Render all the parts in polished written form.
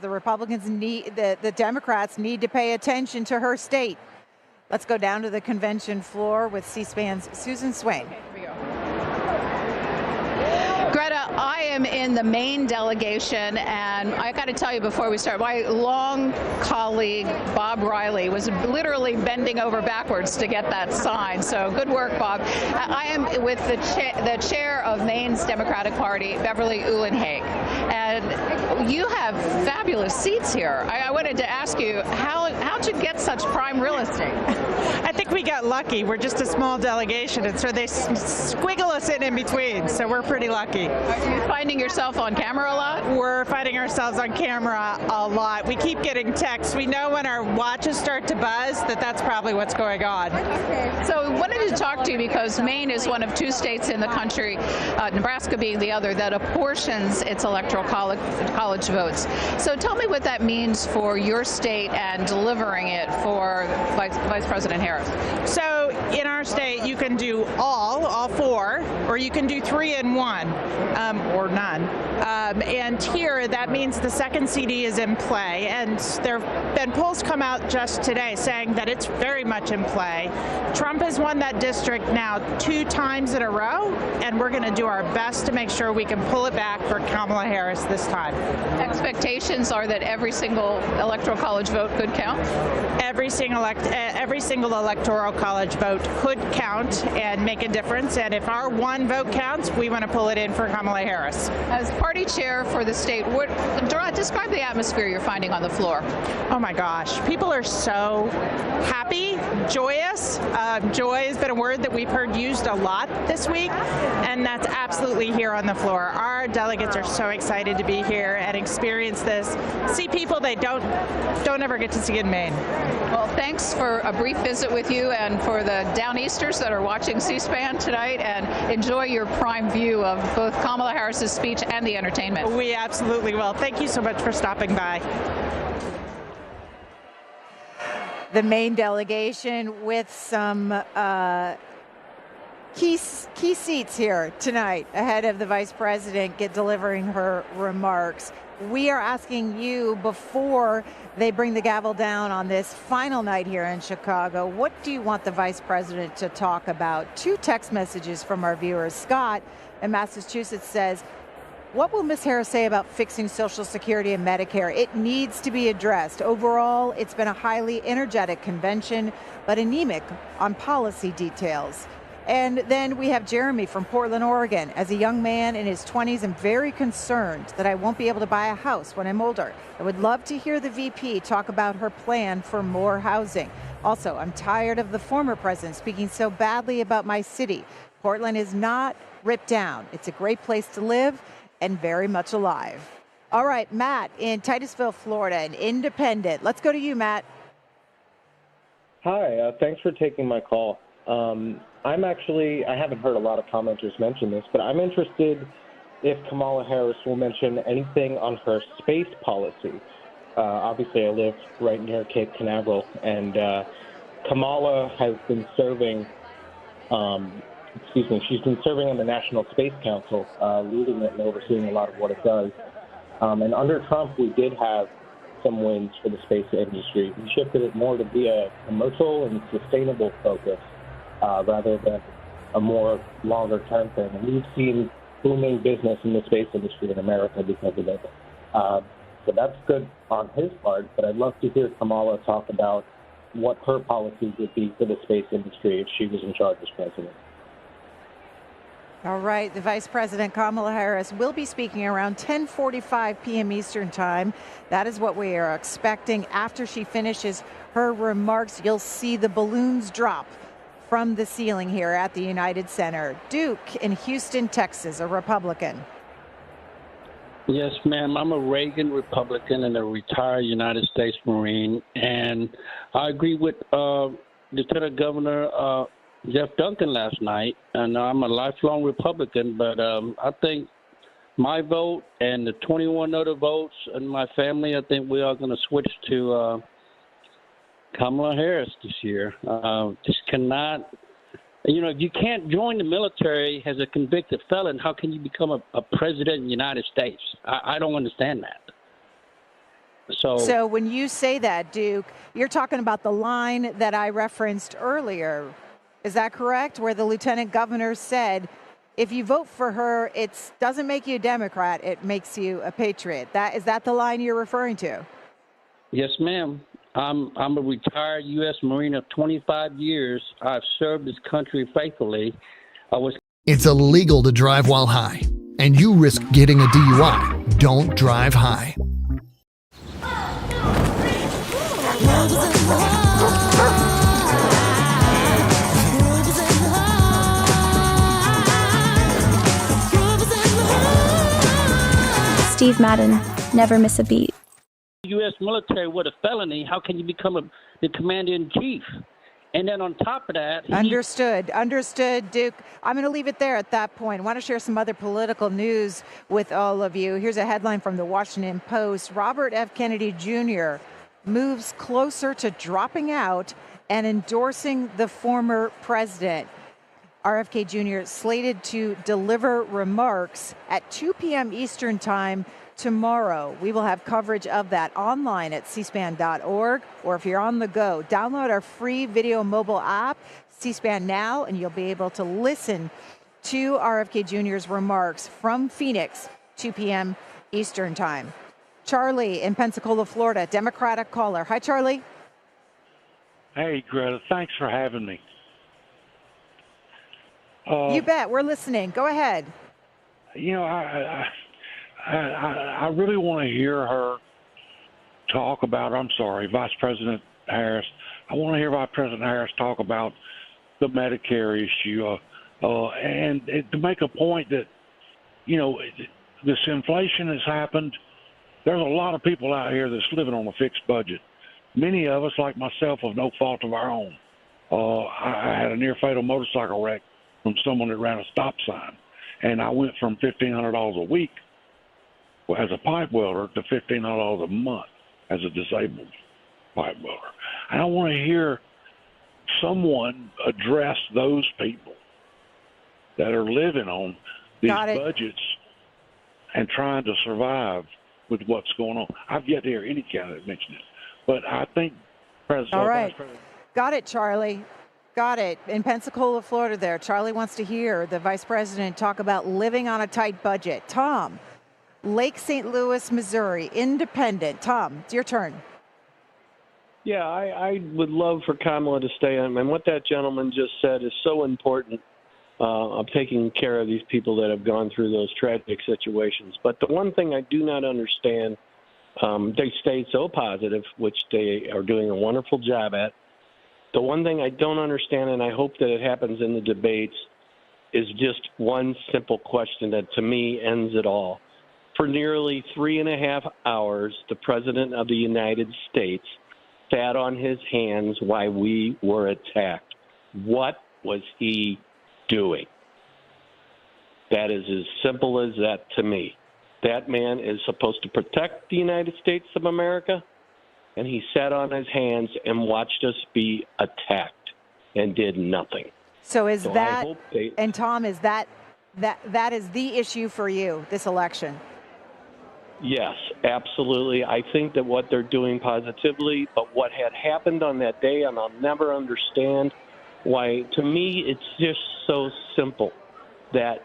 The Republicans need, the Democrats need to pay attention to her state. Let's go down to the convention floor with C-SPAN's Susan Swain. Greta, I am in the Maine delegation, and I got to tell you before we start, my long colleague, Bob Riley, was literally bending over backwards to get that sign. So good work, Bob. I am with the chair of Maine's Democratic Party, Beverly Uhlenhagen. And you have fabulous seats here. I wanted to ask you, how'd you get such prime real estate? I think we got lucky. We're just a small delegation, and so they squiggle us in between, so we're pretty lucky. Are you finding yourself on camera a lot? We're finding ourselves on camera a lot. We keep getting texts. We know when our watches start to buzz that's probably what's going on. So I wanted to talk to you because Maine is one of two states in the country, Nebraska being the other, that apportions its electoral college votes. So tell me what that means for your state and delivering it for Vice President Harris. So in our state, you can do all four, or you can do 3 and 1, or none. And here, that means the second CD is in play. And there have been polls come out just today saying that it's very much in play. Trump has won that district now 2 times in a row, and we're going to do our best to make sure we can pull it back for Kamala Harris this time. Expectations are that every single electoral college vote could count? Every single electoral college vote could count and make a difference. And if our one vote counts, we want to pull it in for Kamala Harris. As party chair for the state, describe the atmosphere you're finding on the floor. Oh my gosh, people are so happy, joyous. Joy has been a word that we've heard used a lot this week, and that's absolutely here on the floor. Our delegates are so excited to be here and experience this, see people they don't ever get to see in Maine. Well, thanks for a brief visit with you and for the Downeasters that are watching C-SPAN tonight, and enjoy your prime view of both Kamala Harris's speech and the entertainment. We absolutely will. Thank you so much for stopping by. The Maine delegation with some key seats here tonight ahead of the vice president delivering her remarks. We are asking you, before they bring the gavel down on this final night here in Chicago, what do you want the vice president to talk about? 2 text messages from our viewers. Scott in Massachusetts says, what will Ms. Harris say about fixing Social Security and Medicare? It needs to be addressed. Overall, it's been a highly energetic convention, but anemic on policy details. And then we have Jeremy from Portland, Oregon. As a young man in his 20s, I'm very concerned that I won't be able to buy a house when I'm older. I would love to hear the VP talk about her plan for more housing. Also, I'm tired of the former president speaking so badly about my city. Portland is not ripped down. It's a great place to live and very much alive. All right, Matt in Titusville, Florida, an independent. Let's go to you, Matt. Hi, thanks for taking my call. I haven't heard a lot of commenters mention this, but I'm interested if Kamala Harris will mention anything on her space policy. Obviously, I live right near Cape Canaveral, and Kamala has been serving, she's been serving on the National Space Council, leading it and overseeing a lot of what it does. And under Trump, we did have some wins for the space industry. He shifted it more to be a commercial and sustainable focus, rather than a more longer-term thing. And we've seen booming business in the space industry in America because of it. So that's good on his part, but I'd love to hear Kamala talk about what her policies would be for the space industry if she was in charge as president. All right, the Vice President Kamala Harris will be speaking around 10:45 p.m. Eastern Time. That is what we are expecting. After she finishes her remarks, you'll see the balloons drop from the ceiling here at the United Center. Duke in Houston, Texas, a Republican. Yes, ma'am. I'm a Reagan Republican and a retired United States Marine. And I agree with Lieutenant Governor Jeff Duncan last night. And I'm a lifelong Republican, but I think my vote and the 21 other votes in my family, I think we are going to switch to Kamala Harris this year. Just cannot, if you can't join the military as a convicted felon, how can you become a president of the United States? I don't understand that. So when you say that, Duke, you're talking about the line that I referenced earlier. Is that correct? Where the lieutenant governor said, if you vote for her, it doesn't make you a Democrat, it makes you a patriot. Is that the line you're referring to? Yes, ma'am. I'm a retired U.S. Marine of 25 years. I've served this country faithfully. It's illegal to drive while high, and you risk getting a DUI. Don't drive high. Steve Madden, never miss a beat. U.S. military with a felony, how can you become the commander-in-chief? And then on top of that... Understood, Duke. I'm going to leave it there at that point. I want to share some other political news with all of you. Here's a headline from the Washington Post. Robert F. Kennedy Jr. moves closer to dropping out and endorsing the former president. RFK Jr. slated to deliver remarks at 2 p.m. Eastern Time tomorrow. We will have coverage of that online at cspan.org, or if you're on the go, download our free video mobile app, C-SPAN Now, and you'll be able to listen to RFK Jr.'s remarks from Phoenix, 2 p.m. Eastern Time. Charlie in Pensacola, Florida, Democratic caller. Hi, Charlie. Hey, Greta. Thanks for having me. You bet. We're listening. Go ahead. You know, I really want to hear her talk about, Vice President Harris. I want to hear Vice President Harris talk about the Medicare issue and to make a point that, you know, this inflation has happened. There's a lot of people out here that's living on a fixed budget. Many of us, like myself, of no fault of our own. I had a near-fatal motorcycle wreck from someone that ran a stop sign, and I went from $1,500 a week as a pipe welder to $1,500 a month as a disabled pipe welder. And I want to hear someone address those people that are living on these budgets and trying to survive with what's going on. I've yet to hear any candidate mention it, but I think President. All right, got it, Charlie. Got it. In Pensacola, Florida there, Charlie wants to hear the vice president talk about living on a tight budget. Tom, Lake St. Louis, Missouri, independent. Tom, it's your turn. Yeah, I would love for Kamala to stay on. And what that gentleman just said is so important of taking care of these people that have gone through those tragic situations. But the one thing I do not understand, they stay so positive, which they are doing a wonderful job at. The one thing I don't understand, and I hope that it happens in the debates, is just one simple question that to me ends it all. For nearly 3.5 hours, the President of the United States sat on his hands while we were attacked. What was he doing? That is as simple as that to me. That man is supposed to protect the United States of America, and he sat on his hands and watched us be attacked and did nothing. So that, and Tom, is that is the issue for you, this election? Yes, absolutely. I think that what they're doing positively, but what had happened on that day, and I'll never understand why, to me, it's just so simple that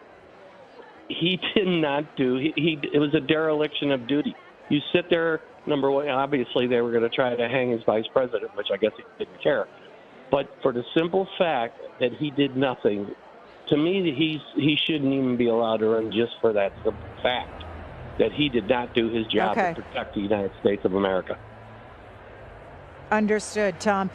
he did not do, it was a dereliction of duty. You sit there, number one, obviously they were going to try to hang his vice president, which I guess he didn't care. But for the simple fact that he did nothing, to me, he shouldn't even be allowed to run just for that simple fact that he did not do his job to protect the United States of America. Understood, Tom.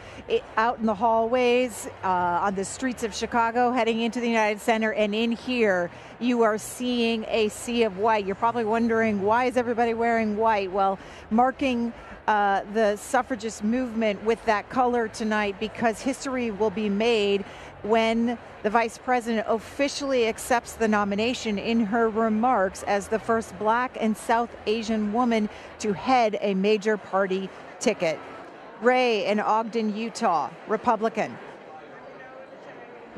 Out in the hallways, on the streets of Chicago, heading into the United Center, and in here, you are seeing a sea of white. You're probably wondering, why is everybody wearing white? Well, marking the suffragist movement with that color tonight, because history will be made when the vice president officially accepts the nomination in her remarks as the first Black and South Asian woman to head a major party ticket. Ray in Ogden, Utah, Republican.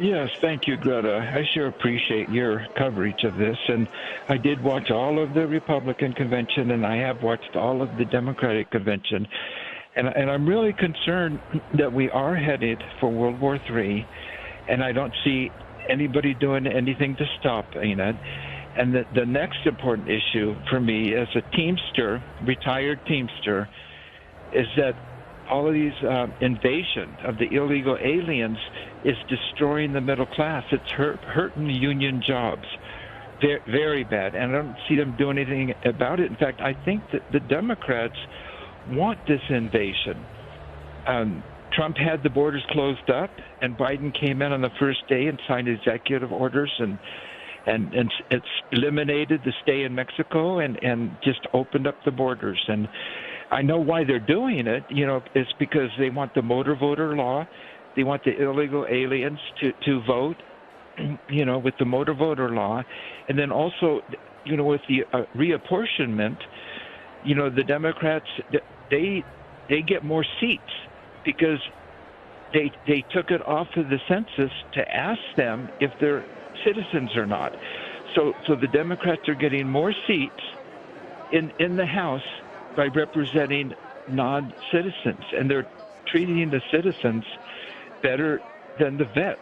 Yes, thank you, Greta. I sure appreciate your coverage of this. And I did watch all of the Republican convention, and I have watched all of the Democratic convention. And I'm really concerned that we are headed for World War III, and I don't see anybody doing anything to stop it. And the next important issue for me as a Teamster, retired Teamster, is that all of these invasion of the illegal aliens is destroying the middle class. It's hurting union jobs very, very bad, and I don't see them doing anything about it. In fact, I think that the Democrats want this invasion. Trump had the borders closed up, and Biden came in on the first day and signed executive orders and it's eliminated the stay in Mexico and just opened up the borders. And I know why they're doing it. It's because they want the motor voter law. They want the illegal aliens to vote, with the motor voter law. And then also, with the reapportionment, the Democrats, they get more seats because they took it off of the census to ask them if they're citizens or not. So the Democrats are getting more seats in the House by representing non-citizens, and they're treating the citizens better than the vets.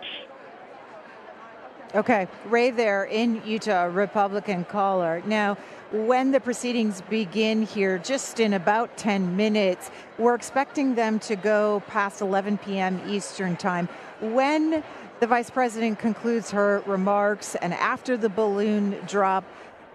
Okay, Ray there in Utah, Republican caller. Now, when the proceedings begin here, just in about 10 minutes, we're expecting them to go past 11 p.m. Eastern time. When the vice president concludes her remarks and after the balloon drop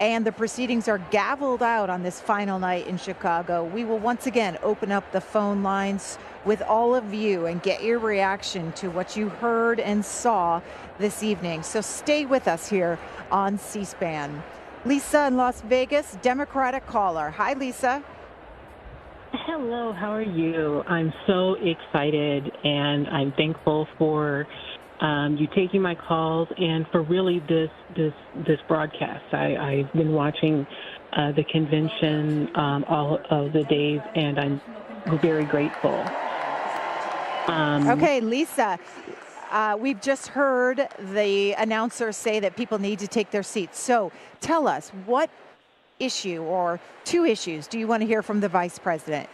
and the proceedings are gavelled out on this final night in Chicago, we will once again open up the phone lines with all of you and get your reaction to what you heard and saw this evening. So stay with us here on C-SPAN. Lisa in Las Vegas, Democratic caller. Hi, Lisa. Hello, how are you? I'm so excited, and I'm thankful for you taking my calls and for really this broadcast. I've been watching the convention all of the days, and I'm very grateful. Okay, Lisa, we've just heard the announcer say that people need to take their seats. So tell us, what issue or two issues do you want to hear from the vice president?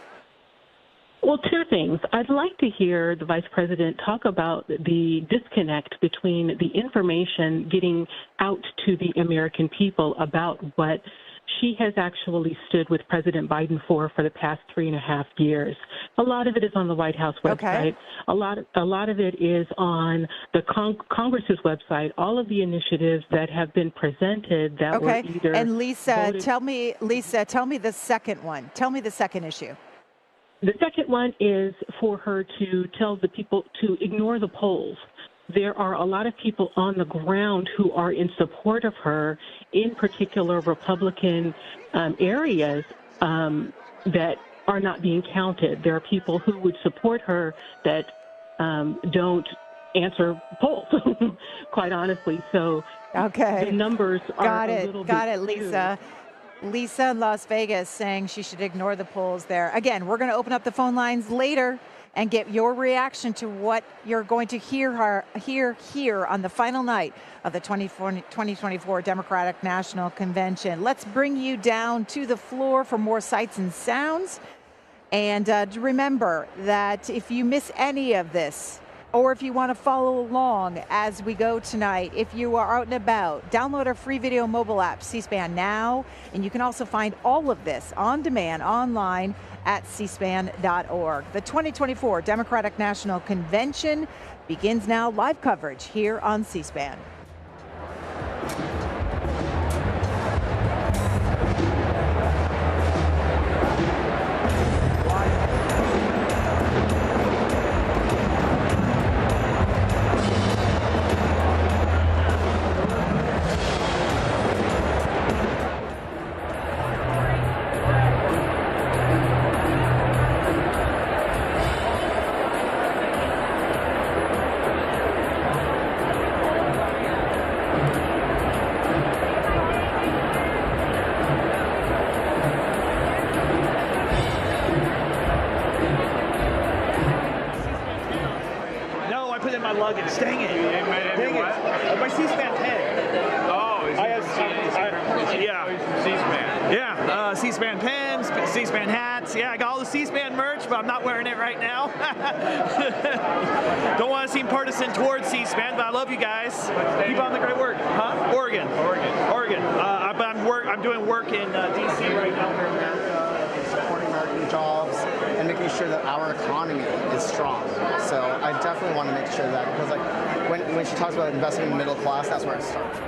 Well, two things. I'd like to hear the vice president talk about the disconnect between the information getting out to the American people about what she has actually stood with President Biden for the past 3.5 years. A lot of it is on the White House website. Okay. A lot of it is on the Congress's website. All of the initiatives that have been presented that were either and Lisa, voted. tell me the second one. Tell me the second issue. The second one is for her to tell the people to ignore the polls. There are a lot of people on the ground who are in support of her, in particular Republican areas that are not being counted. There are people who would support her that don't answer polls, quite honestly. So the numbers are a little bit Got it, Lisa. Lisa in Las Vegas saying she should ignore the polls there. Again, we're going to open up the phone lines later and get your reaction to what you're going to hear here on the final night of the 2024 Democratic National Convention. Let's bring you down to the floor for more sights and sounds. And remember that if you miss any of this, or if you want to follow along as we go tonight, if you are out and about, download our free video mobile app, C-SPAN Now, and you can also find all of this on demand online at cspan.org. The 2024 Democratic National Convention begins now. Live coverage here on C-SPAN. thanks. Yeah, I got all the C-SPAN merch, but I'm not wearing it right now. Don't want to seem partisan towards C-SPAN, but I love you guys. Keep on the great work. Huh? Oregon. But I'm doing work in D.C. right now for America, supporting American jobs, and making sure that our economy is strong. So I definitely want to make sure that, because like when she talks about investing in the middle class, that's where it starts.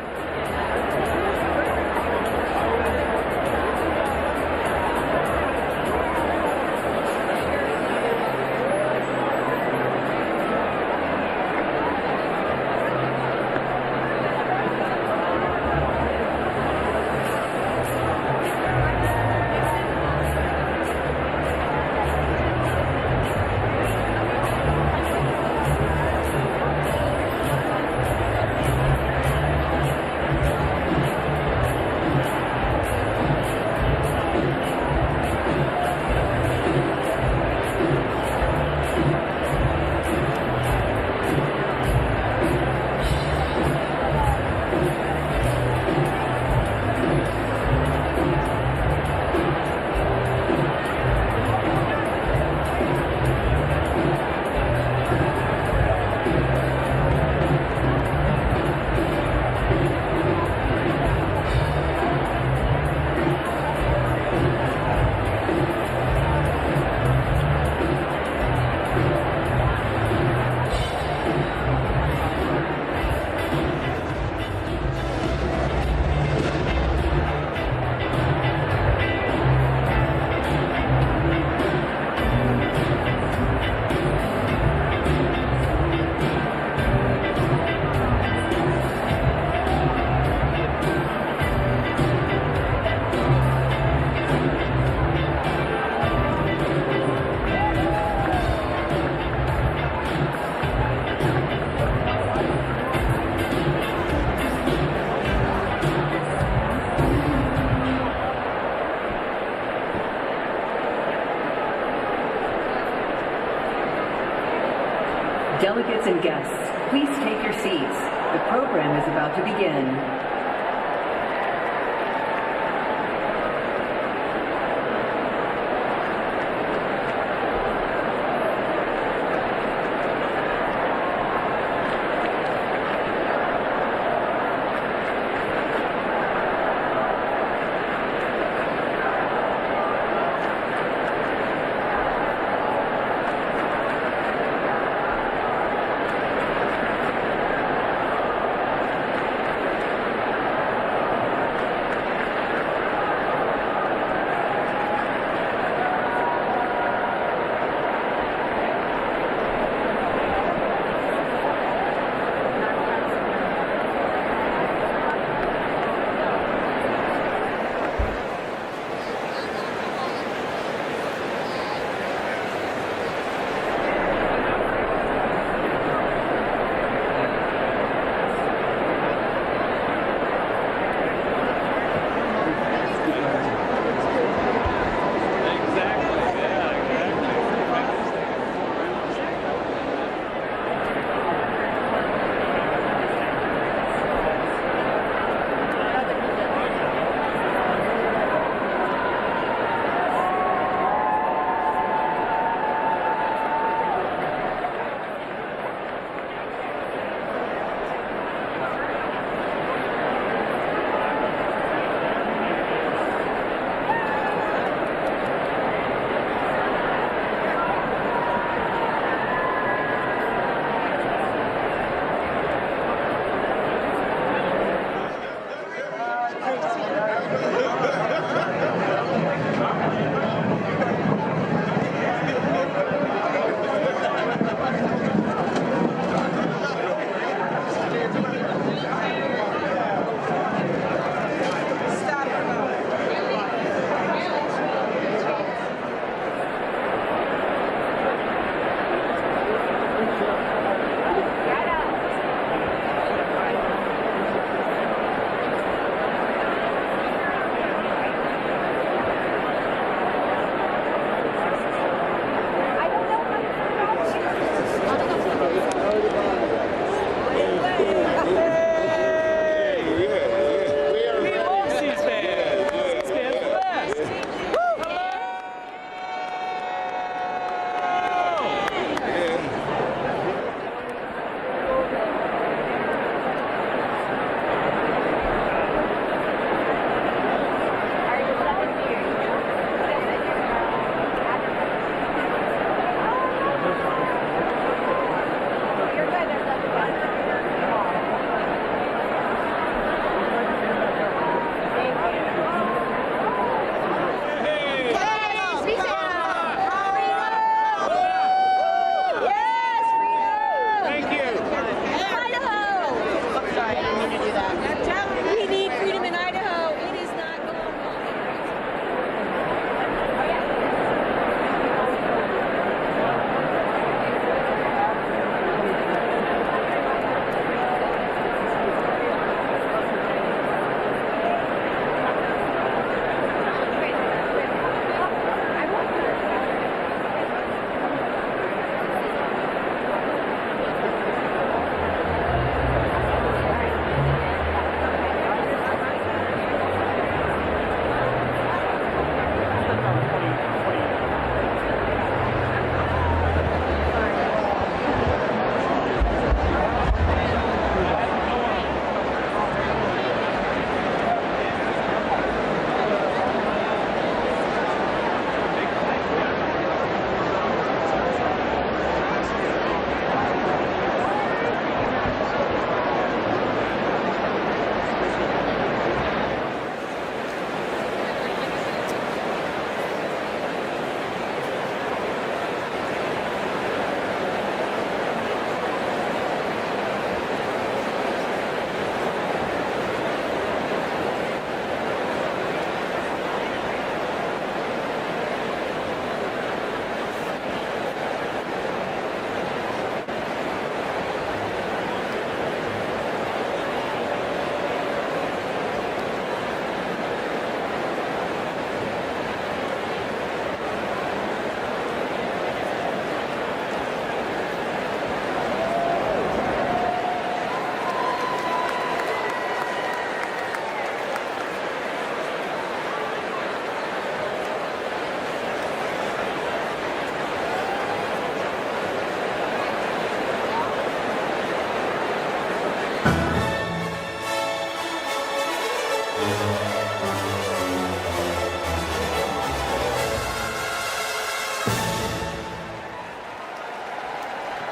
Delegates and guests, please take your seats. The program is about to begin.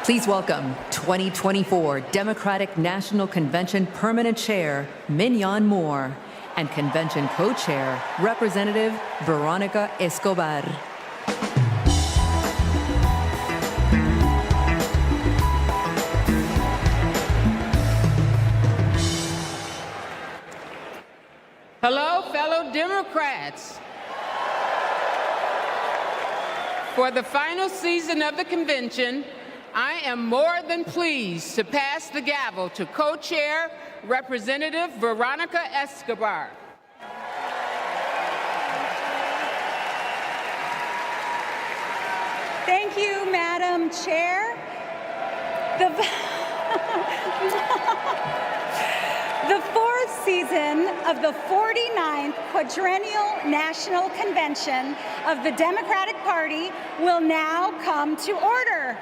Please welcome 2024 Democratic National Convention Permanent Chair Mignon Moore and Convention Co-Chair Representative Veronica Escobar. Hello, fellow Democrats. For the final season of the convention, I am more than pleased to pass the gavel to Co-Chair Representative Veronica Escobar. Thank you, Madam Chair. The fourth season of the 49th Quadrennial National Convention of the Democratic Party will now come to order.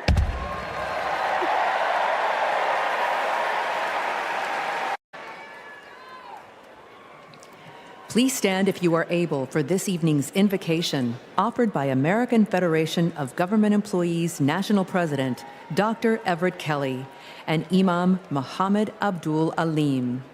Please stand if you are able for this evening's invocation, offered by American Federation of Government Employees National President, Dr. Everett Kelly, and Imam Muhammad Abdul Alim.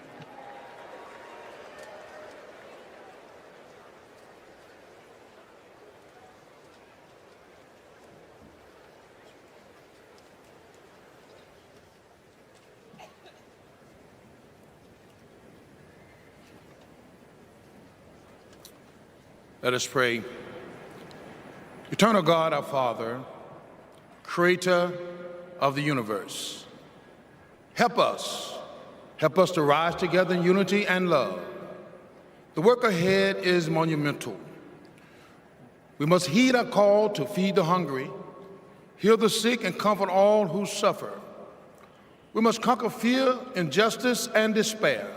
Let us pray. Eternal God, our Father, creator of the universe, help us to rise together in unity and love. The work ahead is monumental. We must heed our call to feed the hungry, heal the sick, and comfort all who suffer. We must conquer fear, injustice, and despair.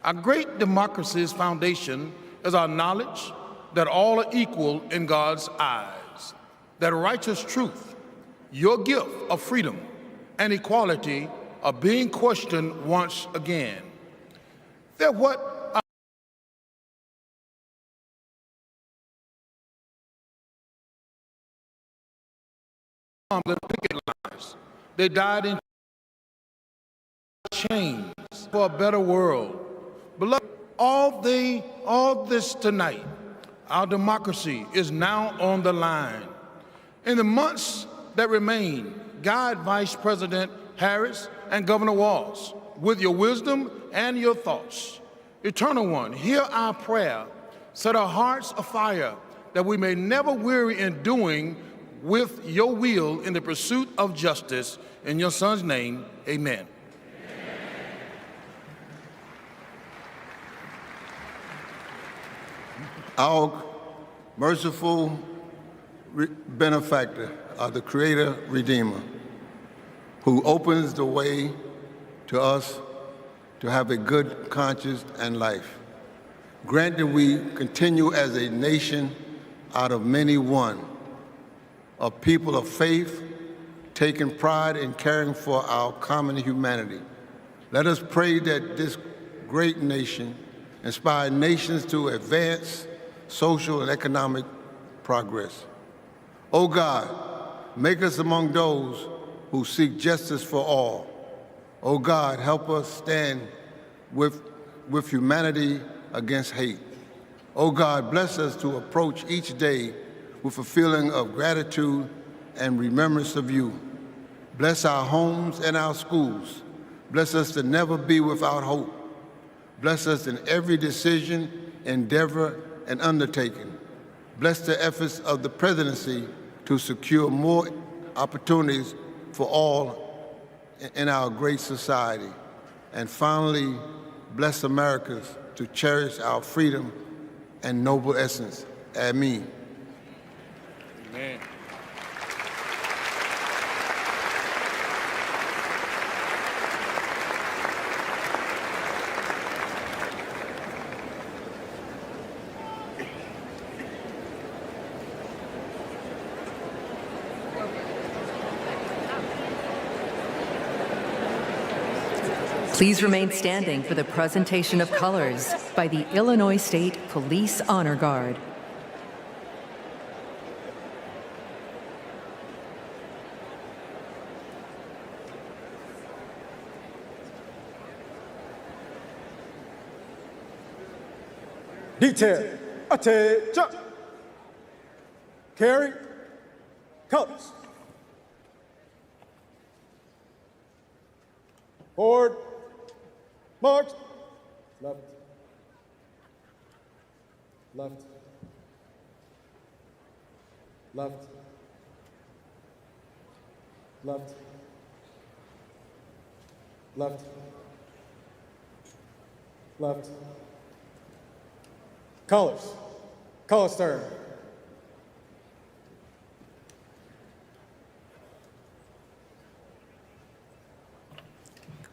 Our great democracy's foundation is our knowledge that all are equal in God's eyes, that righteous truth, your gift of freedom and equality, are being questioned once again. They're what the picket lines. They died in chains for a better world. Beloved, all this tonight, our democracy is now on the line. In the months that remain, guide Vice President Harris and Governor Walz with your wisdom and your thoughts. Eternal One, hear our prayer. Set our hearts afire that we may never weary in doing with your will in the pursuit of justice. In your Son's name, amen. Our merciful benefactor, the Creator Redeemer, who opens the way to us to have a good conscience and life. Grant that we continue as a nation out of many one, a people of faith, taking pride in caring for our common humanity. Let us pray that this great nation inspire nations to advance social and economic progress. O God, make us among those who seek justice for all. O God, help us stand with humanity against hate. O God, bless us to approach each day with a feeling of gratitude and remembrance of you. Bless our homes and our schools. Bless us to never be without hope. Bless us in every decision, endeavor, and undertaking. Bless the efforts of the presidency to secure more opportunities for all in our great society. And finally, bless Americans to cherish our freedom and noble essence. Amen. Amen. Please remain standing for the presentation of colors by the Illinois State Police Honor Guard. Detail, attention. Carry, colors. Forward, march. Left, left, left, left, left, left. Colors, color stern.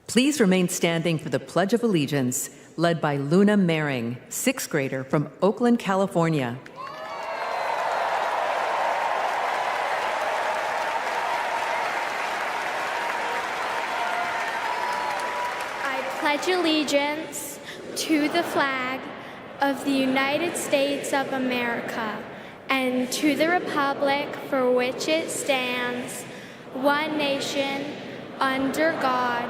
Please remain standing for the Pledge of Allegiance, led by Luna Mehring, 6th grader from Oakland, California. I pledge allegiance to the flag of the United States of America and to the republic for which it stands, one nation, under God,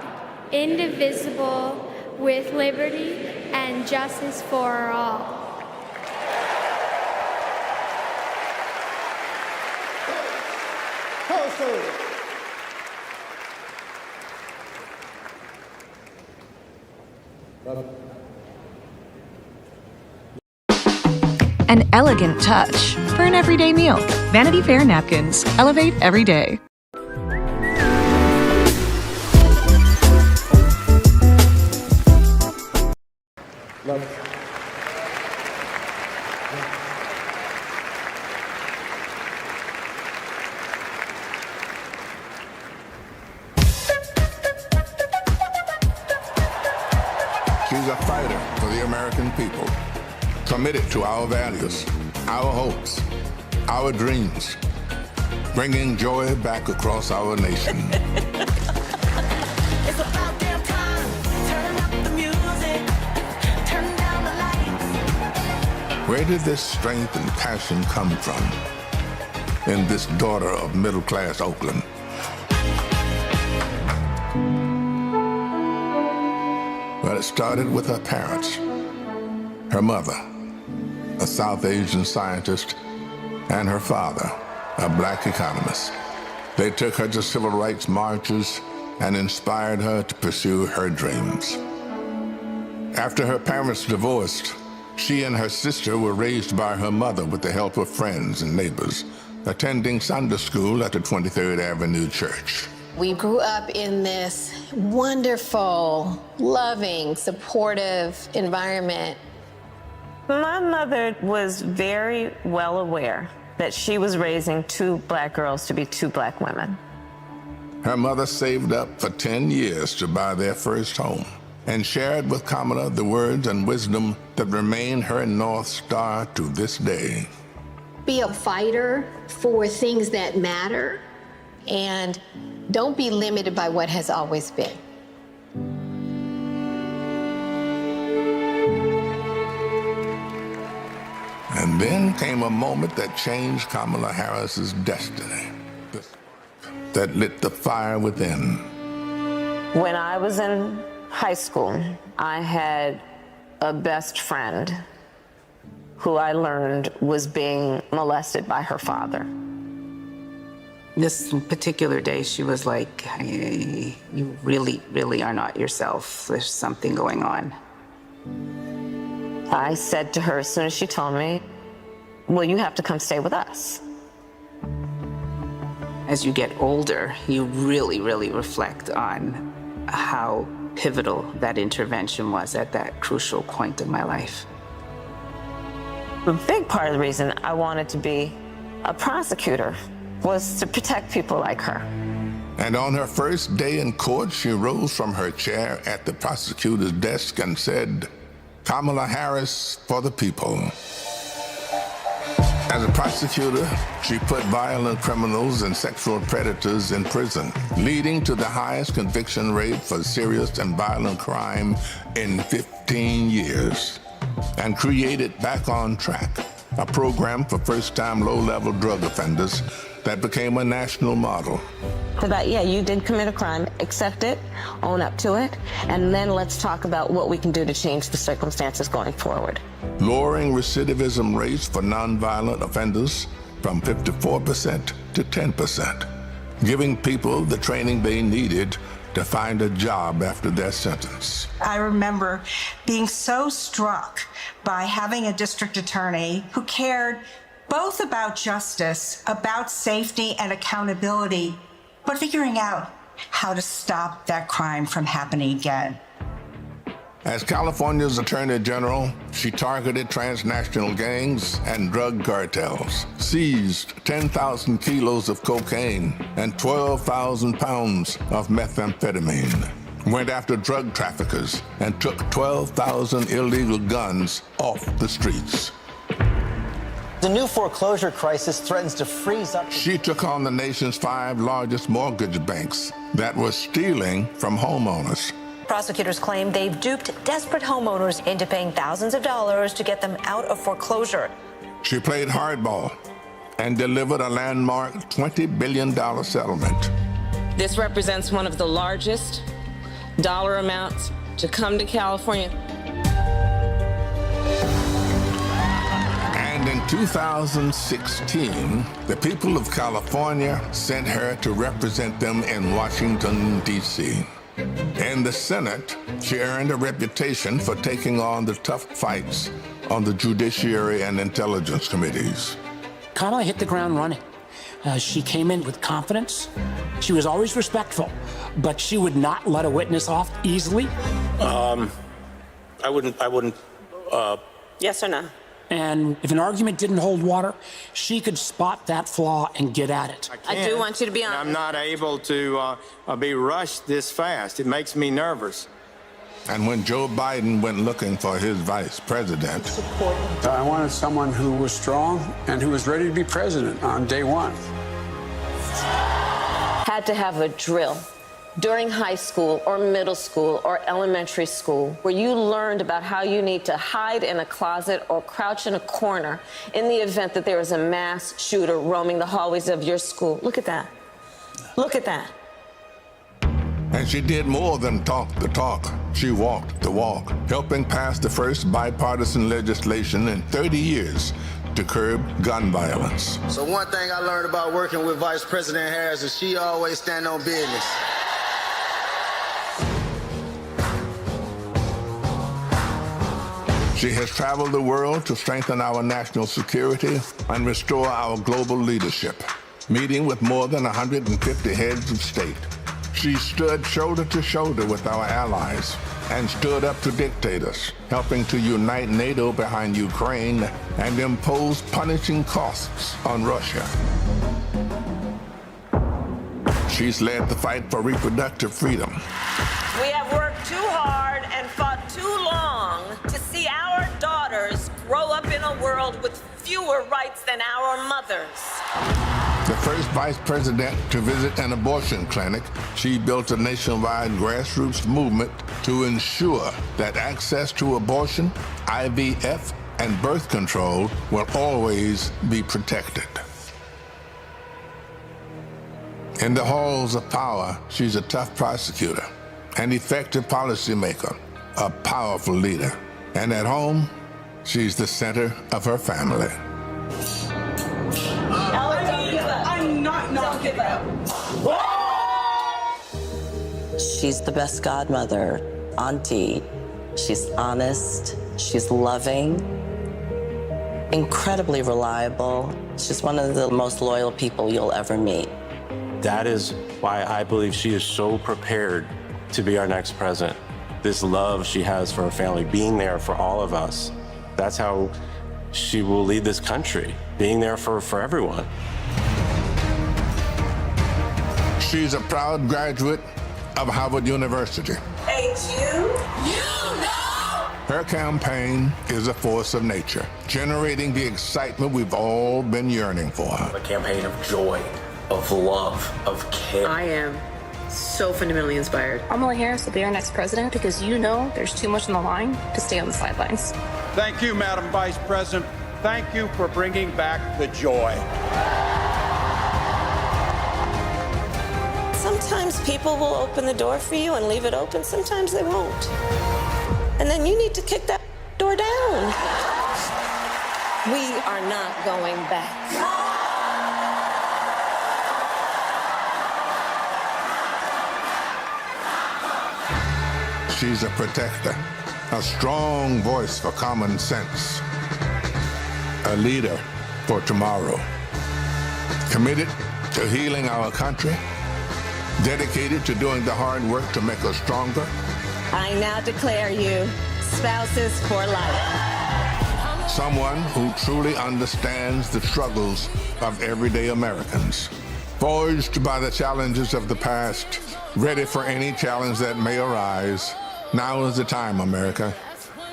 indivisible, with liberty and justice for all. An elegant touch for an everyday meal. Vanity Fair napkins. Elevate every day. She's a fighter for the American people, committed to our values, our hopes, our dreams, bringing joy back across our nation. It's about damn time. Turn up the music. Turn down the lights. Where did this strength and passion come from in this daughter of middle-class Oakland? Well, it started with her parents. Her mother, a South Asian scientist, and her father, a black economist. They took her to civil rights marches and inspired her to pursue her dreams. After her parents divorced, she and her sister were raised by her mother with the help of friends and neighbors, attending Sunday school at the 23rd Avenue Church. We grew up in this wonderful, loving, supportive environment. My mother was very well aware that she was raising two black girls to be two black women. Her mother saved up for 10 years to buy their first home and shared with Kamala the words and wisdom that remain her North Star to this day. Be a fighter for things that matter, and don't be limited by what has always been. And then came a moment that changed Kamala Harris's destiny, that lit the fire within. When I was in high school, I had a best friend who I learned was being molested by her father. This particular day, she was like, hey, you really, really are not yourself. There's something going on. I said to her as soon as she told me, well, you have to come stay with us. As you get older, you really, really reflect on how pivotal that intervention was at that crucial point in my life. A big part of the reason I wanted to be a prosecutor was to protect people like her. And on her first day in court, she rose from her chair at the prosecutor's desk and said, Kamala Harris for the people. As a prosecutor, she put violent criminals and sexual predators in prison, leading to the highest conviction rate for serious and violent crime in 15 years, and created Back on Track, a program for first-time low-level drug offenders that became a national model. that, yeah, you did commit a crime, accept it, own up to it, and then let's talk about what we can do to change the circumstances going forward. Lowering recidivism rates for nonviolent offenders from 54% to 10%, giving people the training they needed to find a job after their sentence. I remember being so struck by having a district attorney who cared both about justice, about safety and accountability, but figuring out how to stop that crime from happening again. As California's Attorney General, she targeted transnational gangs and drug cartels, seized 10,000 kilos of cocaine and 12,000 pounds of methamphetamine, went after drug traffickers, and took 12,000 illegal guns off the streets. The new foreclosure crisis threatens to freeze up. She took on the nation's 5 largest mortgage banks that were stealing from homeowners. Prosecutors claim they've duped desperate homeowners into paying thousands of dollars to get them out of foreclosure. She played hardball and delivered a landmark $20 billion settlement. This represents one of the largest dollar amounts to come to California. And in 2016, the people of California sent her to represent them in Washington, D.C. In the Senate, she earned a reputation for taking on the tough fights on the Judiciary and Intelligence Committees. Kamala hit the ground running. She came in with confidence. She was always respectful, but she would not let a witness off easily. I wouldn't. Yes or no? And if an argument didn't hold water, she could spot that flaw and get at it. I do want you to be honest. I'm not able to be rushed this fast. It makes me nervous. And when Joe Biden went looking for his vice president, I wanted someone who was strong and who was ready to be president on day one. Had to have a drill during high school or middle school or elementary school where you learned about how you need to hide in a closet or crouch in a corner in the event that there is a mass shooter roaming the hallways of your school. Look at that. Look at that. and she did more than talk the talk. She walked the walk, helping pass the first bipartisan legislation in 30 years to curb gun violence. So one thing I learned about working with Vice President Harris is she always stand on business. She has traveled the world to strengthen our national security and restore our global leadership, meeting with more than 150 heads of state. She stood shoulder to shoulder with our allies and stood up to dictators, helping to unite NATO behind Ukraine and impose punishing costs on Russia. She's led the fight for reproductive freedom. We have worked too hard and fought too long to see our daughters grow up in a world with fewer rights than our mothers. The first vice president to visit an abortion clinic, she built a nationwide grassroots movement to ensure that access to abortion, IVF, and birth control will always be protected. In the halls of power, she's a tough prosecutor, an effective policymaker, a powerful leader. And at home, she's the center of her family. Don't give up. She's the best godmother, auntie. She's honest, she's loving, incredibly reliable. She's one of the most loyal people you'll ever meet. That is why I believe she is so prepared to be our next president. This love she has for her family, being there for all of us, that's how she will lead this country, being there for everyone. She's a proud graduate of Harvard University. Hey, you know! Her campaign is a force of nature, generating the excitement we've all been yearning for. A campaign of joy, of love, of care. I am so fundamentally inspired. Kamala Harris will be our next president because you know there's too much on the line to stay on the sidelines. Thank you, Madam Vice President. Thank you for bringing back the joy. Sometimes people will open the door for you and leave it open. Sometimes they won't. And then you need to kick that door down. We are not going back. She's a protector, a strong voice for common sense, a leader for tomorrow, committed to healing our country, dedicated to doing the hard work to make us stronger. I now declare you spouses for life. Someone who truly understands the struggles of everyday Americans, forged by the challenges of the past, ready for any challenge that may arise. Now is the time, America.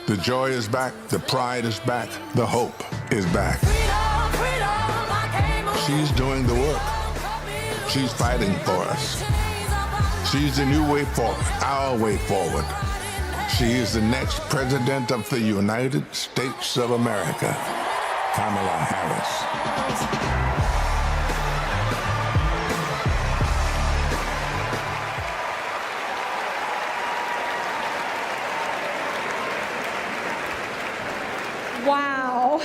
The joy is back, the pride is back, the hope is back. She's doing the work. She's fighting for us. She's the new way forward, our way forward. She is the next president of the United States of America, Kamala Harris. Wow.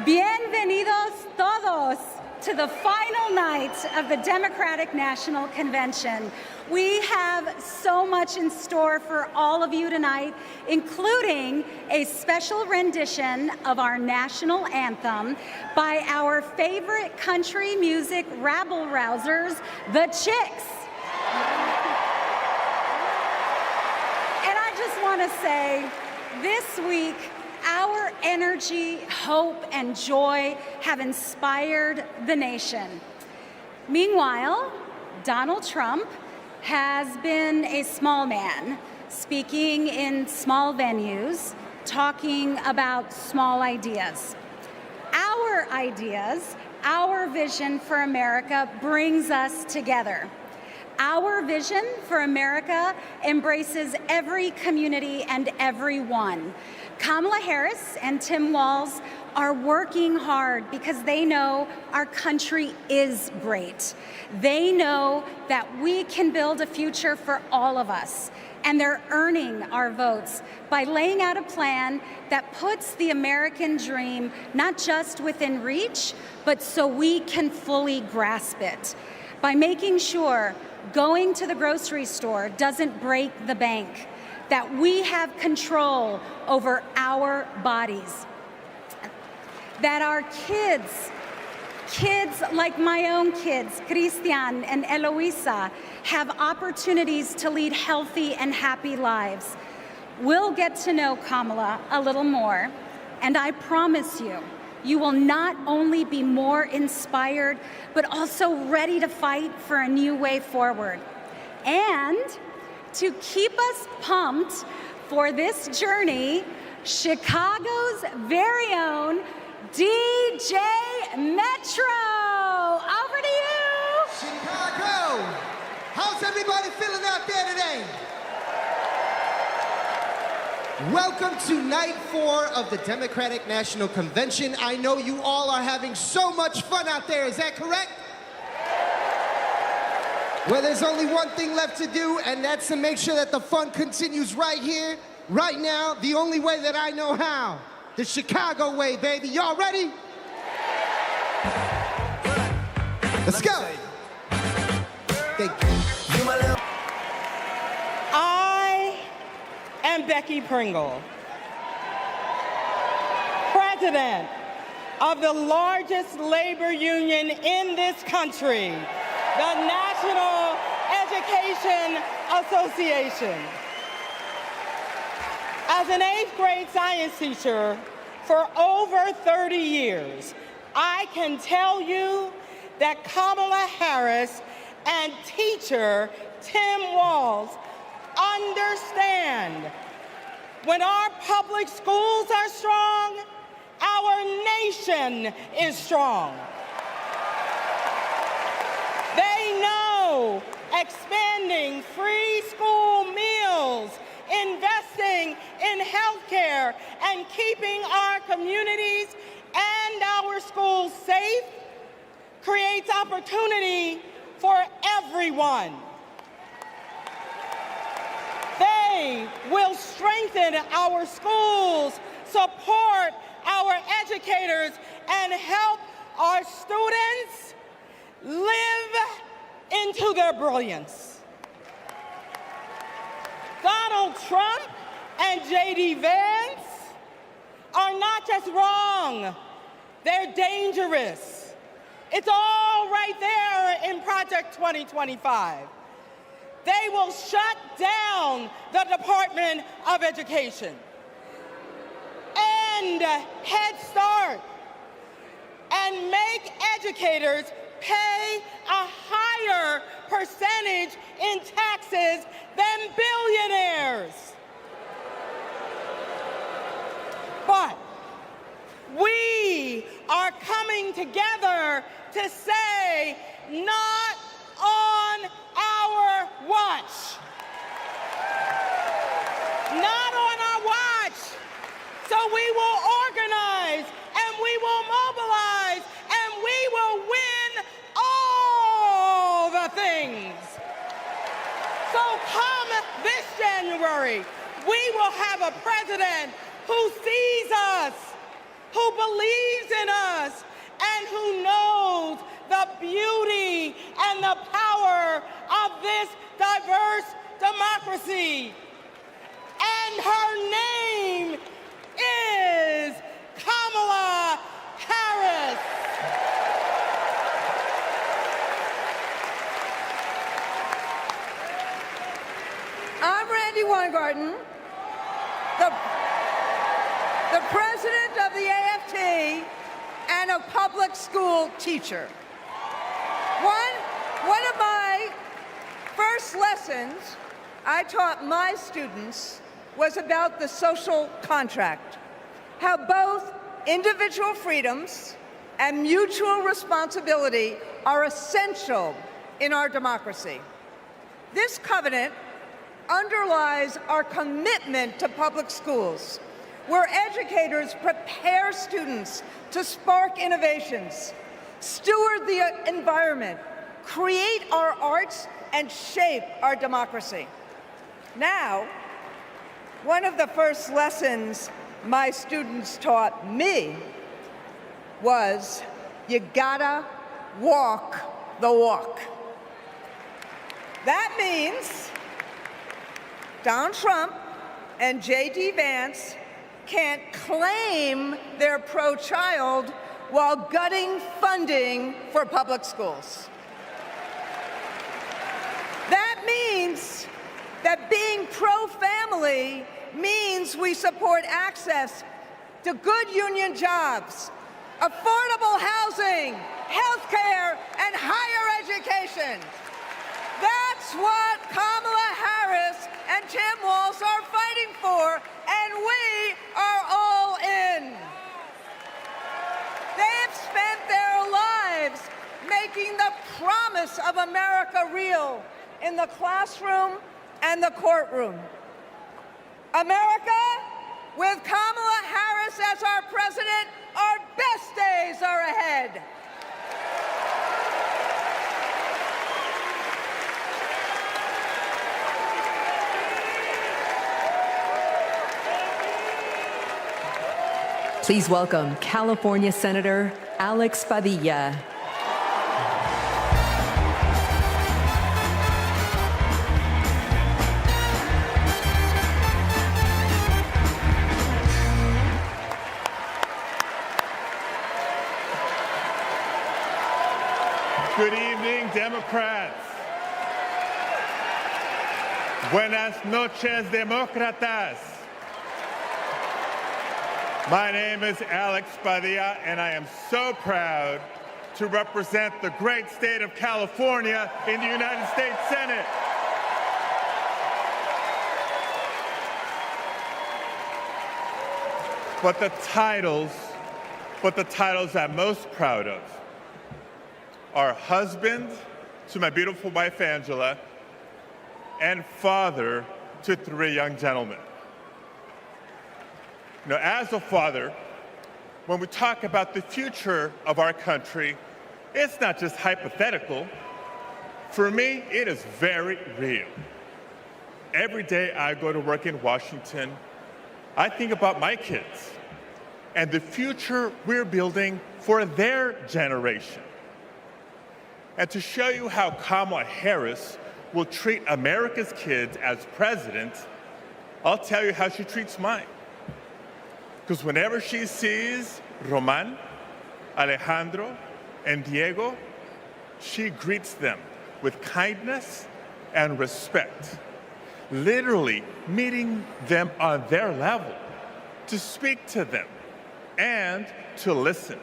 Bienvenidos todos to the final night of the Democratic National Convention. We have so much in store for all of you tonight, including a special rendition of our national anthem by our favorite country music rabble-rousers, the Chicks. And I just want to say, this week, our energy, hope, and joy have inspired the nation. Meanwhile, Donald Trump has been a small man, speaking in small venues, talking about small ideas. Our ideas, our vision for America brings us together. Our vision for America embraces every community and everyone. Kamala Harris and Tim Walz are working hard because they know our country is great. They know that we can build a future for all of us, and they're earning our votes by laying out a plan that puts the American dream not just within reach, but so we can fully grasp it. By making sure going to the grocery store doesn't break the bank, that we have control over our bodies, that our kids like my own kids, Christian and Eloisa, have opportunities to lead healthy and happy lives. We'll get to know Kamala a little more, and I promise you, you will not only be more inspired, but also ready to fight for a new way forward. And to keep us pumped for this journey, Chicago's very own DJ Metro. Over to you. Chicago, how's everybody feeling out there today? Welcome to night 4 of the Democratic National Convention. I know you all are having so much fun out there, is that correct? Well, there's only one thing left to do, and that's to make sure that the fun continues right here, right now, the only way that I know how. The Chicago way, baby. Y'all ready? Let's go. Thank you. I am Becky Pringle, president of the largest labor union in this country, the National Education Association. As an 8th grade science teacher for over 30 years, I can tell you that Kamala Harris and teacher Tim Walz understand when our public schools are strong, our nation is strong. They know expanding free school meals, investing in healthcare, and keeping our communities and our schools safe creates opportunity for everyone. They will strengthen our schools, support our educators, and help our students live into their brilliance. Donald Trump and J.D. Vance are not just wrong, they're dangerous. It's all right there in Project 2025. They will shut down the Department of Education, end Head Start, and make educators pay a higher percentage in taxes than billionaires. But we are coming together to say, not on our watch. Not on our watch. So we will organize, and we will mobilize, and we will win all the things. So come this January, we will have a president who sees us, who believes in us, and who knows the beauty and the power of this diverse democracy. And her name is Kamala Harris. I'm Randy Weingarten, the president of the AFT and a public school teacher. One of my first lessons I taught my students was about the social contract, how both individual freedoms and mutual responsibility are essential in our democracy. This covenant underlies our commitment to public schools, where educators prepare students to spark innovations, steward the environment, create our arts, and shape our democracy. Now, one of the first lessons my students taught me was, you gotta walk the walk. That means Donald Trump and J.D. Vance can't claim they're pro-child while gutting funding for public schools. That means that being pro-family means we support access to good union jobs, affordable housing, health care, and higher education. That's what Kamala Harris and Tim Walz are fighting for, and we are all in. They've spent their lives making the promise of America real in the classroom and the courtroom. America, with Kamala Harris as our president, our best days are ahead. Please welcome California Senator Alex Padilla. Good evening, Democrats. Buenas noches, demócratas. My name is Alex Padilla, and I am so proud to represent the great state of California in the United States Senate. But the titles I'm most proud of are husband to my beautiful wife, Angela, and father to 3 young gentlemen. You know, as a father, when we talk about the future of our country, it's not just hypothetical. For me, it is very real. Every day I go to work in Washington, I think about my kids and the future we're building for their generation. And to show you how Kamala Harris will treat America's kids as president, I'll tell you how she treats mine. Because whenever she sees Roman, Alejandro, and Diego, she greets them with kindness and respect, literally meeting them on their level, to speak to them and to listen.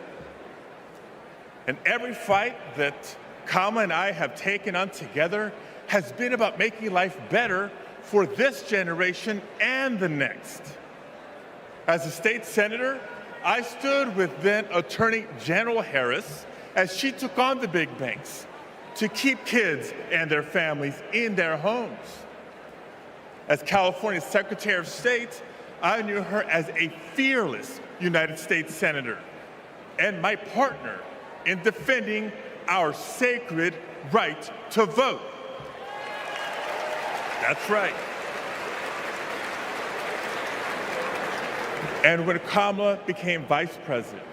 And every fight that Kamala and I have taken on together has been about making life better for this generation and the next. As a state senator, I stood with then Attorney General Harris as she took on the big banks to keep kids and their families in their homes. As California's Secretary of State, I knew her as a fearless United States Senator and my partner in defending our sacred right to vote. That's right. And when Kamala became vice president,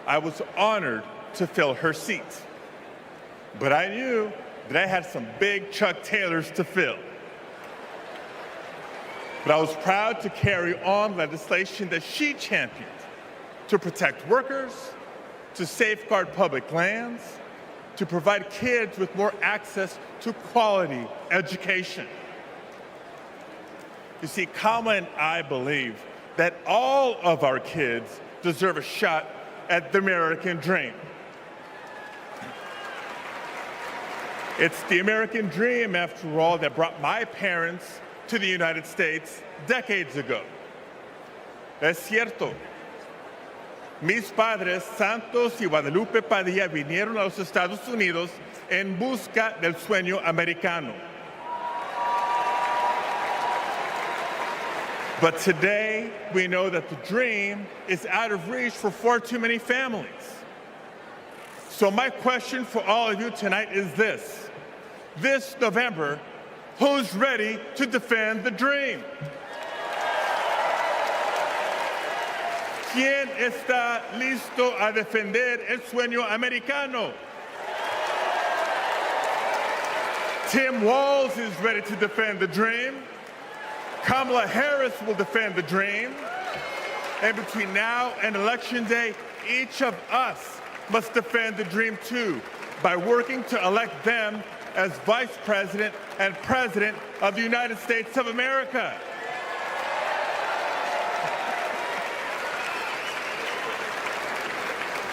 I was honored to fill her seat. But I knew that I had some big Chuck Taylors to fill. But I was proud to carry on legislation that she championed to protect workers, to safeguard public lands, to provide kids with more access to quality education. You see, Kamala and I believe that all of our kids deserve a shot at the American dream. It's the American dream, after all, that brought my parents to the United States decades ago. Es cierto. Mis padres, Santos y Guadalupe Padilla, vinieron a los Estados Unidos en busca del sueño americano. But today, we know that the dream is out of reach for far too many families. So my question for all of you tonight is this. This November, who's ready to defend the dream? ¿Quién está listo a defender el sueño americano? Tim Walz is ready to defend the dream. Kamala Harris will defend the dream. And between now and Election Day, each of us must defend the dream too, by working to elect them as Vice President and President of the United States of America.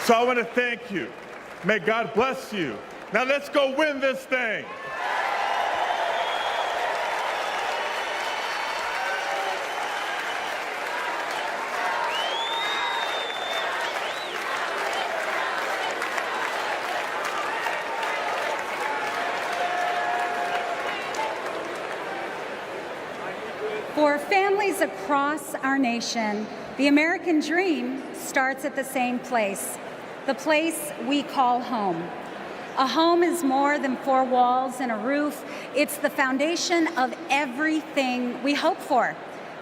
So I want to thank you. May God bless you. Now let's go win this thing. For families across our nation, the American dream starts at the same place, the place we call home. A home is more than four walls and a roof. It's the foundation of everything we hope for,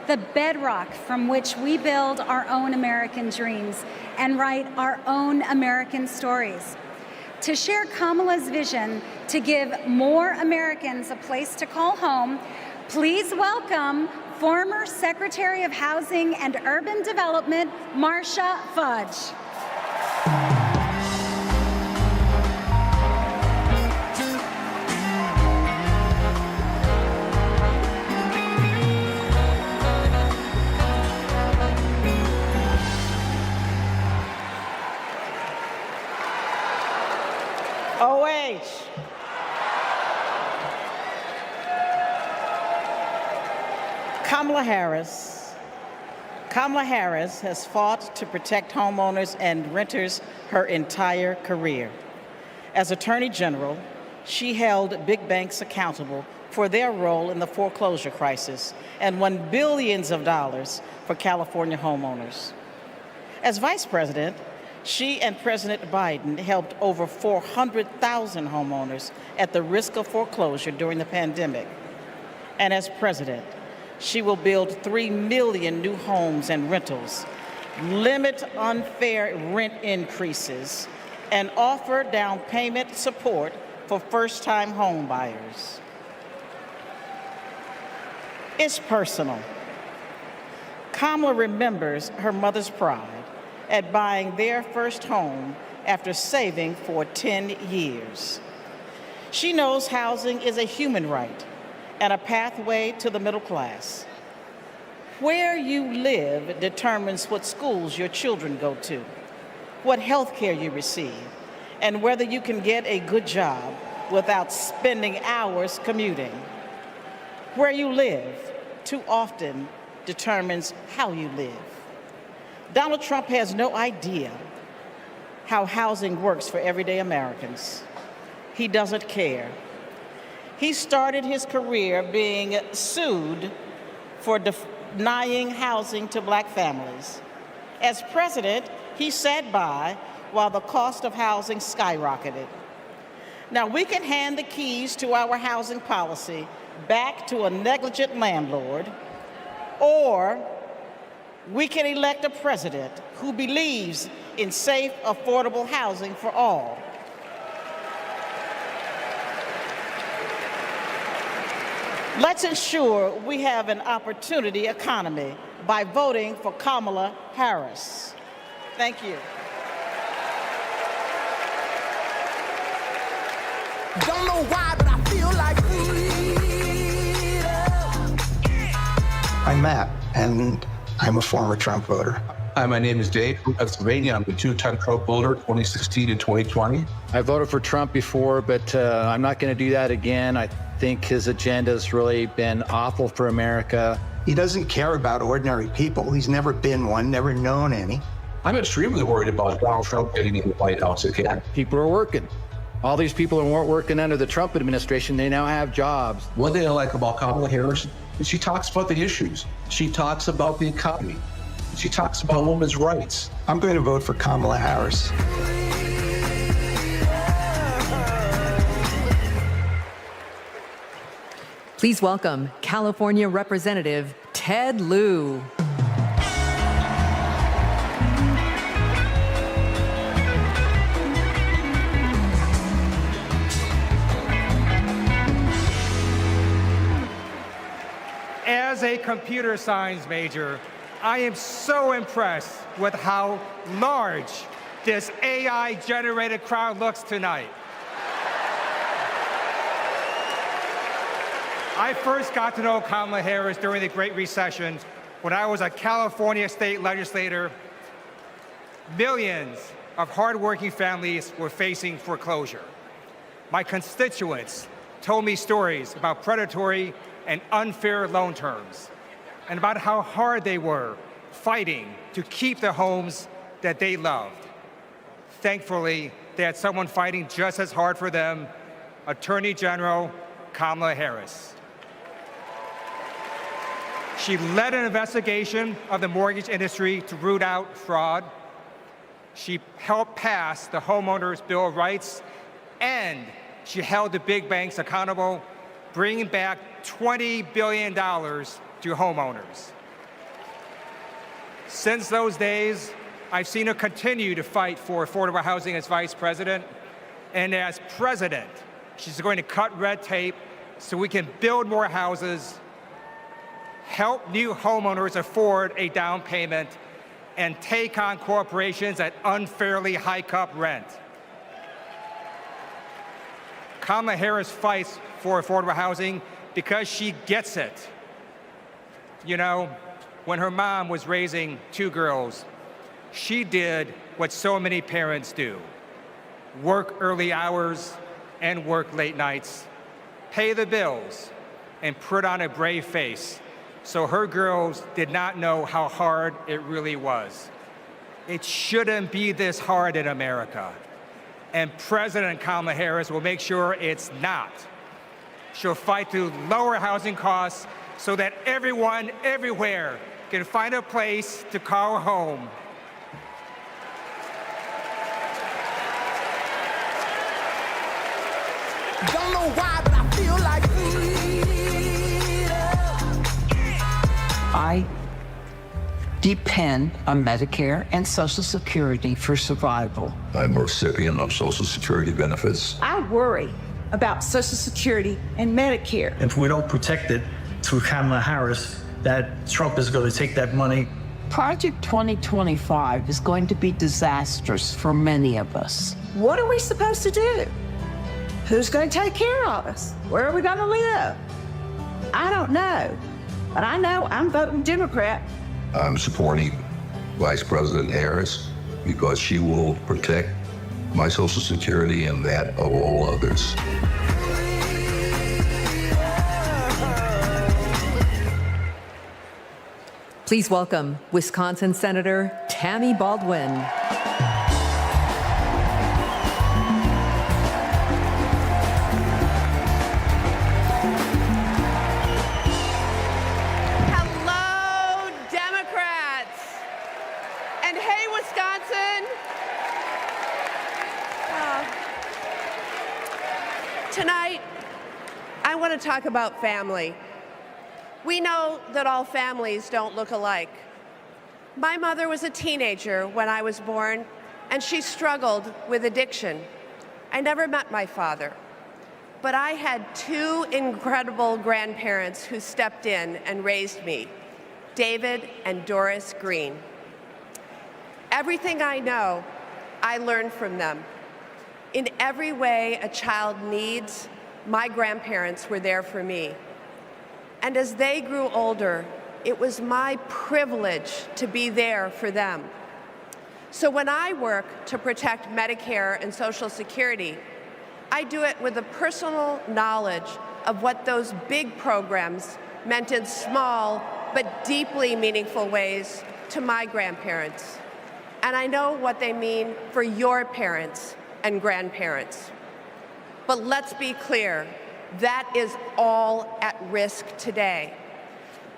the bedrock from which we build our own American dreams and write our own American stories. To share Kamala's vision to give more Americans a place to call home, please welcome former Secretary of Housing and Urban Development, Marcia Fudge. OH. Kamala Harris has fought to protect homeowners and renters her entire career. As Attorney General, she held big banks accountable for their role in the foreclosure crisis and won billions of dollars for California homeowners. As Vice President, She and President Biden helped over 400,000 homeowners at the risk of foreclosure during the pandemic. And as president, she will build 3 million new homes and rentals, limit unfair rent increases, and offer down payment support for first-time home buyers. It's personal. Kamala remembers her mother's pride at buying their first home after saving for 10 years. She knows housing is a human right and a pathway to the middle class. Where you live determines what schools your children go to, what health care you receive, and whether you can get a good job without spending hours commuting. Where you live too often determines how you live. Donald Trump has no idea how housing works for everyday Americans. He doesn't care. He started his career being sued for denying housing to Black families. As president, he sat by while the cost of housing skyrocketed. Now, we can hand the keys to our housing policy back to a negligent landlord, or we can elect a president who believes in safe, affordable housing for all. Let's ensure we have an opportunity economy by voting for Kamala Harris. Thank you. Don't know why, but I feel like I'm Matt, and I'm a former Trump voter. Hi, my name is Dave from Pennsylvania. I'm a two-time Trump voter, 2016 and 2020. I voted for Trump before, but I'm not going to do that again. I think his agenda has really been awful for America. He doesn't care about ordinary people. He's never been one, never known any. I'm extremely worried about Donald Trump getting into the White House again. People are working. All these people who weren't working under the Trump administration, they now have jobs. One thing I like about Kamala Harris is she talks about the issues. She talks about the economy. She talks about women's rights. I'm going to vote for Kamala Harris. Please welcome California Representative Ted Lieu. As a computer science major, I am so impressed with how large this AI-generated crowd looks tonight. I first got to know Kamala Harris during the Great Recession when I was a California state legislator. Millions of hardworking families were facing foreclosure. My constituents told me stories about predatory and unfair loan terms, and about how hard they were fighting to keep the homes that they loved. Thankfully, they had someone fighting just as hard for them, Attorney General Kamala Harris. She led an investigation of the mortgage industry to root out fraud. She helped pass the Homeowners Bill of Rights, and she held the big banks accountable, bringing back $20 billion to homeowners. Since those days, I've seen her continue to fight for affordable housing as vice president. And as president, she's going to cut red tape so we can build more houses, help new homeowners afford a down payment, and take on corporations that unfairly hike up rent. Kamala Harris fights for affordable housing because she gets it. You know, when her mom was raising 2 girls, she did what so many parents do: work early hours and work late nights, pay the bills, and put on a brave face so her girls did not know how hard it really was. It shouldn't be this hard in America, and President Kamala Harris will make sure it's not. She'll fight to lower housing costs so that everyone, everywhere, can find a place to call home. Don't know why, but I feel like I depend on Medicare and Social Security for survival. I'm a recipient of Social Security benefits. I worry about Social Security and Medicare. If we don't protect it through Kamala Harris, that Trump is going to take that money. Project 2025 is going to be disastrous for many of us. What are we supposed to do? Who's going to take care of us? Where are we going to live? I don't know, but I know I'm voting Democrat. I'm supporting Vice President Harris because she will protect my Social Security and that of all others. Please welcome Wisconsin Senator Tammy Baldwin. Hello, Democrats. And hey, Wisconsin. Tonight, I want to talk about family. We know that all families don't look alike. My mother was a teenager when I was born, and she struggled with addiction. I never met my father, but I had two incredible grandparents who stepped in and raised me, David and Doris Green. Everything I know, I learned from them. In every way a child needs, my grandparents were there for me. And as they grew older, it was my privilege to be there for them. So when I work to protect Medicare and Social Security, I do it with a personal knowledge of what those big programs meant in small but deeply meaningful ways to my grandparents. And I know what they mean for your parents and grandparents. But let's be clear, that is all at risk today.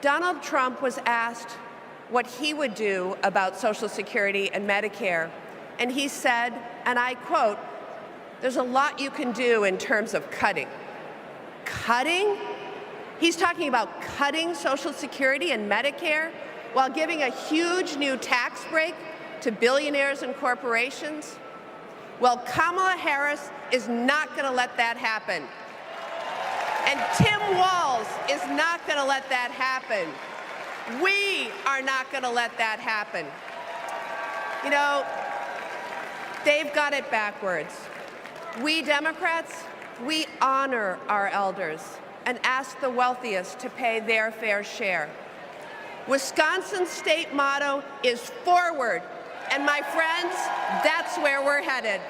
Donald Trump was asked what he would do about Social Security and Medicare, and he said, and I quote, "There's a lot you can do in terms of cutting." Cutting? He's talking about cutting Social Security and Medicare while giving a huge new tax break to billionaires and corporations? Well, Kamala Harris is not going to let that happen. And Tim Walz is not going to let that happen. We are not going to let that happen. You know, they've got it backwards. We Democrats, we honor our elders and ask the wealthiest to pay their fair share. Wisconsin's state motto is forward. And my friends, that's where we're headed.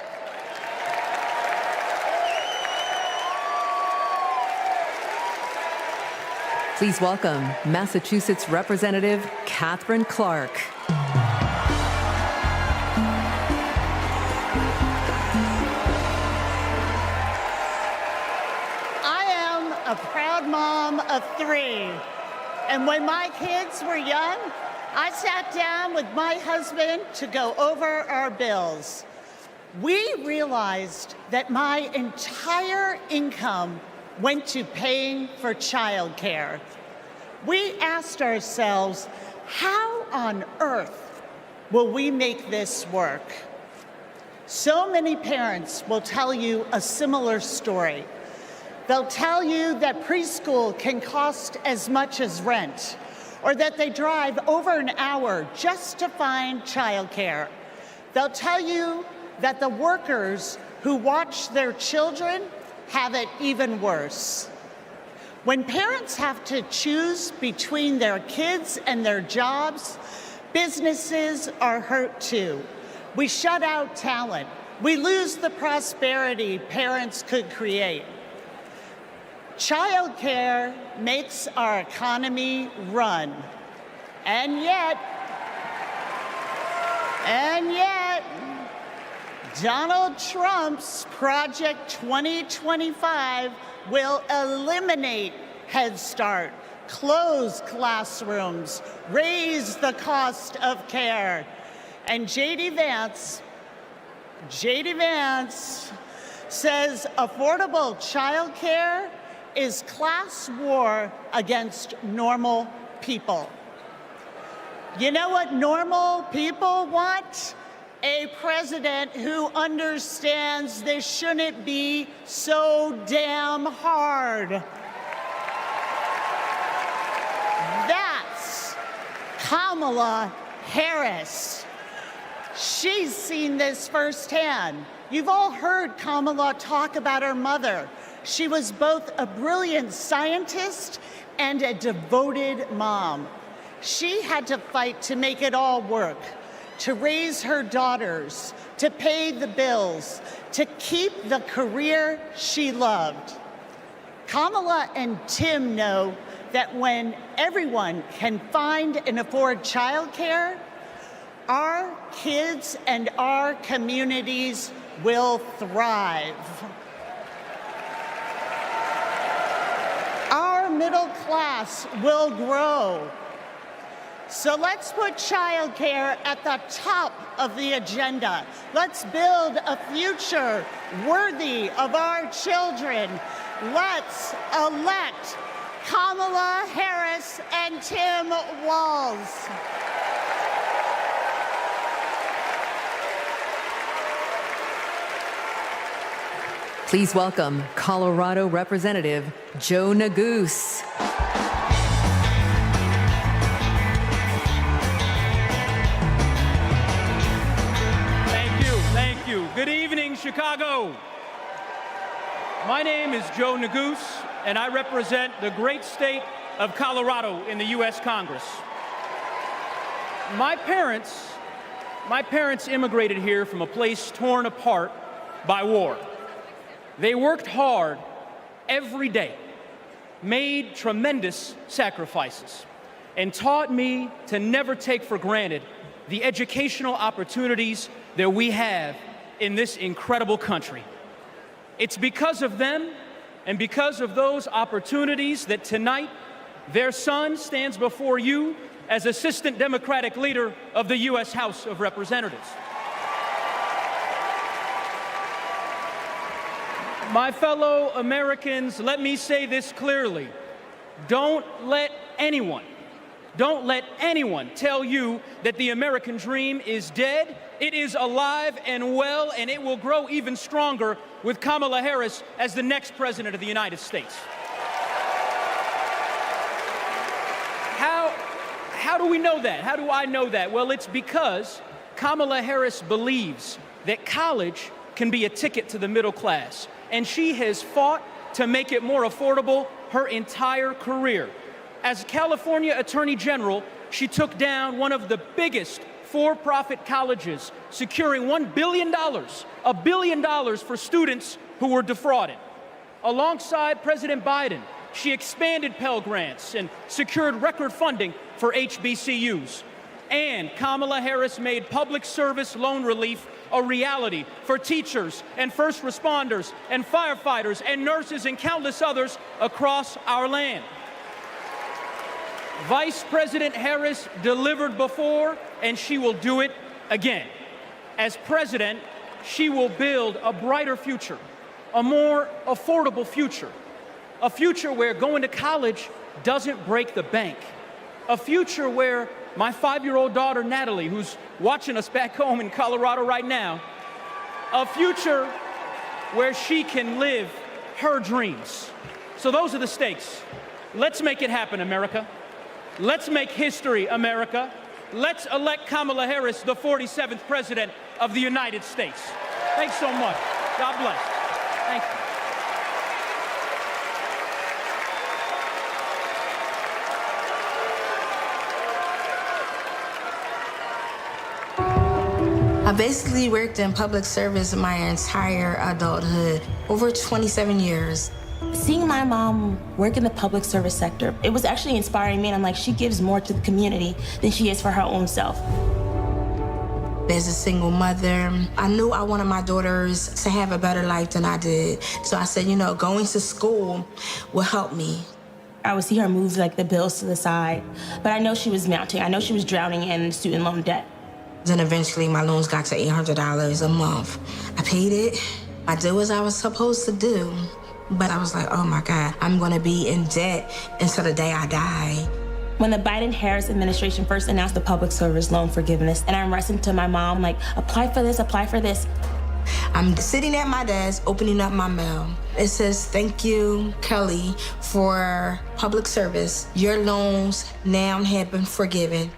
Please welcome Massachusetts Representative Catherine Clark. I am a proud mom of 3. And when my kids were young, I sat down with my husband to go over our bills. We realized that my entire income went to paying for childcare. We asked ourselves, how on earth will we make this work? So many parents will tell you a similar story. They'll tell you that preschool can cost as much as rent, or that they drive over an hour just to find childcare. They'll tell you that the workers who watch their children have it even worse. When parents have to choose between their kids and their jobs, businesses are hurt too. We shut out talent. We lose the prosperity parents could create. Childcare makes our economy run. And yet, Donald Trump's Project 2025 will eliminate Head Start, close classrooms, raise the cost of care. And J.D. Vance says affordable childcare is class war against normal people. You know what normal people want? A president who understands this shouldn't be so damn hard. That's Kamala Harris. She's seen this firsthand. You've all heard Kamala talk about her mother. She was both a brilliant scientist and a devoted mom. She had to fight to make it all work, to raise her daughters, to pay the bills, to keep the career she loved. Kamala and Tim know that when everyone can find and afford childcare, our kids and our communities will thrive. Our middle class will grow. So let's put childcare at the top of the agenda. Let's build a future worthy of our children. Let's elect Kamala Harris and Tim Walz. Please welcome Colorado Representative Joe Neguse. Thank you. Good evening, Chicago. My name is Joe Neguse, and I represent the great state of Colorado in the U.S. Congress. My parents immigrated here from a place torn apart by war. They worked hard every day, made tremendous sacrifices, and taught me to never take for granted the educational opportunities that we have in this incredible country. It's because of them and because of those opportunities that tonight their son stands before you as Assistant Democratic Leader of the U.S. House of Representatives. My fellow Americans, let me say this clearly. Don't let anyone tell you that the American dream is dead. It is alive and well, and it will grow even stronger with Kamala Harris as the next president of the United States. How do we know that? How do I know that? Well, it's because Kamala Harris believes that college can be a ticket to the middle class, and she has fought to make it more affordable her entire career. As California Attorney General, she took down one of the biggest for-profit colleges, securing $1 billion for students who were defrauded. Alongside President Biden, she expanded Pell Grants and secured record funding for HBCUs. And Kamala Harris made public service loan relief a reality for teachers and first responders and firefighters and nurses and countless others across our land. Vice President Harris delivered before, and she will do it again. As president, she will build a brighter future, a more affordable future, a future where going to college doesn't break the bank, a future where my 5-year-old daughter, Natalie, who's watching us back home in Colorado right now, a future where she can live her dreams. So those are the stakes. Let's make it happen, America. Let's make history, America. Let's elect Kamala Harris, the 47th President of the United States. Thanks so much. God bless. Thank you. I basically worked in public service my entire adulthood, over 27 years. Seeing my mom work in the public service sector, it was actually inspiring me, and I'm like, she gives more to the community than she is for her own self. As a single mother, I knew I wanted my daughters to have a better life than I did. So I said, you know, going to school will help me. I would see her move like the bills to the side, but I know she was mounting. I know she was drowning in student loan debt. Then eventually my loans got to $800 a month. I paid it, I did what I was supposed to do, but I was like, oh my God, I'm gonna be in debt until the day I die. When the Biden-Harris administration first announced the public service loan forgiveness, and I'm rushing to my mom, like, apply for this, apply for this. I'm sitting at my desk, opening up my mail. It says, thank you, Kelly, for public service. Your loans now have been forgiven.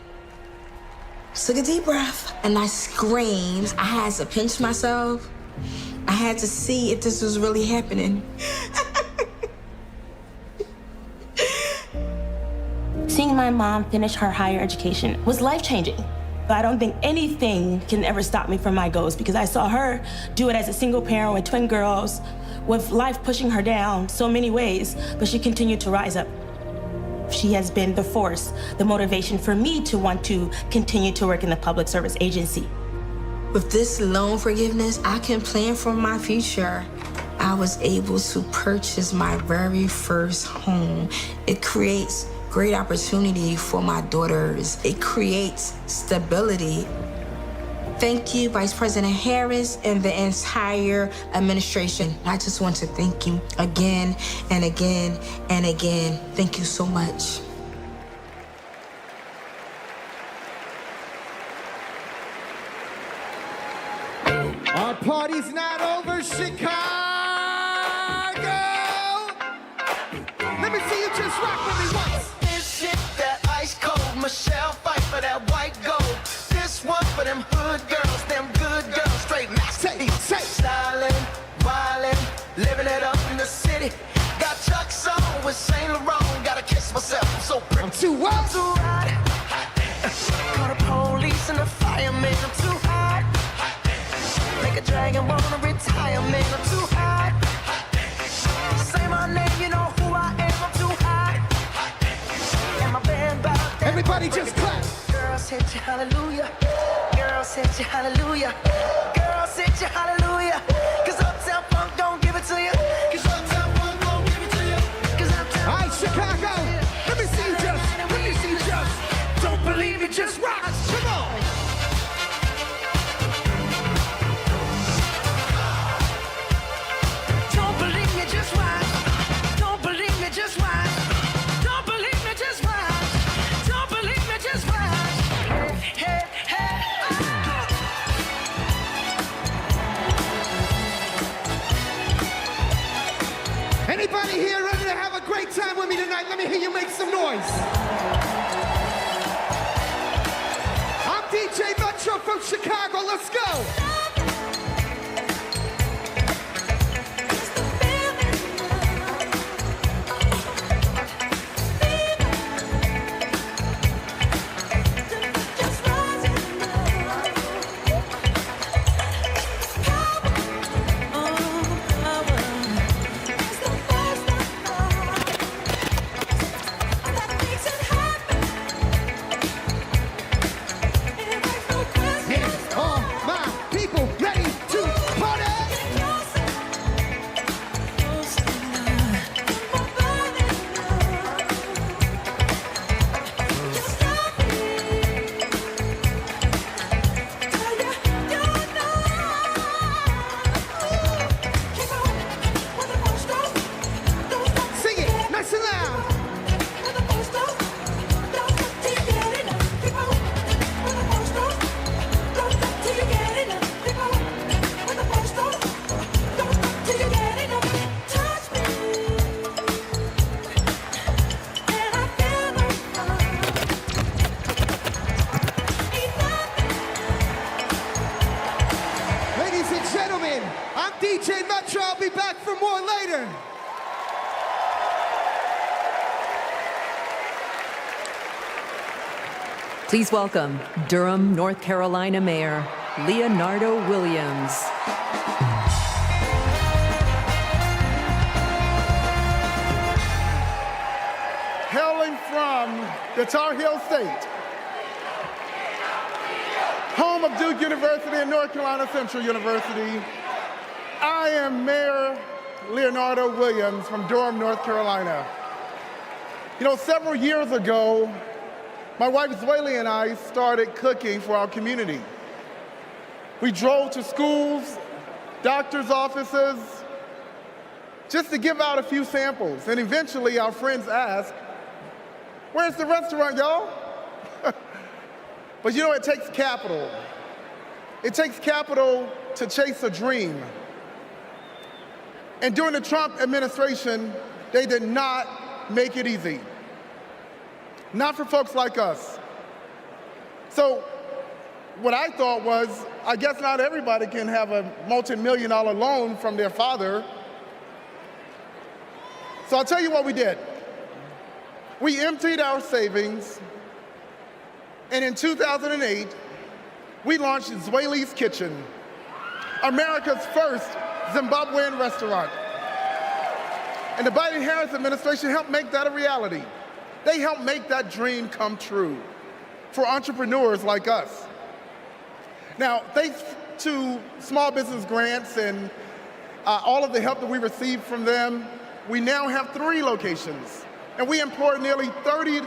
Took a deep breath, and I screamed. I had to pinch myself. I had to see if this was really happening. Seeing my mom finish her higher education was life-changing. I don't think anything can ever stop me from my goals because I saw her do it as a single parent with twin girls, with life pushing her down so many ways, but she continued to rise up. She has been the force, the motivation for me to want to continue to work in the public service agency. With this loan forgiveness, I can plan for my future. I was able to purchase my very first home. It creates great opportunity for my daughters. It creates stability. Thank you, Vice President Harris and the entire administration. I just want to thank you again and again and again. Thank you so much. Our party's not over, Chicago! Let me see you just rock with me once. This shit, that ice cold. Michelle fight for that white gold. This one for them hood girls, them good girls, straight masterpiece. Stylin', wildin', living it up in the city. Got Chuck's on with Saint Laurent. Gotta kiss myself, I'm so pretty. I'm too what? I'm too hot. Call the police and the fireman. I'm too hot. Make a dragon wanna retire, man. I'm too hot. Say my name, you know who I am. I'm too hot. And my band bout that. Everybody just clap. Girls hit you, hallelujah. Girls hit you, hallelujah. Girls hit you, hallelujah. Cause Uptown Funk don't give it to you. Cause Uptown Funk don't give it to you. Cause Uptown All right, Chicago. Let me see you just. Let me see you just. Don't believe it, just rock. Come on. Don't believe me, just watch. Don't believe me, just watch. Don't believe me, just watch. Don't believe me, just watch. Hey, hey, Anybody here ready to have a great time with me tonight? Let me hear you make some noise. I'm DJ Metro from Chicago. Let's go. DJ Metro, I'll be back for more later. Please welcome Durham, North Carolina Mayor Leonardo Williams. Hailing from the Tar Heel State, home of Duke University and North Carolina Central University, I am Mayor Leonardo Williams from Durham, North Carolina. You know, several years ago, my wife Zweli and I started cooking for our community. We drove to schools doctor's offices, just to give out a few samples. And eventually our friends ask, where's the restaurant, y'all? But you know, it takes capital. It takes capital to chase a dream. And during the Trump administration, they did not make it easy. Not for folks like us. So what I thought was, I guess not everybody can have a multi-million-dollar loan from their father. So I'll tell you what we did. We emptied our savings, and in 2008, we launched Zweli's Kitchen, America's first Zimbabwean restaurant. And the Biden-Harris administration helped make that a reality. They helped make that dream come true for entrepreneurs like us. Now, thanks to small business grants and all of the help that we received from them, we now have 3 locations, and we employ nearly 30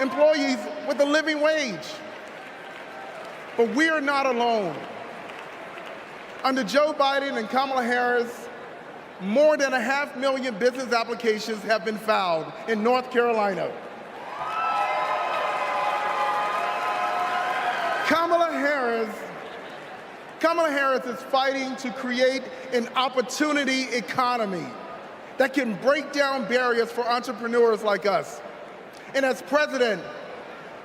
employees with a living wage. But we are not alone. Under Joe Biden and Kamala Harris, more than 500,000 business applications have been filed in North Carolina. Kamala Harris is fighting to create an opportunity economy that can break down barriers for entrepreneurs like us. And as president,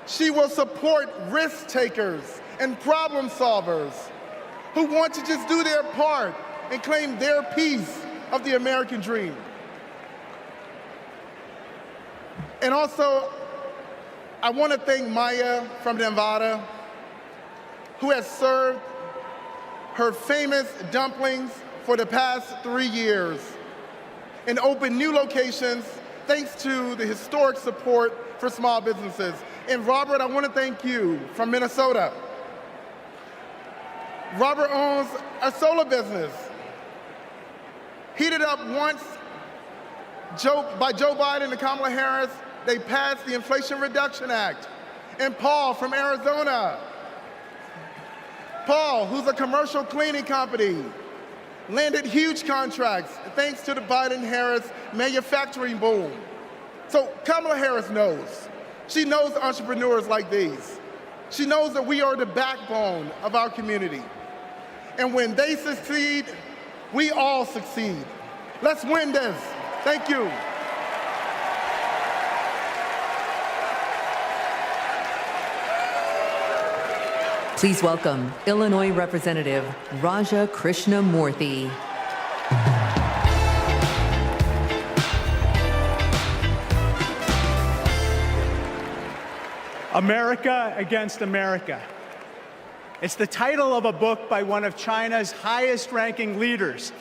she will support risk takers and problem solvers who want to just do their part and claim their piece of the American dream. And also, I want to thank Maya from Nevada, who has served her famous dumplings for the past 3 years and opened new locations thanks to the historic support for small businesses. And Robert, I want to thank you from Minnesota. Robert owns a solar business, heated up once by Joe Biden and Kamala Harris. They passed the Inflation Reduction Act. And Paul from Arizona. Paul, who's a commercial cleaning company, landed huge contracts thanks to the Biden-Harris manufacturing boom. So Kamala Harris knows. She knows entrepreneurs like these. She knows that we are the backbone of our community. And when they succeed, we all succeed. Let's win this. Thank you. Please welcome Illinois Representative Raja Krishnamurthy. America Against America. It's the title of a book by one of China's highest-ranking leaders,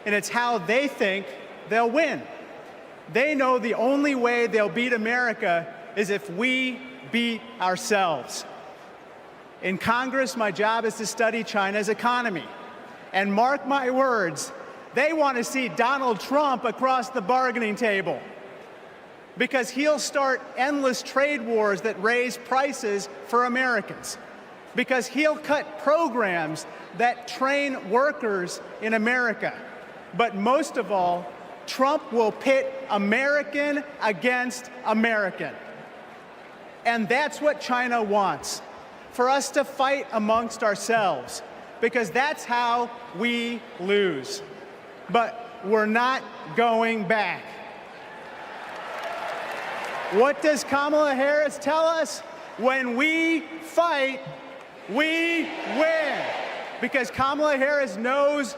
and it's how they think they'll win. They know the only way they'll beat America is if we beat ourselves. In Congress, my job is to study China's economy. And mark my words, they want to see Donald Trump across the bargaining table, because he'll start endless trade wars that raise prices for Americans, because he'll cut programs that train workers in America. But most of all, Trump will pit American against American. And that's what China wants, for us to fight amongst ourselves, because that's how we lose. But we're not going back. What does Kamala Harris tell us? When we fight, we win. Because Kamala Harris knows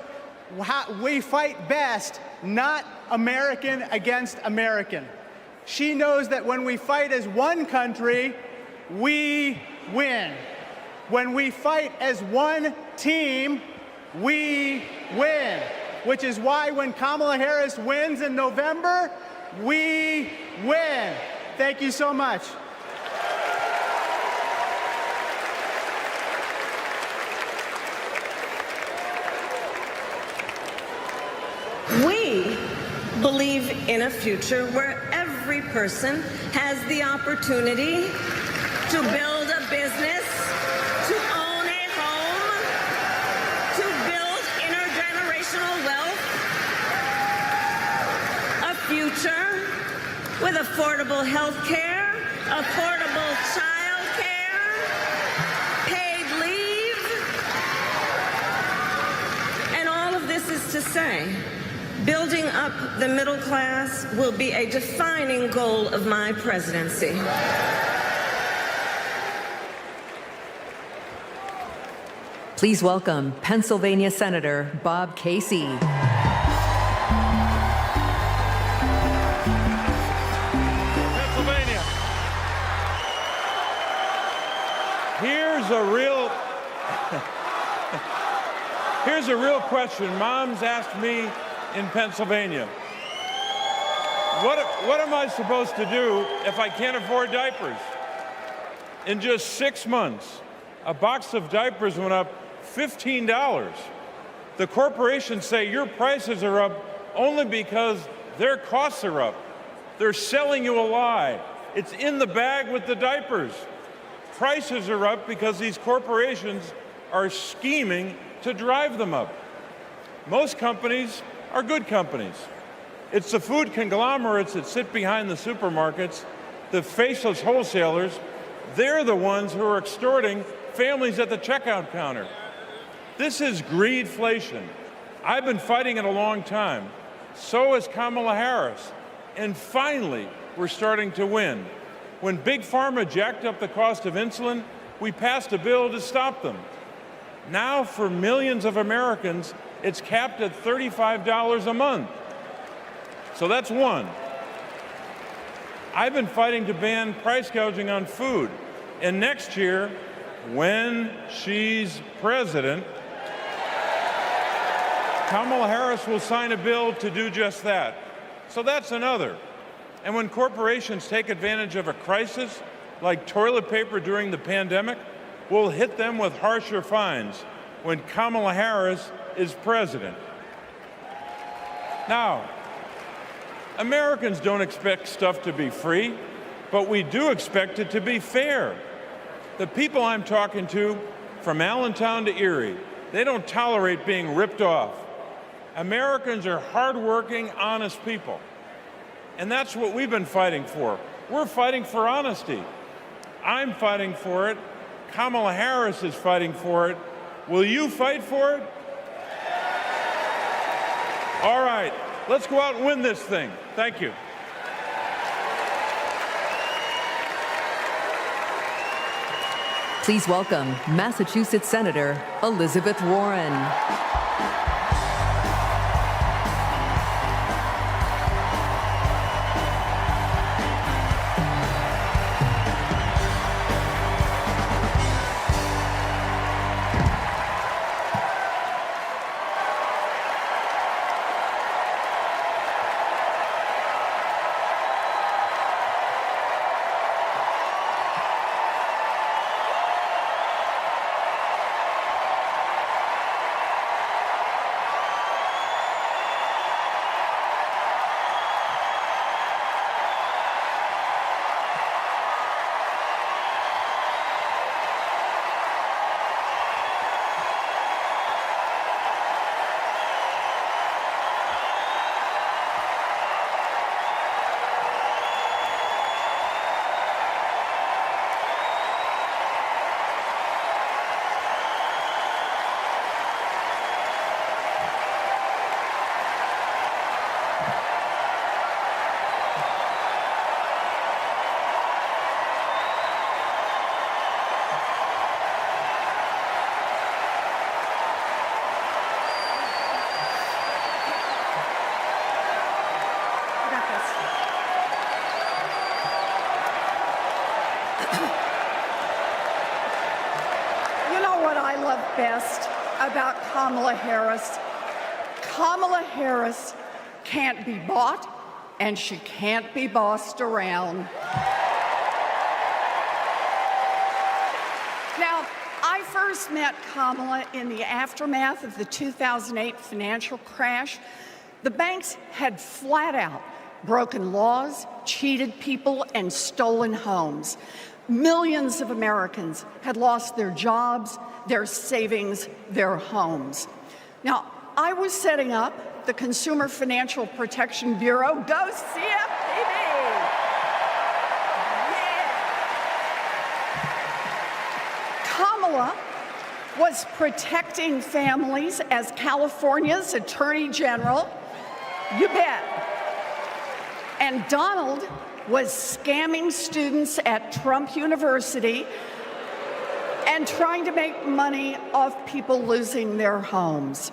how we fight best, not American against American. She knows that when we fight as one country, we win. When we fight as one team, we win. Which is why when Kamala Harris wins in November, we win. Thank you so much. We believe in a future where every person has the opportunity to build a business, to own a home, to build intergenerational future with affordable health care, affordable child care, paid leave. And all of this is to say, building up the middle class will be a defining goal of my presidency. Please welcome Pennsylvania Senator Bob Casey. Pennsylvania. Here's a real question. Mom's asked me in Pennsylvania, what am I supposed to do if I can't afford diapers? In just 6 months, a box of diapers went up $15. The corporations say your prices are up only because their costs are up. They're selling you a lie. It's in the bag with the diapers. Prices are up because these corporations are scheming to drive them up. Most companies are good companies. It's the food conglomerates that sit behind the supermarkets, the faceless wholesalers. They're the ones who are extorting families at the checkout counter. This is greedflation. I've been fighting it a long time. So has Kamala Harris. And finally, we're starting to win. When Big Pharma jacked up the cost of insulin, we passed a bill to stop them. Now, for millions of Americans, it's capped at $35 a month. So that's one. I've been fighting to ban price gouging on food. And next year, when she's president, Kamala Harris will sign a bill to do just that. So that's another. And when corporations take advantage of a crisis, like toilet paper during the pandemic, we'll hit them with harsher fines when Kamala Harris is president. Now, Americans don't expect stuff to be free, but we do expect it to be fair. The people I'm talking to, from Allentown to Erie, they don't tolerate being ripped off. Americans are hardworking, honest people. And that's what we've been fighting for. We're fighting for honesty. I'm fighting for it. Kamala Harris is fighting for it. Will you fight for it? All right, let's go out and win this thing. Thank you. Please welcome Massachusetts Senator Elizabeth Warren. Best about Kamala Harris. Kamala Harris can't be bought and she can't be bossed around. Now, I first met Kamala in the aftermath of the 2008 financial crash. The banks had flat out broken laws, cheated people, and stolen homes. Millions of Americans had lost their jobs, their savings, their homes. Now, I was setting up the Consumer Financial Protection Bureau. Go CFPB! Kamala was protecting families as California's Attorney General. You bet. And Donald was scamming students at Trump University and trying to make money off people losing their homes.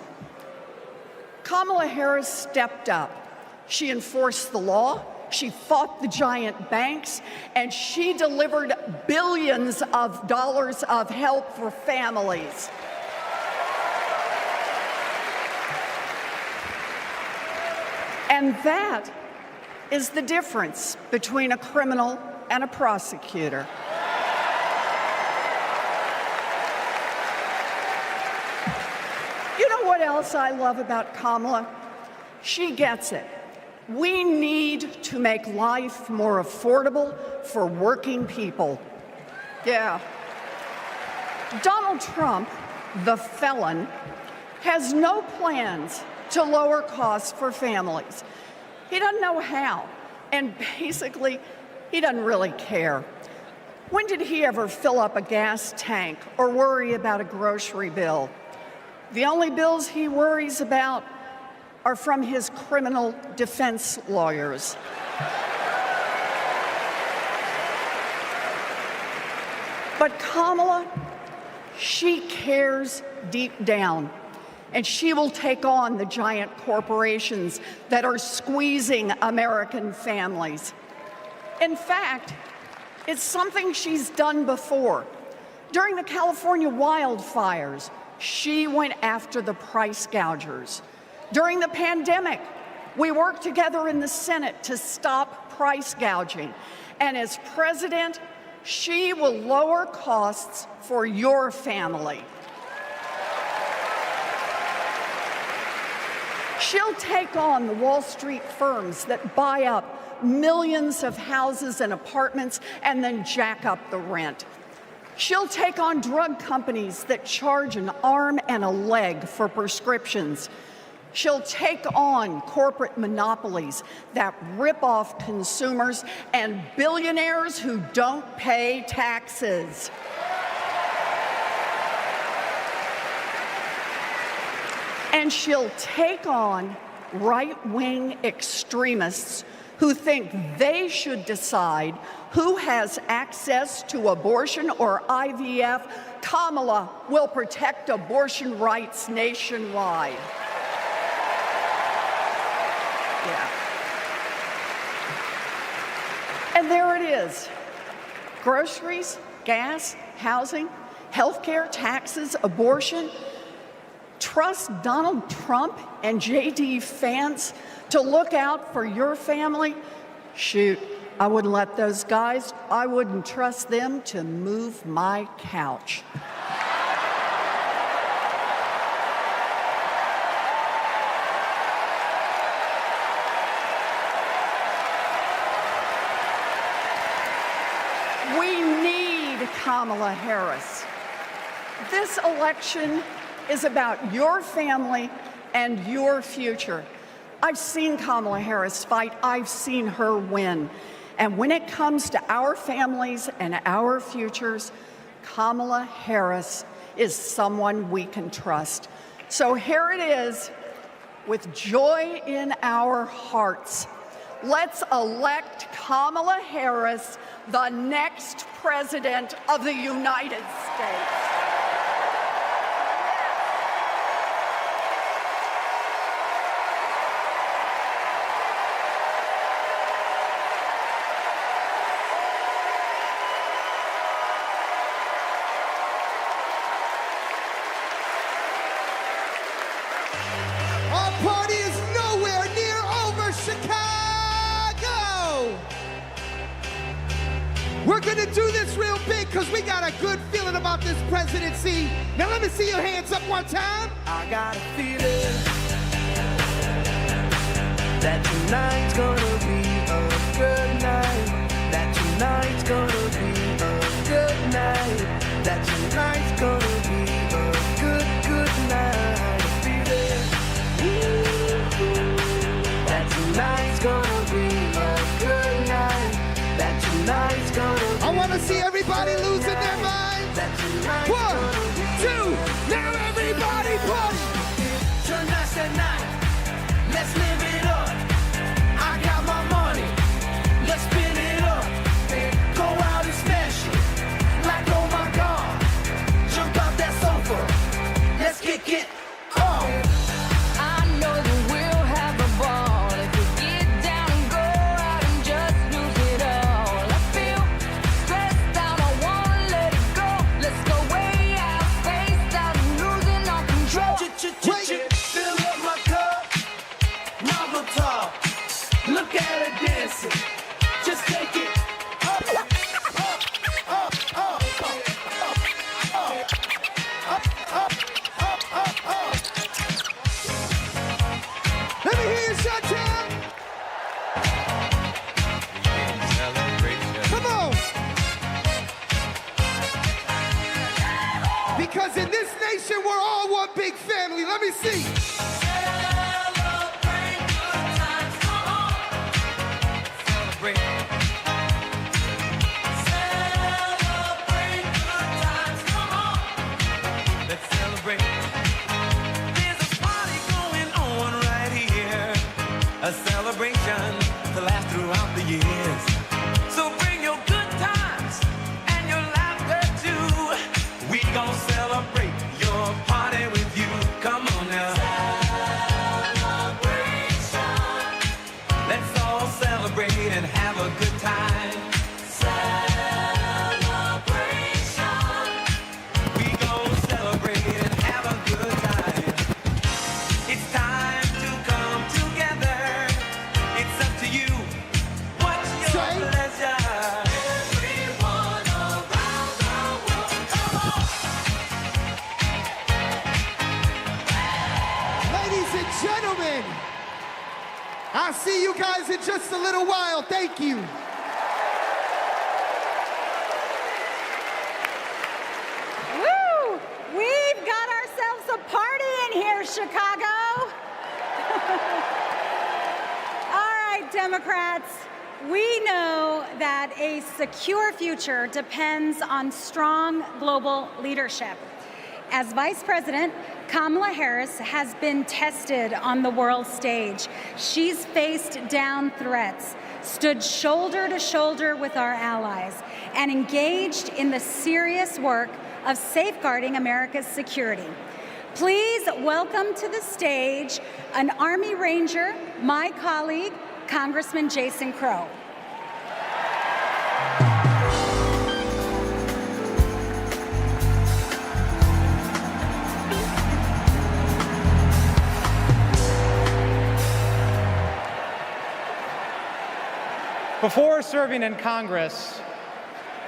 Kamala Harris stepped up. She enforced the law, she fought the giant banks, and she delivered billions of dollars of help for families. And that is the difference between a criminal and a prosecutor. You know what else I love about Kamala? She gets it. We need to make life more affordable for working people. Yeah. Donald Trump, the felon, has no plans to lower costs for families. He doesn't know how, and basically, he doesn't really care. When did he ever fill up a gas tank or worry about a grocery bill? The only bills he worries about are from his criminal defense lawyers. But Kamala, she cares deep down, and she will take on the giant corporations that are squeezing American families. In fact, it's something she's done before. During the California wildfires, she went after the price gougers. During the pandemic, we worked together in the Senate to stop price gouging. And as president, she will lower costs for your family. She'll take on the Wall Street firms that buy up millions of houses and apartments and then jack up the rent. She'll take on drug companies that charge an arm and a leg for prescriptions. She'll take on corporate monopolies that rip off consumers and billionaires who don't pay taxes. And she'll take on right-wing extremists who think they should decide who has access to abortion or IVF. Kamala will protect abortion rights nationwide. Yeah. And there it is. Groceries, gas, housing, healthcare, taxes, abortion. Trust Donald Trump and J.D. Vance to look out for your family? Shoot, I wouldn't let those guys, I wouldn't trust them to move my couch. We need Kamala Harris. This election is about your family and your future. I've seen Kamala Harris fight. I've seen her win. And when it comes to our families and our futures, Kamala Harris is someone we can trust. So here it is, with joy in our hearts. Let's elect Kamala Harris the next president of the United States. Our party is nowhere near over, Chicago! We're gonna do this real big because we got a good feeling about this presidency. Now let me see your hands up one time. I got a feeling that tonight's gonna be a good night. That tonight's gonna be a good night. That tonight's gonna be a good night. I feel it. Ooh. wanna see everybody losing their minds? 1, 2, now everybody party! Tonight's the night, let's live it up. I got my money, let's spin it up. Go out and smash it, like oh my God. Jump out that sofa, let's kick it off. I know that we'll have a ball if we get down and go out and just lose it all. I feel stressed out, I wanna let it go. Let's go way out, spaced out, and losing all control. Fill up my cup, Marble top. Look at her dancing, just take it up, up, up, up, up, up, up, up, up. Let me hear you shout time. Come on. Because in this nation, we're all one big family. Let me see. A celebration to last throughout the years. So bring your good times and your laughter too. We gon' celebrate your party with you. Come on now. Celebration. Let's all celebrate and have a good time. Celebration. We gon' celebrate and have a good time. It's time to come together. It's up to you. What's your pleasure? Everyone around the world, come on. Ladies and gentlemen, I'll see you guys in just a little while. Thank you. Woo! We've got ourselves a party in here, Chicago. All right, Democrats, we know that a secure future depends on strong global leadership. As Vice President, Kamala Harris has been tested on the world stage. She's faced down threats, stood shoulder to shoulder with our allies, and engaged in the serious work of safeguarding America's security. Please welcome to the stage an Army Ranger, my colleague, Congressman Jason Crow. Before serving in Congress,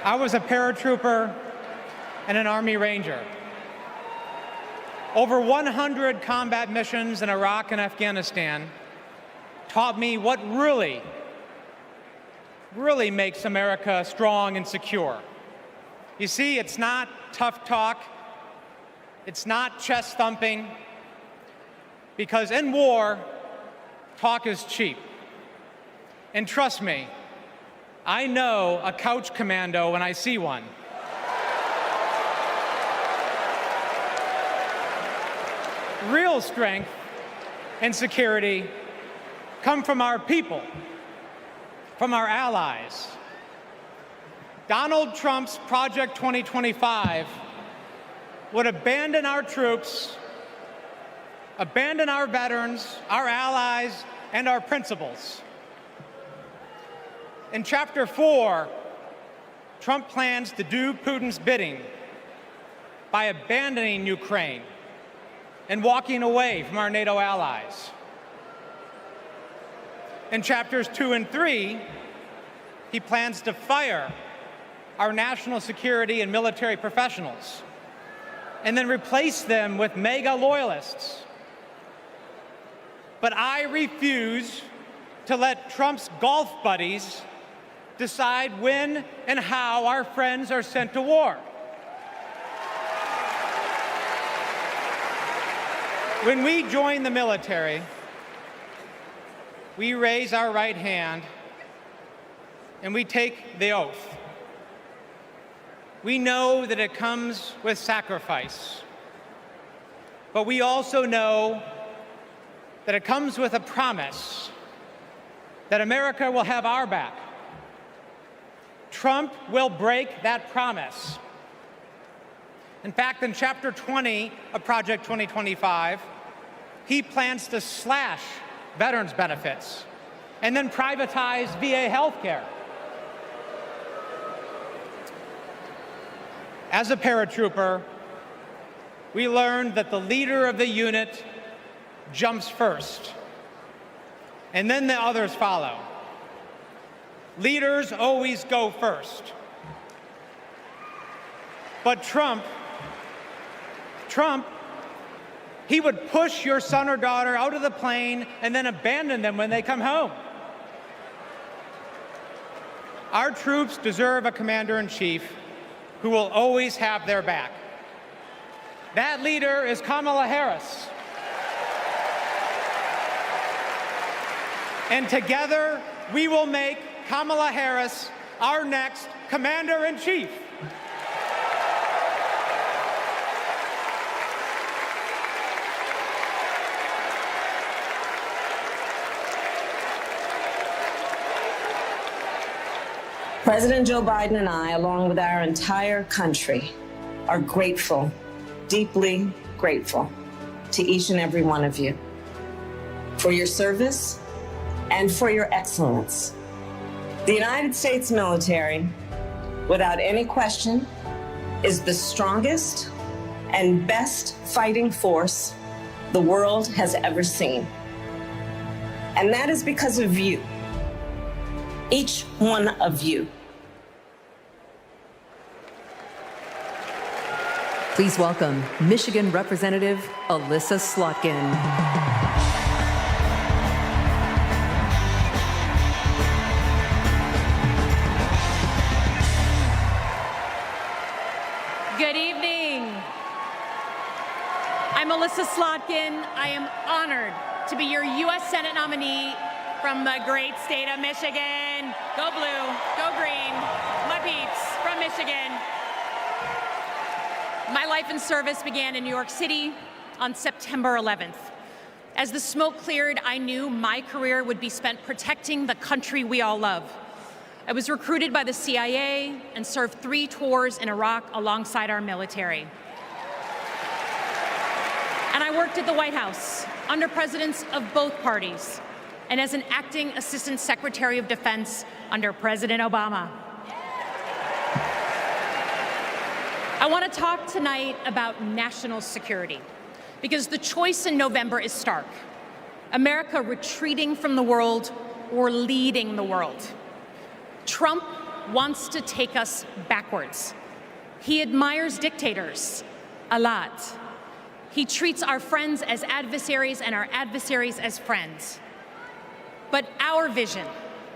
I was a paratrooper and an Army Ranger. Over 100 combat missions in Iraq and Afghanistan taught me what really makes America strong and secure. You see, it's not tough talk, it's not chest thumping, because in war, talk is cheap. And trust me, I know a couch commando when I see one. Real strength and security come from our people, from our allies. Donald Trump's Project 2025 would abandon our troops, abandon our veterans, our allies, and our principles. In Chapter 4, Trump plans to do Putin's bidding by abandoning Ukraine and walking away from our NATO allies. In Chapters 2 and 3, he plans to fire our national security and military professionals and then replace them with MAGA loyalists. But I refuse to let Trump's golf buddies decide when and how our friends are sent to war. When we join the military, we raise our right hand and we take the oath. We know that it comes with sacrifice, but we also know that it comes with a promise that America will have our back. Trump will break that promise. In fact, in Chapter 20 of Project 2025, he plans to slash veterans' benefits and then privatize VA health care. As a paratrooper, we learned that the leader of the unit jumps first, and then the others follow. Leaders always go first. But Trump, he would push your son or daughter out of the plane and then abandon them when they come home. Our troops deserve a commander-in-chief who will always have their back. That leader is Kamala Harris. And together, we will make Kamala Harris our next commander-in-chief. President Joe Biden and I, along with our entire country, are grateful, deeply grateful to each and every one of you for your service and for your excellence. The United States military, without any question, is the strongest and best fighting force the world has ever seen. And that is because of you. Each one of you. Please welcome Michigan Representative Alyssa Slotkin. Good evening. I'm Alyssa Slotkin. I am honored to be your U.S. Senate nominee from the great state of Michigan. Go blue, go green, my peeps from Michigan. My life in service began in New York City on September 11th. As the smoke cleared, I knew my career would be spent protecting the country we all love. I was recruited by the CIA and served 3 tours in Iraq alongside our military. And I worked at the White House under presidents of both parties and as an acting Assistant Secretary of Defense under President Obama. I want to talk tonight about national security because the choice in November is stark. America retreating from the world or leading the world. Trump wants to take us backwards. He admires dictators a lot. He treats our friends as adversaries and our adversaries as friends. But our vision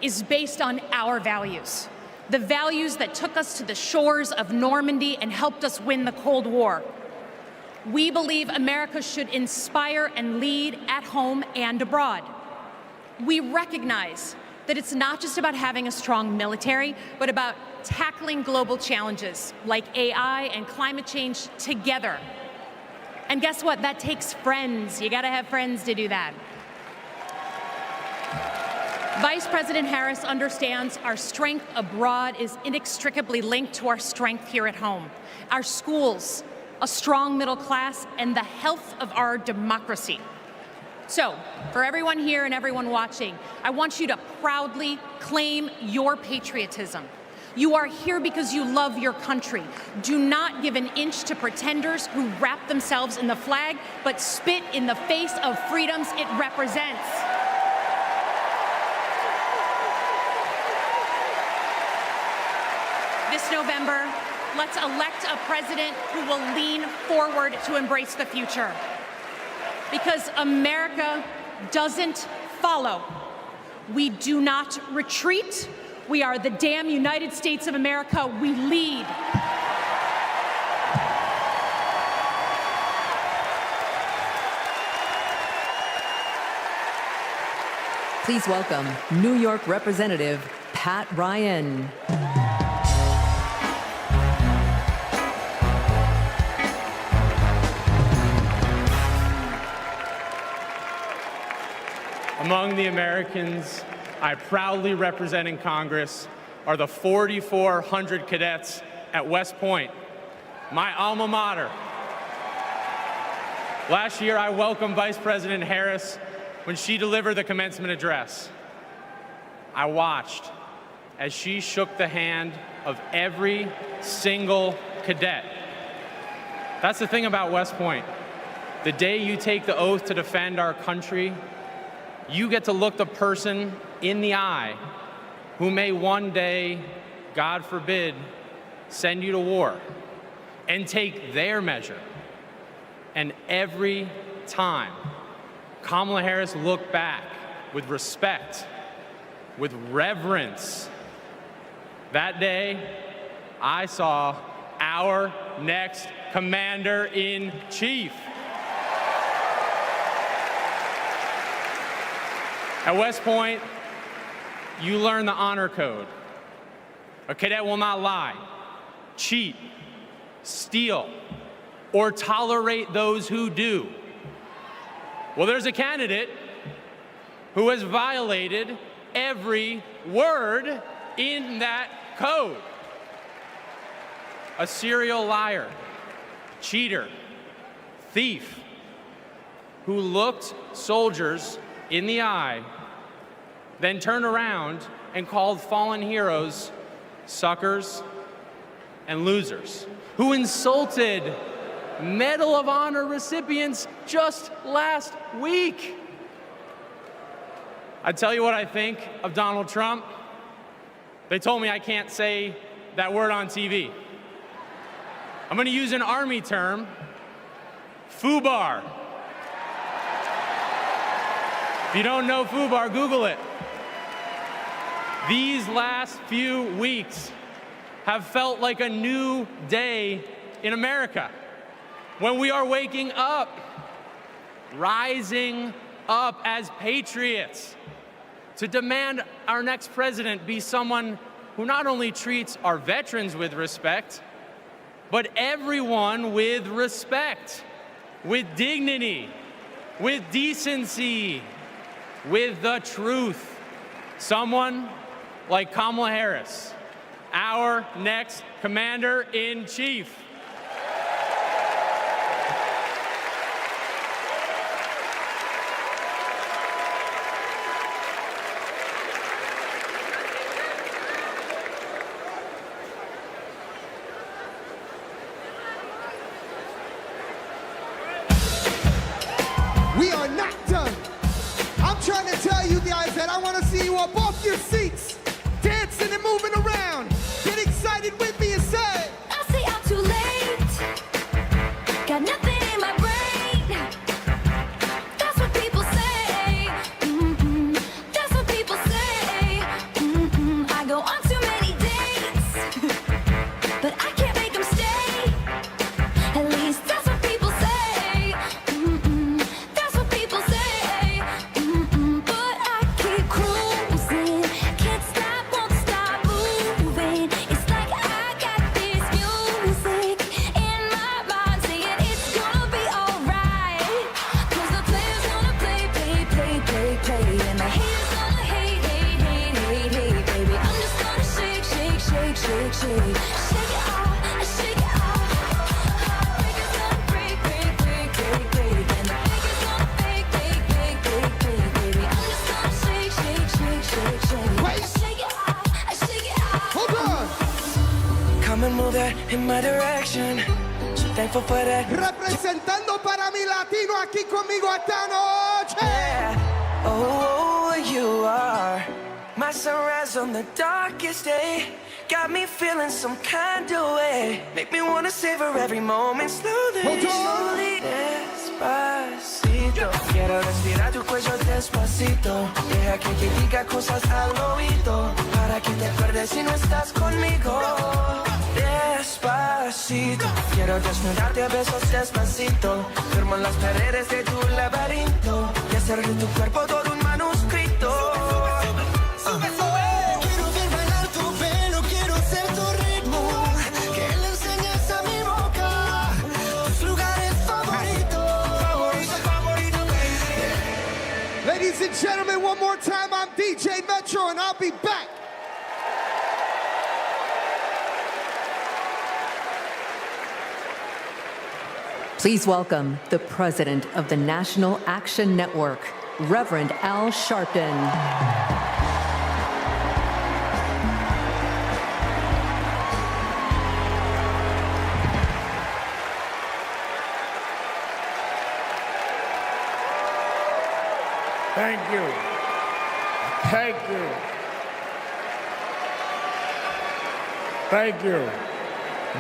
is based on our values, the values that took us to the shores of Normandy and helped us win the Cold War. We believe America should inspire and lead at home and abroad. We recognize that it's not just about having a strong military, but about tackling global challenges like AI and climate change together. And guess what? That takes friends. You gotta have friends to do that. Vice President Harris understands our strength abroad is inextricably linked to our strength here at home. Our schools, a strong middle class, and the health of our democracy. So, for everyone here and everyone watching, I want you to proudly claim your patriotism. You are here because you love your country. Do not give an inch to pretenders who wrap themselves in the flag, but spit in the face of freedoms it represents. This November, let's elect a president who will lean forward to embrace the future. Because America doesn't follow. We do not retreat. We are the damn United States of America. We lead. Please welcome New York Representative Pat Ryan. among the Americans I proudly represent in Congress are the 4,400 cadets at West Point, my alma mater. Last year, I welcomed Vice President Harris when she delivered the commencement address. I watched as she shook the hand of every single cadet. That's the thing about West Point. The day you take the oath to defend our country, you get to look the person in the eye who may one day, God forbid, send you to war and take their measure. And every time, Kamala Harris looked back with respect, with reverence. That day, I saw our next Commander-in-Chief. At West Point, you learn the honor code. A cadet will not lie, cheat, steal, or tolerate those who do. Well, there's a candidate who has violated every word in that code. A serial liar, cheater, thief, who looked soldiers in the eye, then turned around and called fallen heroes suckers and losers, who insulted Medal of Honor recipients just last week. I tell you what I think of Donald Trump. They told me I can't say that word on TV. I'm going to use an Army term, FUBAR. If you don't know FUBAR, Google it. These last few weeks have felt like a new day in America, when we are waking up, rising up as patriots to demand our next president be someone who not only treats our veterans with respect, but everyone with respect, with dignity, with decency, with the truth. Someone like Kamala Harris, our next Commander-in-Chief. We are not done. I'm trying to tell you guys that I want to see you up off your seats, dancing and moving around. Get excited with me and say, I say I'm too late. Got nothing in my brain. That's what people say. That's what people say. I go on too many dates, but I can't make them stay. At least that's what people say. That's what people say. But I keep cruising. Can't stop, won't stop moving. It's like I got this music in my mind saying it's gonna be alright. 'Cause the players gonna play, play, play, play, play. And the haters gonna hate, hate, hate, hate, hate, baby. I'm just gonna shake, shake, shake, shake, shake. Shake it off, shake it off. Heartbreakers gonna break, break, break, break, break. And the fakers gonna fake, fake, fake, fake, fake, baby. I'm just gonna shake, shake, shake, shake, shake. Wait. Shake it off, shake it off. Hold on. Come and move that in my direction. So thankful for that. Representando para mi latino aquí conmigo esta noche. Yeah. Oh, you are my sunrise on the darkest day. Got me feeling some kind of way. Make me wanna savor every moment slowly. Slowly. Despacito. Quiero respirar tu cuello despacito. Deja que te diga cosas al oído. Para que te acuerdes si no estás conmigo. Despacito. Quiero desnudarte a besos despacito. Firmo en las paredes de tu laberinto. Y hacer de tu cuerpo todo un manuscrito. Quiero ver bailar tu pelo, quiero ser tu ritmo. Que le enseñes a mi boca tus lugares favoritos. Ladies and gentlemen, Please welcome the president of the National Action Network, Reverend Al Sharpton. Thank you. Thank you. Thank you.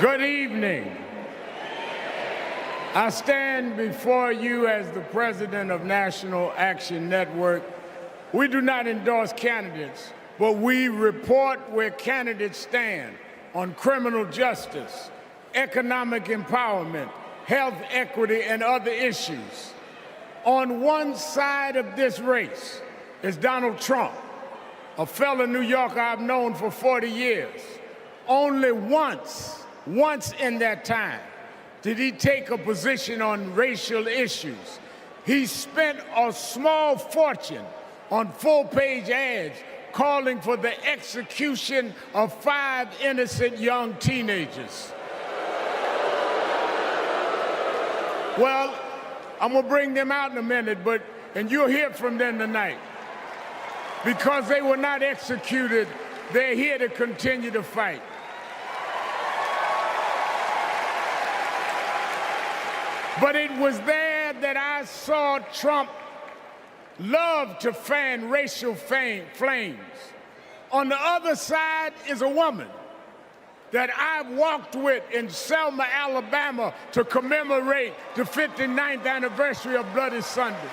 Good evening. I stand before you as the president of National Action Network. We do not endorse candidates, but we report where candidates stand on criminal justice, economic empowerment, health equity, and other issues. On one side of this race is Donald Trump, a fellow New Yorker I've known for 40 years. Only once in that time did he take a position on racial issues. He spent a small fortune on full-page ads calling for the execution of 5 innocent young teenagers. Well, I'm gonna bring them out in a minute, and you'll hear from them tonight. Because they were not executed, they're here to continue to fight. But it was there that I saw Trump love to fan racial flames. On the other side is a woman that I've walked with in Selma, Alabama to commemorate the 59th anniversary of Bloody Sunday.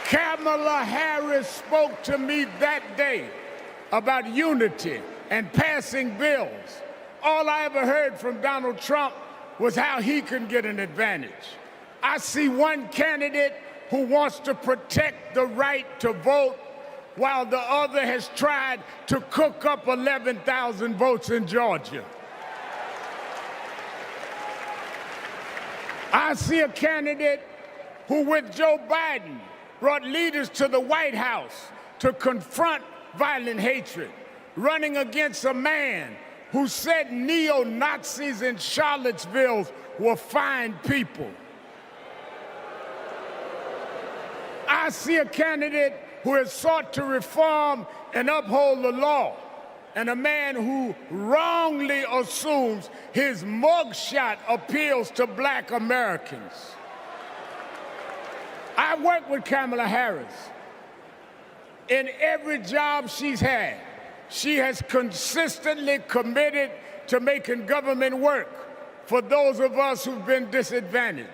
Kamala Harris spoke to me that day about unity and passing bills. All I ever heard from Donald Trump was how he can get an advantage. I see one candidate who wants to protect the right to vote, while the other has tried to cook up 11,000 votes in Georgia. I see a candidate who, with Joe Biden, brought leaders to the White House to confront violent hatred, running against a man who said neo-Nazis in Charlottesville were fine people. I see a candidate who has sought to reform and uphold the law, and a man who wrongly assumes his mugshot appeals to black Americans. I worked with Kamala Harris. In every job she's had, she has consistently committed to making government work for those of us who've been disadvantaged.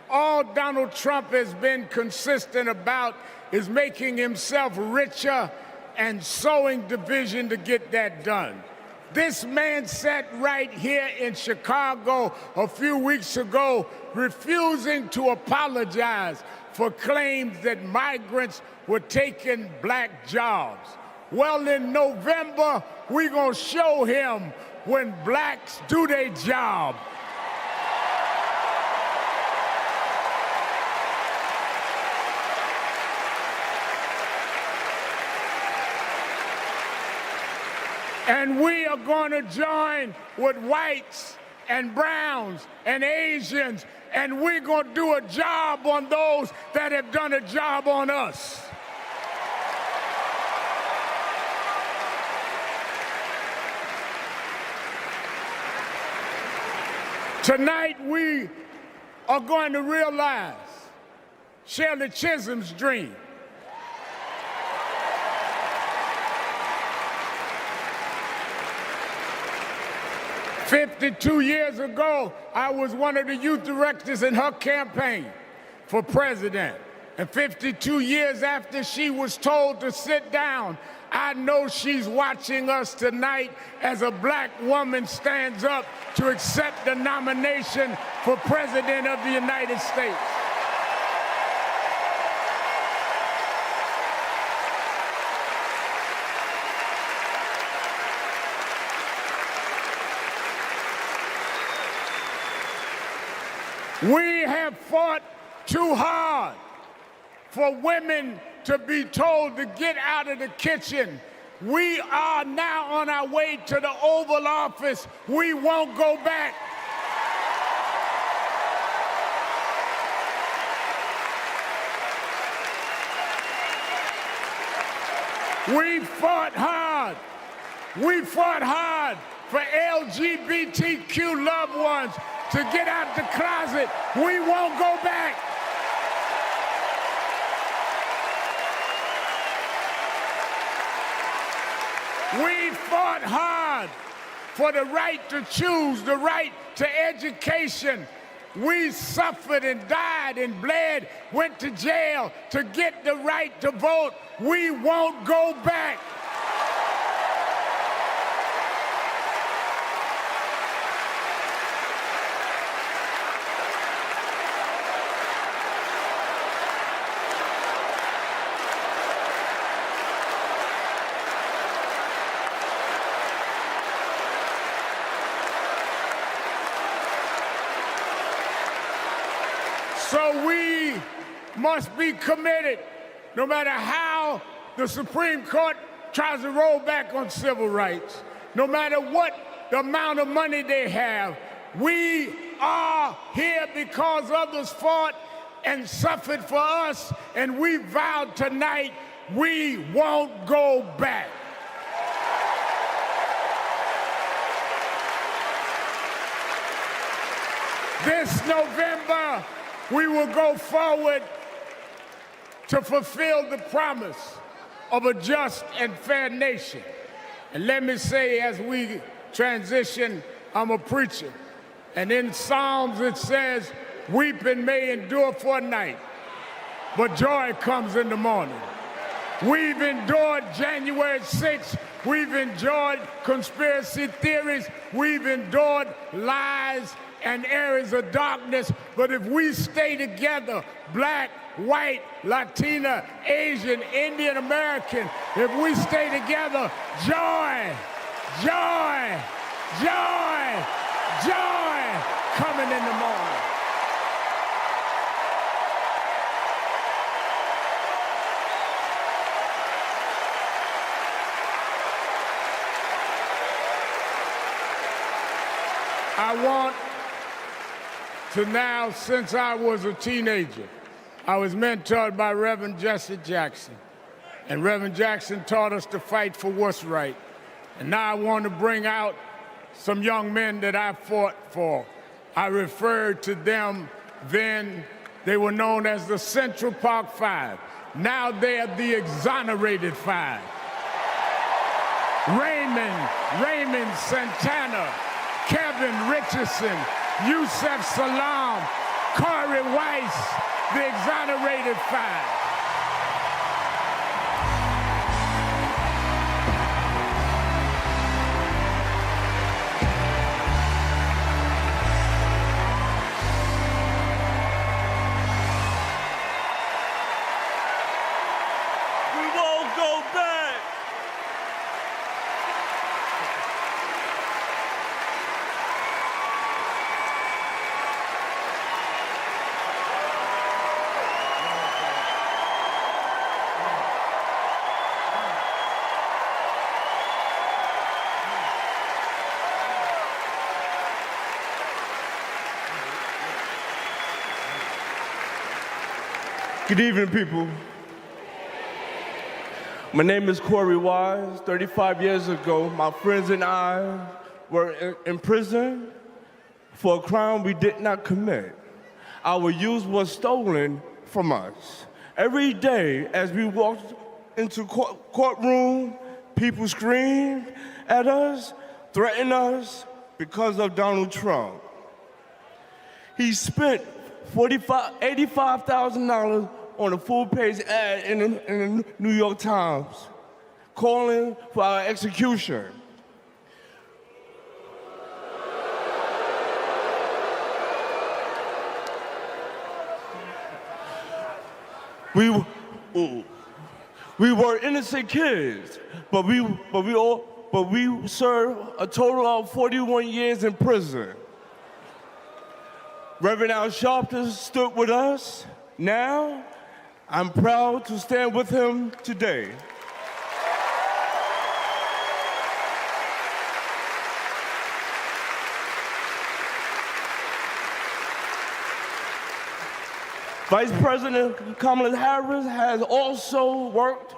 All Donald Trump has been consistent about is making himself richer and sowing division to get that done. This man sat right here in Chicago a few weeks ago, refusing to apologize for claims that migrants were taking black jobs. Well, in November, we're gonna show him when blacks do their job. And we are going to join with whites and browns and Asians, and we're going to do a job on those that have done a job on us. Tonight, we are going to realize Shirley Chisholm's dream. "52 years ago, I was one of the youth directors in her campaign for president. And 52 years after she was told to sit down, I know she's watching us tonight as a black woman stands up to accept the nomination for President of the United States. We have fought too hard for women to be told to get out of the kitchen. We are now on our way to the Oval Office. We won't go back. We fought hard. We fought hard for LGBTQ loved ones to get out the closet. We won't go back. We fought hard for the right to choose, the right to education. We suffered and died and bled, went to jail to get the right to vote. We won't go back. So we must be committed, no matter how the Supreme Court tries to roll back on civil rights, no matter what the amount of money they have. We are here because others fought and suffered for us, and we vowed tonight we won't go back. This November, we will go forward to fulfill the promise of a just and fair nation. And let me say, as we transition, I'm a preacher. And in Psalms it says, weeping may endure for a night, but joy comes in the morning. We've endured January 6th. We've endured conspiracy theories. We've endured lies and areas of darkness, but if we stay together, black, white, Latina, Asian, Indian American, if we stay together, joy, joy, joy, joy coming in the morning. I want to now, since I was a teenager, I was mentored by Reverend Jesse Jackson. And Reverend Jackson taught us to fight for what's right. And now I want to bring out some young men that I fought for. I referred to them then. They were known as the Central Park Five. Now they are the Exonerated Five. Raymond Santana, Kevin Richardson, Yusef Salam, Corey Weiss, the Exonerated Five. We won't go back. Good evening, people. My name is Corey Wise. 35 years ago, my friends and I were in prison for a crime we did not commit. Our youth was stolen from us. Every day, as we walked into courtroom, people screamed at us, threatened us because of Donald Trump. He spent $85,000 on a full-page ad in the New York Times, calling for our execution. We were innocent kids, but we served a total of 41 years in prison. Reverend Al Sharpton stood with us. Now, I'm proud to stand with him today. Vice President Kamala Harris has also worked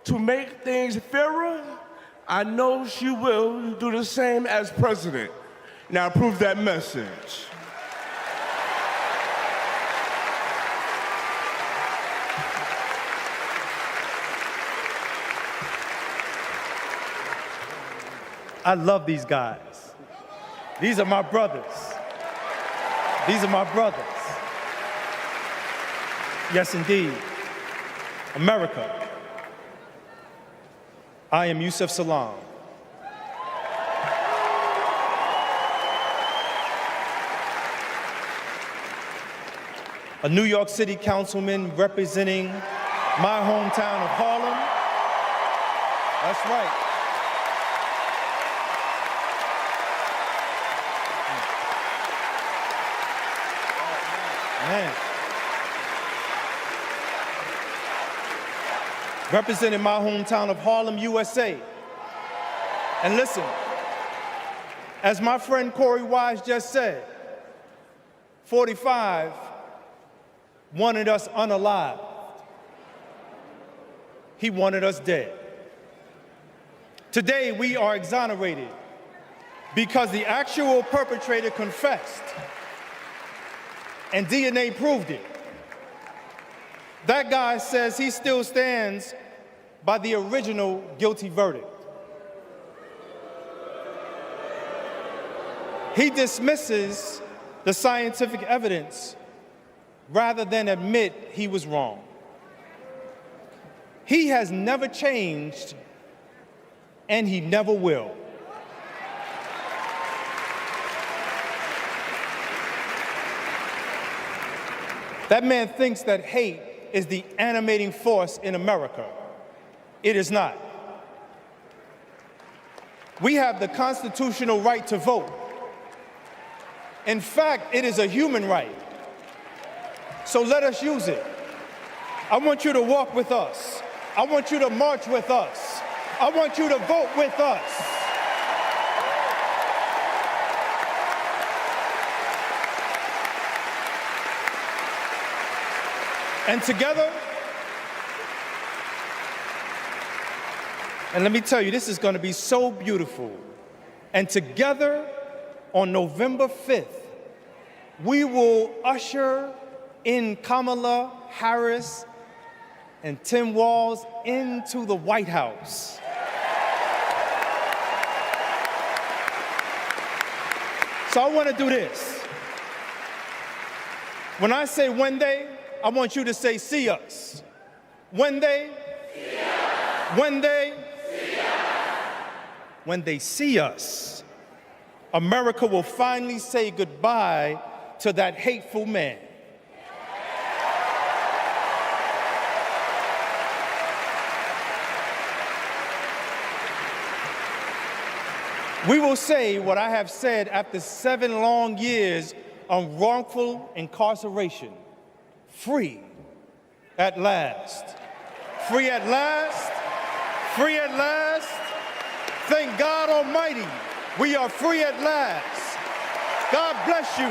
to make things fairer, I know she will do the same as president. Now approve that message. I love these guys. These are my brothers. These are my brothers. Yes, indeed. America. I am Yusuf Salaam. A New York City councilman representing my hometown of Harlem. That's right. Man. Representing my hometown of Harlem, USA. And listen, as my friend Corey Wise just said, 45 wanted us unalived. He wanted us dead. Today, we are exonerated because the actual perpetrator confessed, and DNA proved it. That guy says he still stands by the original guilty verdict. He dismisses the scientific evidence rather than admit he was wrong. He has never changed, and he never will. That man thinks that hate is the animating force in America. It is not. We have the constitutional right to vote. In fact, it is a human right. So let us use it. I want you to walk with us. I want you to march with us. I want you to vote with us. And together, and let me tell you, this is going to be so beautiful. And together, on November 5th, we will usher in Kamala Harris and Tim Walz into the White House. So I want to do this. When I say when they, I want you to say see us. When they, see us. When they, see us. When they see us, America will finally say goodbye to that hateful man. We will say what I have said after 7 long years of wrongful incarceration. Free at last. Free at last. Free at last. Thank God Almighty, we are free at last. God bless you,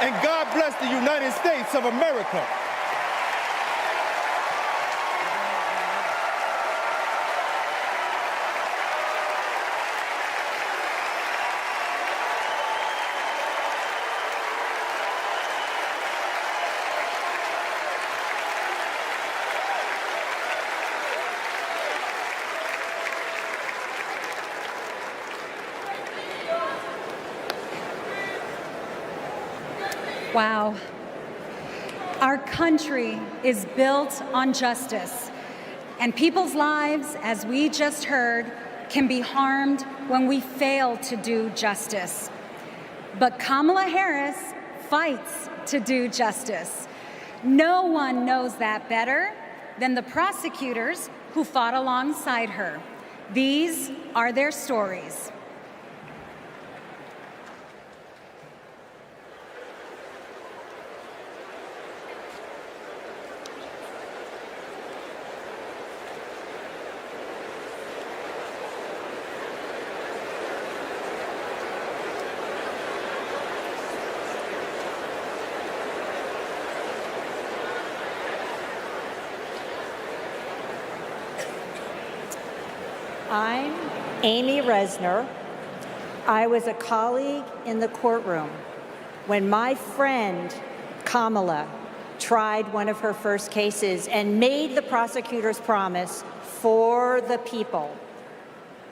and God bless the United States of America. Wow. Our country is built on justice, and people's lives, as we just heard, can be harmed when we fail to do justice. But Kamala Harris fights to do justice. No one knows that better than the prosecutors who fought alongside her. These are their stories. I'm Amy Resner. I was a colleague in the courtroom when my friend Kamala tried one of her first cases and made the prosecutor's promise for the people.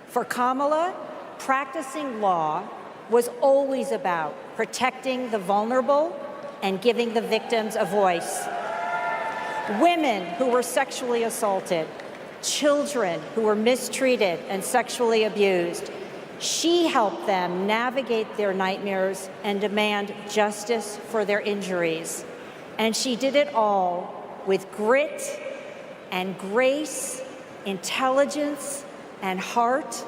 For Kamala, practicing law was always about protecting the vulnerable and giving the victims a voice. Women who were sexually assaulted, children who were mistreated and sexually abused. She helped them navigate their nightmares and demand justice for their injuries. And she did it all with grit and grace, intelligence and heart.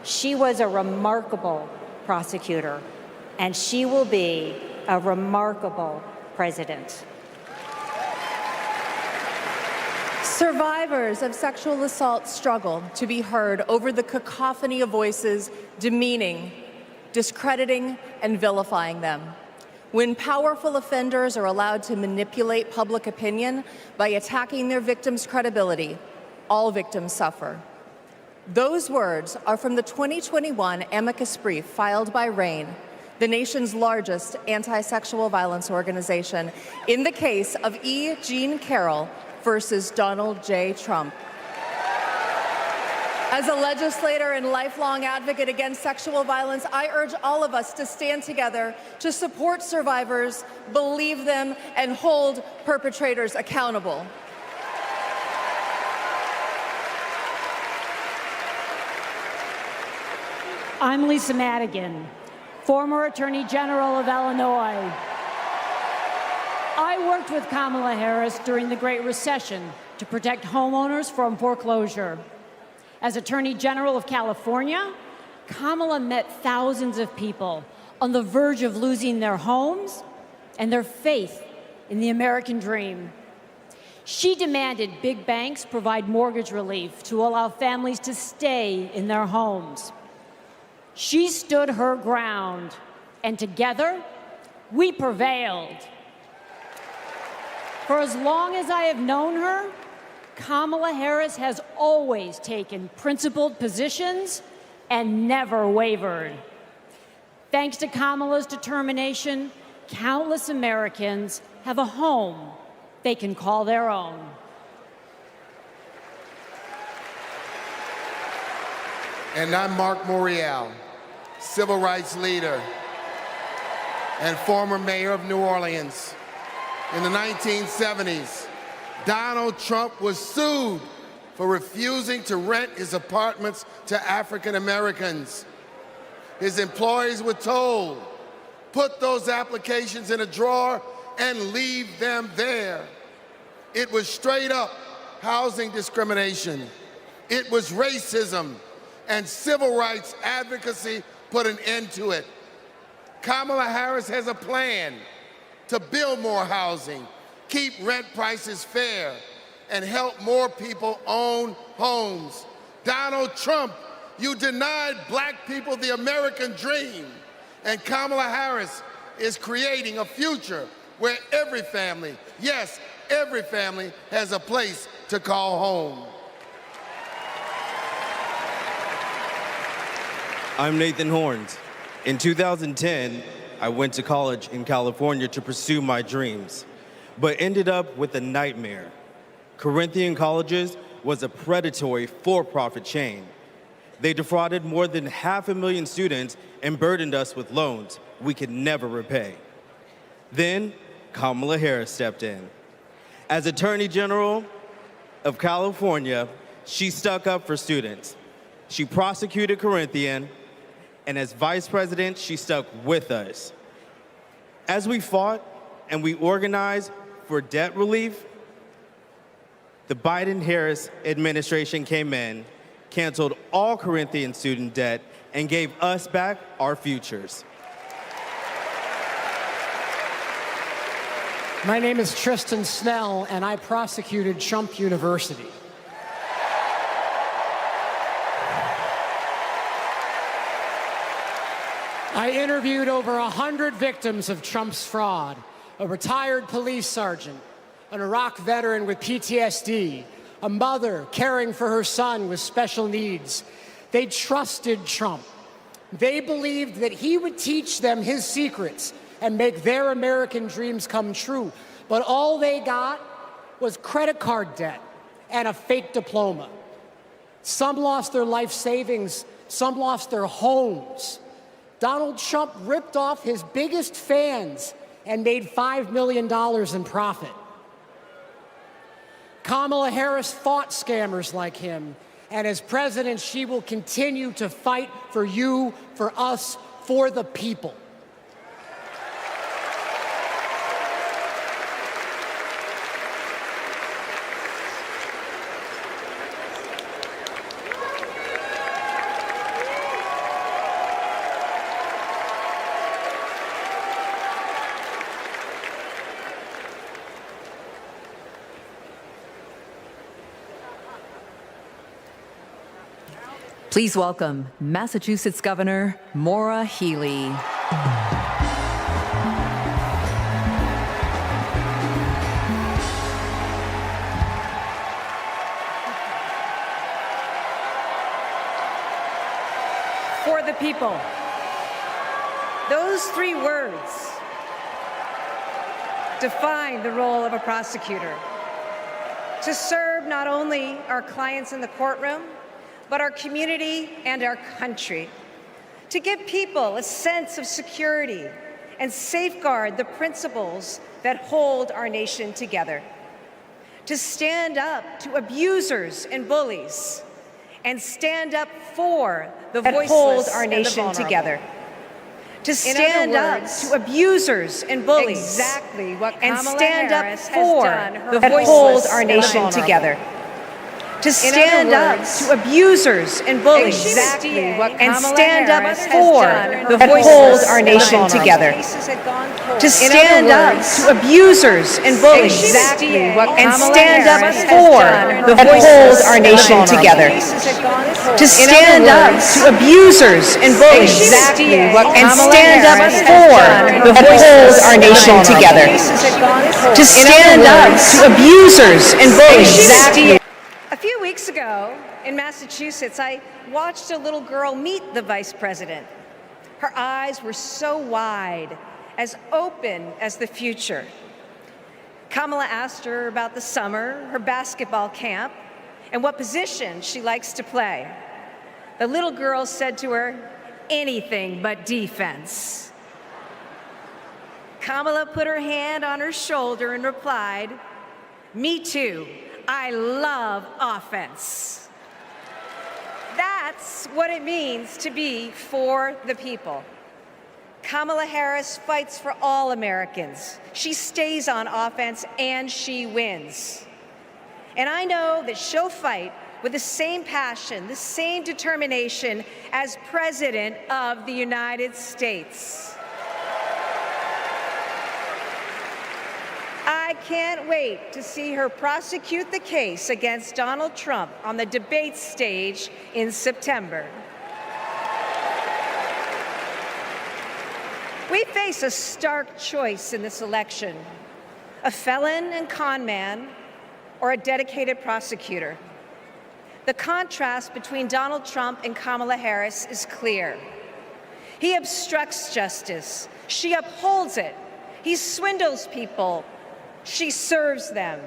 She was a remarkable prosecutor, and she will be a remarkable president. Survivors of sexual assault struggle to be heard over the cacophony of voices demeaning, discrediting, and vilifying them. When powerful offenders are allowed to manipulate public opinion by attacking their victims' credibility, all victims suffer. Those words are from the 2021 amicus brief filed by RAINN, the nation's largest anti-sexual violence organization, in the case of E. Jean Carroll versus Donald J. Trump. As a legislator and lifelong advocate against sexual violence, I urge all of us to stand together to support survivors, believe them, and hold perpetrators accountable. I'm Lisa Madigan, former Attorney General of Illinois. I worked with Kamala Harris during the Great Recession to protect homeowners from foreclosure. As Attorney General of California, Kamala met thousands of people on the verge of losing their homes and their faith in the American dream. She demanded big banks provide mortgage relief to allow families to stay in their homes. She stood her ground, and together, we prevailed. For as long as I have known her, Kamala Harris has always taken principled positions and never wavered. Thanks to Kamala's determination, countless Americans have a home they can call their own. And I'm Mark Morial, civil rights leader and former mayor of New Orleans. In the 1970s, Donald Trump was sued for refusing to rent his apartments to African Americans. His employees were told, put those applications in a drawer and leave them there. It was straight up housing discrimination. It was racism, and civil rights advocacy put an end to it. Kamala Harris has a plan to build more housing, keep rent prices fair, and help more people own homes. Donald Trump, you denied black people the American dream, and Kamala Harris is creating a future where every family, yes, every family has a place to call home. I'm Nathan Horns. In 2010, I went to college in California to pursue my dreams, but ended up with a nightmare. Corinthian Colleges was a predatory for-profit chain. They defrauded more than 500,000 students and burdened us with loans we could never repay. Then, Kamala Harris stepped in. As Attorney General of California, she stuck up for students. She prosecuted Corinthian, and as Vice President, she stuck with us. As we fought and we organized for debt relief, the Biden-Harris administration came in, canceled all Corinthian student debt, and gave us back our futures. My name is Tristan Snell, and I prosecuted Trump University. I interviewed over 100 victims of Trump's fraud, a retired police sergeant, an Iraq veteran with PTSD, a mother caring for her son with special needs. They trusted Trump. They believed that he would teach them his secrets and make their American dreams come true. But all they got was credit card debt and a fake diploma. Some lost their life savings, some lost their homes. Donald Trump ripped off his biggest fans and made $5 million in profit. Kamala Harris fought scammers like him, and as president, she will continue to fight for you, for us, for the people. Please welcome Massachusetts Governor Maura Healey. For the people. Those three words define the role of a prosecutor. To serve not only our clients in the courtroom, but our community and our country. To give people a sense of security and safeguard the principles that hold our nation together. To stand up to abusers and bullies, and stand up for the voiceless hold our nation together. To stand up to abusers and bullies, exactly what and stand up for the voiceless hold our nation together. To stand up to abusers and bullies, exactly what and stand up for the voiceless hold our nation together. To stand up to abusers and bullies, exactly what and stand up for the voiceless hold our nation together. To stand up to abusers and bullies, exactly what and stand up for the voiceless hold our nation together. To stand up to abusers and bullies, exactly. A few weeks ago in Massachusetts, I watched a little girl meet the vice president. Her eyes were so wide, as open as the future. Kamala asked her about the summer, her basketball camp, and what position she likes to play. The little girl said to her, anything but defense. Kamala put her hand on her shoulder and replied, me too. I love offense. That's what it means to be for the people. Kamala Harris fights for all Americans. She stays on offense and she wins. And I know that she'll fight with the same passion, the same determination as President of the United States. I can't wait to see her prosecute the case against Donald Trump on the debate stage in September. We face a stark choice in this election: a felon and con man, or a dedicated prosecutor. The contrast between Donald Trump and Kamala Harris is clear. He obstructs justice. She upholds it. He swindles people. She serves them.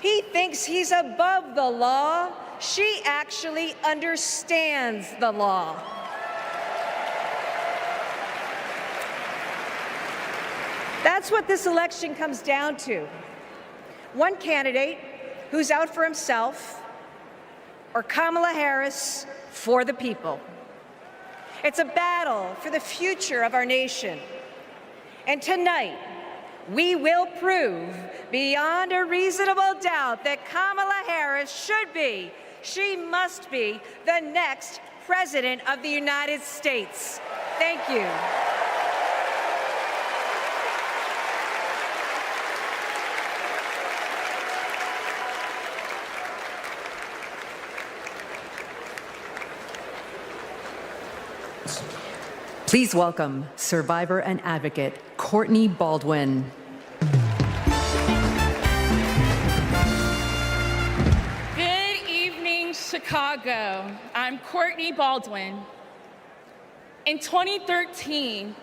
He thinks he's above the law. She actually understands the law. That's what this election comes down to. One candidate who's out for himself, or Kamala Harris for the people. It's a battle for the future of our nation. And tonight, we will prove beyond a reasonable doubt that Kamala Harris should be, she must be, the next President of the United States. Thank you. Please welcome survivor and advocate Courtney Baldwin. Good Chicago. I'm Courtney Baldwin. In 2013,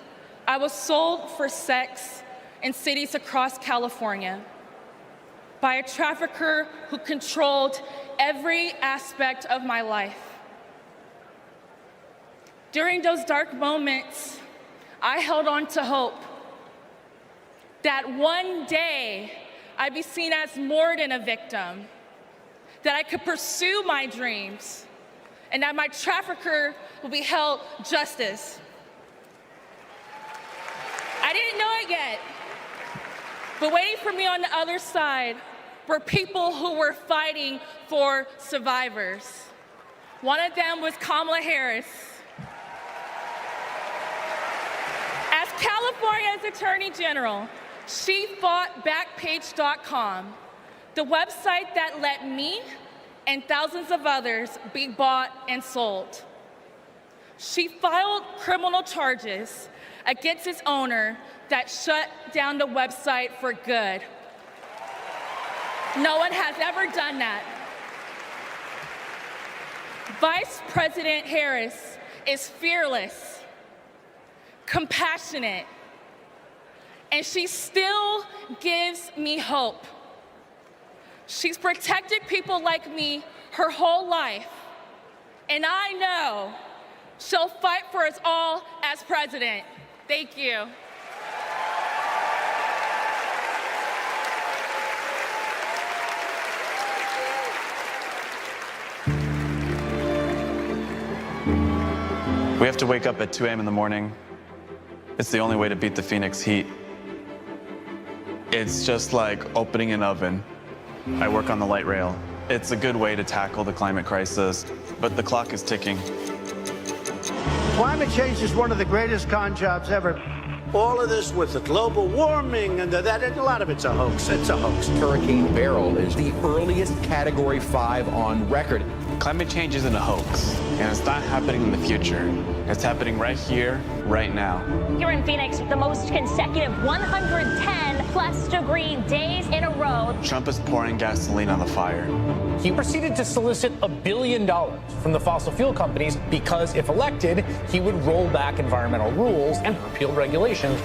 I was sold for sex in cities across California by a trafficker who controlled every aspect of my life. During those dark moments, I held on to hope that one day I'd be seen as more than a victim, that I could pursue my dreams, and that my trafficker will be held justice. I didn't know it yet, but waiting for me on the other side were people who were fighting for survivors. One of them was Kamala Harris. As California's Attorney General, she fought Backpage.com, the website that let me and thousands of others be bought and sold. She filed criminal charges against its owner that shut down the website for good. No one has ever done that. Vice President Harris is fearless, compassionate, and she still gives me hope. She's protected people like me her whole life, and I know she'll fight for us all as president. Thank you. We have to wake up at 2 a.m. in the morning. It's the only way to beat the Phoenix heat. It's just like opening an oven. I work on the light rail. It's a good way to tackle the climate crisis, but the clock is ticking. Climate change is one of the greatest con jobs ever. All of this with the global warming and a lot of it's a hoax. It's a hoax. Hurricane Beryl is the earliest Category 5 on record. Climate change isn't a hoax, and it's not happening in the future. It's happening right here, right now. Here in Phoenix, the most consecutive 110-plus degree days in a row. Trump is pouring gasoline on the fire. He proceeded to solicit $1 billion from the fossil fuel companies because, if elected, he would roll back environmental rules and repeal regulations.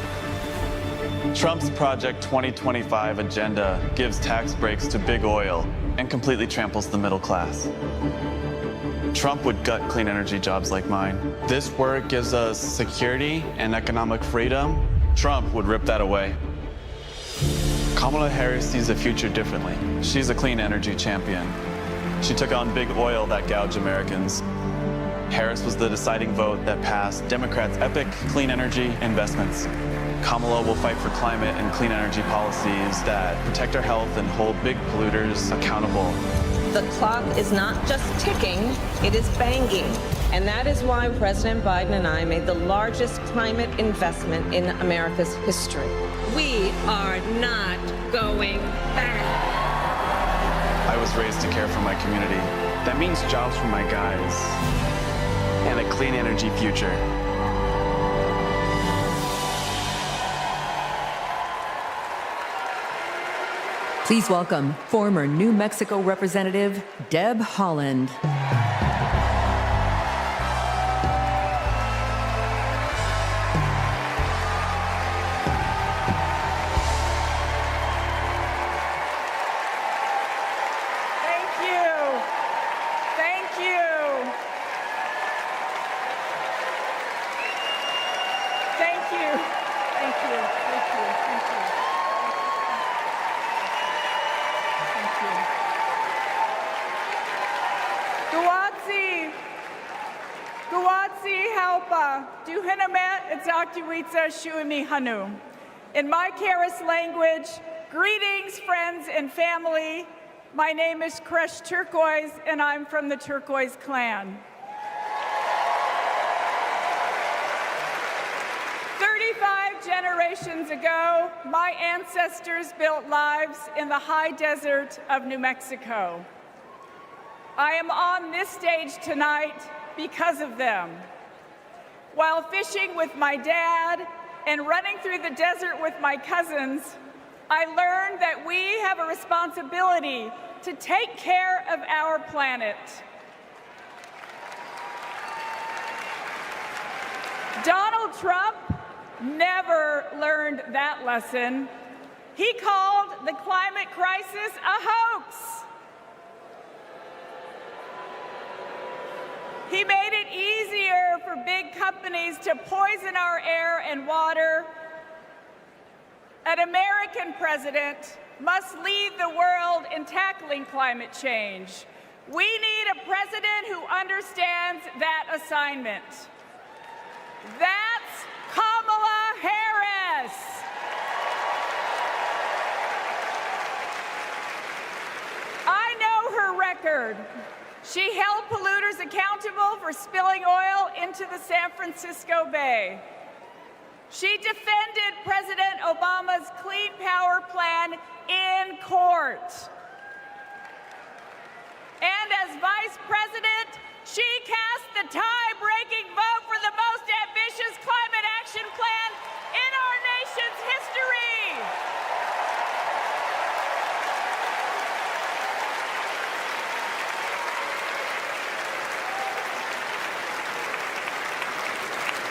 Trump's Project 2025 agenda gives tax breaks to big oil and completely tramples the middle class. Trump would gut clean energy jobs like mine. This work gives us security and economic freedom. Trump would rip that away. Kamala Harris sees the future differently. She's a clean energy champion. She took on big oil that gouged Americans. Harris was the deciding vote that passed Democrats' epic clean energy investments. Kamala will fight for climate and clean energy policies that protect our health and hold big polluters accountable. The clock is not just ticking, it is banging. And that is why President Biden and I made the largest climate investment in America's history. We are not going back. I was raised to care for my community. That means jobs for my guys and a clean energy future. Please welcome former New Mexico Representative Deb Haaland. In my Karis language, greetings, friends and family. My name is Kresh Turquoise, and I'm from the Turquoise clan. 35 generations ago, my ancestors built lives in the high desert of New Mexico. I am on this stage tonight because of them. While fishing with my dad and running through the desert with my cousins, I learned that we have a responsibility to take care of our planet. Donald Trump never learned that lesson. He called the climate crisis a hoax. He made it easier for big companies to poison our air and water. An American president must lead the world in tackling climate change. We need a president who understands that assignment. That's Kamala Harris. I know her record. She held polluters accountable for spilling oil into the San Francisco Bay. She defended President Obama's Clean Power Plan in court. And as vice president, she cast the tie-breaking vote for the most ambitious climate action plan in our nation's history.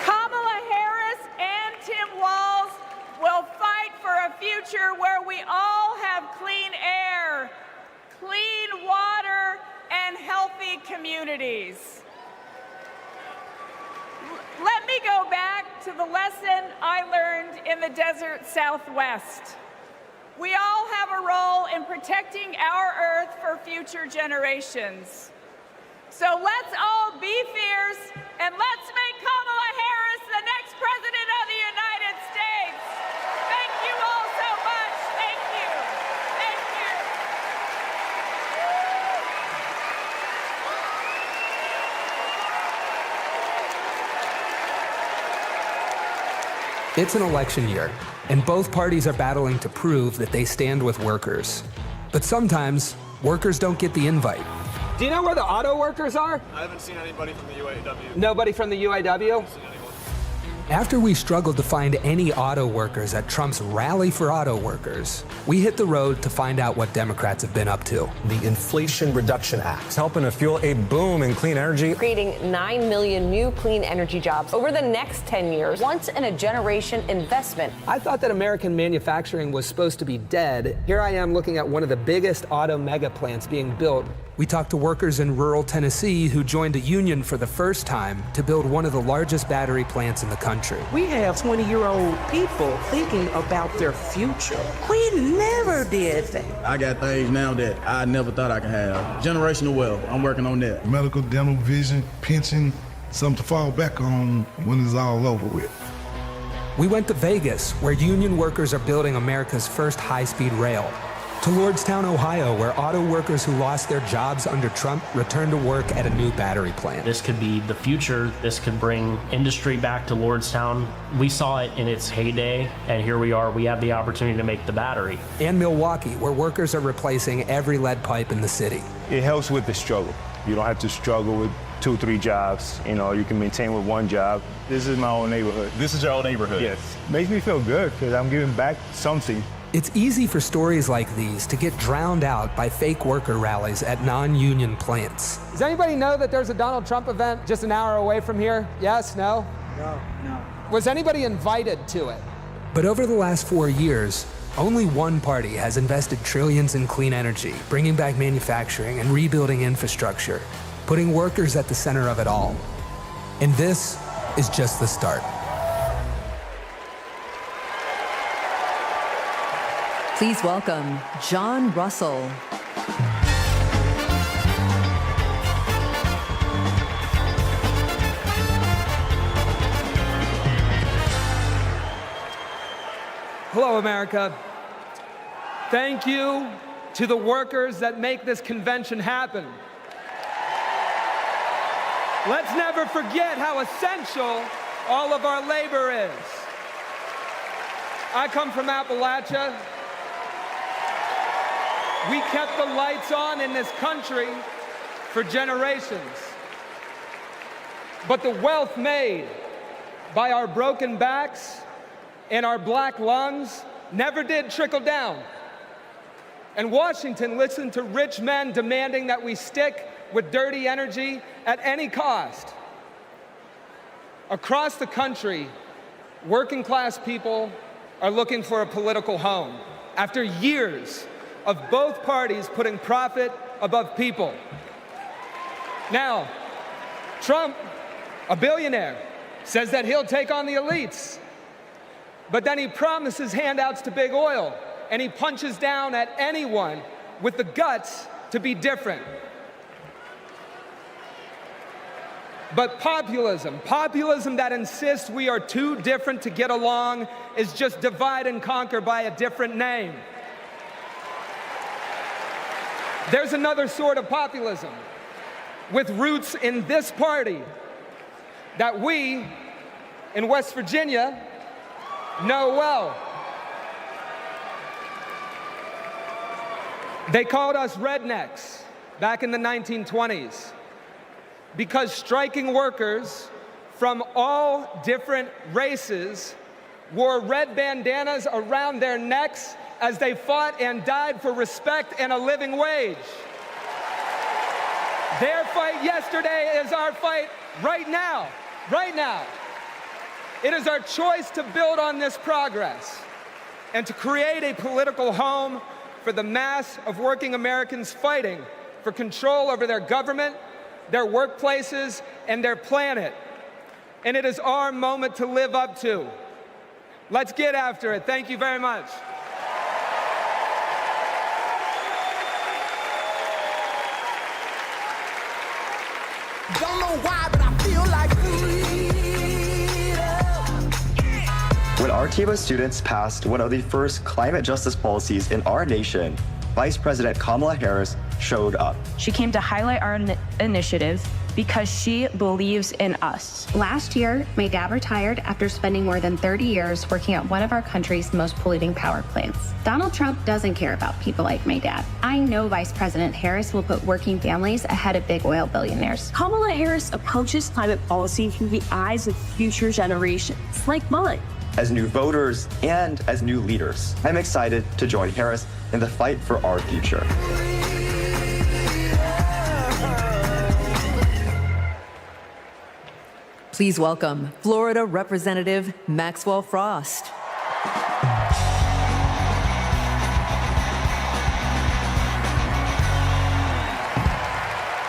Kamala Harris and Tim Walz will fight for a future where we all have clean air, clean water, and healthy communities. Let me go back to the lesson I learned in the desert Southwest. We all have a role in protecting our Earth for future generations. So let's all be fierce and let's make Kamala Harris the next president of the United States. Thank you all so much. Thank you. Thank you. It's an election year, and both parties are battling to prove that they stand with workers. But sometimes, workers don't get the invite. Do you know where the auto workers are? I haven't seen anybody from the UAW. Nobody from the UAW? After we struggled to find any auto workers at Trump's Rally for Auto Workers, we hit the road to find out what Democrats have been up to. The Inflation Reduction Act is helping to fuel a boom in clean energy, creating 9 million new clean energy jobs over the next 10 years, once-in-a-generation investment. I thought that American manufacturing was supposed to be dead. Here I am looking at one of the biggest auto mega plants being built. We talked to workers in rural Tennessee who joined a union for the first time to build one of the largest battery plants in the country. We have 20-year-old people thinking about their future. We never did that. I got things now that I never thought I could have. Generational wealth, I'm working on that. Medical, dental, vision, pension, something to fall back on when it's all over with. We went to Vegas, where union workers are building America's first high-speed rail. To Lordstown, Ohio, where auto workers who lost their jobs under Trump returned to work at a new battery plant. This could be the future. This could bring industry back to Lordstown. We saw it in its heyday, and here we are. We have the opportunity to make the battery. And Milwaukee, where workers are replacing every lead pipe in the city. It helps with the struggle. You don't have to struggle with 2 or 3 jobs. You know, you can maintain with 1 job. This is my own neighborhood. This is your old neighborhood? Yes. Makes me feel good because I'm giving back something. It's easy for stories like these to get drowned out by fake worker rallies at non-union plants. Does anybody know that there's a Donald Trump event just an hour away from here? Yes? No? No. Was anybody invited to it? But over the last 4 years, only one party has invested trillions in clean energy, bringing back manufacturing and rebuilding infrastructure, putting workers at the center of it all. And this is just the start. Please welcome John Russell. Hello, America. Thank you to the workers that make this convention happen. Let's never forget how essential all of our labor is. I come from Appalachia. We kept the lights on in this country for generations. But the wealth made by our broken backs and our black lungs never did trickle down. And Washington listened to rich men demanding that we stick with dirty energy at any cost. Across the country, working class people are looking for a political home after years of both parties putting profit above people. Now, Trump, a billionaire, says that he'll take on the elites, but then he promises handouts to big oil, and he punches down at anyone with the guts to be different. But populism that insists we are too different to get along, is just divide and conquer by a different name. There's another sort of populism with roots in this party that we in West Virginia know well. They called us rednecks back in the 1920s because striking workers from all different races wore red bandanas around their necks as they fought and died for respect and a living wage. Their fight yesterday is our fight right now, right now. It is our choice to build on this progress and to create a political home for the mass of working Americans fighting for control over their government, their workplaces, and their planet. And it is our moment to live up to. Let's get after it. Thank you very much. Don't know why, but I feel like When our team of students passed one of the first climate justice policies in our nation, Vice President Kamala Harris showed up. She came to highlight our initiative because she believes in us. Last year, my dad retired after spending more than 30 years working at one of our country's most polluting power plants. Donald Trump doesn't care about people like my dad. I know Vice President Harris will put working families ahead of big oil billionaires. Kamala Harris approaches climate policy through the eyes of future generations, like mine. As new voters and as new leaders, I'm excited to join Harris in the fight for our future. Please welcome Florida Representative Maxwell Frost.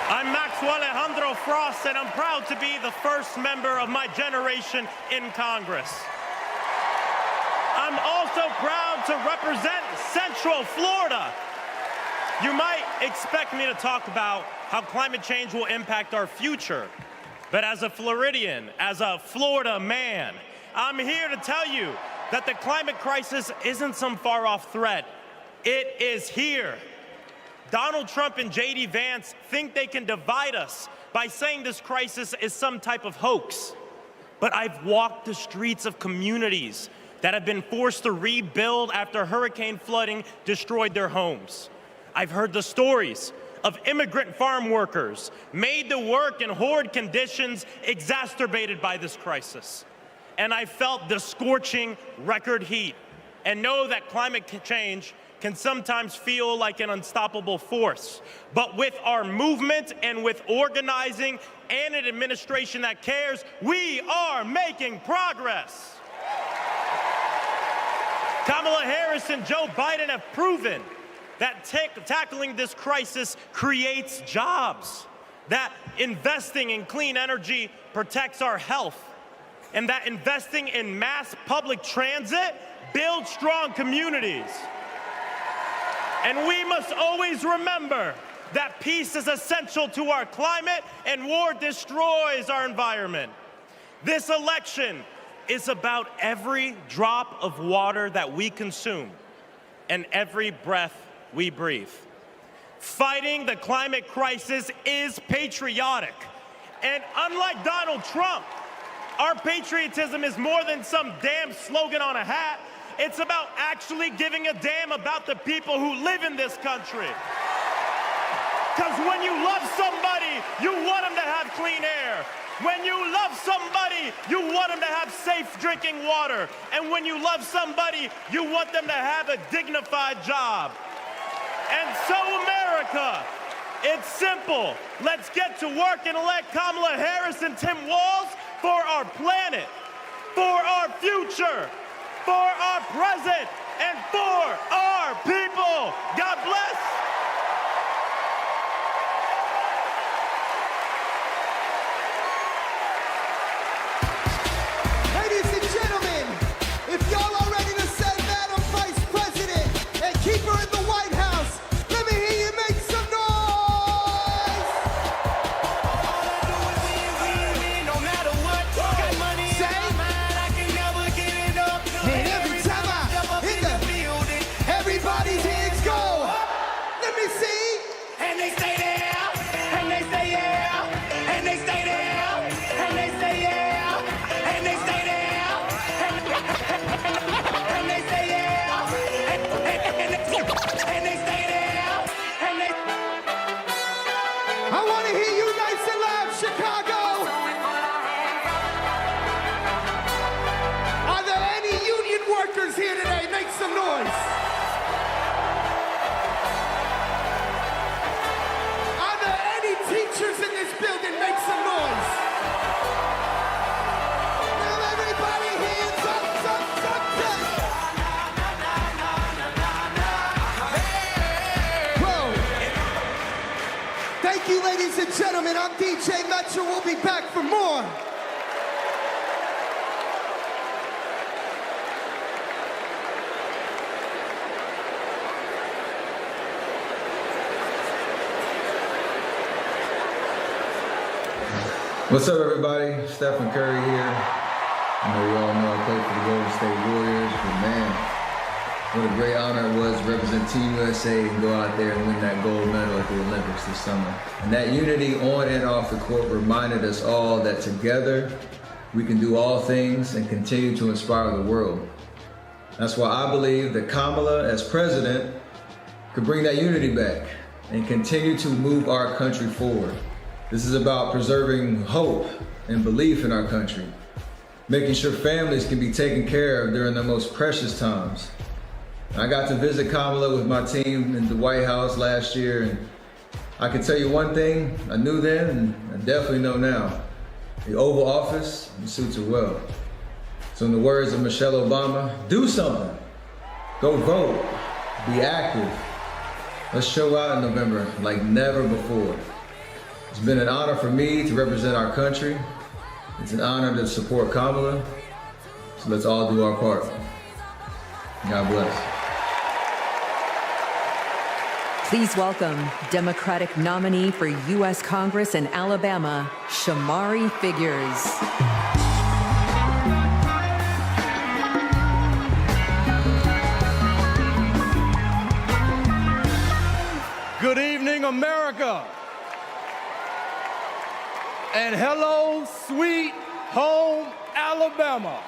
I'm Maxwell Alejandro Frost, and I'm proud to be the first member of my generation in Congress. I'm also proud to represent Central Florida. You might expect me to talk about how climate change will impact our future. But as a Floridian, as a Florida man, I'm here to tell you that the climate crisis isn't some far-off threat. It is here. Donald Trump and J.D. Vance think they can divide us by saying this crisis is some type of hoax. But I've walked the streets of communities that have been forced to rebuild after hurricane flooding destroyed their homes. I've heard the stories of immigrant farm workers made to work in horrid conditions exacerbated by this crisis. And I felt the scorching record heat and know that climate change can sometimes feel like an unstoppable force. But with our movement and with organizing and an administration that cares, we are making progress. Kamala Harris and Joe Biden have proven that tackling this crisis creates jobs, that investing in clean energy protects our health, and that investing in mass public transit builds strong communities. And we must always remember that peace is essential to our climate and war destroys our environment. This election is about every drop of water that we consume and every breath we breathe. Fighting the climate crisis is patriotic. And unlike Donald Trump, our patriotism is more than some damn slogan on a hat. It's about actually giving a damn about the people who live in this country. Because when you love somebody, you want them to have clean air. When you love somebody, you want them to have safe drinking water. And when you love somebody, you want them to have a dignified job. And so, America, it's simple. Let's get to work and elect Kamala Harris and Tim Walz for our planet, for our future, for our present, and for our people. God bless. Ladies and gentlemen, if y'all are ready to say Madam Vice President and keep her in the White House, let me hear you make some noise! No matter what, got money in my mind, I can never get it up. And every time I hit the building, everybody's hands go. Let me see. And they stay there, and they stay yeah, and they stay there, and they stay yeah, and they stay there, and they stay yeah, and they stay there, and they. I want to hear you nice and loud, Chicago. Are there any union workers here today? Make some noise. Are there any teachers in this building? Make some noise. Now everybody hands up, up, up, up. Whoa. Thank you, ladies and gentlemen. I'm DJ Metro. We'll be back for more. What's up, everybody? Stephen Curry here. I know you all know I play for the Golden State Warriors, but man, what a great honor it was to represent Team USA and go out there and win that gold medal at the Olympics this summer. And that unity on and off the court reminded us all that together we can do all things and continue to inspire the world. That's why I believe that Kamala, as president, could bring that unity back and continue to move our country forward. This is about preserving hope and belief in our country, making sure families can be taken care of during their most precious times. I got to visit Kamala with my team in the White House last year, and I can tell you one thing I knew then and I definitely know now. The Oval Office suits her well. So in the words of Michelle Obama, do something. Go vote. Be active. Let's show out in November like never before. It's been an honor for me to represent our country. It's an honor to support Kamala. So let's all do our part. God bless. Please welcome Democratic nominee for U.S. Congress in Alabama, Shamari Figures. Good evening, America. And hello, sweet home, Alabama.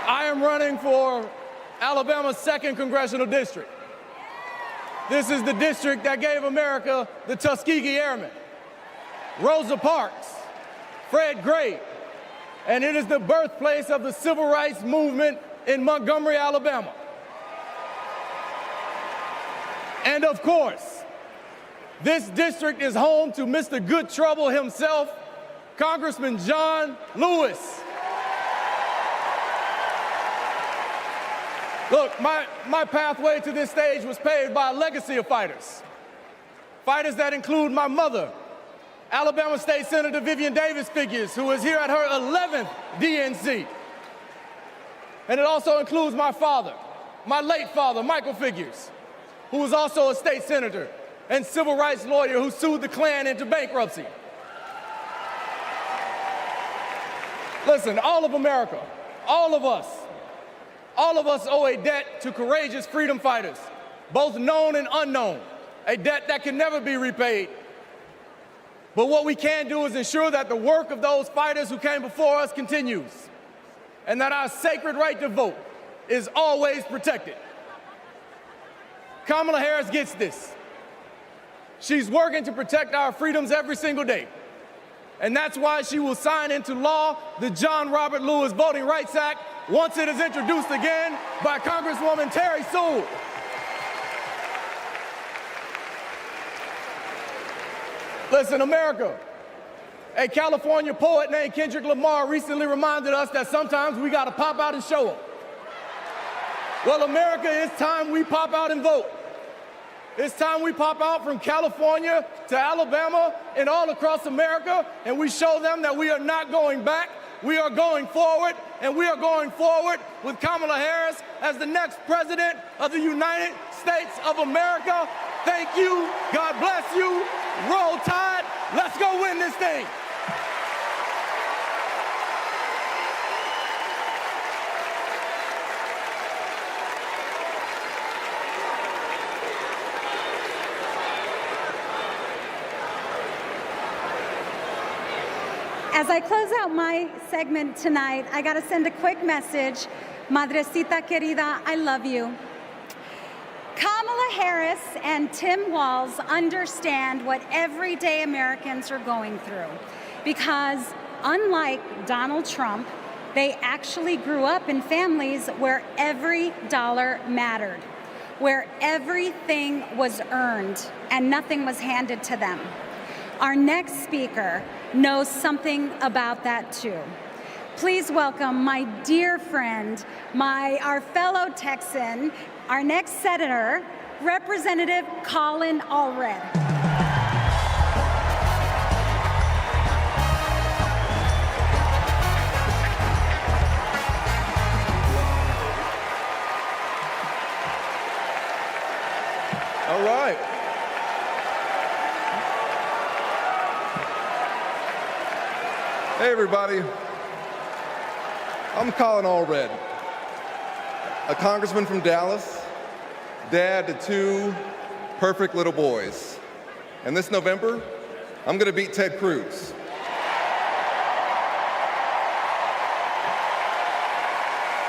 I am running for Alabama's 2nd Congressional District. This is the district that gave America the Tuskegee Airmen, Rosa Parks, Fred Gray, and it is the birthplace of the civil rights movement in Montgomery, Alabama. And of course, this district is home to Mr. Good Trouble himself, Congressman John Lewis. Look, my pathway to this stage was paved by a legacy of fighters. Fighters that include my mother, Alabama State Senator Vivian Davis Figures, who is here at her 11th DNC. And it also includes my father, my late father, Michael Figures, who was also a state senator and civil rights lawyer who sued the Klan into bankruptcy. Listen, all of America, all of us owe a debt to courageous freedom fighters, both known and unknown, a debt that can never be repaid. But what we can do is ensure that the work of those fighters who came before us continues, and that our sacred right to vote is always protected. Kamala Harris gets this. She's working to protect our freedoms every single day. And that's why she will sign into law the John Robert Lewis Voting Rights Act once it is introduced again by Congresswoman Terry Sewell. Listen, America, A California poet named Kendrick Lamar recently reminded us that sometimes we gotta pop out and show up. Well, America, it's time we pop out and vote. It's time we pop out from California to Alabama and all across America, and we show them that we are not going back. We are going forward, and we are going forward with Kamala Harris as the next president of the United States of America. Thank you. God bless you. Roll Tide. Let's go win this thing. As I close out my segment tonight, I got to send a quick message. Madrecita querida, I love you. Kamala Harris and Tim Walz understand what everyday Americans are going through because unlike Donald Trump, they actually grew up in families where every dollar mattered, where everything was earned and nothing was handed to them. Our next speaker knows something about that too. Please welcome my dear friend, our fellow Texan, our next senator, Representative Colin Allred. All right. Hey everybody, I'm Colin Allred, a congressman from Dallas, dad to two perfect little boys. And this November, I'm gonna beat Ted Cruz.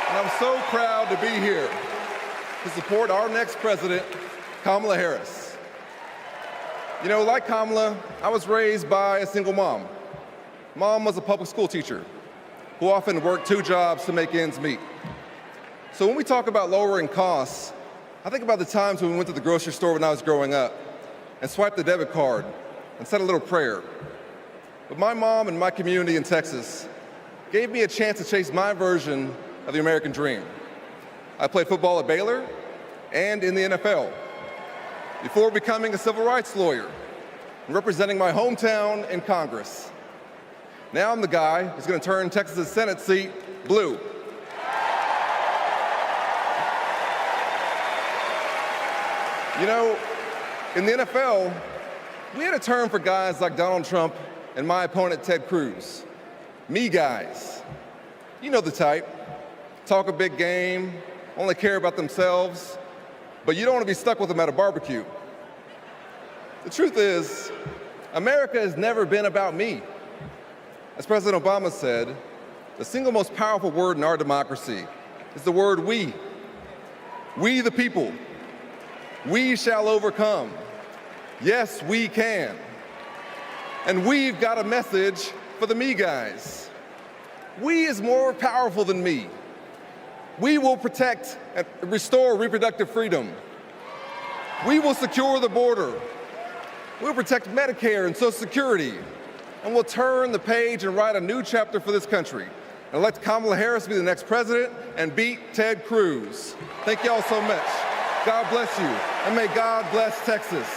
And I'm so proud to be here to support our next president, Kamala Harris. You know, like Kamala, I was raised by a single mom. Mom was a public school teacher who often worked two jobs to make ends meet. So when we talk about lowering costs, I think about the times when we went to the grocery store when I was growing up and swiped the debit card and said a little prayer. But my mom and my community in Texas gave me a chance to chase my version of the American dream. I played football at Baylor and in the NFL before becoming a civil rights lawyer and representing my hometown in Congress. Now I'm the guy who's going to turn Texas's Senate seat blue. You know, in the NFL, we had a term for guys like Donald Trump and my opponent Ted Cruz. Me guys. You know the type. Talk a big game, only care about themselves, but you don't want to be stuck with them at a barbecue. The truth is, America has never been about me. As President Obama said, the single most powerful word in our democracy is the word we. We the people. We shall overcome. Yes, we can. And we've got a message for the me guys. We is more powerful than me. We will protect and restore reproductive freedom. We will secure the border. We'll protect Medicare and Social Security. And we'll turn the page and write a new chapter for this country and elect Kamala Harris to be the next president and beat Ted Cruz. Thank you all so much. God bless you, and may God bless Texas.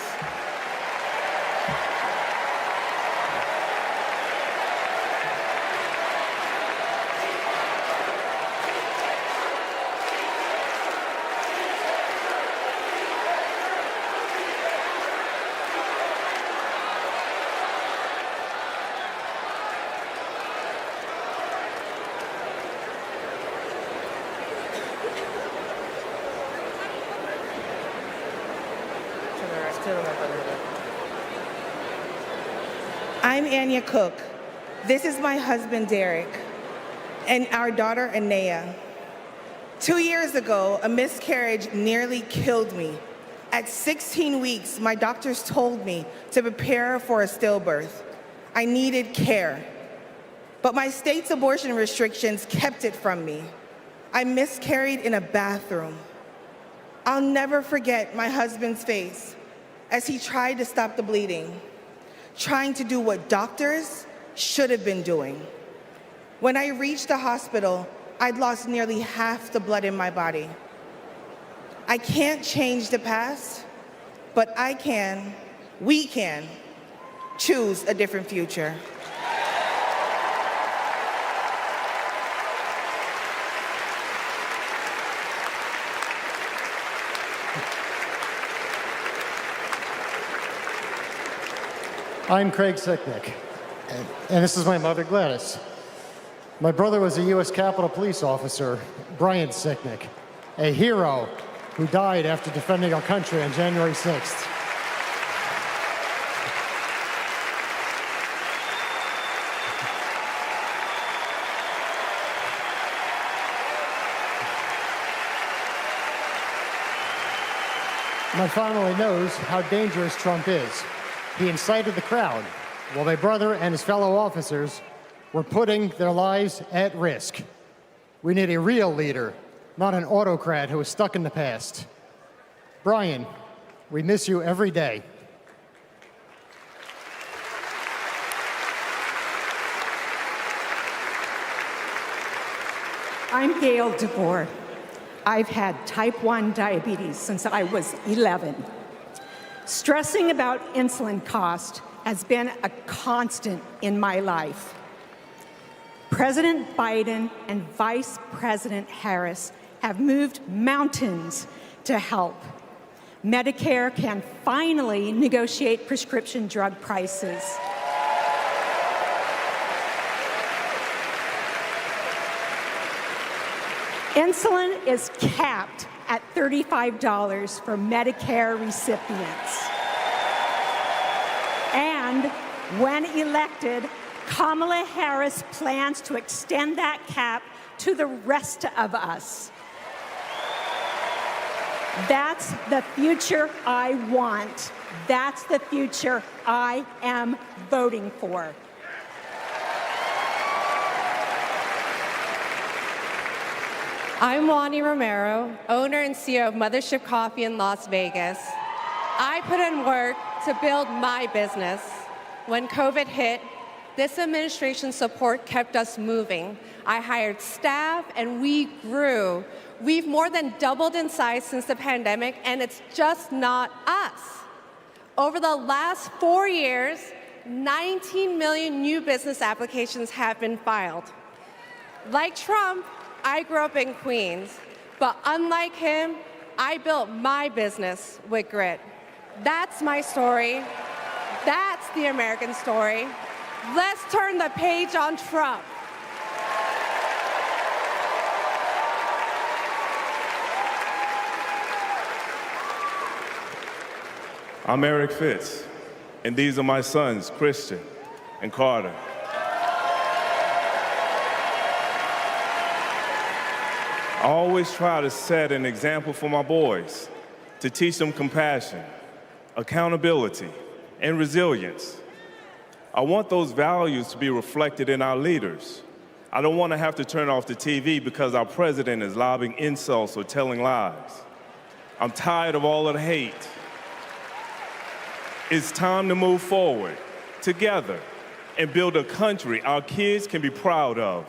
I'm Anya Cook. This is my husband, Derek, and our daughter, Anaya. 2 years ago, a miscarriage nearly killed me. At 16 weeks, my doctors told me to prepare for a stillbirth. I needed care. But my state's abortion restrictions kept it from me. I miscarried in a bathroom. I'll never forget my husband's face as he tried to stop the bleeding, trying to do what doctors should have been doing. When I reached the hospital, I'd lost nearly half the blood in my body. I can't change the past, but we can choose a different future. I'm Craig Sicknick, and this is my mother, Gladys. My brother was a U.S. Capitol Police officer, Brian Sicknick, a hero who died after defending our country on January 6th. My family knows how dangerous Trump is. He incited the crowd while my brother and his fellow officers were putting their lives at risk. We need a real leader, not an autocrat who is stuck in the past. Brian, we miss you every day. I'm Gail DeBoer. I've had type 1 diabetes since I was 11. Stressing about insulin cost has been a constant in my life. President Biden and Vice President Harris have moved mountains to help. Medicare can finally negotiate prescription drug prices. Insulin is capped at $35 for Medicare recipients. And when elected, Kamala Harris plans to extend that cap to the rest of us. That's the future I want. That's the future I am voting for. I'm Wani Romero, owner and CEO of Mothership Coffee in Las Vegas. I put in work to build my business. When COVID hit, this administration's support kept us moving. I hired staff and we grew. We've more than doubled in size since the pandemic, and it's just not us. Over the last 4 years, 19 million new business applications have been filed. Like Trump, I grew up in Queens, but unlike him, I built my business with grit. That's my story. That's the American story. Let's turn the page on Trump. I'm Eric Fitz, and these are my sons, Christian and Carter. I always try to set an example for my boys, to teach them compassion, accountability, and resilience. I want those values to be reflected in our leaders. I don't want to have to turn off the TV because our president is lobbing insults or telling lies. I'm tired of all of the hate. It's time to move forward, together, and build a country our kids can be proud of.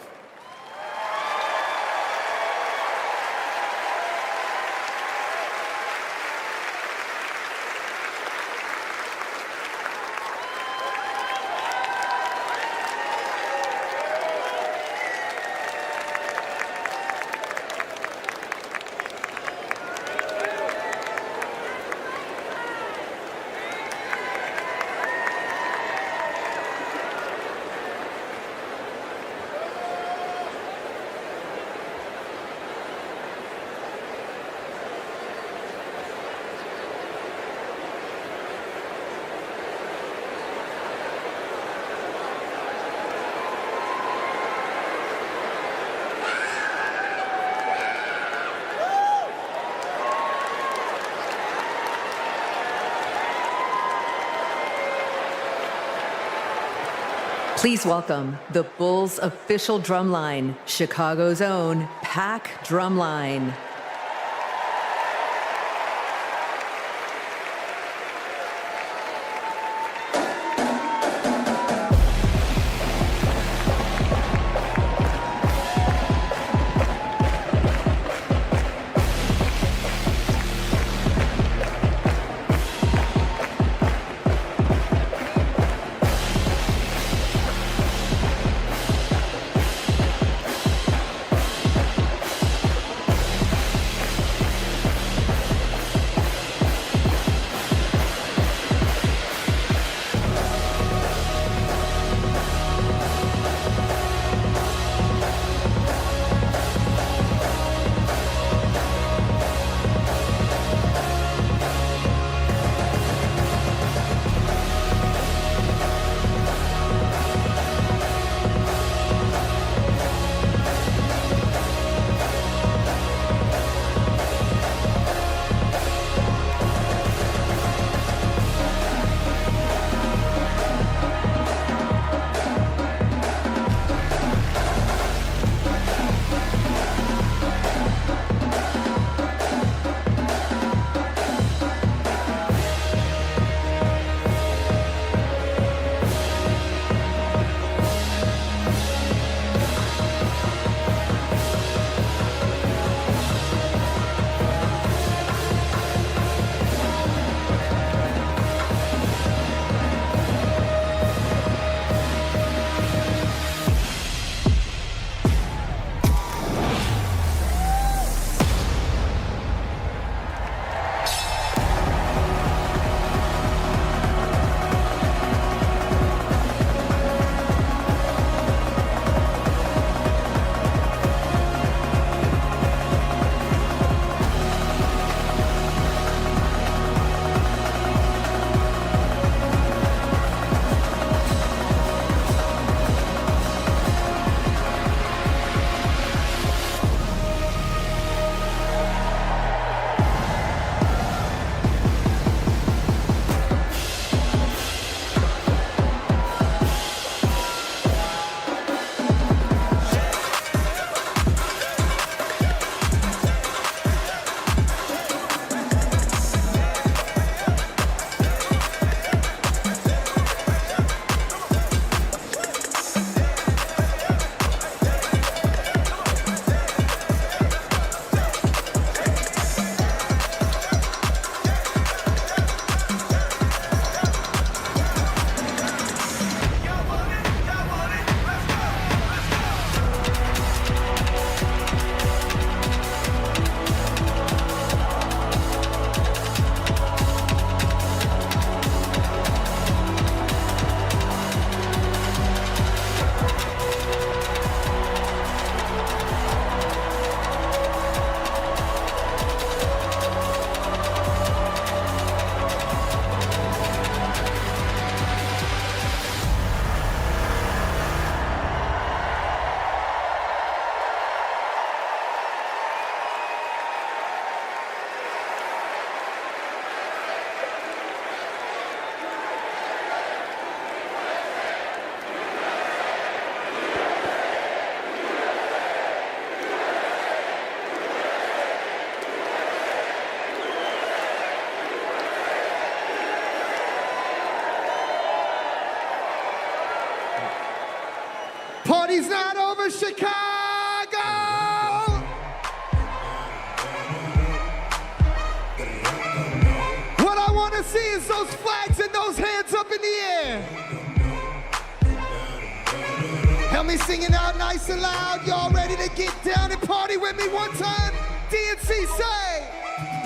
Please welcome the Bulls' official drumline, Chicago's own Pack Drumline. Party's not over, Chicago! What I want to see is those flags and those hands up in the air. Help me sing it out nice and loud. Y'all ready to get down and party with me one time? DNC say.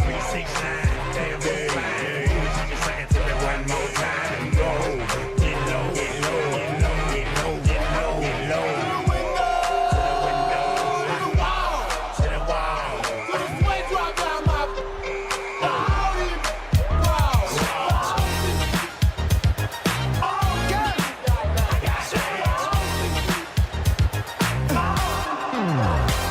3, 6, 9, damn, it's fine. Give me something to me one more time and go. Get low, get low, get low, get low, get low, get low. To the window, to the wall, to the wall. To the sweat drop down my body. Wow.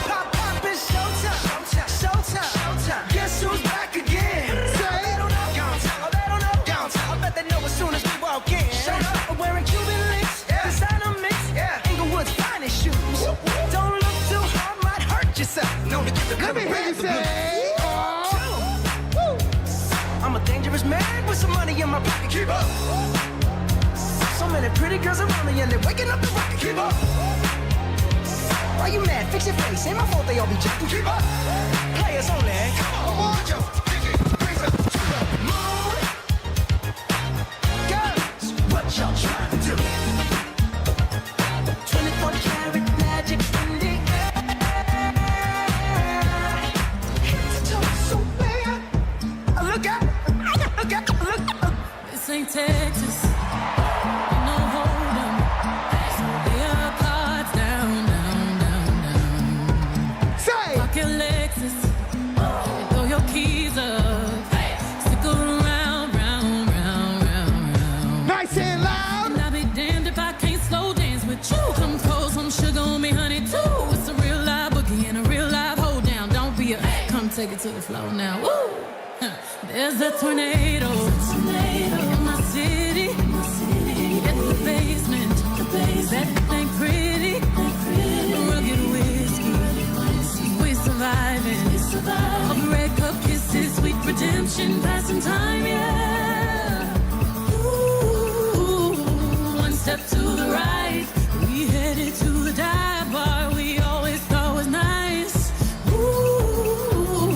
Pop, pop, it's showtime, showtime. Guess who's back again? Say. They don't know, I bet they know as soon as we walk in. Shut up, I'm wearing Cuban links, designer mix, Inglewood's finest shoes. Don't look too hard, might hurt yourself. Know to get the Let me hear you say. I'm a dangerous man with some money in my pocket. Keep up. So many pretty girls around me and they're waking up the rocket. Keep up. Why you mad? Fix your face. Ain't my fault they all be jacking. Keep up. Players only. Come on, Joe. Brings up to the moon. Girls, what y'all trying to do? 24 karat magic in the air. Head to toe, so bad. Look out. Look out. Look out. This ain't Texas. Ain't no hold'em. So lay your cards down, down, down, down. Say. Lock your Lexus. And throw your keys up. Stick around, round, round, round, round. Nice and loud. And I'll be damned if I can't slow dance with you. Come pour some sugar on me, honey, too. It's a real live boogie and a real live hold down. Don't be a come take it to the floor now. Woo! There's a tornado in my city. In the basement. That ain't pretty. Rugged whiskey. We surviving. A red cup kisses, sweet redemption, passing time, yeah. Ooh, one step to the right. We headed to the dive bar we always thought was nice. Ooh,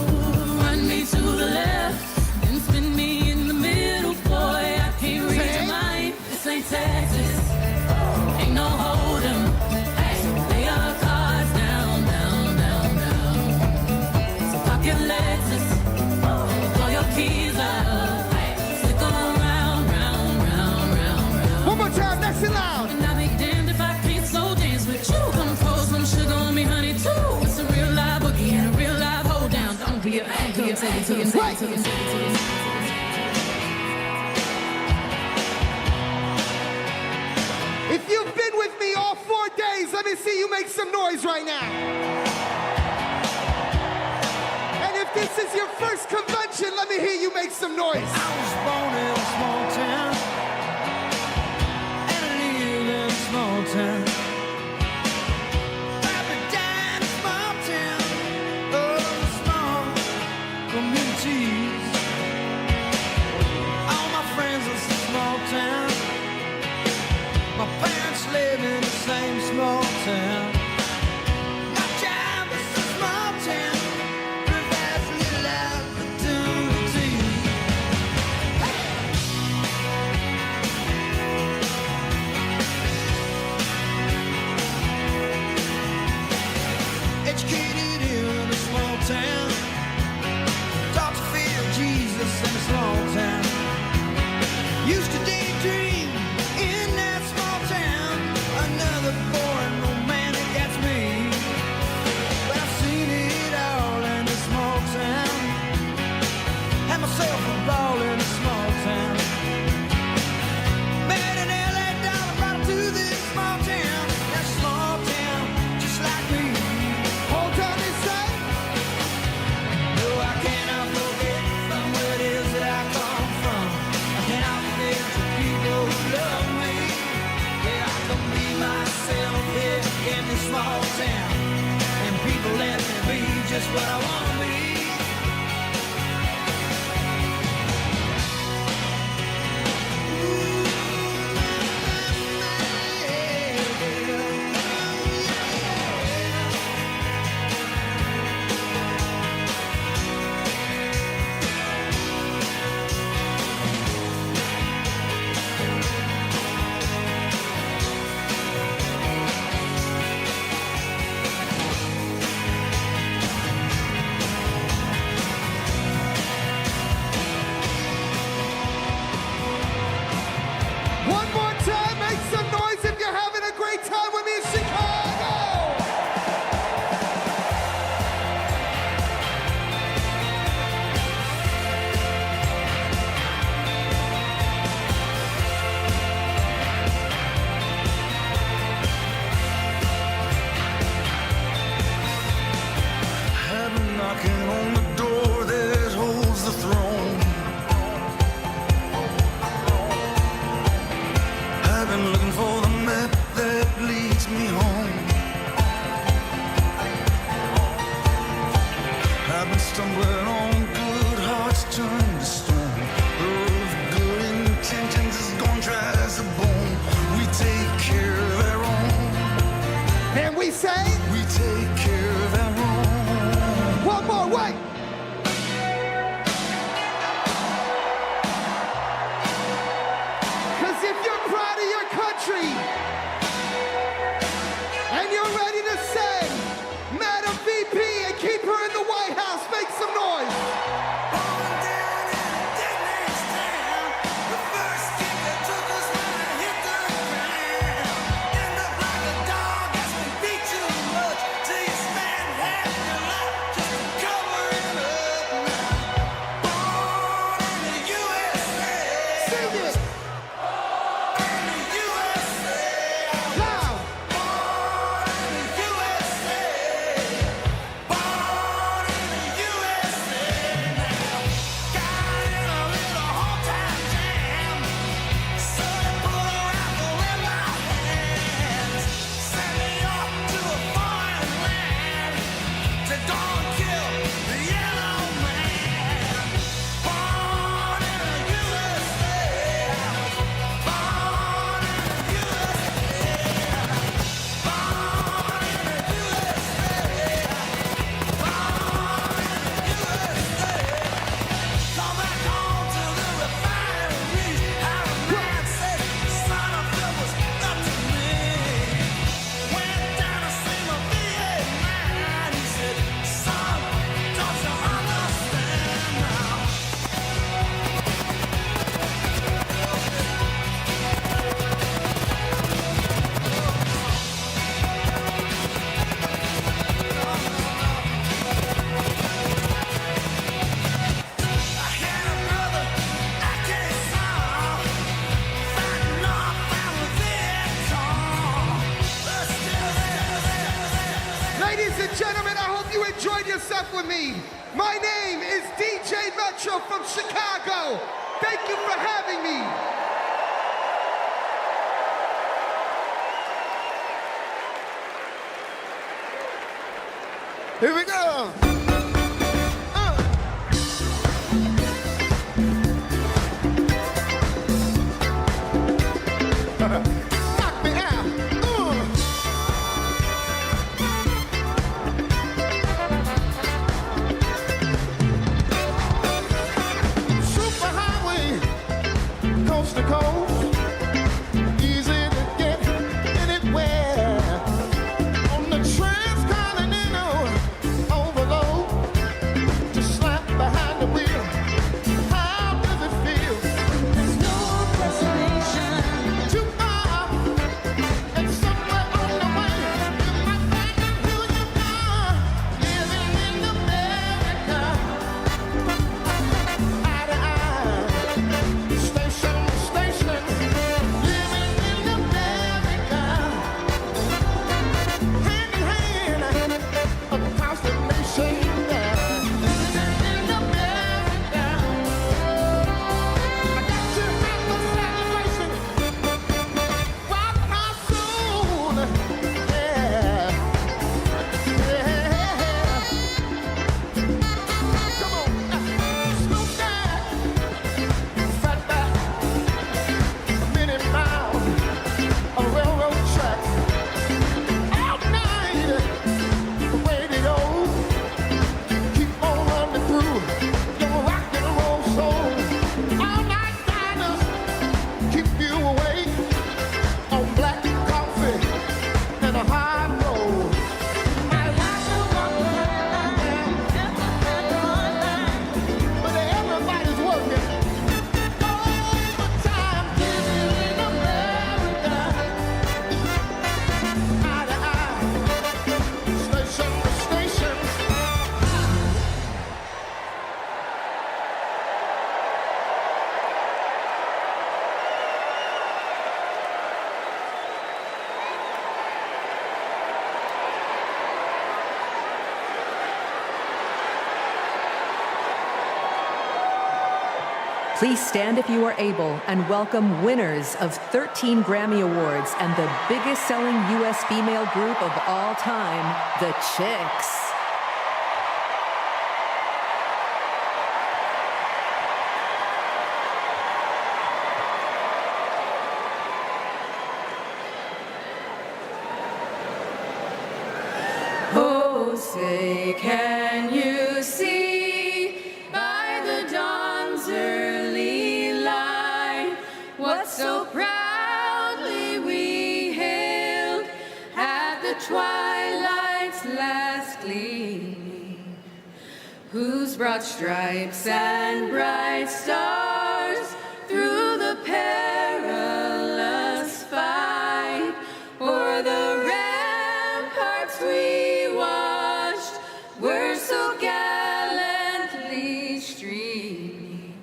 run me to the left and spin me in the middle, boy. I can't read your mind. This ain't Texas. Ain't no hold'em. So lay your cards down, down, down, down. So pop your Lexus, throw your keys up, stick around, round, round, round, round. One more time, nice and loud. And I'll be damned if I can't slow dance with you. Come pour some sugar on me, honey, too. It's a real live boogie and a real live hold down. Don't be a take it to the right. If you've been with me all 4 days, let me see you make some noise right now. And if this is your first convention, let me hear you make some noise. I was born in a small town, and I live in a small town. Happy died in a small town, oh, small communities. All my friends are from small town. My parents live in the same small town. My job is a small town, provides little opportunity. Educated in a small town, taught to fear Jesus in a small town. Used to daydream in that small town, another boring romantic, that's me. But I've seen it all in a small town, had myself a ball in a small town. Met an LA dollar, brought him to this small town, that small town, just like me. Hold on and say. No, I cannot forget from where it is that I come from. I cannot forget the people who love me. Yeah, I can be myself here in this small town, and people let me be just what I want to be. Ooh, say? We take care of our own. One more, wait. Cause if you're proud of your country and you're ready to say, Madam VP, and keep her in the White House, make some noise. With me. My name is DJ Metro from Chicago. Thank you for having me. Here we go. Knock me out. Coast to coast, easy to get anywhere. On the transcontinental overload, just slap behind the wheel. How does it feel? There's no destination too far, and somewhere on the way you might find who you are. Living in America, eye to eye, station. Please stand if you are able and welcome winners of 13 Grammy Awards and the biggest selling U.S. female group of all time, the Chicks. say, can you see by the dawn's early light what so proudly we hailed at the twilight's last gleaming, whose broad stripes and bright stars through the perilous fight o'er the ramparts we watched were so gallantly streaming,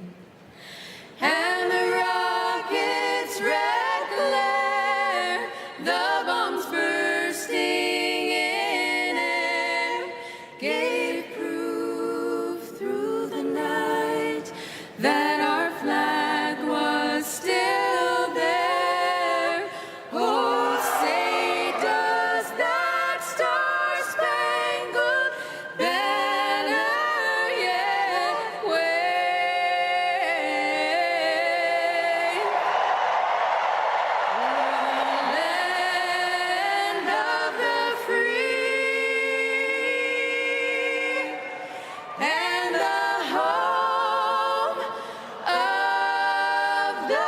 and the rockets' red glare, the bombs bursting in air, gave proof through the night that our flag was still there. Oh, say does that star-spangled banner yet wave? Land of the free and the home of the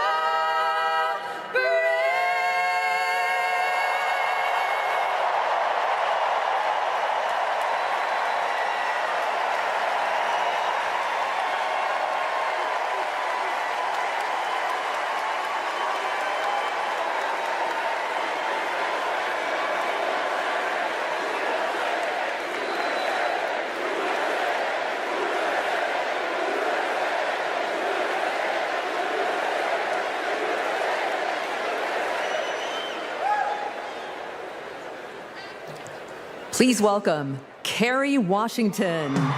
Please welcome Kerry Washington. Welcome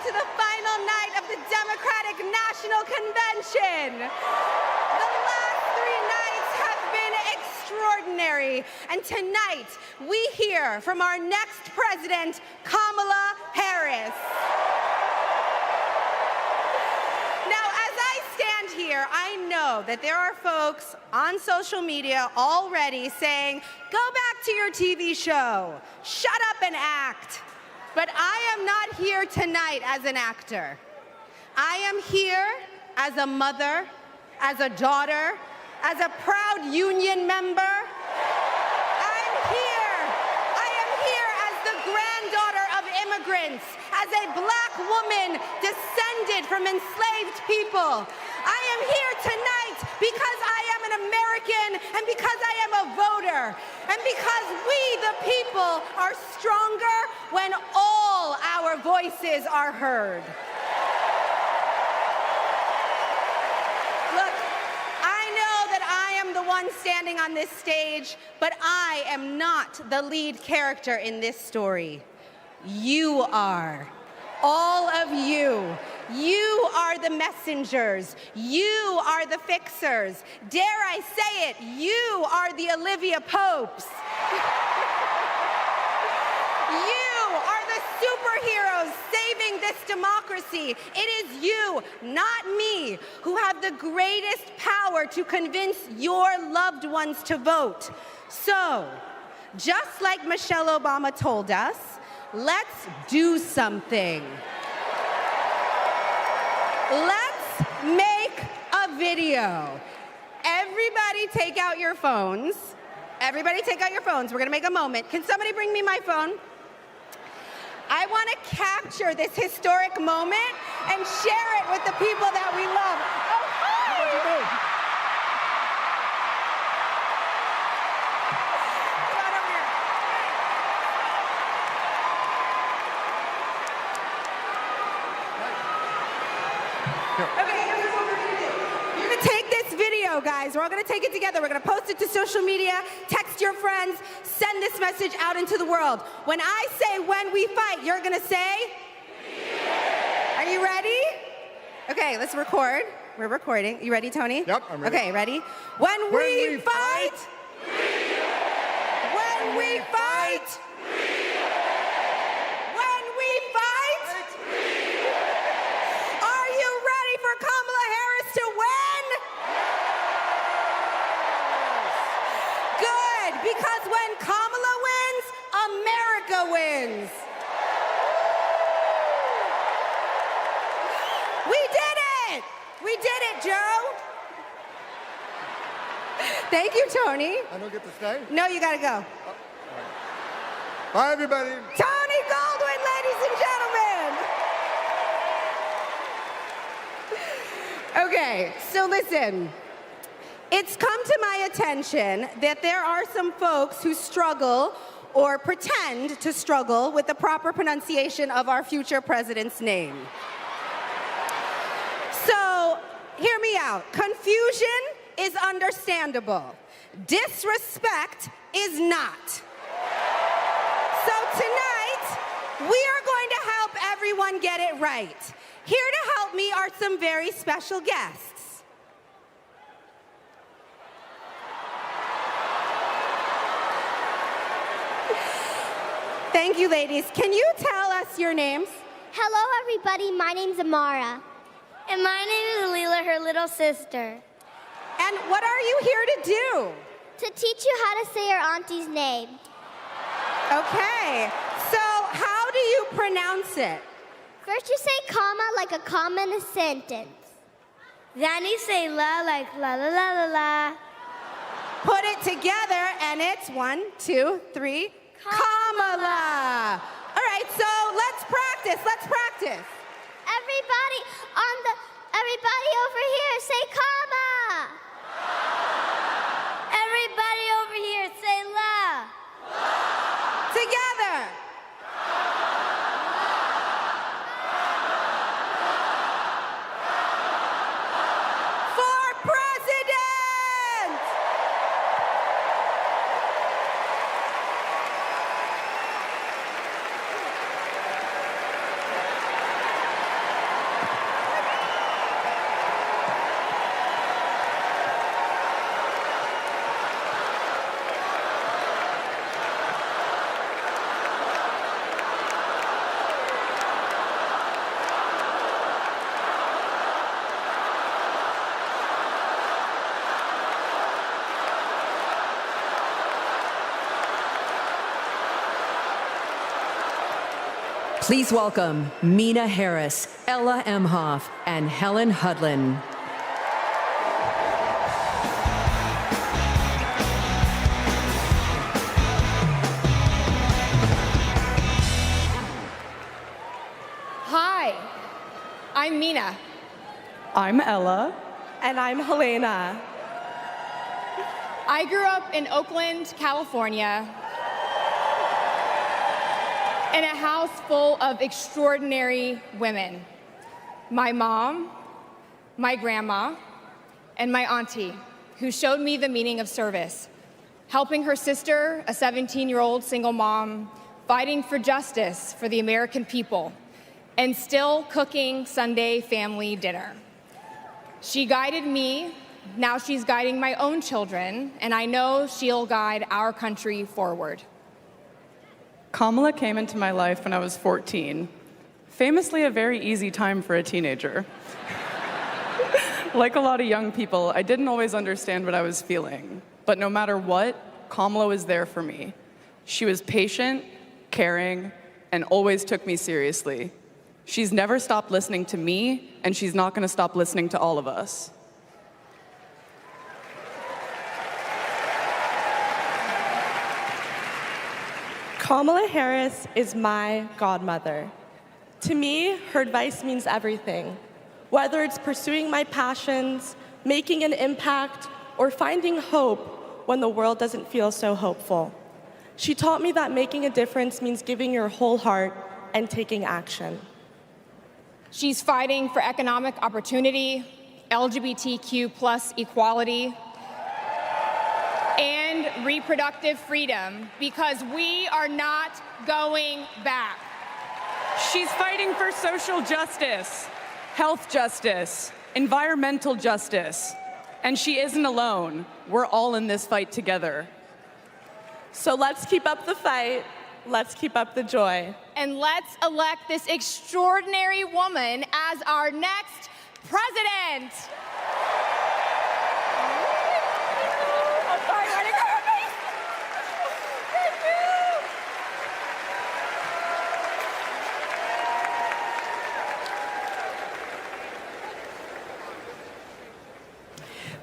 to the final night of the Democratic National Convention. The last 3 nights have been extraordinary, and tonight we hear from our next president, Kamala Harris. Now, as I stand here, I know that there are folks on social media already saying, go back to your TV show, shut up and act. But I am not here tonight as an actor. I am here as a mother, as a daughter, as a proud union member. I am here as the granddaughter of immigrants, as a black woman descended from enslaved people. I am here tonight because I am an American and because I am a voter and because we, the people, are stronger when all our voices are heard. Look, I know that I am the one standing on this stage, but I am not the lead character in this story. You are. All of you. You are the messengers. You are the fixers. Dare I say it, you are the Olivia Popes. You are the superheroes saving this democracy. It is you, not me, who have the greatest power to convince your loved ones to vote. So, just like Michelle Obama told us, let's do something. Let's make a video. Everybody take out your phones. Everybody take out your phones. We're gonna make a moment. Can somebody bring me my phone? I wanna capture this historic moment and share it with the people that we love. Oh, hi! Okay, here's what we're gonna do. You're gonna take this video, guys. We're all gonna take it together. We're gonna post it to social media, text your friends, send this message out into the world. When I say when we fight, you're gonna say? Are you ready? Okay, let's record. We're recording. You ready, Tony? Yep, I'm ready. Okay, ready? When we fight, when we fight, when we fight, Joe. Thank you, Tony. I don't get to stay? No, you gotta go. Bye, everybody. Tony Goldwyn, ladies and gentlemen. Okay, so listen. It's come to my attention that there are some folks who struggle or pretend to struggle with the proper pronunciation of our future president's name. So, hear me out. Confusion is understandable. Disrespect is not. So tonight, we are going to help everyone get it right. Here to help me are some very special guests. Thank you, ladies. Can you tell us your names? Hello, everybody. My name's Amara. And my name is Leela, her little sister. And what are you here to do? To teach you how to say your auntie's name. Okay. So, how do you pronounce it? First, you say comma like a comma in a sentence. Then you say la like la la la la la. Put it together, and it's 1, 2, 3, Kamala. All right, so let's practice. Let's practice. Everybody over here, say comma. Everybody over here, say la. Together. For president. Please welcome Mina Harris, Ella Emhoff, and Helen Hudlin. Hi, I'm Mina. I'm Ella. And I'm Helena. I grew up in Oakland, California, in a house full of extraordinary women. My mom, my grandma, and my auntie, who showed me the meaning of service, helping her sister, a 17-year-old single mom, fighting for justice for the American people, and still cooking Sunday family dinner. She guided me, now she's guiding my own children, and I know she'll guide our country forward. Kamala came into my life when I was 14. Famously a very easy time for a teenager. Like a lot of young people, I didn't always understand what I was feeling. But no matter what, Kamala was there for me. She was patient, caring, and always took me seriously. She's never stopped listening to me, and she's not going to stop listening to all of us. Kamala Harris is my godmother. To me, her advice means everything. Whether it's pursuing my passions, making an impact, or finding hope when the world doesn't feel so hopeful. She taught me that making a difference means giving your whole heart and taking action. She's fighting for economic opportunity, LGBTQ+ equality, and reproductive freedom, because we are not going back. She's fighting for social justice, health justice, environmental justice, and she isn't alone. We're all in this fight together. So let's keep up the fight, let's keep up the joy. And let's elect this extraordinary woman as our next president.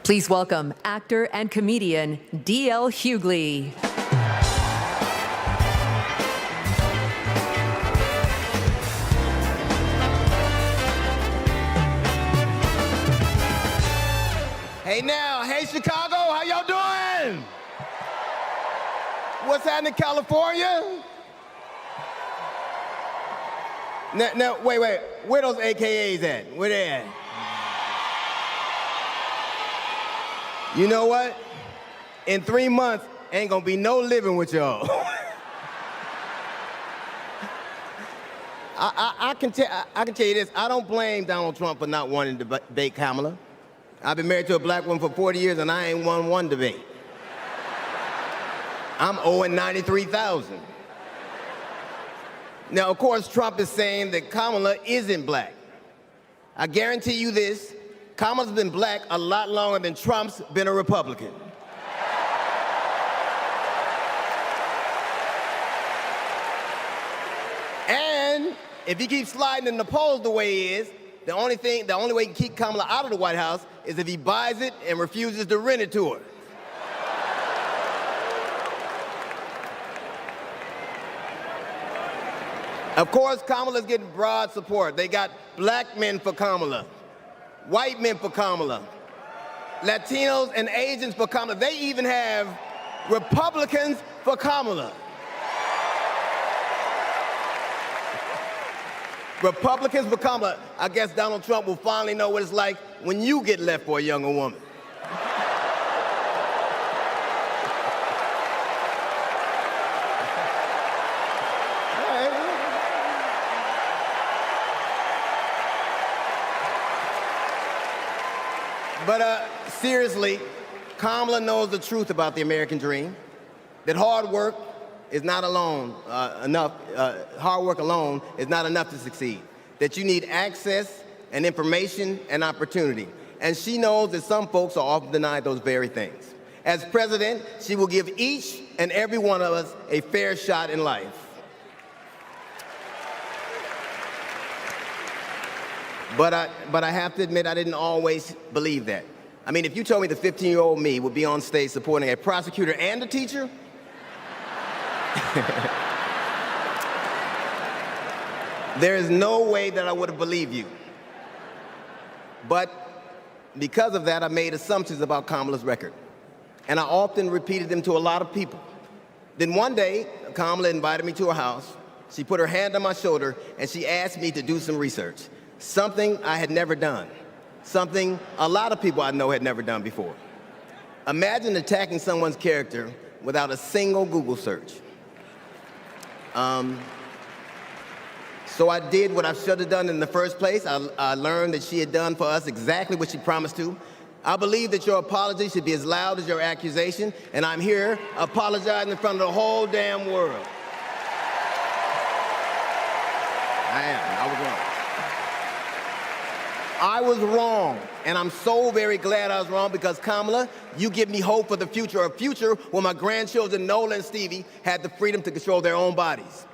Please welcome actor and comedian D.L. Hughley. Hey now, hey Chicago, how y'all doing? What's happening, California? Now, wait, where those AKAs at? Where they at? You know what? In 3 months, ain't gonna be no living with y'all. I can tell you this, I don't blame Donald Trump for not wanting to debate Kamala. I've been married to a black woman for 40 years and I ain't won one debate. I'm owing $93,000. Now, of course, Trump is saying that Kamala isn't black. I guarantee you this, Kamala's been black a lot longer than Trump's been a Republican. And if he keeps sliding in the polls the way he is, the only way he can keep Kamala out of the White House is if he buys it and refuses to rent it to her. Of course, Kamala's getting broad support. They got black men for Kamala, white men for Kamala, Latinos and Asians for Kamala. They even have Republicans for Kamala. Republicans for Kamala. I guess Donald Trump will finally know what it's like when you get left for a younger woman. But seriously, Kamala knows the truth about the American dream, that hard work is not enough. Hard work alone is not enough to succeed. That you need access and information and opportunity. And she knows that some folks are often denied those very things. As president, she will give each and every one of us a fair shot in life. But I have to admit, I didn't always believe that. I mean, if you told me the 15-year-old me would be on stage supporting a prosecutor and a teacher, there is no way that I would have believed you. But because of that, I made assumptions about Kamala's record. And I often repeated them to a lot of people. Then one day, Kamala invited me to her house. She put her hand on my shoulder and she asked me to do some research. Something I had never done. Something a lot of people I know had never done before. Imagine attacking someone's character without a single Google search. So I did what I should have done in the first place. I learned that she had done for us exactly what she promised to. I believe that your apology should be as loud as your accusation, and I'm here apologizing in front of the whole damn world. I was wrong. I was wrong, and I'm so very glad I was wrong because, Kamala, you give me hope for the future, a future where my grandchildren, Nola and Stevie, had the freedom to control their own bodies,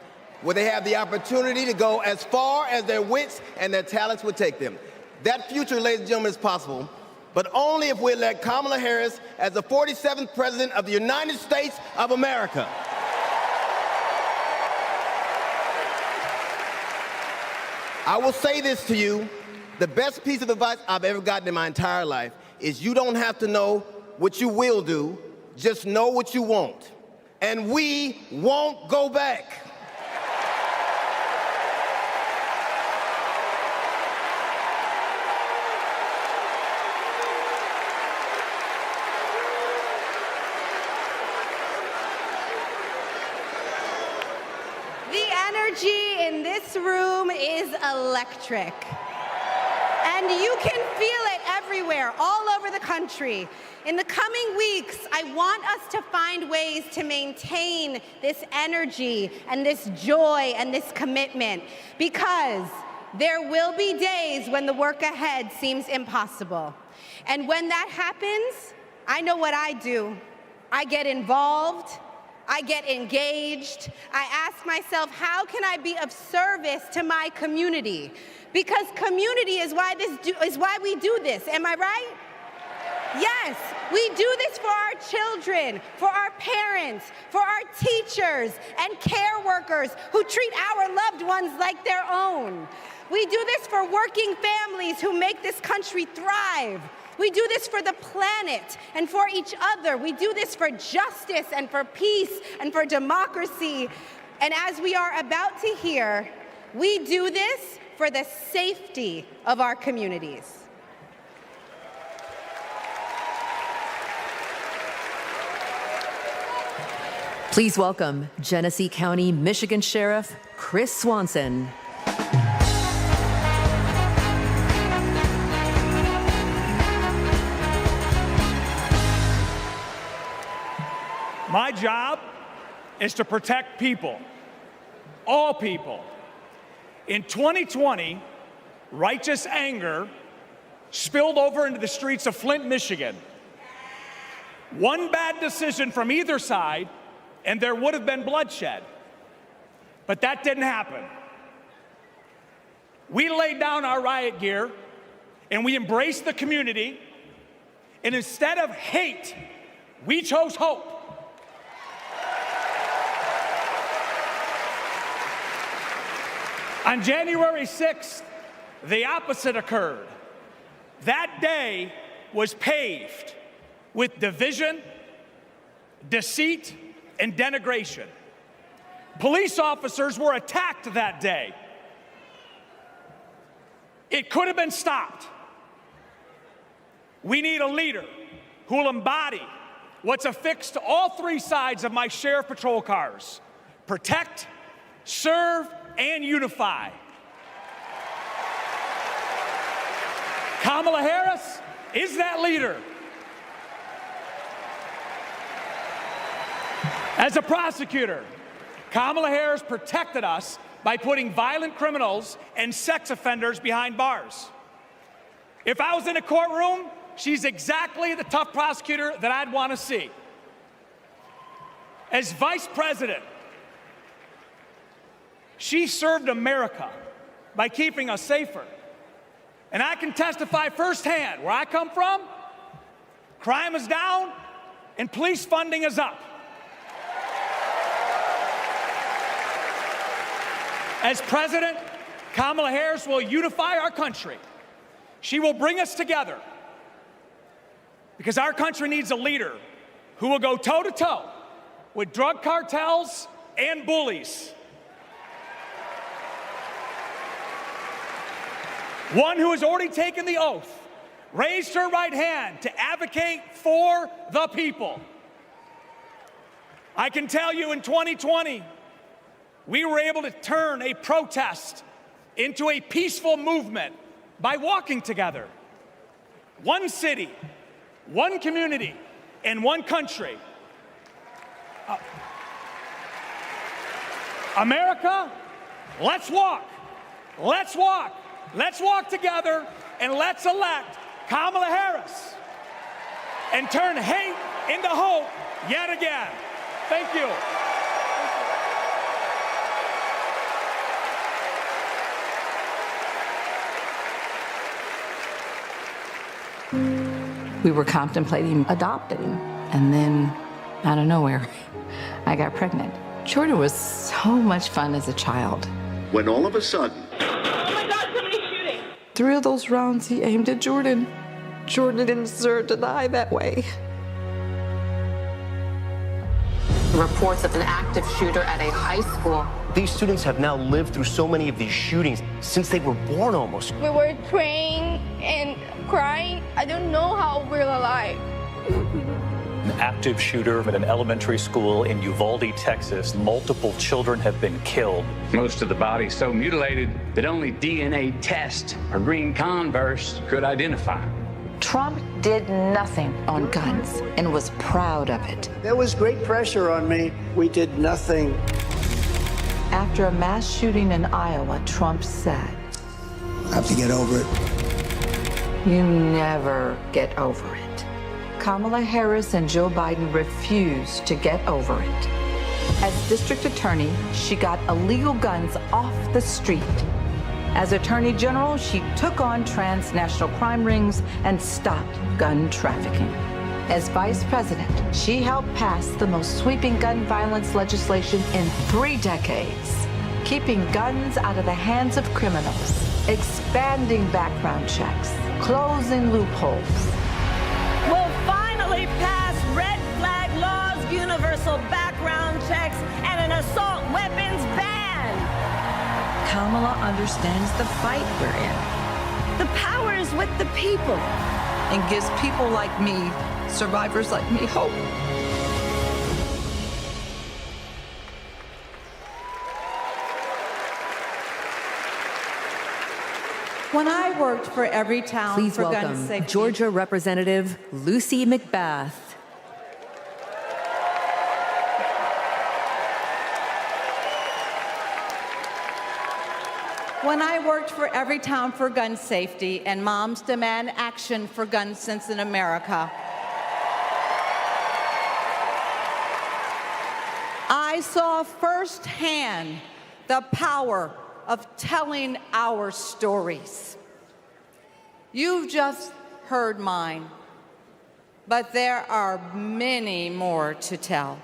where they have the opportunity to go as far as their wits and their talents would take them. That future, ladies and gentlemen, is possible, but only if we elect Kamala Harris as the 47th President of the United States of America. I will say this to you. The best piece of advice I've ever gotten in my entire life is you don't have to know what you will do, just know what you won't. And we won't go back. The energy in this room is electric. And you can feel it everywhere, all over the country. In the coming weeks, I want us to find ways to maintain this energy and this joy and this commitment, because there will be days when the work ahead seems impossible. And when that happens, I know what I do. I get involved, I get engaged, I ask myself, how can I be of service to my community? Because community is why we do this, am I right? Yes, we do this for our children, for our parents, for our teachers and care workers who treat our loved ones like their own. We do this for working families who make this country thrive. We do this for the planet and for each other. We do this for justice and for peace and for democracy. And as we are about to hear, we do this for the safety of our communities. Please welcome Genesee County, Michigan Sheriff Chris Swanson. My job is to protect people, all people. In 2020, righteous anger spilled over into the streets of Flint, Michigan. One bad decision from either side, and there would have been bloodshed. But that didn't happen. We laid down our riot gear, and we embraced the community, and instead of hate, we chose hope. On January 6th, the opposite occurred. That day was paved with division, deceit, and denigration. Police officers were attacked that day. It could have been stopped. We need a leader who will embody what's affixed to all three sides of my sheriff patrol cars: protect, serve, and unify. Kamala Harris is that leader. As a prosecutor, Kamala Harris protected us by putting violent criminals and sex offenders behind bars. If I was in a courtroom, she's exactly the tough prosecutor that I'd want to see. As vice president, she served America by keeping us safer. And I can testify firsthand, where I come from, crime is down and police funding is up. As president, Kamala Harris will unify our country. She will bring us together because our country needs a leader who will go toe-to-toe with drug cartels and bullies. One who has already taken the oath, raised her right hand to advocate for the people. I can tell you in 2020, we were able to turn a protest into a peaceful movement by walking together. One city, one community, and one country. America, let's walk. Let's walk. Let's walk together and let's elect Kamala Harris and turn hate into hope yet again. Thank you. We were contemplating adopting, and then out of nowhere, I got pregnant. Jordan was so much fun as a child. When all of a sudden, 3 of those rounds he aimed at Jordan. Jordan didn't deserve to die that way. Reports of an active shooter at a high school. These students have now lived through so many of these shootings since they were born almost. We were praying and crying. I don't know how we're alive. An active shooter at an elementary school in Uvalde, Texas. Multiple children have been killed. Most of the body so mutilated that only DNA tests or green Converse could identify. Trump did nothing on guns and was proud of it. There was great pressure on me. We did nothing. After a mass shooting in Iowa, Trump said, I have to get over it. "You never get over it." Kamala Harris and Joe Biden refused to get over it. As district attorney, she got illegal guns off the street. As Attorney General, she took on transnational crime rings and stopped gun trafficking. As Vice President, she helped pass the most sweeping gun violence legislation in 3 decades, keeping guns out of the hands of criminals, expanding background checks, closing loopholes. We'll finally pass red flag laws, universal background checks, and an assault weapons ban. Kamala understands the fight we're in. The power is with the people. And gives people like me, survivors like me, hope. When I worked for Everytown Please for gun welcome safety. Georgia Representative Lucy McBath. When I worked for Everytown for gun safety and Moms Demand Action for Gun Sense in America, I saw firsthand the power of telling our stories. You've just heard mine, but there are many more to tell.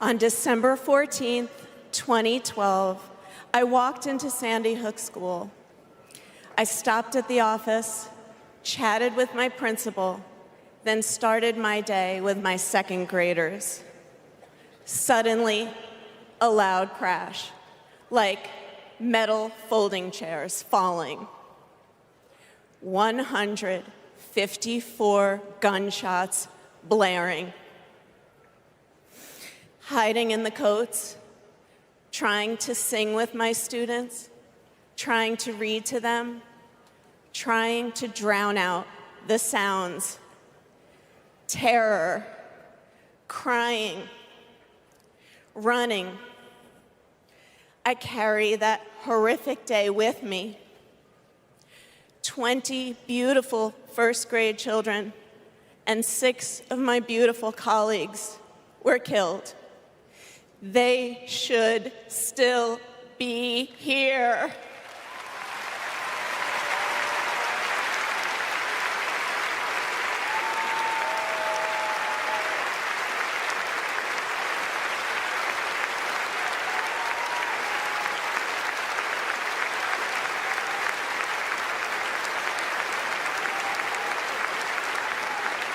On December 14th, 2012, I walked into Sandy Hook School. I stopped at the office, chatted with my principal, then started my day with my second graders. Suddenly, a loud crash, like metal folding chairs falling. 154 gunshots blaring. Hiding in the coats, trying to sing with my students, trying to read to them, trying to drown out the sounds. Terror, crying, running. I carry that horrific day with me. 20 beautiful first grade children and 6 of my beautiful colleagues were killed. They should still be here.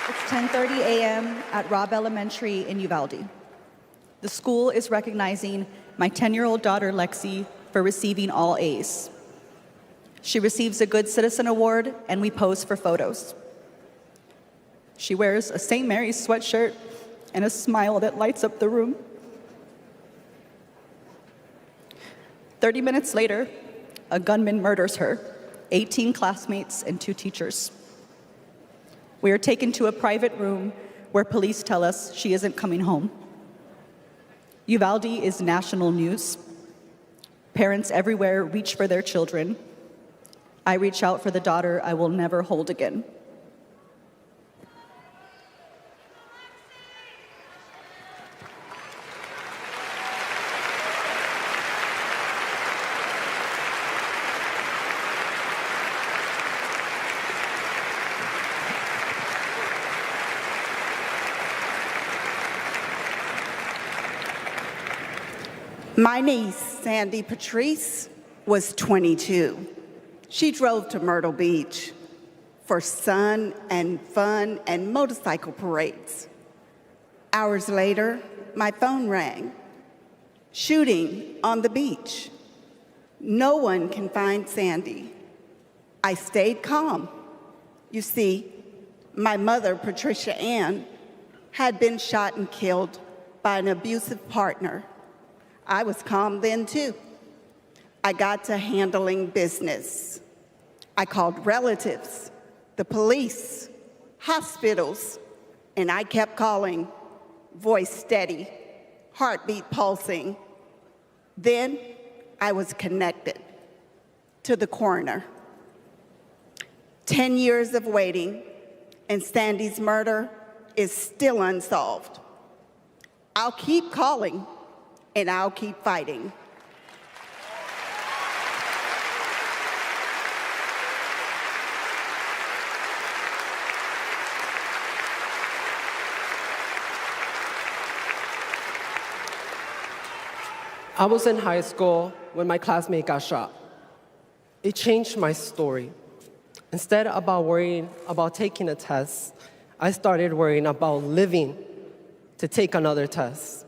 It's 10:30 a.m. at Robb Elementary in Uvalde. The school is recognizing my 10-year-old daughter, Lexi, for receiving all A's. She receives a Good Citizen Award, and we pose for photos. She wears a St. Mary's sweatshirt and a smile that lights up the room. 30 minutes later, a gunman murders her, 18 classmates, and 2 teachers. We are taken to a private room where police tell us she isn't coming home. Uvalde is national news. Parents everywhere reach for their children. I reach out for the daughter I will never hold again. My niece, Sandy Patrice, was 22. She drove to Myrtle Beach for sun and fun and motorcycle parades. Hours later, my phone rang. Shooting on the beach. No one can find Sandy. I stayed calm. You see, my mother, Patricia Ann, had been shot and killed by an abusive partner. I was calm then, too. I got to handling business. I called relatives, the police, hospitals, and I kept calling, voice steady, heartbeat pulsing. Then I was connected to the coroner. 10 years of waiting, and Sandy's murder is still unsolved. I'll keep calling, and I'll keep fighting. I was in high school when my classmate got shot. It changed my story. Instead of worrying about taking a test, I started worrying about living to take another test.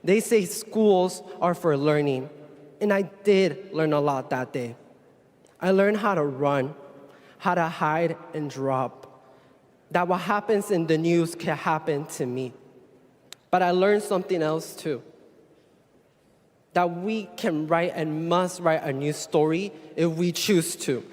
They say schools are for learning, and I did learn a lot that day. I learned how to run, how to hide and drop, that what happens in the news can happen to me. But I learned something else too, that we can write and must write a new story if we choose to.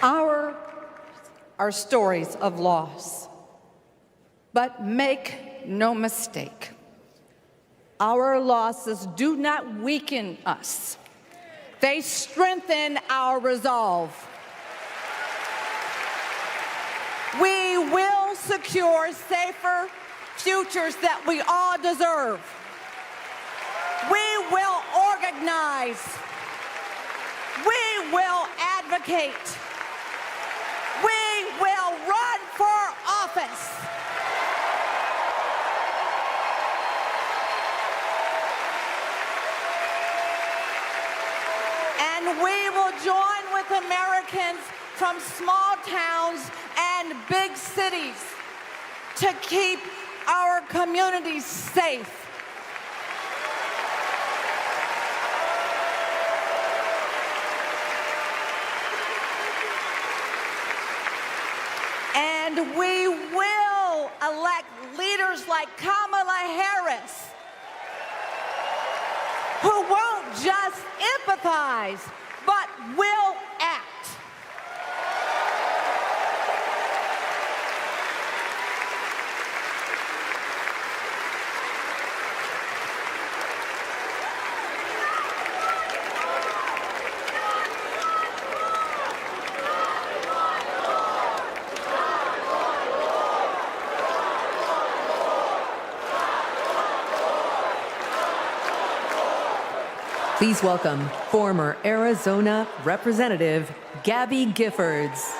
Our are stories of loss. But make no mistake, our losses do not weaken us. They strengthen our resolve. We will secure safer futures that we all deserve. We will organize. We will advocate. We will run for office. And we will join with Americans from small towns and big cities to keep our communities safe. And we will elect leaders like Kamala Harris, who won't just empathize, but will act. Please welcome former Arizona Representative Gabby Giffords.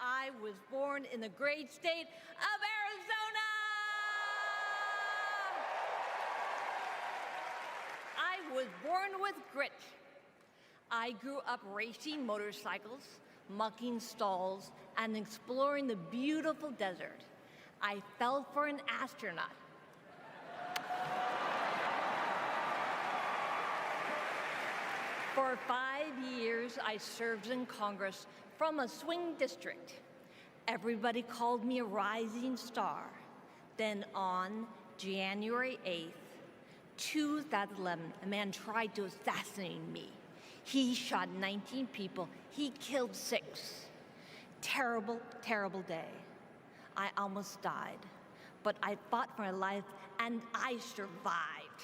I was born in the great state of Arizona. I was born with grit. I grew up racing motorcycles, mucking stalls, and exploring the beautiful desert. I fell for an astronaut. For 5 years, I served in Congress from a swing district. Everybody called me a rising star. Then on January 8th, 2011, a man tried to assassinate me. He shot 19 people. He killed 6. Terrible, terrible day. I almost died, but I fought for my life and I survived.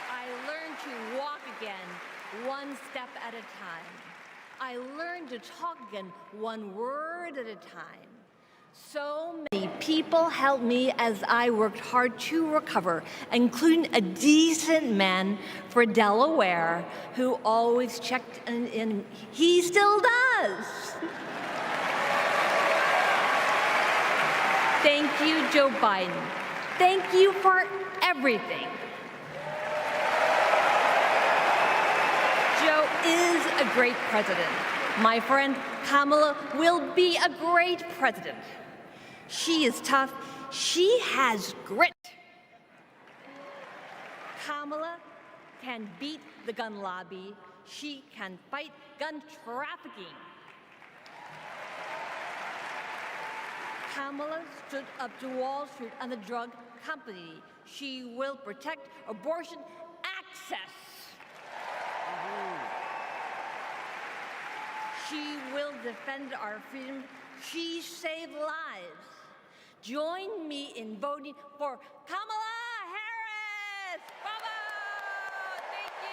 I learned to walk again, one step at a time. I learned to talk again, one word at a time. So many people helped me as I worked hard to recover, including a decent man for Delaware who always checked in. He still does. Thank you, Joe Biden. Thank you for everything. Joe is a great president. My friend Kamala will be a great president. She is tough. She has grit. Kamala can beat the gun lobby. She can fight gun trafficking. Kamala stood up to Wall Street and the drug company. She will protect abortion access. She will defend our freedom. She saved lives. Join me in voting for Kamala Harris. Bravo! Thank you.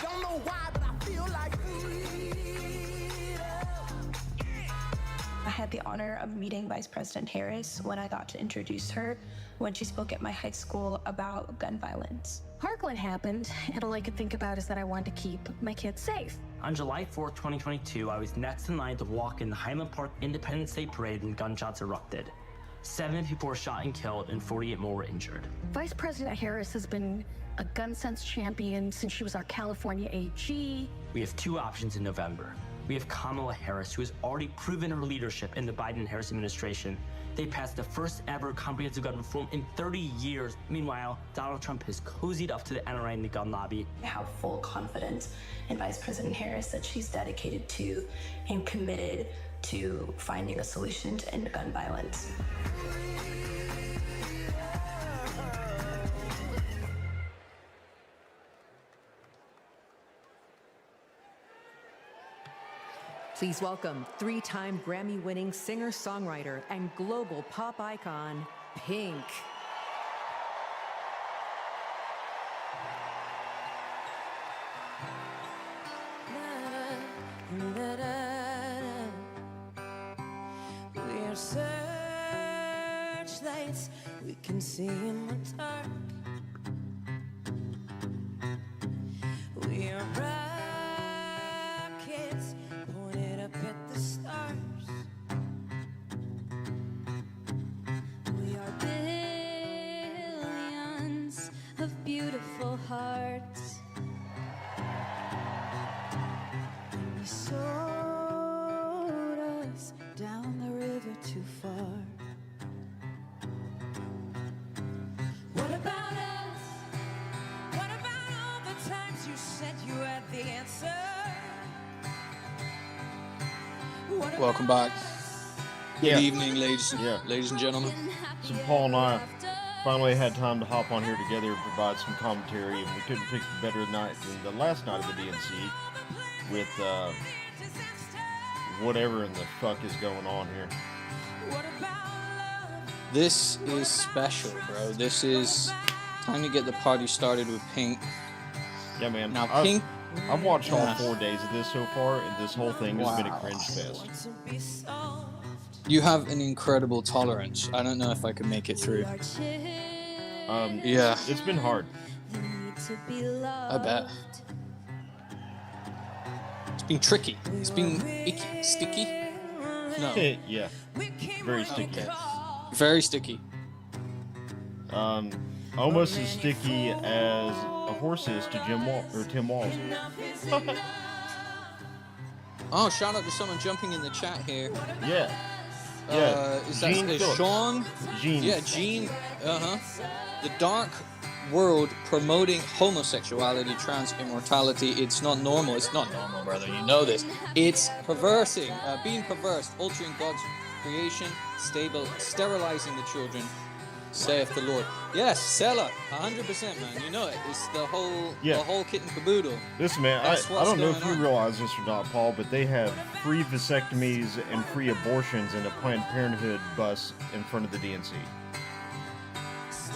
Don't know why, but I feel like I had the honor of meeting Vice President Harris when I got to introduce her when she spoke at my high school about gun violence. Parkland happened, and all I could think about is that I wanted to keep my kids safe. On July 4th, 2022, I was next in line to walk in the Highland Park Independence Day Parade when gunshots erupted. 7 people were shot and killed, and 48 more were injured. Vice President Harris has been a gun sense champion since she was our California AG. We have 2 options in November. We have Kamala Harris, who has already proven her leadership in the Biden-Harris administration. They passed the first ever comprehensive gun reform in 30 years. Meanwhile, Donald Trump has cozied up to the NRA and the gun lobby. I have full confidence in Vice President Harris that she's dedicated to and committed to finding a solution to end gun violence. Please welcome 3-time Grammy-winning singer-songwriter and global pop icon, Pink. we're searchlights we can see in the dark. We are rockets pointed up at the stars. We are billions of beautiful hearts. You sold us down the river too far. What about us? What about all the times you said you had the answer? Welcome back. Good evening, ladies and gentlemen. So Paul and I finally had time to hop on here together and provide some commentary, and we couldn't pick a better night than the last night of the DNC with whatever in the fuck is going on here. This is special, bro. This is time to get the party started with Pink. Yeah, man. Now, Pink... I've watched all 4 days of this so far, and this whole thing has been a cringe fest. You have an incredible tolerance. I don't know if I could make it through. Yeah. It's been hard. I bet. It's been tricky. It's been icky. Sticky? No. Yeah. Very sticky. Very sticky. Almost as sticky as a horse is to Tim Walz. Oh, shout out to someone jumping in the chat here. Yeah. Yeah. Is that Sean? Gene. Yeah, Gene. The dark world promoting homosexuality, trans immortality. It's not normal. It's not normal, brother. You know this. It's perversing, being perverse, altering God's creation, sterilizing the children, saith the Lord. Yes, Sella, 100%, man. You know it. It's the whole kit and caboodle. Listen, man, I don't know if you realize this or not, Paul, but they have free vasectomies and free abortions in a Planned Parenthood bus in front of the DNC.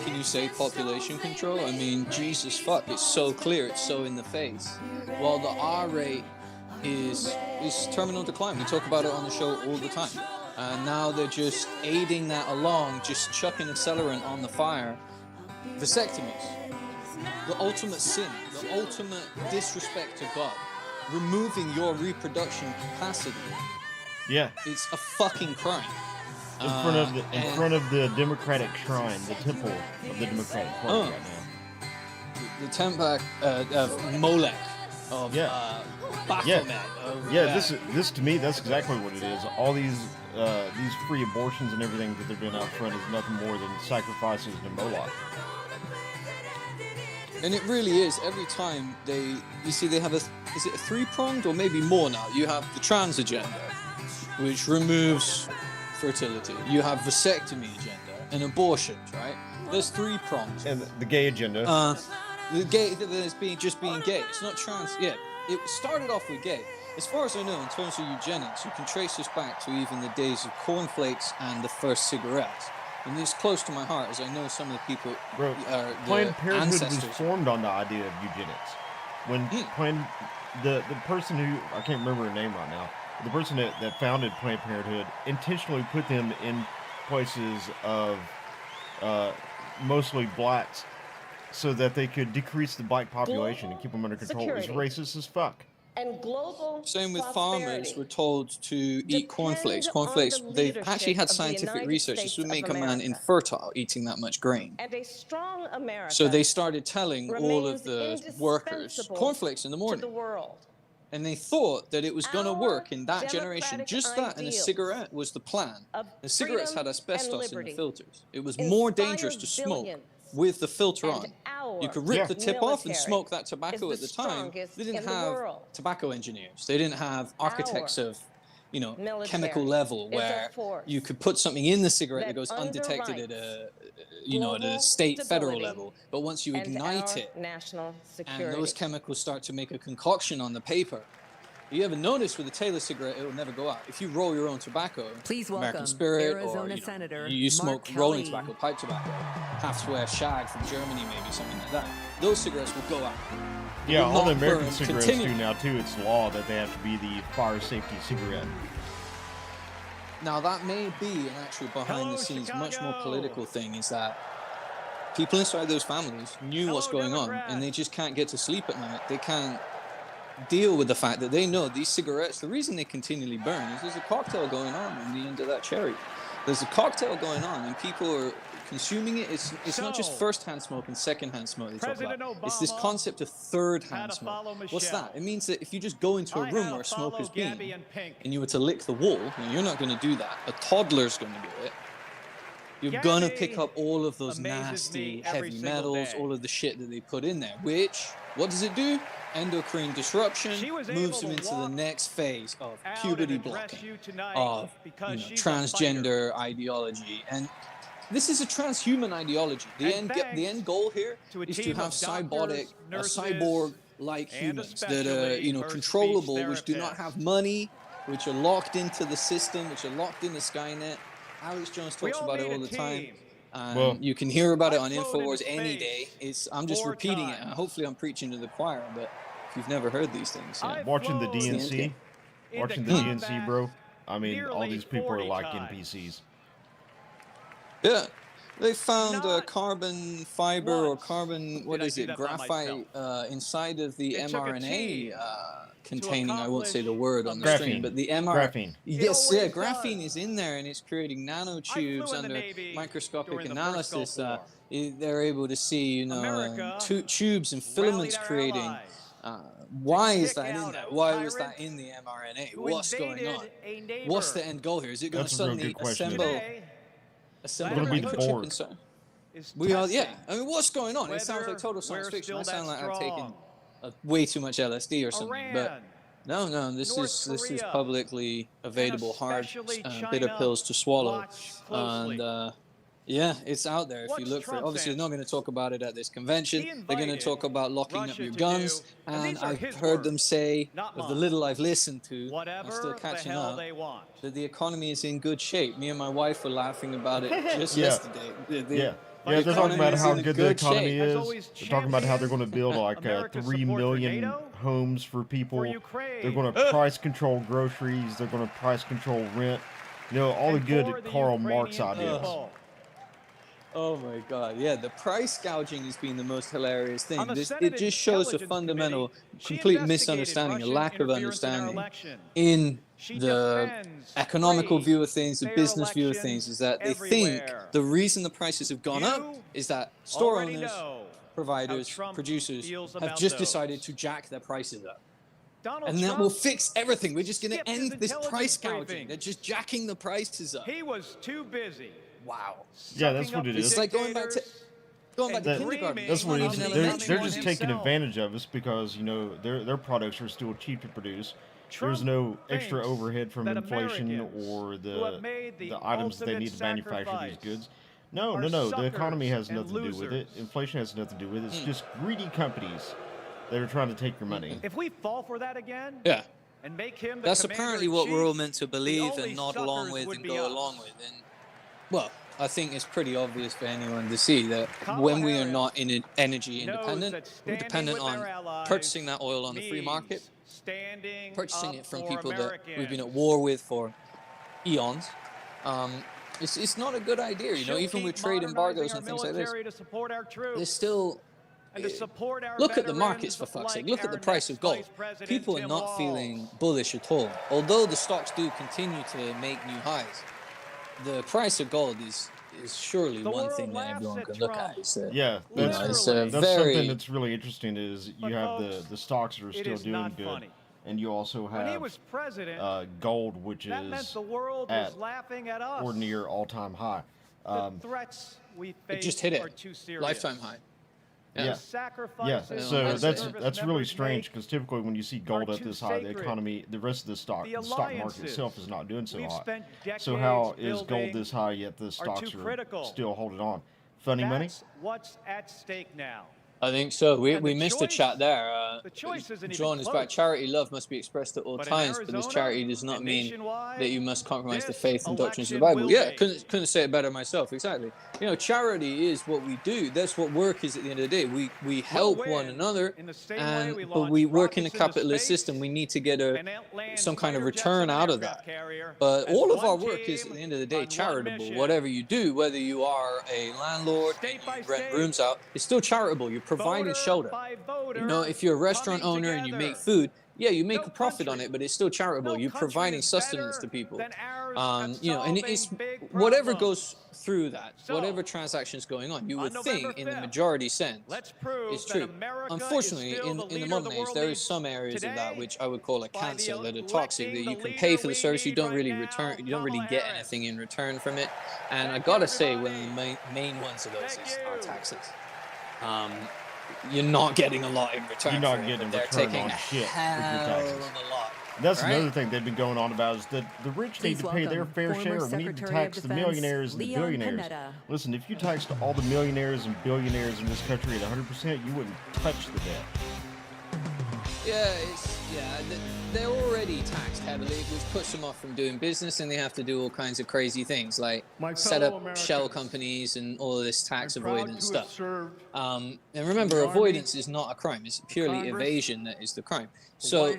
can you say population control? I mean, Jesus fuck, it's so clear, it's so in the face. While the R rate is terminal decline. We talk about it on the show all the time. And now they're just aiding that along, just chucking accelerant on the fire. Vasectomies, the ultimate sin, the ultimate disrespect to God, removing your reproduction capacity. Yeah, it's a fucking crime. In front of the Democratic shrine, the temple of the Democratic Party right now. The temple of Molech, of Baphomet. This to me, that's exactly what it is. All these free abortions and everything that they're doing out front is nothing more than sacrifices to Moloch. And it really is. Every time they have is it a three-pronged or maybe more now? You have the trans agenda, which removes fertility. You have vasectomy agenda and abortions, right? There's three prongs. And the gay agenda. The gay, there's just being gay. It's not trans. Yeah, it started off with gay. As far as I know, in terms of eugenics, you can trace this back to even the days of cornflakes and the first cigarettes. And it's close to my heart, as I know some of the people are Planned Parenthood ancestors. was formed on the idea of eugenics. When the person who, I can't remember her name right now, the person that founded Planned Parenthood intentionally put them in places of mostly blacks so that they could decrease the black population and keep them under control. It was racist as fuck. And global Same with prosperity farmers. We're told to eat cornflakes. Cornflakes, they've actually had scientific research. This would make a man infertile eating that much grain. and a strong America So they started telling all of remains the workers indispensable cornflakes in the to morning. the world. And they thought that it was going to Our work in that generation. democratic Just that, and a ideals cigarette was the plan. The cigarettes freedom had asbestos and in the liberty filters. It was more inspire dangerous to smoke billions, with the filter and on. our You could rip the tip off and military smoke that tobacco is at the the time. strongest They didn't in the have world. tobacco engineers. They didn't have architects Our of, chemical military level is a where force you could put something in the cigarette that that goes undetected at underwrites a state federal stability level. But once you and ignite our it, national and security. those chemicals start to make a concoction on the paper. You ever notice with a Taylor cigarette, it will never go out. If you roll your own tobacco, Please American welcome Spirit, Arizona or Senator you Mark smoke rolling Kelly. tobacco, pipe tobacco, half square shag from Germany, maybe something like that. Those cigarettes will go out. They Yeah, will all the not American burn cigarettes continually. do now too. It's law that they have to be the fire safety cigarette. Now that may be an actual behind the scenes, much more political thing, is that people inside those families knew what's going on, and they just can't get to sleep at night. They can't deal with the fact that they know these cigarettes, the reason they continually burn is there's a cocktail going on in the end of that cherry. There's a cocktail going on, and people are consuming it. It's not just first-hand smoke and second-hand smoke they talk about. It's this concept of third-hand smoke. What's that? It means that if you just go into a room where a smoker's been and you were to lick the wall, and you're not going to do that. A toddler's going to do it. You're going to pick up all of those nasty heavy metals, all of the shit that they put in there, which, what does it do? Endocrine disruption moves them into the next phase of puberty blocking, of transgender ideology. And this is a transhuman ideology. The end goal here is to have cyborg-like humans that are controllable, which do not have money, which are locked into the system, which are locked into Skynet. Alex Jones talks about it all the time. Well, you can hear about it on InfoWars any day. I'm just repeating it, and hopefully I'm preaching to the choir, but if you've never heard these things. Watching the DNC, bro. I mean, all these people are like NPCs. Yeah, they found carbon fiber or carbon, graphite inside of the mRNA containing, I won't say the word on the screen, but the Graphene. Yes, yeah, graphene is in there, and it's creating nanotubes under microscopic analysis. They're able to see, tubes and filaments creating. Why is that in there? Why was that in the mRNA? What's going on? What's the end goal here? Is it going to suddenly assemble Gonna be the board. We are, yeah. I mean, what's going on? It sounds like total science fiction. I sound like I've taken way too much LSD or something, but no. This is publicly available, hard, bitter pills to swallow, and yeah, it's out there if you look for it. Obviously, they're not going to talk about it at this convention. They're going to talk about locking up your guns, and I've heard them say, of the little I've listened to, I'm still catching up, that the economy is in good shape. Me and my wife were laughing about it just yesterday. Yeah, they're talking about how in a good the good economy shape. is. They're talking about how they're going to build like 3 million homes for people. They're going to price control groceries. They're going to price control rent. You know, all the good Karl Marx ideas. Oh my God! Yeah, the price gouging has been the most hilarious thing. It just shows a fundamental, complete misunderstanding, a lack of understanding in the economical view of things, the business view of things, is that they think the reason the prices have gone up is that store owners, providers, producers have just decided to jack their prices up. And that will fix everything. We're just going to end this price gouging. They're just jacking the prices up. He was too busy. Wow. Yeah, that's what it is. It's like going back to kindergarten. That's what it is. Even They're elementary. just taking advantage of us because, you know, their products are still cheap to produce. There's no extra overhead from inflation or the items they need to manufacture these goods. No. The economy has nothing to do with it. Inflation has nothing to do with it. It's just greedy companies that are trying to take your money. If we fall for that again, and make him the That's apparently what we're all meant to believe and nod along with and go along with. And well, I think it's pretty obvious for anyone to see that when we are not energy independent, we're dependent on purchasing that oil on the free market, purchasing it from people that we've been at war with for eons. It's not a good idea, you know, even with trade embargoes and things like this. There's still... Look at the markets, for fuck's sake. Look at the price of gold. People are not feeling bullish at all. Although the stocks do continue to make new highs, the price of gold is surely one thing that everyone can look at. It's that's something that's really interesting is you have the stocks that are still doing good. And you also have gold, which is at or near all-time high. It just hit it. Lifetime high. Yeah. So that's really strange because typically when you see gold at this high, the economy, the rest of the stock market itself is not doing so hot. So how is gold this high yet the stocks are still holding on? Funny money? What's at stake now? I think so. We missed a chat there. John is back. Charity love must be expressed at all times, but this charity does not mean that you must compromise the faith and doctrines of the Bible. Yeah, couldn't say it better myself. Exactly. You know, charity is what we do. That's what work is at the end of the day. We help one another, but we work in a capitalist system. We need to get some kind of return out of that. But all of our work is, at the end of the day, charitable. Whatever you do, whether you are a landlord and you rent rooms out, it's still charitable. You're providing shelter. You know, if you're a restaurant owner and you make food, yeah, you make a profit on it, but it's still charitable. You're providing sustenance to people. You know, and it's whatever goes through that, whatever transactions going on, you would think in the majority sense is true. Unfortunately, in the modern age, there is some areas of that which I would call a cancer that are toxic, that you can pay for the service, you don't really get anything in return from it. And I gotta say, one of the main ones of those are taxes. You're not getting a lot in return. You're not getting a return on shit with your taxes. That's another thing they've been going on about is that the rich need to pay their fair share. We need to tax the millionaires and the billionaires. Listen, if you taxed all the millionaires and billionaires in this country at 100%, you wouldn't touch the debt. They're already taxed heavily, which puts them off from doing business, and they have to do all kinds of crazy things like set up shell companies and all of this tax avoidance stuff. And remember, avoidance is not a crime; it's purely evasion that is the crime. So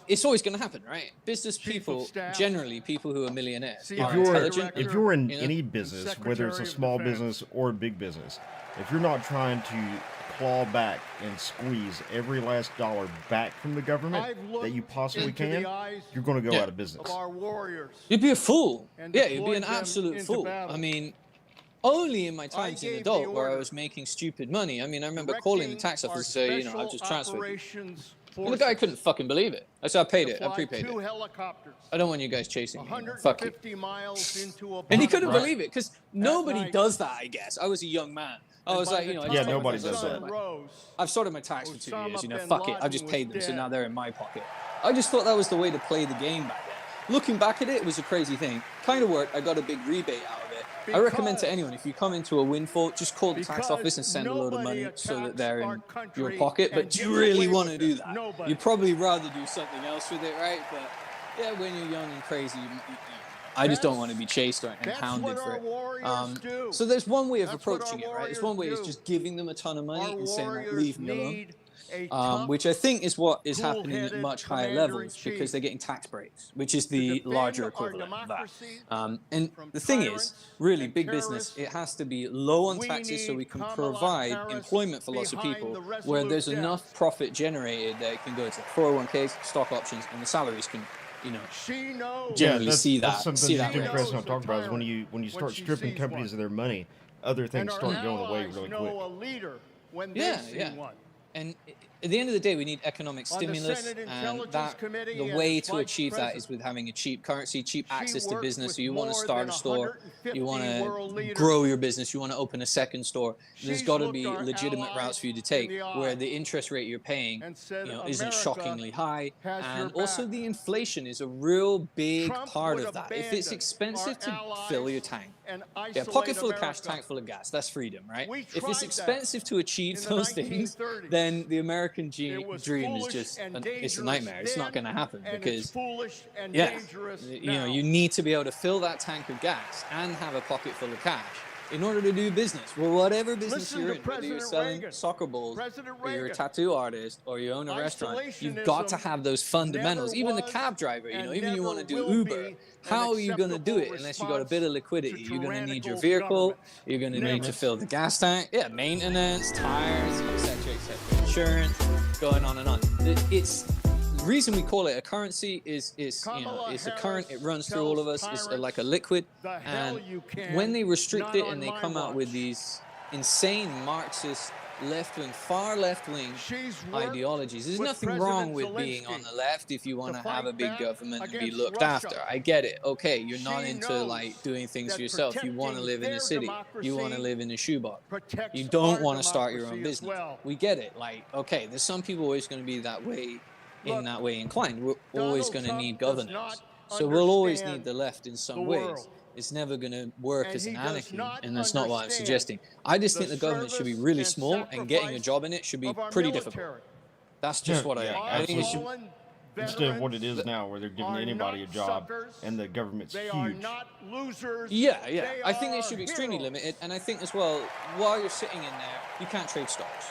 it's always going to happen, right? Business people, generally people who are millionaires, are intelligent. If you're in any business, whether it's a small business or a big business, if you're not trying to claw back and squeeze every last dollar back from the government that you possibly can, you're going to go out of business. You'd be a fool. Yeah, you'd be an absolute fool. I mean, only in my times as an adult where I was making stupid money. I mean, I remember calling the tax office and say, you know, I've just transferred. And the guy couldn't fucking believe it. I said, I paid it. I prepaid it. I don't want you guys chasing me. Fuck you. And he couldn't believe it because nobody does that, I guess. I was a young man. I was like, you know, nobody does that. I've sorted my tax for 2 years, you know, fuck it. I've just paid them, so now they're in my pocket. I just thought that was the way to play the game back then. Looking back at it, it was a crazy thing. Kind of worked. I got a big rebate out of it. I recommend to anyone, if you come into a windfall, just call the tax office and send a load of money so that they're in your pocket. But do you really want to do that? You'd probably rather do something else with it, right? But yeah, when you're young and crazy, I just don't want to be chased and hounded for it. So there's one way of approaching it, right? There's one way is just giving them a ton of money and saying, like, leave them alone. Which I think is what is happening at much higher levels because they're getting tax breaks, which is the larger equivalent of that. And the thing is, really, big business, it has to be low on taxes so we can provide employment for lots of people where there's enough profit generated that it can go to 401ks, stock options, and the salaries can, you know, generally see that. That's something that's interesting to talk about is when you start stripping companies of their money, other things start going away really quick. Yeah. And at the end of the day, we need economic stimulus, and the way to achieve that is with having a cheap currency, cheap access to business. So you want to start a store, you want to grow your business, you want to open a second store. There's got to be legitimate routes for you to take where the interest rate you're paying, isn't shockingly high, and also the inflation is a real big part of that. If it's expensive to fill your tank, a pocket full of cash, tank full of gas, that's freedom, right? If it's expensive to achieve those things, then the American dream is just it's a nightmare. It's not going to happen because you need to be able to fill that tank of gas and have a pocket full of cash in order to do business. Well, whatever business you're in, whether you're selling soccer balls, or you're a tattoo artist, or you own a restaurant, you've got to have those fundamentals. Even the cab driver, even you want to do Uber, how are you going to do it unless you got a bit of liquidity? You're going to need your vehicle, you're going to need to fill the gas tank, maintenance, tires, etc., insurance, going on and on. The reason we call it a currency is it's a current. It runs through all of us. It's like a liquid. And when they restrict it and they come out with these insane Marxist left-wing, far left-wing ideologies, there's nothing wrong with being on the left if you want to have a big government and be looked after. I get it. Okay, you're not into like doing things for yourself. You want to live in a city. You want to live in a shoebox. You don't want to start your own business. We get it. Like, okay, there's some people always going to be that way. That way inclined. We're always going to need governance. So we'll always need the left in some ways. It's never going to work as an anarchy, and that's not what I'm suggesting. I just think the government should be really small, and getting a job in it should be pretty difficult. That's just what I think it should. Instead of what it is now, where they're giving anybody a job and the government's huge. Yeah. I think they should be extremely limited, and I think as well, while you're sitting in there, you can't trade stocks.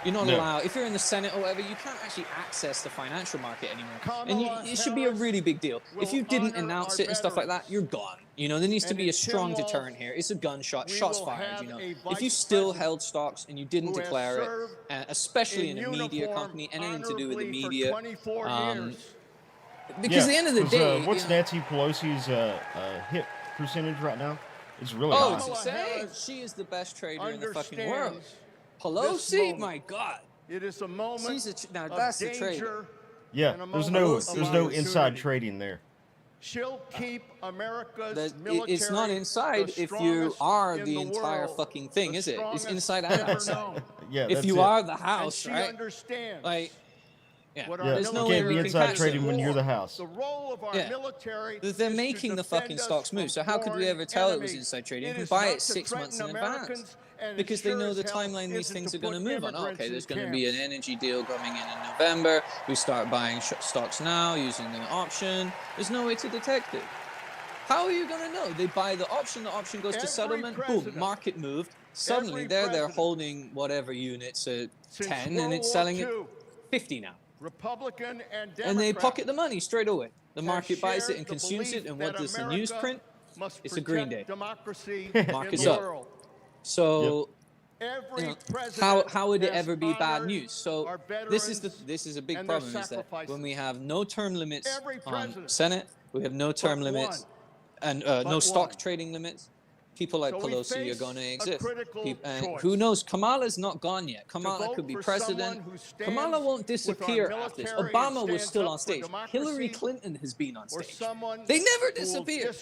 You're not allowed, if you're in the Senate or whatever, you can't actually access the financial market anymore. And it should be a really big deal. If you didn't announce it and stuff like that, you're gone. There needs to be a strong deterrent here. It's a gunshot, shots fired, If you still held stocks and you didn't declare it, especially in a media company, anything to do with the media, because at the end of the day... what's Nancy Pelosi's hit percentage right now? It's really high. It's insane. She is the best trader in the fucking world. Pelosi, my God! It is a moment now that's a trader. Yeah, there's no inside trading there. She'll keep America's military. It's not inside if you are the entire fucking thing, is it? It's inside and outside. Yeah, if you are the house, and she understands. Like, there's no way you can't be inside trading when you're the house. The role of our military. They're making the fucking stocks move. So how could we ever tell it was inside trading? You can buy it 6 months in advance. Because they know the timeline these things are going to move on. Okay, there's going to be an energy deal coming in November. We start buying stocks now using an option. There's no way to detect it. How are you going to know? They buy the option goes to settlement, boom, market moved. Suddenly they're holding whatever units at 10 and it's selling at 50 now. Republican and Democrat, and they pocket the money straight away. The market buys it and consumes it, and what does the news print? It's a green day. Market's up. So, how would it ever be bad news? So this is a big problem, is that when we have no term limits on Senate, we have no term limits and no stock trading limits. People like Pelosi are going to exist. And who knows? Kamala's not gone yet. Kamala could be president. Kamala won't disappear after this. Obama was still on stage. Hillary Clinton has been on stage. They never disappear.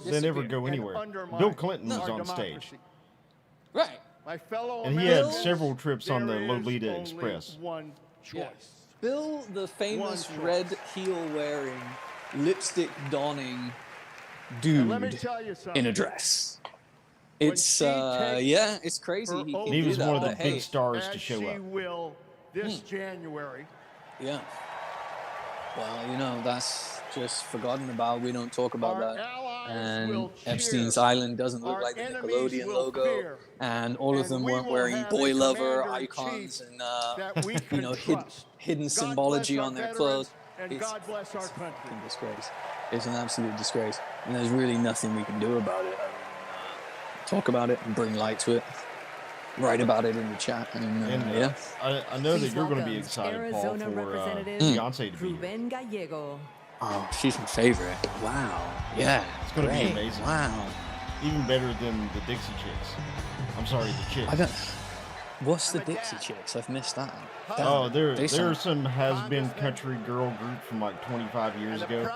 They never go anywhere. Bill Clinton was on stage. Right. And he had several trips on the Lolita Express. Bill, the famous red heel-wearing, lipstick-donning dude in a dress. It's it's crazy. He was one of the big stars to show up. Will this January. Yeah. well, you know, that's just forgotten about. We don't talk about that. And Epstein's Island doesn't look like the Nickelodeon logo. And all of them weren't wearing boy lover icons and, you know, hidden symbology on their clothes. It's a fucking disgrace. It's an absolute disgrace. And there's really nothing we can do about it. Talk about it and bring light to it. Write about it in the chat. And yeah. I know that you're going to be excited, Paul, for Beyonce to be here. Oh, she's my favorite. Wow. Yeah. It's going to be amazing. Wow. Even better than the Dixie Chicks. I'm sorry, the Chicks. What's the Dixie Chicks? I've missed that. Oh, there's some has-been country girl group from like 25 years ago.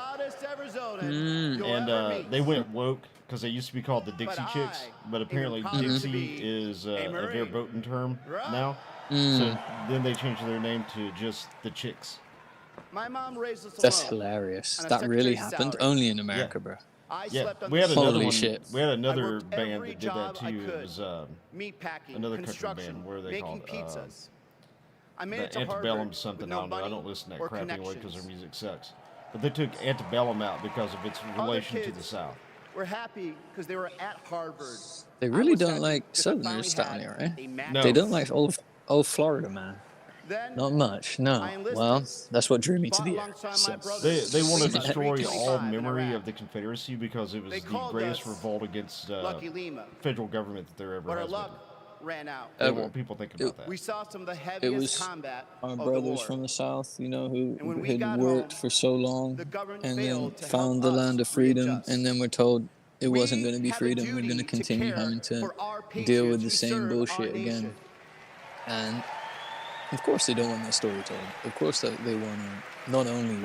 And they went woke because they used to be called the Dixie Chicks, but apparently Dixie is a verboten term now. So then they changed their name to just the Chicks. My mom raised us That's hilarious. That really happened? Only in America, bro. Yeah, we had another Holy one. shit. We had another band that did that too. It was meatpacking, another country band. Where they called pizzas. I made the it to Antebellum Harvard something. with no I don't listen to that or crap anyway because connections. their music sucks. But they took Antebellum out because of its relation to the South. We're happy because they were at Harvard. They really don't like Southerners down here, right? No. They don't like old Florida, man. Not much, no. Well, that's what drew me to the area. So. They want to destroy all memory of the Confederacy because it was the greatest revolt against federal government that there ever has been. Ran out. They want people thinking about that. We saw some of the It heaviest was combat our of the brothers war. from the South, you know, who we got had worked home, for so long government and then failed to found help the us land of freedom, readjust. and then we're told it wasn't going to be have a freedom. We're going duty to continue care having to for our deal with patriots the who same serve our bullshit nation. again. And of course they don't want their story told. Of course they want to not only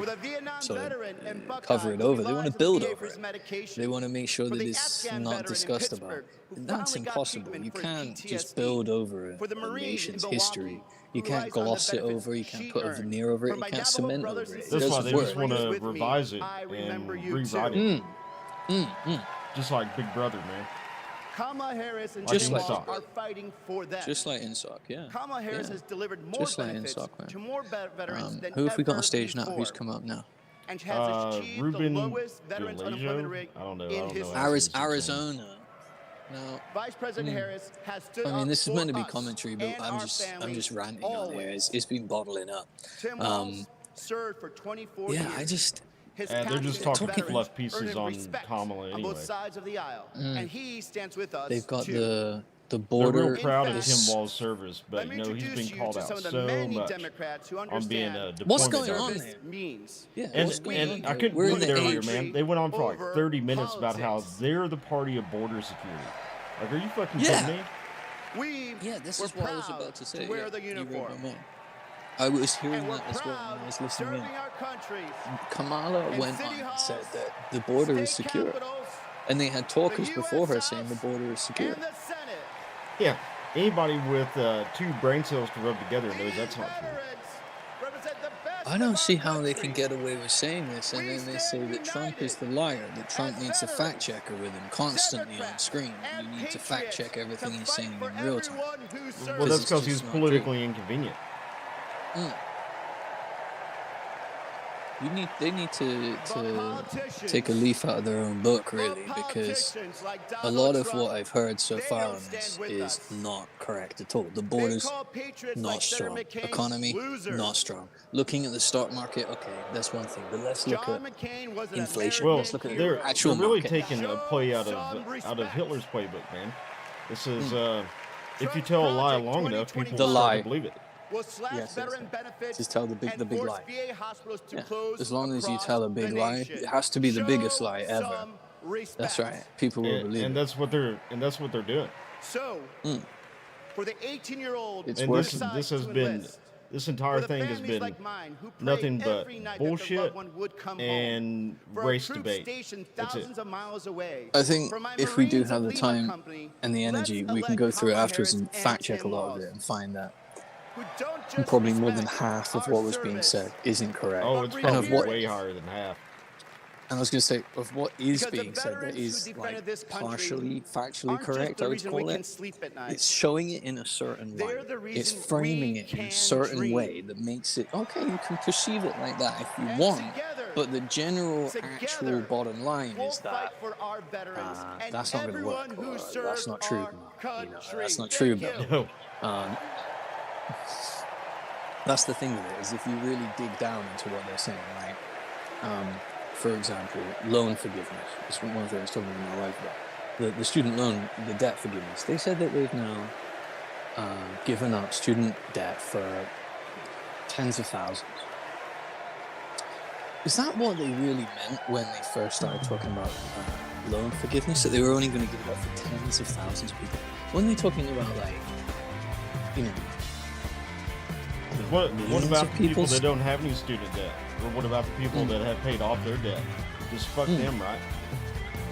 sort of cover it over, they want to build over it. They want to make sure that it's not discussed about. And that's impossible. You can't just build over a nation's history. You can't gloss it over, you can't put a veneer over it, you can't cement over it. That's why they just work. want to revise it and rewrite it. Just like Big Brother, man. Kamala Harris and Just Jim like Walsh are fighting for them. Just like INSOC, yeah. Kamala Harris has delivered more Just like benefits INSOC, man. to more veterans than Who have we got on ever stage now? before. Who's come up now? And has achieved Ruben the lowest veterans unemployment rate I don't know. in history. Arizona. No. Vice President Harris has stood I mean, this is up meant to be for us commentary, but and I'm our just families ranting on here. It's been bottling up. Tim Walz served for 24 yeah, years. I just. They're just talking fluff pieces on Kamala on anyway. both sides of the aisle, and he stands with us. They've got too. the border. They're real proud of is- Tim Wall's service, but you know he's been called out so much on being a deployment What's going on service. there? Means. Yeah, And I couldn't We're in believe the it earlier, age- man. They went on for like 30 minutes about how they're the party of border security. Like, are you fucking kidding me? We this were is what I was proud about to say. wear yeah, the you read my uniform. mind. I was hearing And we're that as well proud when I was listening serving in. our country. Kamala in went city on and halls, said that the border is state secure. capitals, And they had talkers the before her US saying the House, border is secure. and the Senate. Yeah. Anybody with 2 brain cells to rub together knows that's not true. Represent the best I don't see how they can get away with saying this, and then they say that Trump is the liar, that Trump needs a fact checker with him constantly on screen. You need to fact check everything he's saying in real time. Well, that's because it's he's just not true. politically inconvenient. They need to take a leaf out of their own book, really, because a lot of what I've heard so far on this is not correct at all. The border's not strong. Economy, not strong. Looking at the stock market, okay, that's one thing, but let's look at inflation. Well, Let's look at the they're actual really market. taking a play out of Hitler's playbook, man. This is if you tell a lie long enough, people The will lie. start to believe it. Will slash veteran benefits Just tell the big and force lie. VA hospitals to Yeah. close As long as you across tell a big the lie, nation. it has to be the biggest Show lie ever. some respect. That's right. People will believe And it. that's what they're doing. So, for the 18-year-old It's And working. this has been this entire thing has been nothing but bullshit and race debate. That's it. I think if we do have the time and the energy, we can go through it afterwards and fact check a lot of it and find that probably more than half of what was being said is incorrect. Oh, it's And of probably what way higher than half. And I was going to say, of what is Because the being said that veterans who is defended like this country partially factually aren't just correct, the I would reason we call can it. sleep at night. It's showing it in a certain They're light. the It's reason framing we it in a can certain dream. way that makes it, okay, you can perceive it like that if you And want, together- but the general Together, actual bottom line we'll is that fight for our veterans and that's not going to everyone work. who Or served that's not true. our You know, country. that's not true. Thank But, you. that's the thing with it, is if you really dig down into what they're saying, right? For example, loan forgiveness. It's one thing I was talking to my wife about. The student loan, the debt forgiveness. They said that they've now given up student debt for tens of thousands. Is that what they really meant when they first started talking about loan forgiveness? That they were only going to give it up for tens of thousands of people? When they're talking about, like, you know, What millions about of the people people's- that don't have any student debt? Or what about the people that have paid off their debt? Just fuck them, right?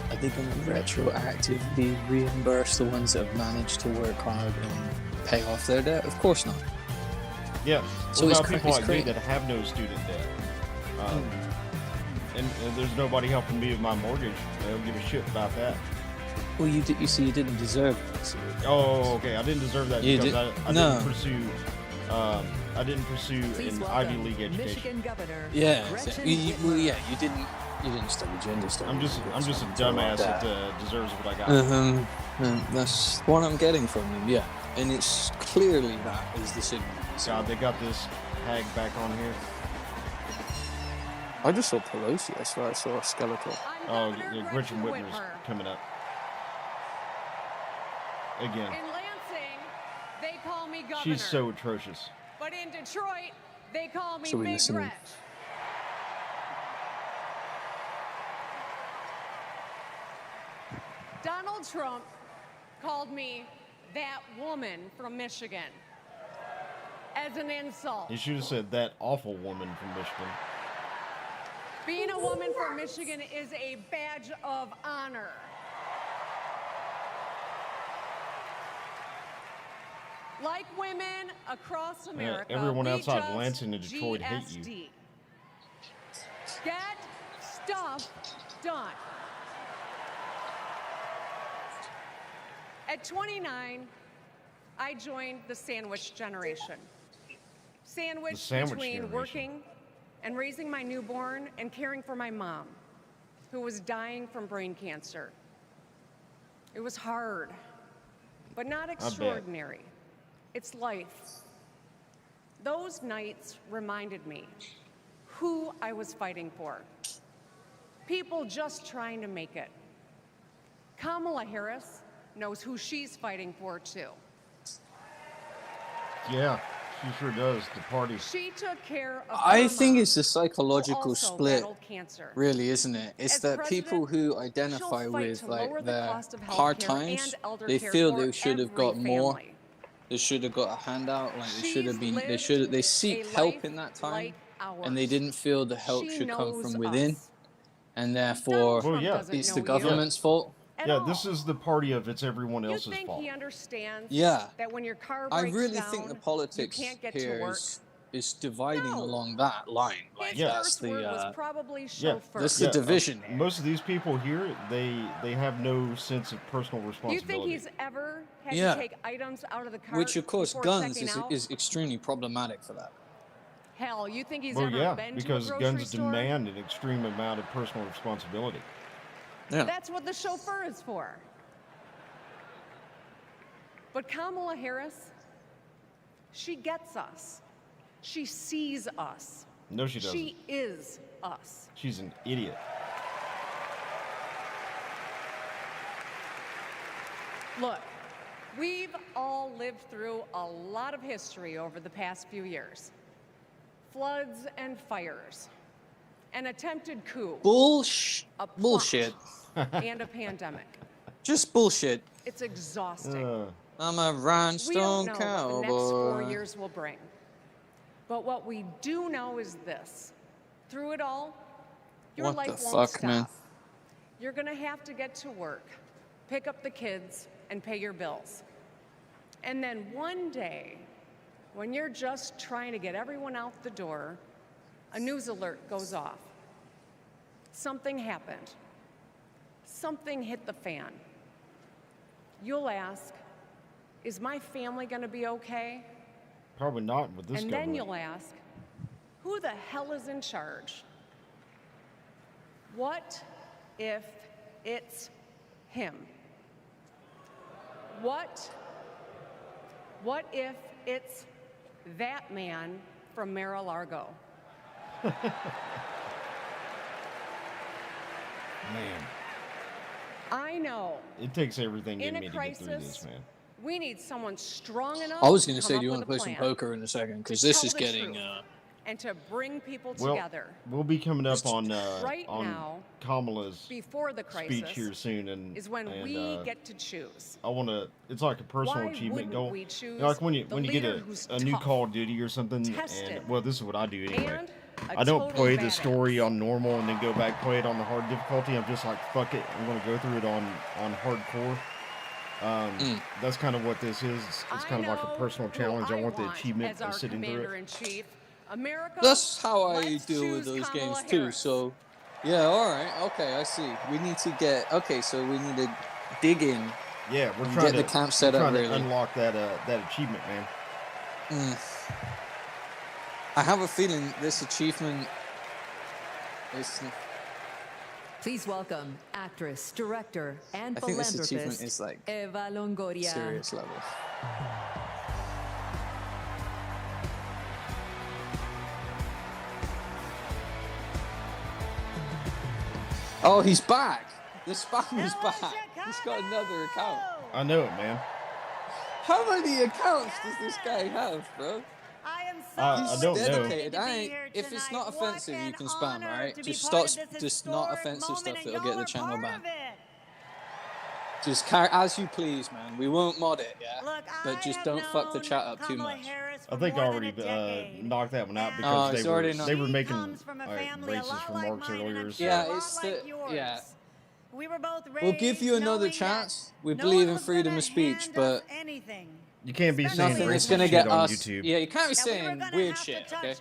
Are they going to retroactively reimburse the ones that have managed to work hard and pay off their debt? Of course not. Yeah. So What it's about people like me crazy. that have no student debt? And there's nobody helping me with my mortgage. I don't give a shit about that. Well, you see, you didn't deserve it. So Oh, okay. I didn't deserve that You because did- I no. didn't pursue. I didn't pursue Please an welcome Ivy League education. Michigan Governor yeah, Gretchen well, Whitmer. yeah, you didn't study gender studies. I'm just a dumbass that deserves what I got. That's what I'm getting from them. Yeah, and it's clearly that is the signal. God, they got this hag back on here. I just saw Pelosi. I saw a skeletal. Oh, yeah, Gretchen Whitmer's coming up again. In Lansing, they call me governor. She's so atrocious. But in Detroit, they call me So we Big listening. Gretch. Donald Trump called me that woman from Michigan as an insult. You should have said that awful woman from Michigan. Being a woman from Michigan is a badge of honor. Like women across America, everyone we outside just Lansing and Detroit hate you. GSD. Get stuff done. At 29, I joined the sandwich generation. Sandwich sandwich between generation. working and raising my newborn and caring for my mom, who was dying from brain cancer. It was hard, but not extraordinary. It's life. Those nights reminded me who I was fighting for. People just trying to make it. Kamala Harris knows who she's fighting for, too. Yeah, she sure does. The party. She took care of I her think mom, it's a psychological who also split, battled cancer. really, isn't it? It's As that people who president, identify she'll fight with to lower like the their cost of hard healthcare times, and elder they care feel for they should have every got more. family. They should have got a handout. Like they should have She's been. They lived should. They seek a help life in that time, like and they ours. didn't feel the help She should come knows from within, us. and therefore Well, yeah. doesn't it's know the you. government's fault. At Yeah, all. this is the party of it's everyone You else's think fault. he understands Yeah. that when your car I breaks really down, think the politics you can't get to here work? is dividing No. along that line. Like His that's first word the was probably Yeah, chauffeur. that's the division here. Most of these people here, they have no sense of personal You responsibility. think he's ever had Yeah. to take items out of the car which of course before guns checking out? is extremely problematic for that. Hell, you think he's Well, ever yeah, been because to a grocery guns store? demand an extreme amount of personal responsibility. Yeah. That's what the chauffeur is for. But Kamala Harris, she gets us. She sees us. No, she doesn't. She is us. She's an idiot. Look, we've all lived through a lot of history over the past few years. Floods and fires, an attempted coup, Bullshit. a plot, Bullshit. and a pandemic. Just bullshit. It's exhausting. I'm a We don't rhinestone know what the next 4 cowboy. years will bring. But what we do know is this. Through it all, your What life the won't fuck, stop. man? You're gonna have to get to work, pick up the kids, and pay your bills. And then one day, when you're just trying to get everyone out the door, a news alert goes off. something happened. Something hit the fan. You'll ask, is my family going to be okay? Probably not with this And government. then you'll ask, who the hell is in charge? What if it's him? What if it's that man from Mar-a-Lago? Man, I know. it takes everything in In me a to get through this, crisis, man. we need someone strong enough. I was going to say, come do you up want to with play a some plan poker in a second? Because to this tell is the getting. truth and to bring people Well, together. we'll be coming up on Right now, Kamala's before the speech crisis here soon, and is when and, we get to choose. I want to. It's like a personal Why achievement wouldn't goal. we You choose know, like when you the get leader who's a new tough, Call of Duty or something, tested, and well, this is what I do anyway. and a I don't total play the badass? story on normal and then go back play it on the hard difficulty. I'm just like, fuck it, I'm gonna go through it on hardcore. That's kind of what this is. It's kind of like a personal challenge. I want the achievement as of our sitting through it. commander-in-chief. America, That's how I let's deal with choose those Kamala games too. Harris. So, yeah, all right, okay, I see. We need to get so we need to dig in. Yeah, we're and trying get to the camp set we're up. trying to Really, unlock that achievement, man. I have a feeling this achievement is. Please welcome actress, director, and I think this achievement philanthropist is like Eva Longoria. serious level. Oh, he's back. The spam is back. He's got another account. I know it, man. How many accounts does this guy have, bro? I don't know. Dedicated. If it's not offensive, you can spam, right? Just stop. Just not offensive stuff that'll get the channel banned. Just carry as you please, man. We won't mod it, yeah. But just don't fuck the chat up too much. I think I already knocked that one out Oh, because it's already not- they were making racist remarks earlier. So. Yeah, it's the yeah. We were both We'll give you another chance. We believe in freedom of speech, but You can't be saying nothing is racist gonna shit get on us. YouTube. Yeah, you can't be saying weird shit. Okay,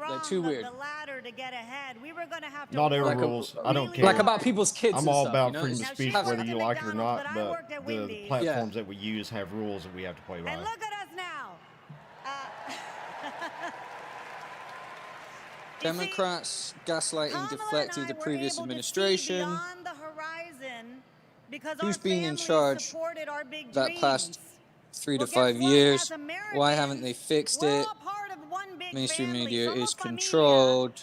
they're too weird. Not every Like a- rules. I don't care. Like about people's kids. I'm and all stuff, about you know? freedom of speech, whether you like it or not. But the Wendy's. platforms that we use have rules that we have to play by. And look at us now. Democrats gaslighting deflected the previous administration. Who's been in charge that past 3 to 5 years? Why haven't they fixed it? Mainstream media is controlled.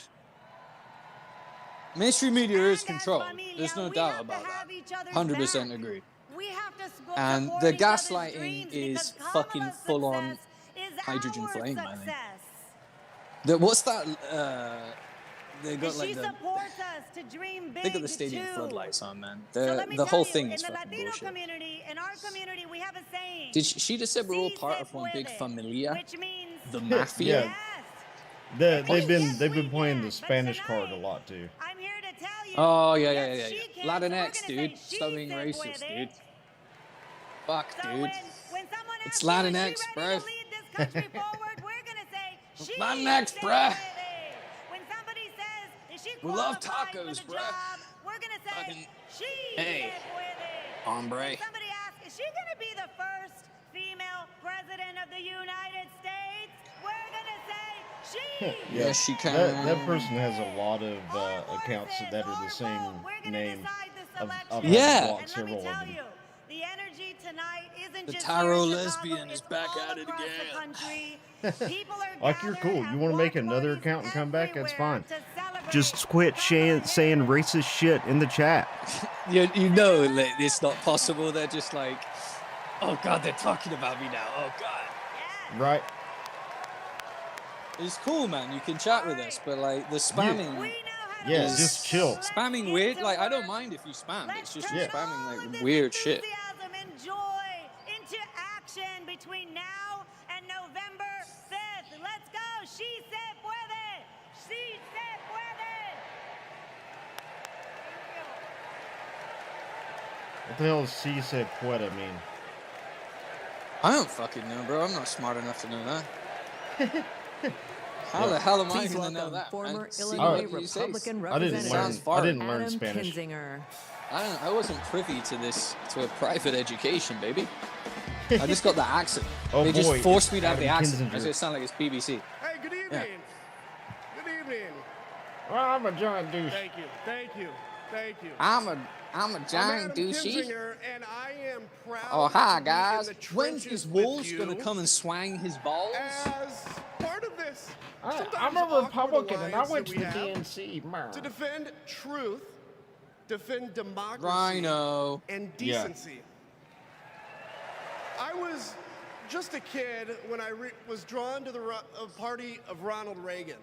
Mainstream media is controlled. There's no doubt about that. 100% agree. And the gaslighting is fucking full on hydrogen flame, I think. What's that? They got like they got the stadium floodlights on, man. The whole thing is fucking bullshit. Did she just said we're all part of one big familia? The mafia? Yeah. They've been playing the Spanish card a lot too. Oh yeah. Latinx, dude. Stop being racist, dude. Fuck, dude. It's Latinx, bro. Latinx, bruh. We love tacos, bruh. We're gonna say Fucking- she Hey, hombre. When somebody asks, is she gonna be the first female president of the United States? We're gonna say she. Yes, she can. That person has a lot of accounts that are the same name. I've Yeah. blocked several of them. The energy tonight isn't The just tarot here in lesbian is back at it again. Like, you're cool. You want to make another account and come back? That's fine. Just quit saying racist shit in the chat. You know, like, it's not possible. They're just like, oh god, they're talking about me now. Oh god. Right. It's cool, man. You can chat with us, but like the spamming. Yeah, is just chill. Spamming weird. Like I don't mind if you spam. It's just you're spamming like weird shit. and joy into action between now and November 5th. Let's go. She se puede. She se puede. What the hell does "si se puede" mean? I don't fucking know, bro. I'm not smart enough to know that. How the hell am I Please going to know welcome that? former See Illinois what you say. Republican I didn't Representative learn. I didn't learn Adam Spanish. Kinzinger. I wasn't privy to a private education, baby. I just got the accent. Oh, they just boy, forced it's me to have the Adam accent. Kinzinger. Makes it sound like it's BBC. Hey, good evening. Good evening. Well, I'm a giant douche. Thank you. Thank you. Thank you. I'm a I'm giant Adam douchey. Kinzinger, and I am proud Oh, hi, to be in guys. the When's trenches is with Wolves you going to come and swang his balls? as part of this. I'm sometimes a awkward Republican, and I alliance went that to we the have DNC. to defend truth, defend democracy, Rhino. and decency. I was just a kid when I was drawn to the party of Ronald Reagan,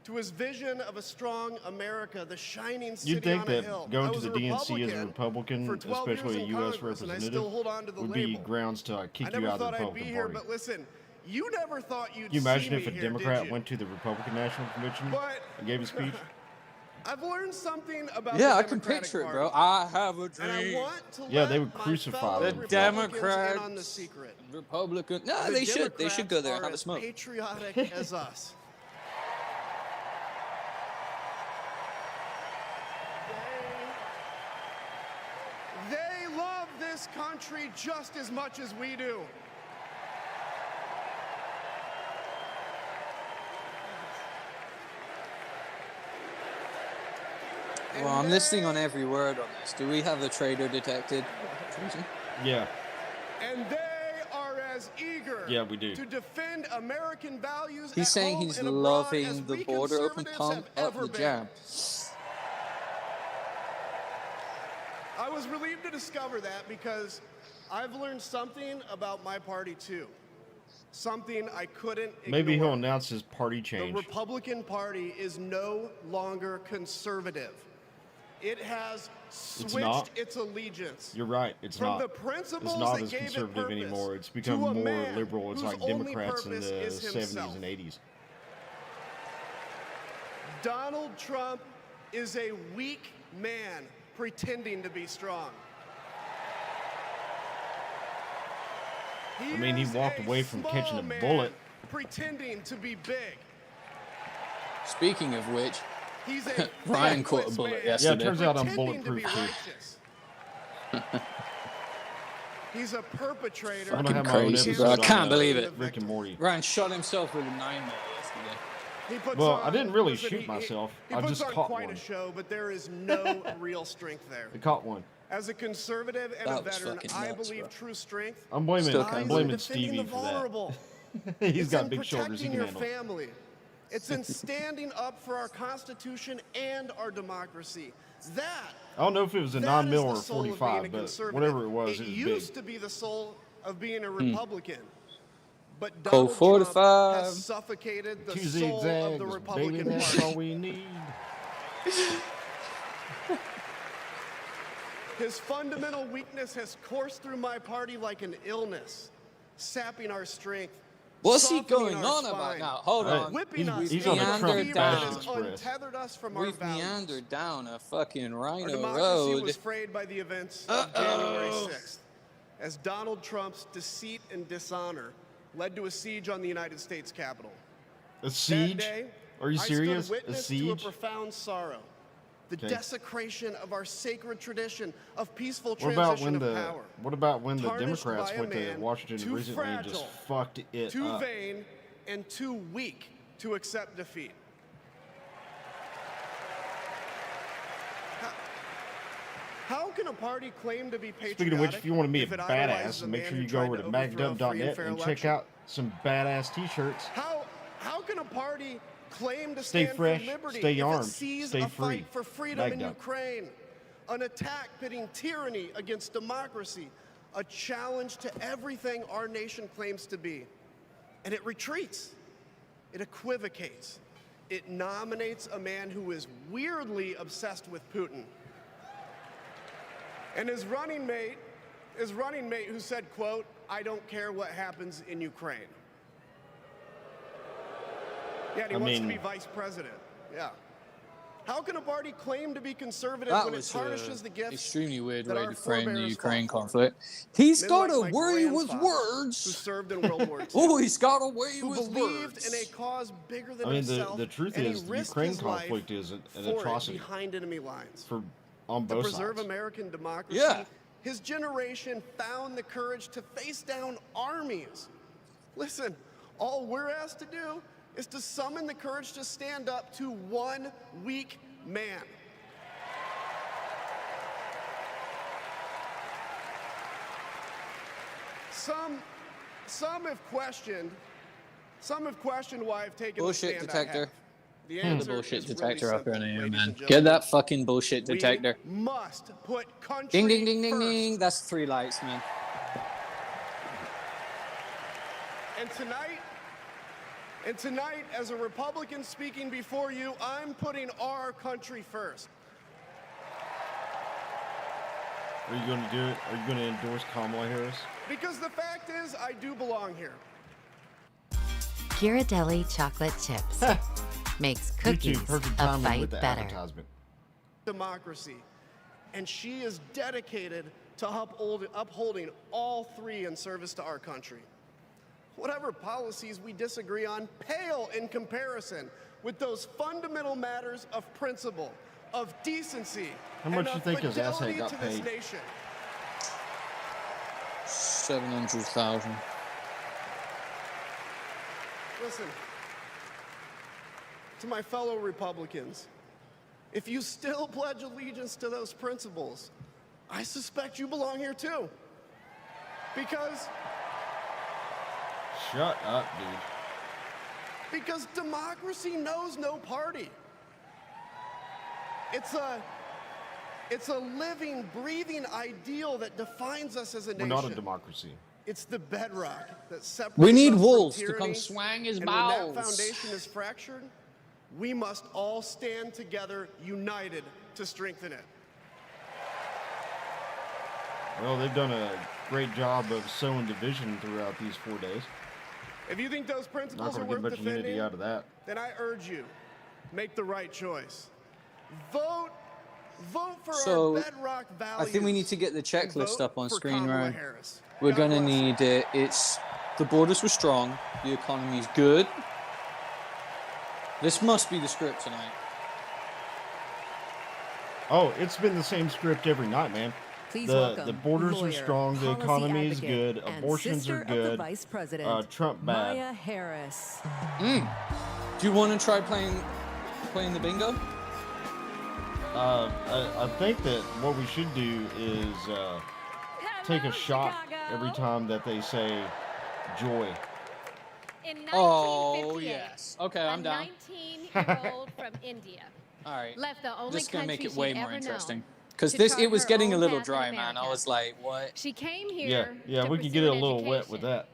to his vision of a strong America, the shining city You'd think on a that hill. going I to was the DNC as a Republican, for 12 years especially a in U.S. Congress, and I representative, still hold on to the would label. be grounds to I kick never you out of the thought I'd be Republican here, Party. but listen, you never thought you'd Can you imagine see if me a here, Democrat did you? went to the Republican National Convention But and gave a speech? I've learned something about Yeah, the I can Democratic picture it, Party. bro. I have a And I dream. want to Yeah, let they would my crucify fellow them. The Republicans Democrats, in on the secret. Republican. No, The they should. They should go there and Democrats have a are smoke. as patriotic as us. They love this country just as much as we do. Well, I'm listening on every word on this. Do we have the traitor detected? Treason? Yeah. And they are as eager Yeah, we do. to defend American values He's at saying home he's and abroad as loving the we border open, conservatives pump have up ever the been. jam. I was relieved to discover that because I've learned something about my party too. Something I couldn't Maybe ignore. he'll announce his party The change. Republican Party is no longer conservative. It has switched not. its allegiance. You're right. It's From not. the principles It's not that as gave it conservative purpose anymore. It's to become a more man liberal. It's whose like only Democrats in purpose the is 70s himself. and 80s. Donald Trump is a weak man pretending to be strong. I mean, he is walked a away from small catching a man bullet. pretending to be big. Speaking of which, He's a Ryan caught a thankless bullet man Yeah, it yesterday. turns out I'm pretending to be bulletproof too. righteous. He's a perpetrator. I'm gonna have Fucking my own crazy, episode bro. I on, can't believe it. Rick and Morty. Ryan shot himself with a 9mm yesterday. He puts Well, on, I didn't really listen, shoot myself. He I puts just on caught quite one. a show, but there is no real strength there. I caught one. As a conservative and That a was veteran, fucking I nuts, believe bro. true strength I'm blaming Still can't I'm believe blaming is in defending Stevie the for that. vulnerable. He's It's got in big shoulders. He protecting can your handle it. family. It's in standing up for our Constitution and our democracy. That I don't know if it was a that 9mm is or the a soul of being 45, a but conservative. whatever it was used big. to be the soul of being a Republican. But Colt Donald Trump 45. has suffocated the 2 soul of zigzags, the baby, Republican that's Party. all we need. His fundamental weakness has coursed through my party like an illness, sapping our strength. What's he softening going our on spine, about now? Hold on. Whipping us he's into on the a Trump fever down. that has Express. untethered us from our We've values. meandered down a fucking Our Rhino democracy road. was frayed by the events of January 6th, as Donald Trump's deceit and dishonor led to a siege on the United States Capitol. A siege? That day, Are you I serious? stood A witness to a siege? profound sorrow, the Okay. desecration of our sacred tradition of peaceful What about transition when of the power. What about when the Tarnished Democrats by a went to man Washington too recently and just fragile, fucked it too up? vain, and too weak to accept defeat? How can a party claim to be patriotic? Speaking of which, if you want to be a if it idolizes badass, a make man sure who you go tried over to overthrow a free and MagDump.net fair and check election? out some badass t-shirts. How can a party claim to Stay stand fresh, for liberty stay if armed, it sees stay a free. fight for freedom in MagDump. Ukraine, an attack pitting tyranny against democracy, a challenge to everything our nation claims to be, and it retreats, it equivocates, it nominates a man who is weirdly obsessed with Putin, and his running mate who said, quote, "I don't care what happens in Ukraine." Yeah, and he I wants to mean- be vice president. Yeah. How can a party claim to be conservative That when it was tarnishes the gifts extremely weird that way our to frame the forebears Ukraine fought for? conflict. He's Men got like a my way with grandfather, Who words. served in World War II. Oh, he's got a way who with believed words. in a cause bigger than I mean, himself. the truth and he is, the risked Ukraine his life conflict is an for it atrocity behind enemy lines. On To both preserve sides. American democracy, Yeah. his generation found the courage to face down armies. Listen, all we're asked to do is to summon the courage to stand up to one weak man. Some have questioned why I've taken Bullshit the stand detector. I have. The Get the answer bullshit is detector really up here in simple, here, ladies man. and Get gentlemen. that fucking bullshit detector. We must put country Ding, ding, ding, ding, first. ding. That's 3 lights, man. And tonight, as a Republican speaking before you, I'm putting our country first. Are you going to do it? Are you going to endorse Kamala Harris? Because the fact is, I do belong here. Ghirardelli chocolate chips makes cookies perfect a timing fight with the better. advertisement. Democracy. And she is dedicated to upholding all three in service to our country. Whatever policies we disagree on pale in comparison with those fundamental matters of principle, of decency, How much and you of think his fidelity asshat got to this paid? nation. 700,000. Listen, to my fellow Republicans, if you still pledge allegiance to those principles, I suspect you belong here too. Because Shut up, dude. democracy knows no party. It's a living, breathing ideal that defines us as a We're nation. not a democracy. It's the bedrock that separates We need us from wolves to tyranny, come swang his and bowels. when that foundation is fractured, we must all stand together, united, to strengthen it. Well, they've done a great job of sowing division throughout these 4 days. If you think those Not principles are going to get worth much unity defending, out of that. then I urge you, make the right choice. Vote for So, our bedrock values. I think we need to get the and checklist vote up on for screen, Kamala Ryan. Harris. We're God going to bless. need it. It's the borders were strong. The economy's good. This must be the script tonight. Oh, it's been the same script every night, man. Please the welcome borders lawyer, are strong, the policy economy is advocate, good, and abortions sister are of the good. Vice President, Trump bad. Maya Harris. Do you want to try playing the bingo? I think that what we should do is take a shot every time that they say joy. In Oh, 1958, yes. Okay, I'm down. A 19-year-old from India All right. left the only This is going to country make it way she'd more ever interesting. known Because to this, chart it was her getting a own little path in dry, man. I America. was like, what? She came here Yeah, to we could pursue get a an little wet with education, that.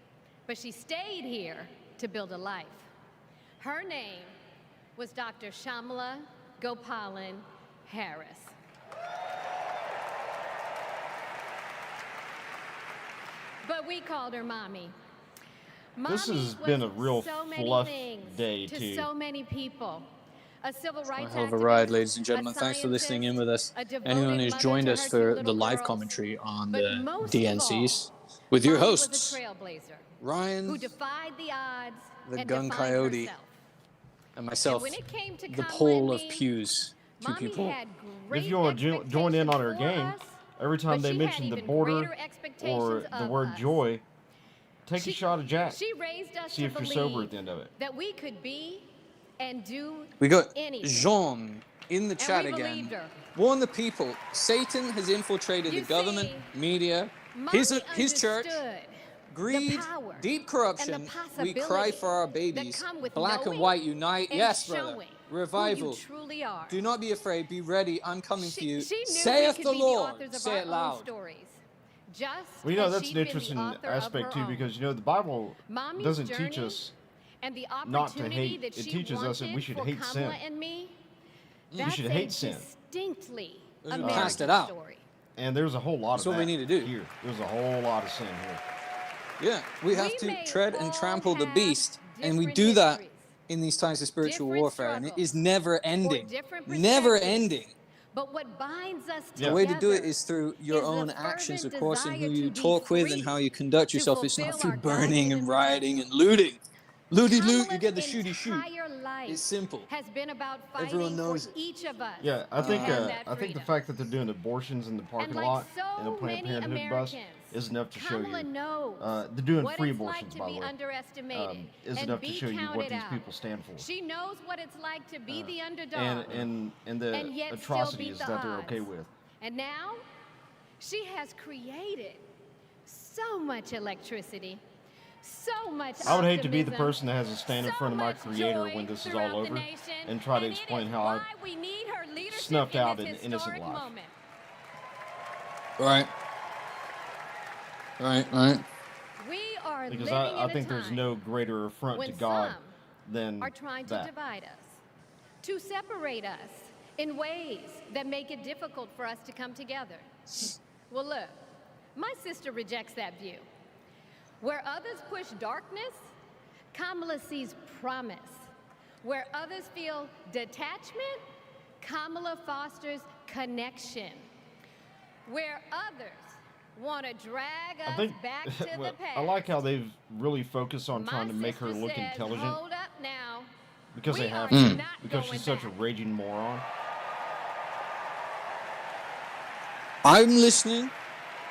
but she stayed here to build a life. Her name was Dr. Shamala Gopalan Harris. But we called her Mommy. This Mommy has been was a real so many fluff things day, to too. so many people. A civil rights A hell of a activist, ride, ladies and a gentlemen. Thanks for listening in with us. a devoted Anyone who's mother joined to us her for two the little live girls. commentary on But the most of DNCs all, with your Mommy hosts, was a trailblazer Ryan, who defied the odds the and gun defined coyote, herself. and myself, when it came to the Kamala pole and of me, pews. Two Mommy people. had great If you want to join in on her expectations game, for us, every time but they she mention had the even border greater expectations or the of word us. joy, take a shot of Jack. She raised us See to if you're believe sober at the end of it. that we could be and do We got anything. Jean in the chat we again. believed her. Warn the people. Satan has infiltrated You the government, see, media, Mommy his church. understood Greed, the power deep corruption. and the We cry possibility for our that babies. come with Black and knowing white unite. and Yes, brother. showing Revival. who you truly are. Do not be afraid. Be ready. I'm coming for you. She knew Saith we the could be Lord. the authors of Say our it loud. own stories. Just Well, you know, as that's she'd an been the interesting author of aspect, her too, own. because, you know, the Bible Mommy's doesn't teach journey us and the not to opportunity hate. that It she teaches us that we wanted should for hate Kamala sin. and me, We that's should a hate sin. distinctly Cast American it out. story. And there's a whole lot That's of what that we need to do. here. There's a whole lot of sin here. Yeah, we have We to may tread and all trample the have beast, and we different do that histories. in these times of spiritual Different warfare, and it struggles is never ending. different Never perspectives. ending. But what binds us The together way to do it is through your is own the actions, of fervent course, and who desire you to be talk with and free, how you conduct to yourself. It's not fulfill through our burning and God-given rioting and looting. Looty loot, you Kamala's get the shooty shoot. entire life It's simple. has been about Everyone fighting knows for it. each of us. Yeah, I to think have that I think the freedom. fact that they're doing abortions in the parking like lot so in a Planned many Parenthood bus Americans, is enough to show Kamala you. knows They're doing what free it's abortions, like to by be the way. underestimated Is and enough to be show you what counted these out. people stand for. She knows what it's like to be the underdog And the and yet still atrocities beat the that they're odds. okay with. And now, she has created so much electricity, so much I would hate to be the optimism, person that has to stand in so front of my much creator joy when this is throughout all the over nation, and try to and it explain is how why I we need her leadership snuffed in out this an innocent historic life. moment. Right. Right. We are Because living I in think a there's time no greater affront when to God some than are trying to that. divide us, to separate us in ways that make it difficult for us to come together. Well, look, my sister rejects that view. Where others push darkness, Kamala sees promise. Where others feel detachment, Kamala fosters connection. Where others want to drag I us think back to the past, I like how they've really focused on trying to make her sister look says, intelligent hold up now. because they We have are to, not because going she's such a back. raging moron. I'm listening,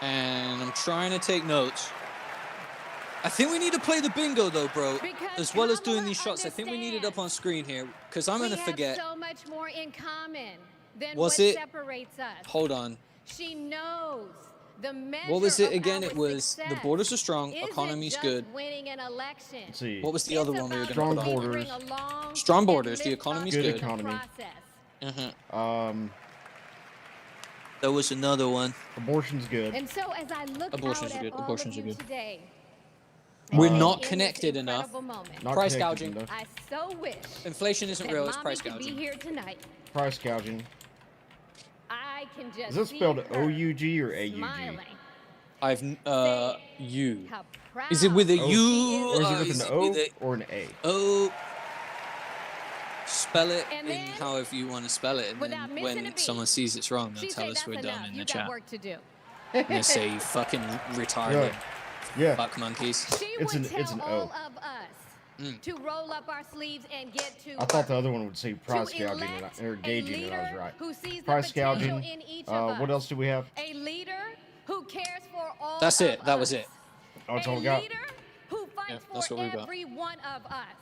and I'm trying to take notes. I think we need to play the bingo, though, bro. As well as doing these shots, I think we need it up on screen here, because I'm going to forget. We have so much more in common than Was what it- separates us. Hold on. She knows the measure What was it of again? our It was the success borders are strong, isn't economy's just good. winning an election. Let's see. What was the other one we were going to Strong put on? borders. Strong borders, the economy's Good good. economy. There was another one. Abortion's good. And so as I look Abortions out are at good. all Abortions of are you good. today, We're and not in this connected enough. incredible moment, Not Price connected gouging. enough. I so wish Inflation isn't that real, it's Mommy price could be gouging. here tonight. Price gouging. I can just Is that see spelled her O-U-G or A-U-G? smiling. I've U. How Is it with a Oh, U? or is it with is an it O with a or an A? O? Spell it And in then, however you want to spell it, and without then missing a when beat, someone sees it's wrong, they'll She tell say us that's we're enough. dumb in You the got chat. work to do. I'm gonna say you fucking retarded. Yeah. Fuck monkeys. She It's would an- tell it's an O. all of us to roll up our sleeves and get to I thought the other one would say price To gouging elect or a gauging, and I was leader right. who sees the Price potential gouging. in each of us. What else do we have? A leader who cares for all That's of it. That was us. it. Oh, that's a all we got. leader who fights Yeah, that's for what we got. every one of us.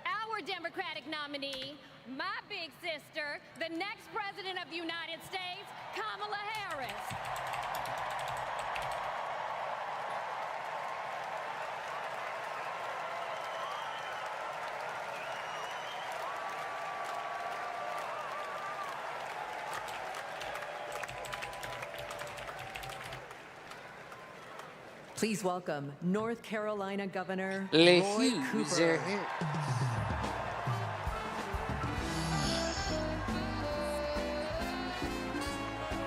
Our Democratic nominee, my big sister, the next president of the United States, Kamala Harris. Please welcome North Carolina Governor Les Roy Hughes Cooper. are here.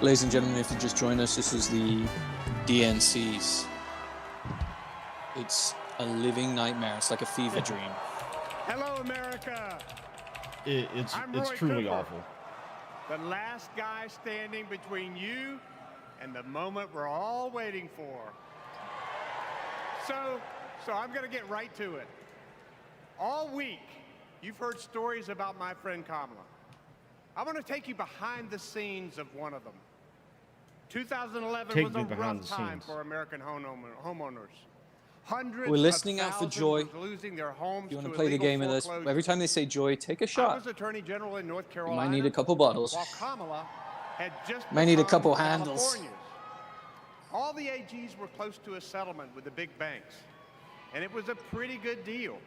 Ladies and gentlemen, if you just joined us, this is the DNC's. It's a living nightmare. It's like a fever dream. Hello, America. It's I'm it's Roy truly Cooper, awful. The last guy standing between you and the moment we're all waiting for. So I'm going to get right to it. All week, you've heard stories about my friend Kamala. I want to take you behind the scenes of one of them. 2011 Take was me a behind rough the time scenes. for American homeowners. Hundreds We're listening of out for thousands joy. were losing their homes You want to to play the illegal game with us? foreclosure. Every time they say joy, take a I shot. was Attorney General in North You Carolina. might need a couple bottles. While Kamala had just Might need a become couple handles. California's. All the AGs were close to a settlement with the big banks, and it was a pretty good deal.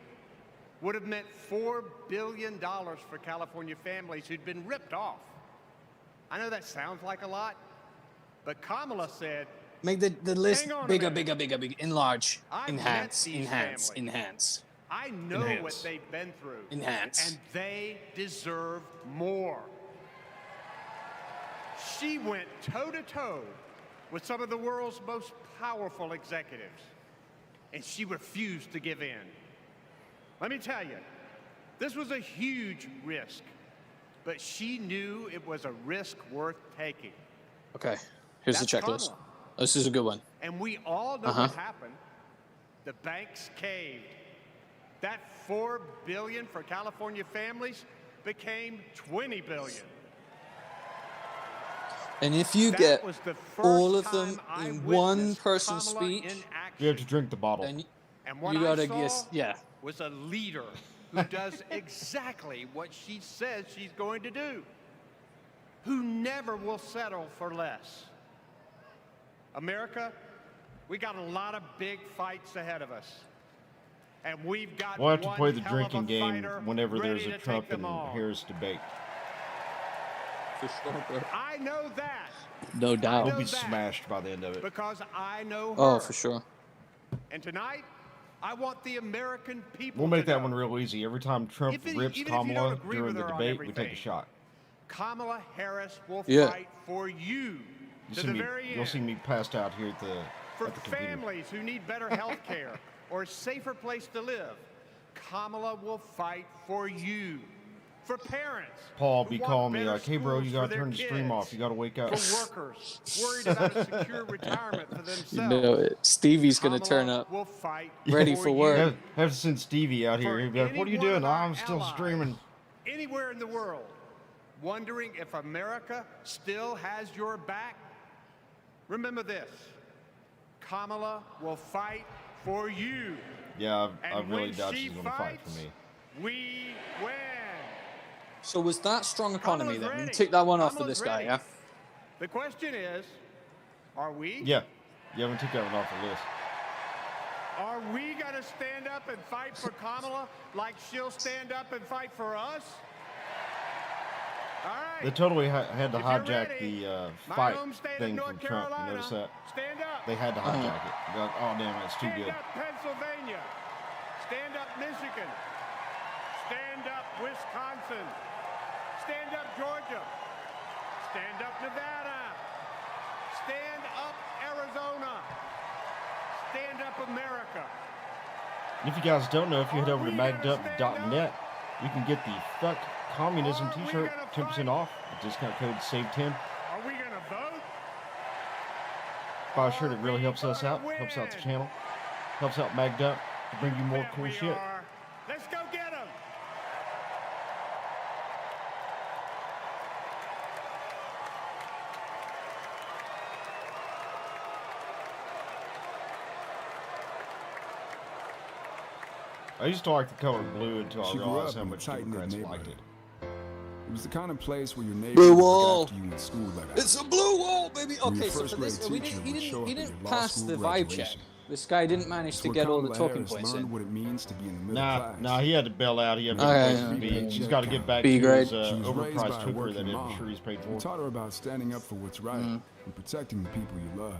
Would have meant $4 billion for California families who'd been ripped off. I know that sounds like a lot, but Kamala said, Make the list Hang on a bigger, minute. bigger. Enlarge. I've Enhance. met these Enhance. families. Enhance. I know Enhance. what they've been through. Enhance. And they deserve more. She went toe-to-toe with some of the world's most powerful executives, and she refused to give in. Let me tell you, This was a huge risk, but she knew it was a risk worth taking. Okay, here's That's the checklist. Kamala. This is a good one. And we all know what happened. The banks caved. That $4 billion for California families became $20 billion. And if you That get was the all of first them time I in one witnessed person's Kamala speech, in action. You have to drink the bottle. then And what you I gotta saw guess, yeah. was a leader who does exactly what she says she's going to do, who never will settle for less. America, we got a lot of big fights ahead of us. And we've got We'll have to one play the hell of a drinking game fighter whenever ready there's to a take Trump them and all. Harris debate. For sure, bro. I know that No doubt. We'll be smashed by the end of it. because I know her. Oh, for sure. And tonight, I want the American people We'll make to that know one real easy. Every time Trump Even rips if you don't Kamala agree during with the her on debate, we take a everything, shot. Kamala Harris will Yeah. fight for you You to see the me, very you'll end. see me passed out here at For the computer. families who need better health care or a safer place to live, Kamala will fight for you. For parents, Paul who be want calling me better like, hey bro, you schools gotta for their turn the stream kids. off. You gotta wake up. For workers worried about a secure retirement for themselves. You know it. Stevie's gonna turn Kamala up, will fight ready for for you. work. Have to send Stevie out here. For He'd be like, what are you any one doing? of our I'm still allies streaming. Anywhere in the world, wondering if America still has your back? Remember this: Kamala will fight for you. Yeah, I And really when doubt she she's gonna fight for fights, me. We win. So was that strong economy Kamala's then? You ready. took that one off for Kamala's this guy, ready. yeah? The question is, are we? Yeah, you haven't took that one off the list. Are we going to stand up and fight for Kamala like she'll stand up and fight for us? All right. They totally had to If you're hijack ready, the my fight home state of thing North from Trump. You Carolina, notice that? Stand up. They had to hijack it. They're like, oh damn, it's too Stand good. up Pennsylvania. Stand up Michigan. Stand up Wisconsin. Stand up Georgia. Stand up Nevada. Stand up Arizona. Stand up America. And if you guys don't know, if you head over to magdump.net, you can get the Fuck Communism t-shirt 10% off. The discount code SAVE10. Are we going to vote? Buy a shirt, it really helps us out, helps out the channel, helps out MagDump to bring you more cool shit. Let's go get them. I used to like the color blue until I She grew realized up how in a much tight-knit Democrats liked neighborhood. it. It was the kind of place where your neighbors Blue would wall. look after you in school like that. It's a blue wall, baby. When your Okay, so first for this, grade teacher would show he up at didn't your law pass school the vibe check. graduation. This guy didn't manage It's to where get all the Kamala talking Harris points learned in. what it means to be in the middle class. Nah, he had to bail out. He had to Okay, place to be. yeah. He's got to get back B to grade. his She was raised by overpriced a hooker working that mom. I'm sure he's paid who for. taught her about standing up for what's right and protecting the people you love.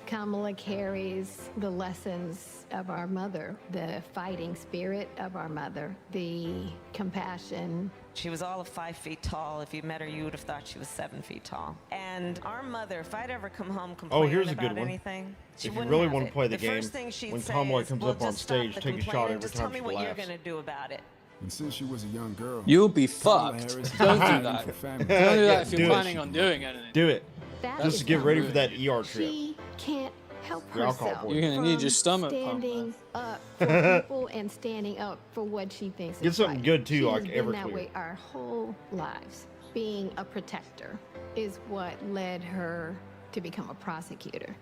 Kamala carries the lessons of our mother, the fighting spirit of our mother, the compassion. She was all of 5 feet tall. If you met her, you would have thought she was 7 feet tall. And our mother, if I'd ever come home complaining here's a about good one. anything, she If you wouldn't really have want to it. play the game, first thing she'd when say Kamala is, comes "Well, up on just stop stage, the take a shot complaining. every Just time tell me she what you're laughs." going to do about it." And since she was a young girl, You'll be Kamala fucked. Harris is Don't do fighting that. for families. Don't do that if Do you're it. planning on doing anything. Do it. That Just is to get ready for something that ER trip. She can't help Your alcohol herself. poisoning. You're gonna need your from stomach pumped, standing up for people and standing up for what she thinks Get is something right. good, too, She like has been that Everclear. way our whole lives. Being a protector is what led her to become a prosecutor.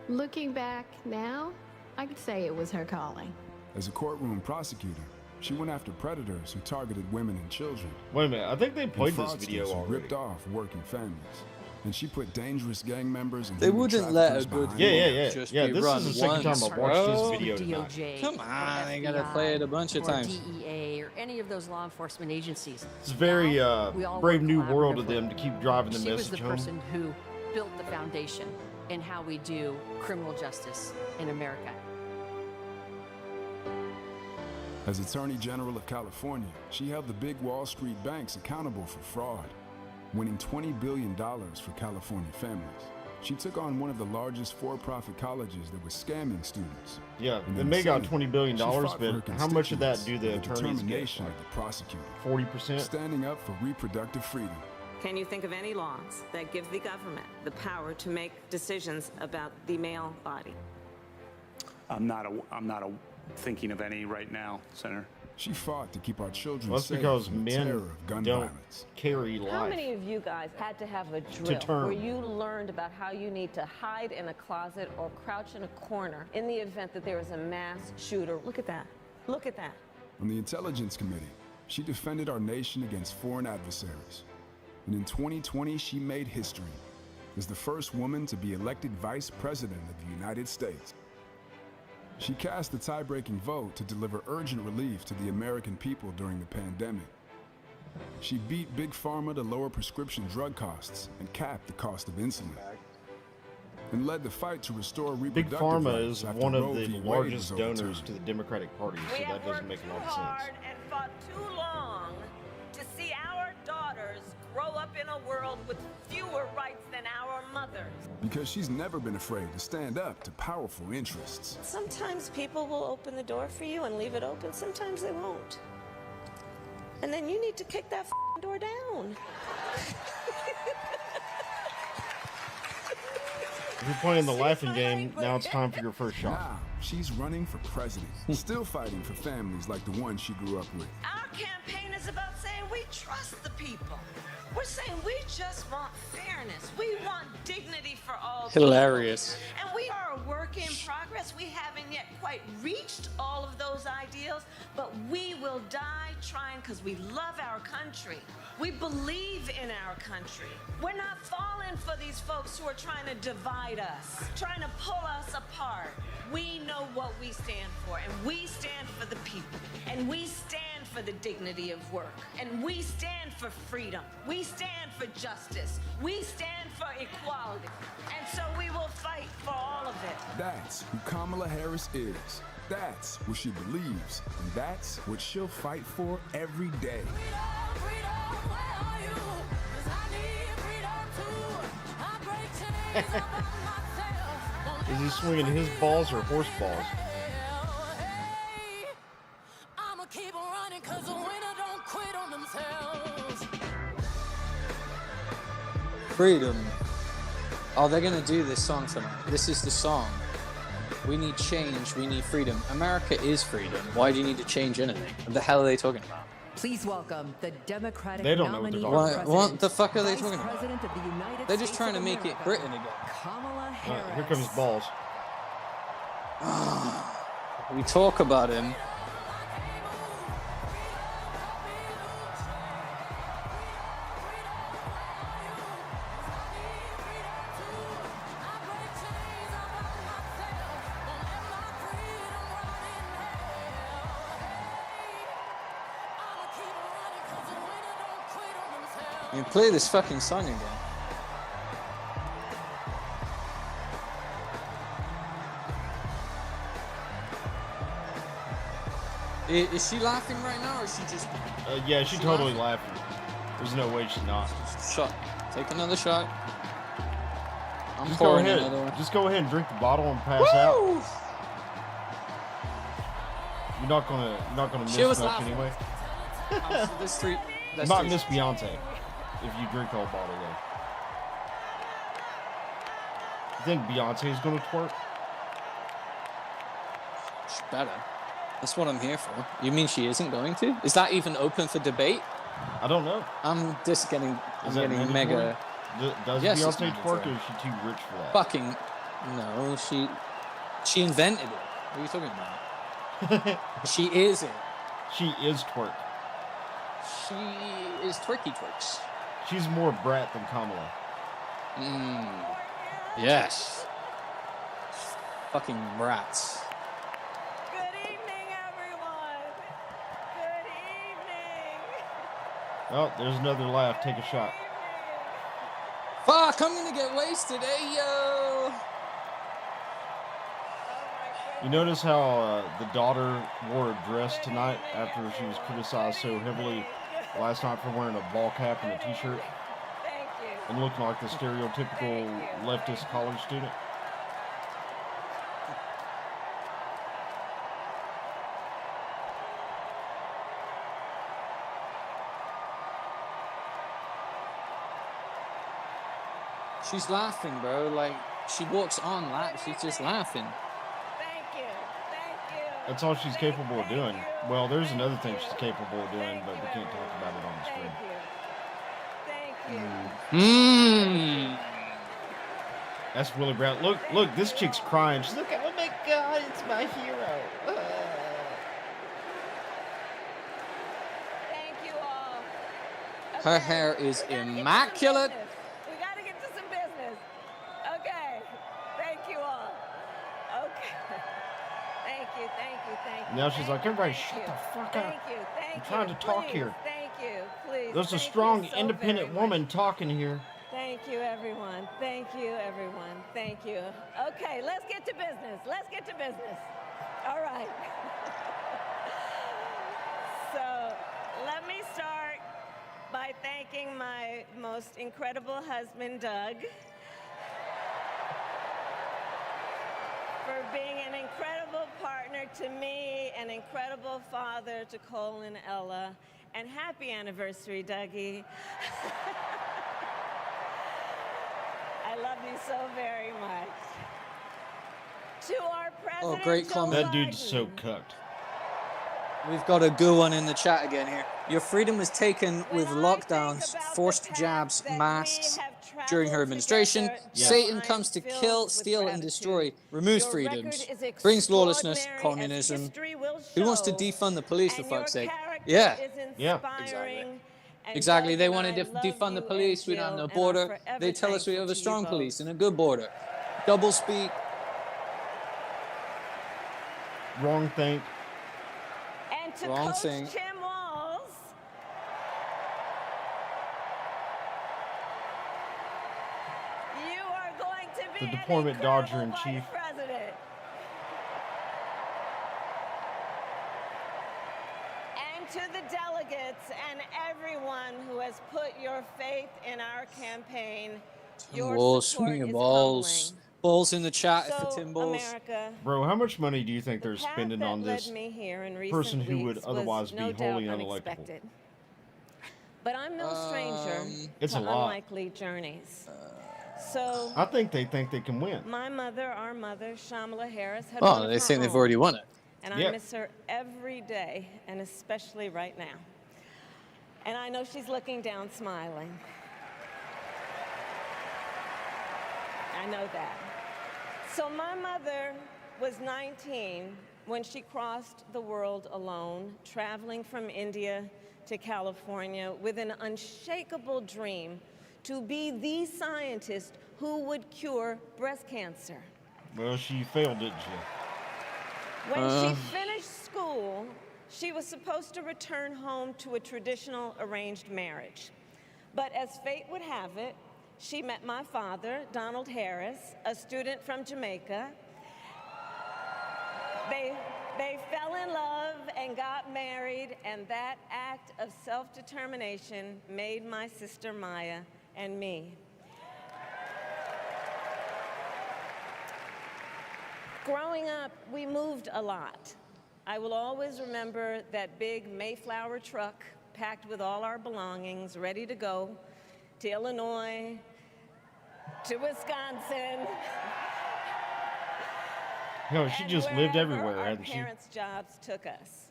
Looking back now, I could say it was her calling. As a courtroom prosecutor, she went after predators who targeted women and children. Wait a minute, I think they and played this fraudsters video who already. ripped off working families. And she put dangerous gang members and They human wouldn't let a traffickers good behind Yeah, bars. just yeah. be This run is the second time once, I've watched this bro. video tonight. DOJ, Come on, or they gotta FBI, play it a bunch of or times. DEA, or any of those law enforcement agencies. It's very We all brave work new world of collaboratively. them to keep driving the She was message the home. person who built the foundation in how we do criminal justice in America. As Attorney General of California, she held the big Wall Street banks accountable for fraud, winning $20 billion for California families. She took on one of the largest for-profit colleges that was scamming students. Yeah, And they in made the out Senate, $20 billion, she fought for but her how much of that constituents do the with attorneys get? determination Like of the prosecutor. 40%? Standing up for reproductive freedom. Can you think of any laws that give the government the power to make decisions about the male body? I'm not thinking of any right now, Senator. She fought to keep our children Well, that's safe because from the men terror of gun don't violence. carry How life. many of you guys had to have a To drill term. where you learned about how you need to hide in a closet or crouch in a corner in the event that there is a mass shooter? Look at that. Look at that. On the Intelligence Committee, she defended our nation against foreign adversaries. And in 2020, she made history as the first woman to be elected Vice President of the United States. She cast the tie-breaking vote to deliver urgent relief to the American people during the pandemic. She beat Big Pharma to lower prescription drug costs and cap the cost of insulin. And led the fight to restore Big reproductive Pharma rights is after one of Roe the v. Wade largest was donors overturned. to the Democratic Party, so that doesn't make a lot of sense. And fought too long to see our daughters grow up in a world with fewer rights than our mothers. Because she's never been afraid to stand up to powerful interests. Sometimes people will open the door for you and leave it open. Sometimes they won't. And then you need to kick that door down. If you're playing the laughing game, now it's time for your first shot. Now, she's running for president, still fighting for families like the one she grew up with. Our campaign is about saying we trust the people. We're saying we just want fairness. We want dignity for all Hilarious. people. And we are a work in progress. We haven't yet quite reached all of those ideals, but we will die trying because we love our country. We believe in our country. We're not falling for these folks who are trying to divide us, trying to pull us apart. We know what we stand for, and we stand for the people, and we stand for the dignity of work, and we stand for freedom. We stand for justice. We stand for equality. And so we will fight for all of it. That's who Kamala Harris is. That's what she believes. And that's what she'll fight for every day. Is he swinging his balls or horse balls? Freedom. Oh, they're gonna do this song tonight. This is the song. We need change. We need freedom. America is freedom. Why do you need to change anything? What the hell are they talking about? Please welcome the Democratic They don't know what nominee they're for talking about. What president, the fuck are they Vice talking about? President of the United They're just States trying to of make it America, Britain again. Kamala Harris. Here comes balls. We talk about him. You play this fucking song again. Is she laughing right now, or is she just? Yeah, she's totally laughing. There's no way she's not. Shot. Take another shot. I'm Just go pouring ahead. another one. Just go ahead and drink the bottle and pass out. You're not gonna miss She was much laughing. anyway. This three. You That's might three miss shots. Beyonce if you drink the whole bottle though. You think Beyonce's gonna twerk? She better. That's what I'm here for. You mean she isn't going to? Is that even open for debate? I don't know. I'm just getting. I'm Is that getting mandatory? mega. Does Yes, it's Beyonce twerk, mandatory. or is she too rich for that? Fucking no. She invented it. What are you talking about? She is it. She is twerk. She is twerky twerks. She's more brat than Kamala. Yes. Fucking rats. Good evening, everyone. Good evening. Oh, there's another laugh. Take a shot. Fuck! I'm gonna get wasted, yo. You notice how the daughter wore a dress tonight after she was criticized so heavily last night for wearing a ball cap and a t-shirt? Thank you. And looking like the stereotypical leftist college student. She's laughing, bro. Like, she walks on, she's just laughing. Thank you. Thank you. That's all she's capable of doing. Well, there's another thing she's capable of doing, but we can't talk about it on the screen. Thank you. Mmm. That's Willie Brown. Look, this chick's crying. She's like, oh my God, it's my hero. Thank you all. Her hair is immaculate. We got to get to some business. Okay. Thank you all. Okay. Thank you. Thank you. Thank you. Now she's like, everybody Thank shut you. the fuck up. Thank you. Thank you. I'm trying to talk Please, here. Thank you. Please. There's a Thank you strong, so independent very woman much. talking here. Thank you, everyone. Thank you, everyone. Thank you. Okay, let's get to business. Let's get to business. All right. So let me start by thanking my most incredible husband, Doug, for being an incredible partner to me, an incredible father to Cole and Ella, and happy anniversary, Dougie. I love you so very much. To our president, great Joe comment. That dude's Biden. so cucked. We've got a good one in the chat again here. Your freedom was taken with lockdowns, forced jabs, masks during her administration. Yeah. Satan comes to kill, steal, and destroy, removes freedoms, brings lawlessness, communism. Who wants to defund the police, for fuck's sake? Yeah. Yeah. Exactly. Exactly. They want to defund the police. We don't have no border. They tell us we have a strong police and a good border. Double speak. Wrong thing. And to Wrong Coach thing. Tim Walz, you are going to be The deployment an dodger in incredible chief. vice president. And to the delegates and everyone who has put your faith in our campaign, your Balls, support swing your is balls. humbling. Balls in the chat for So, Tim Balls. America, Bro, how much money do you think they're the path spending that on led this me here in recent person who would weeks otherwise was no be wholly doubt unelectable? unexpected. But I'm no stranger It's to a lot. unlikely journeys. So I think they can win. my mother, our mother, Shamala Harris, had Oh, one of they her think they've own, already won it. and I Yep. miss her every day, and especially right now. And I know she's looking down, smiling. I know that. So my mother was 19 when she crossed the world alone, traveling from India to California with an unshakable dream to be the scientist who would cure breast cancer. Well, she failed, didn't she? When she finished school, she was supposed to return home to a traditional arranged marriage. But as fate would have it, she met my father, Donald Harris, a student from Jamaica. They fell in love and got married, and that act of self-determination made my sister Maya and me. Growing up, we moved a lot. I will always remember that big Mayflower truck packed with all our belongings, ready to go to Illinois, to Wisconsin. No, she and just lived wherever everywhere, our hadn't she? parents' jobs took us.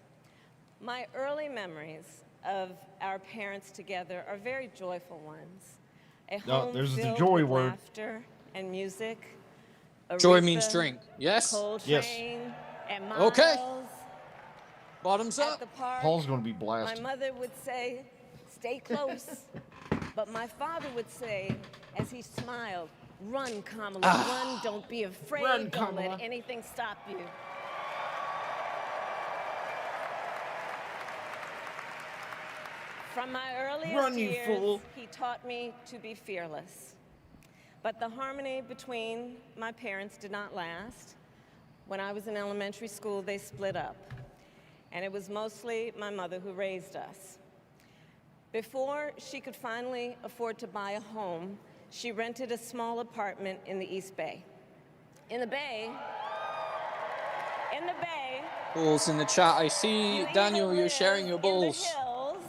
My early memories of our parents together are very joyful ones. A home there's the filled joy with word. laughter and music. Joy Aretha, means drink. Yes? Coltrane, Yes. and Miles. Okay. Bottoms At up. the park, Paul's going to be my blasted. mother would say, stay close. But my father would say, as he smiled, run, Kamala, run, don't be afraid, Run, don't Kamala. let anything stop you. From my earliest Run, you years, fool. he taught me to be fearless. But the harmony between my parents did not last. When I was in elementary school, they split up. And it was mostly my mother who raised us. Before she could finally afford to buy a home, she rented a small apartment in the East Bay. In the Bay, Balls in the chat. I see, Daniel, you're sharing your balls.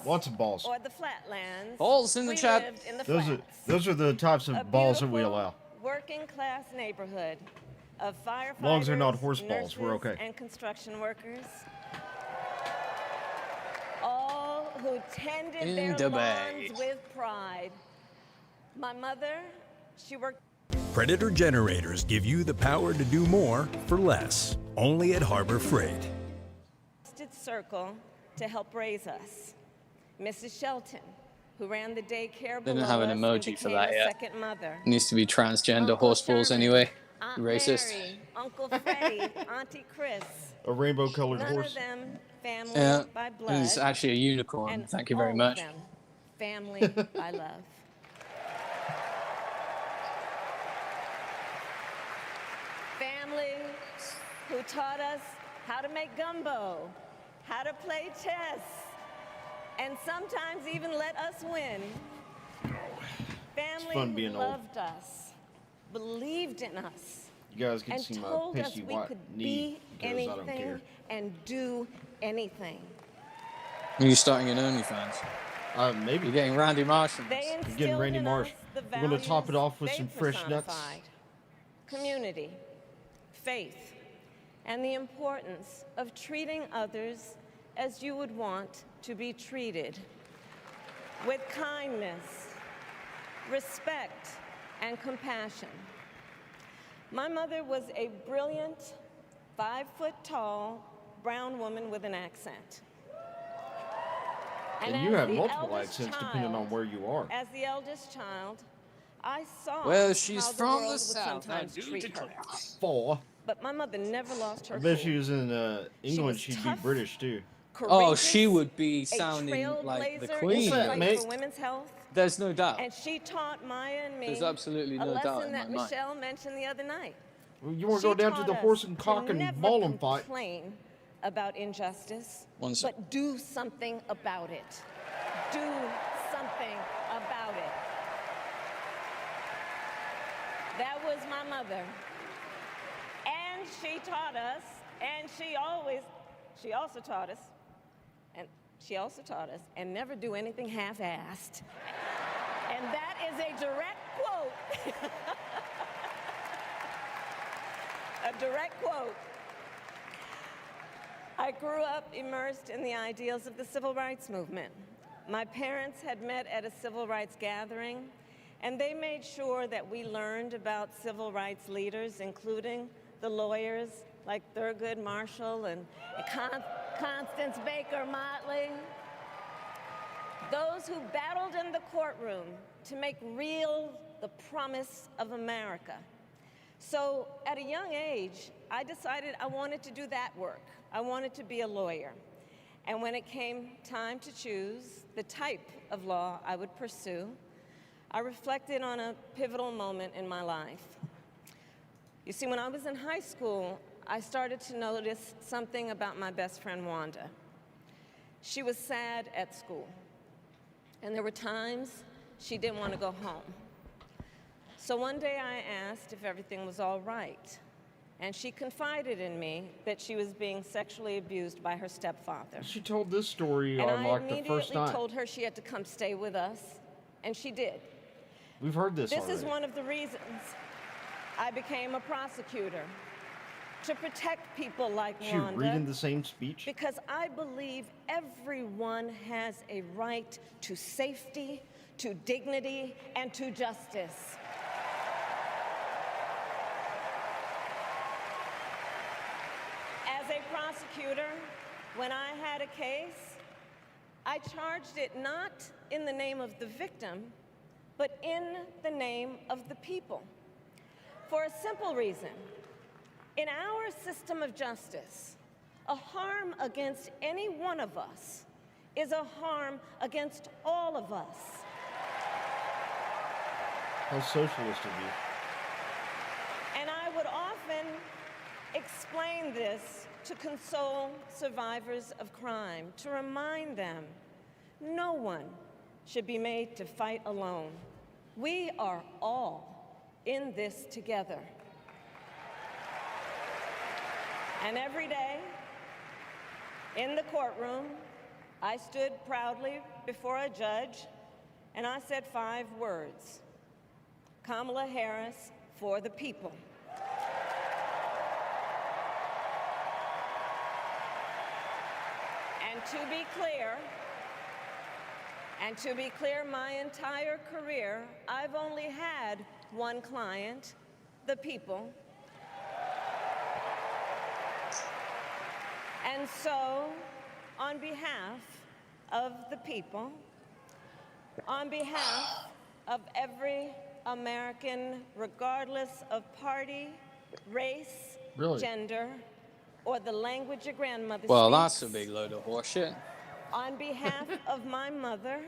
Lots of balls. or the flatlands. Balls in the we chat. lived in the Those are the types of balls that we allow. working class neighborhood of firefighters, As long as they're not horse balls, we're nurses, okay. and construction workers, all who tended In their the Bay. lawns with pride. My mother, she worked Predator generators give you the power to do more for less. Only at Harbor Freight. circle to help raise us. Mrs. Shelton, who ran the daycare They below don't have an us and emoji for became that a yet. second mother. Needs to be transgender horse balls anyway. Aunt Racist. Mary, Uncle Freddie, Auntie Chris. A rainbow-colored None horse. of them family Yeah, by blood. and it's actually a unicorn. and Thank you very all of much. them family by love. Family who taught us how to make gumbo, how to play chess, and sometimes even let us win. Family fun who being old. loved us, believed in us, You guys can and see my told us pasty we white could knee be because I don't care. anything and do anything. Are you starting an OnlyFans? Maybe. You're getting Randy Martians. They You're instilled getting Randy in Marsh. us the We're going to top it values off with they some fresh nuts. personified. Community, faith, and the importance of treating others as you would want to be treated, with kindness, respect, and compassion. My mother was a brilliant, 5-foot-tall, brown woman with an accent. And you as have the multiple eldest accents depending on child- where you are. As the eldest child, I saw Well, she's how the from world the would South, I sometimes do treat declare. her. 4. But my mother never lost her I bet cool. she was in England. was She'd tough, be British too. Oh, she courageous, would be a sounding like the trailblazer queen. in the fight mate? for women's health. There's no doubt. And she taught Maya and me There's absolutely a no doubt lesson in that my mind. Michelle mentioned the other night. Well, you want She to go down to taught the us horse and to cock and never ball and fight? complain about injustice, One sec. but do something about it. Do something about it. That was my mother. And she taught us, and she also taught us, and never do anything half-assed. And that is a direct quote. A direct quote. I grew up immersed in the ideals of the civil rights movement. My parents had met at a civil rights gathering, and they made sure that we learned about civil rights leaders, including the lawyers like Thurgood Marshall and Constance Baker Motley, those who battled in the courtroom to make real the promise of America. So at a young age, I decided I wanted to do that work. I wanted to be a lawyer. And when it came time to choose the type of law I would pursue, I reflected on a pivotal moment in my life. You see, when I was in high school, I started to notice something about my best friend, Wanda. She was sad at school, and there were times she didn't want to go home. So one day I asked if everything was all right, and she confided in me that she was being sexually abused by her stepfather. She told this story And on I like the first immediately night. told her she had to come stay with us, and she did. We've heard this This already. is one of the reasons I became a prosecutor, to protect people like She Wanda. reading the same speech? Because I believe everyone has a right to safety, to dignity, and to justice. As a prosecutor, when I had a case, I charged it not in the name of the victim, but in the name of the people. For a simple reason. In our system of justice, a harm against any one of us is a harm against all of us. How socialist of you. And I would often explain this to console survivors of crime, to remind them, no one should be made to fight alone. We are all in this together. And every day, in the courtroom, I stood proudly before a judge and I said 5 words: Kamala Harris for the people. And to be clear, my entire career, I've only had one client, the people. And so, on behalf of the people, on behalf of every American, regardless of party, race, gender, or the your grandmother Well, speaks, that's a big load of horseshit. on behalf of my mother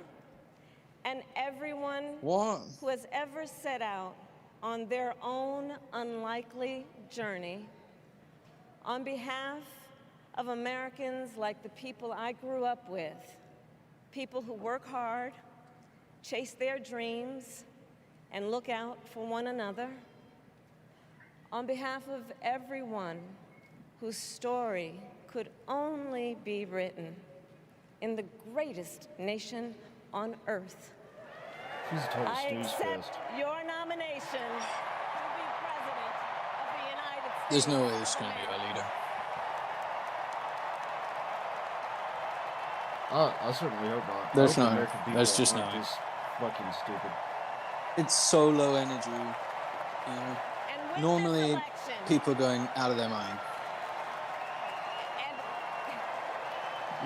and everyone who has ever set out on their own unlikely journey, on behalf of Americans like the people I grew up with, people who work hard, chase their dreams, and look out for one another, on behalf of everyone whose story could only be written in the greatest nation on earth, She's a total I snooze accept fest. your nomination to be President of the United States. There's no way this is going to be our leader. I certainly hope not. There's I hope no- the American people there's just aren't no- this fucking stupid. It's so low energy. You know? Normally, people going out of their mind.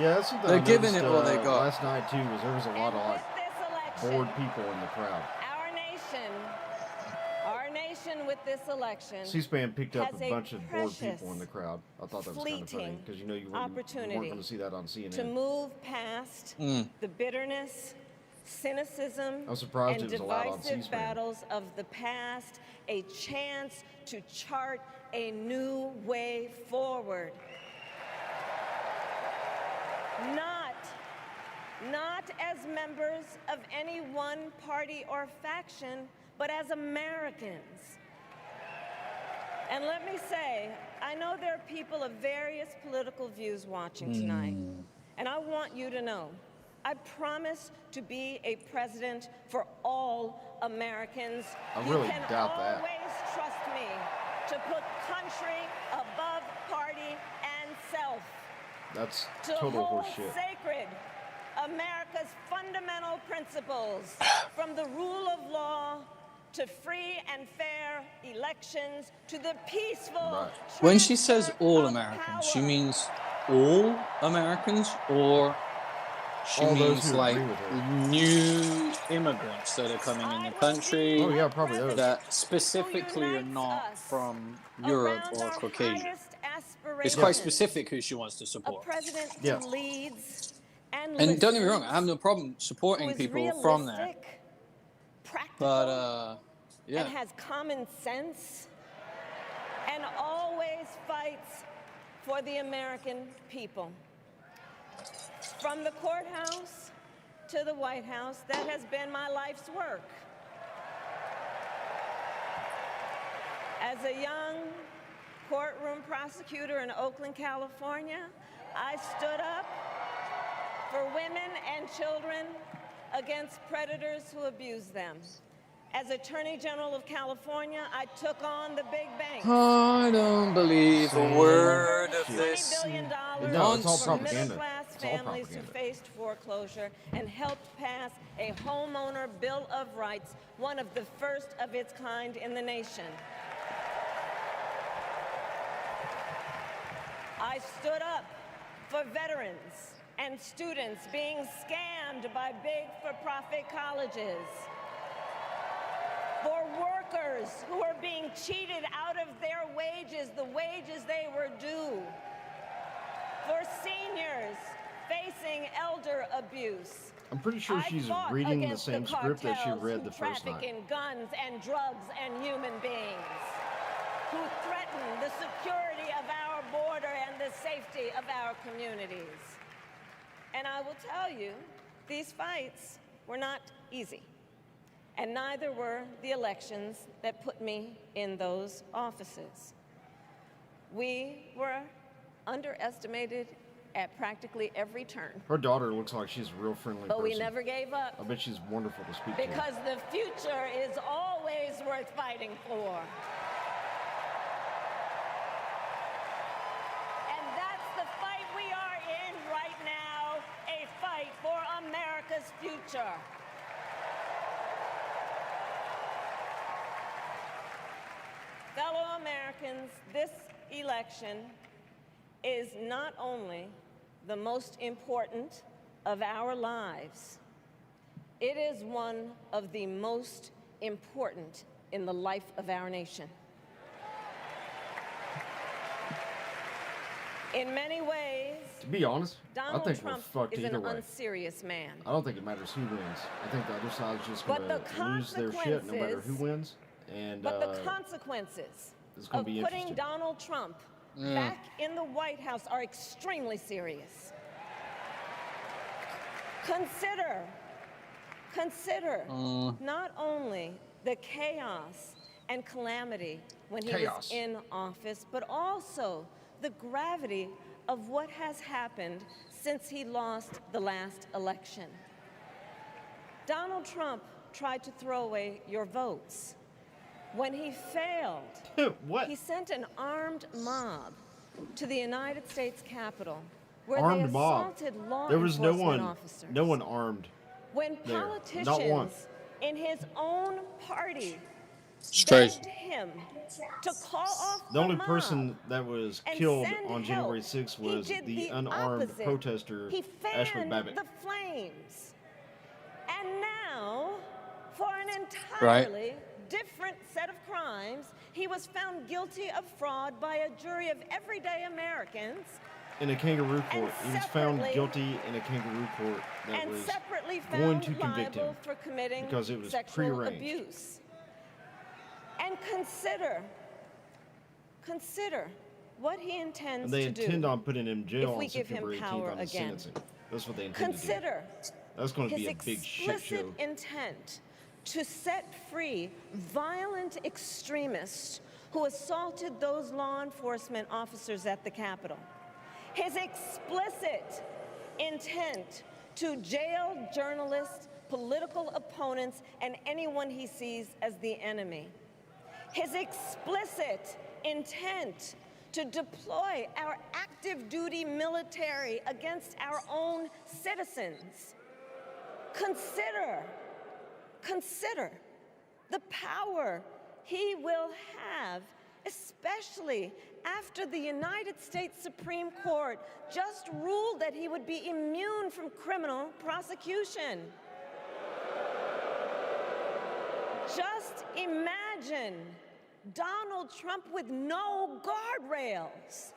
Yeah, that's something They're I giving noticed, it all they got. Last night too, was there was a lot of like bored people in the crowd. Our nation with this election C-SPAN picked up has a bunch of bored people precious, in the crowd. I thought that was kind of funny fleeting because you know you weren't opportunity going to see that on CNN. to move past the bitterness, cynicism, I'm surprised and it was allowed on divisive C-SPAN. battles of the past, a chance to chart a new way forward. Not as members of any one party or faction, but as Americans. And let me say, I know there are people of various political views watching tonight, and I want you to know, I promise to be a president for all Americans. I You really can doubt that. always trust me to put country above party and self. That's To total hold horseshit. sacred America's fundamental principles, from the rule of law to free and fair elections to the peaceful When she says all Americans, she means all Americans, or she All those means who like agree with her. new immigrants that are coming in the country. Oh, yeah, probably those. That specifically are not from Europe or Caucasian. It's aspirations. quite specific who she wants to A support. president Yeah. who leads and And don't get me wrong, listens, I have no problem who supporting is people from there. realistic, practical, But yeah. and has common sense, and always fights for the American people. From the courthouse to the White House, that has been my life's work. As a young courtroom prosecutor in Oakland, California, I stood up for women and children against predators who abuse them. As Attorney General of California, I took on the big banks. I don't believe a word of this $20 billion No, it's all for propaganda. middle-class It's all families who propaganda. faced foreclosure, and helped pass a homeowner bill of rights, one of the first of its kind in the nation. I stood up for veterans and students being scammed by big for-profit colleges, for workers who are being cheated out of their wages, the wages they were due, for seniors facing elder abuse. I'm pretty sure I she's fought reading the against same script that she cartels read who the first traffic night. in guns and drugs and human beings, who threaten the security of our border and the safety of our communities. And I will tell you, these fights were not easy, and neither were the elections that put me in those offices. We were underestimated at practically every turn. Her daughter looks like she's a real friendly But person. we never gave up. I bet she's wonderful to speak to. Because the future is always worth fighting for. And that's the fight we are in right now, a fight for America's future. Fellow Americans, this election is not only the most important of our lives, it is one of the most important in the life of our nation. In many ways, To be honest, Donald I think Trump we're fucked is either an way. unserious man. I don't think it matters who wins. I think the other side's just But going the to lose their shit no matter who consequences- wins. And But the consequences it's gonna of be putting interesting. Donald Trump back in the White House are extremely serious. Consider not only the chaos and calamity when he Chaos. was in office, but also the gravity of what has happened since he lost the last election. Donald Trump tried to throw away your votes. When he failed, What? he sent an armed mob to the United States Capitol where Armed they mob. assaulted law There was enforcement no officers. one armed. When there. Not one. politicians in his own party Straight. begged him to call off The only mob person that was and killed send on help, January 6th he was did the unarmed opposite. protester, He Ashley fanned Babbitt. the flames. And now, for an entirely different set of crimes, he was found guilty of fraud by a jury of everyday Americans In a kangaroo and court. He was found separately- guilty in a kangaroo court that and was separately going found to convict liable him for committing because it was sexual prearranged. abuse. And consider what he intends And they to intend do on putting him in jail if we on give him September 18th power on his again. sentencing. That's what they intend Consider to do. That's going to his be a big shit explicit show. intent to set free violent extremists who assaulted those law enforcement officers at the Capitol. His explicit intent to jail journalists, political opponents, and anyone he sees as the enemy. His explicit intent to deploy our active duty military against our own citizens. Consider the power he will have, especially after the United States Supreme Court just ruled that he would be immune from criminal prosecution. Just imagine Donald Trump with no guardrails,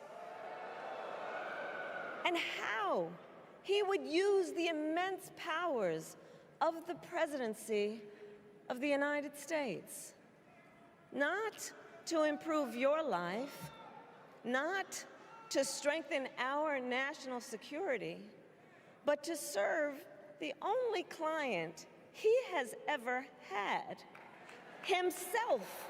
and how he would use the immense powers of the presidency of the United States, not to improve your life, not to strengthen our national security, but to serve the only client he has ever had, himself.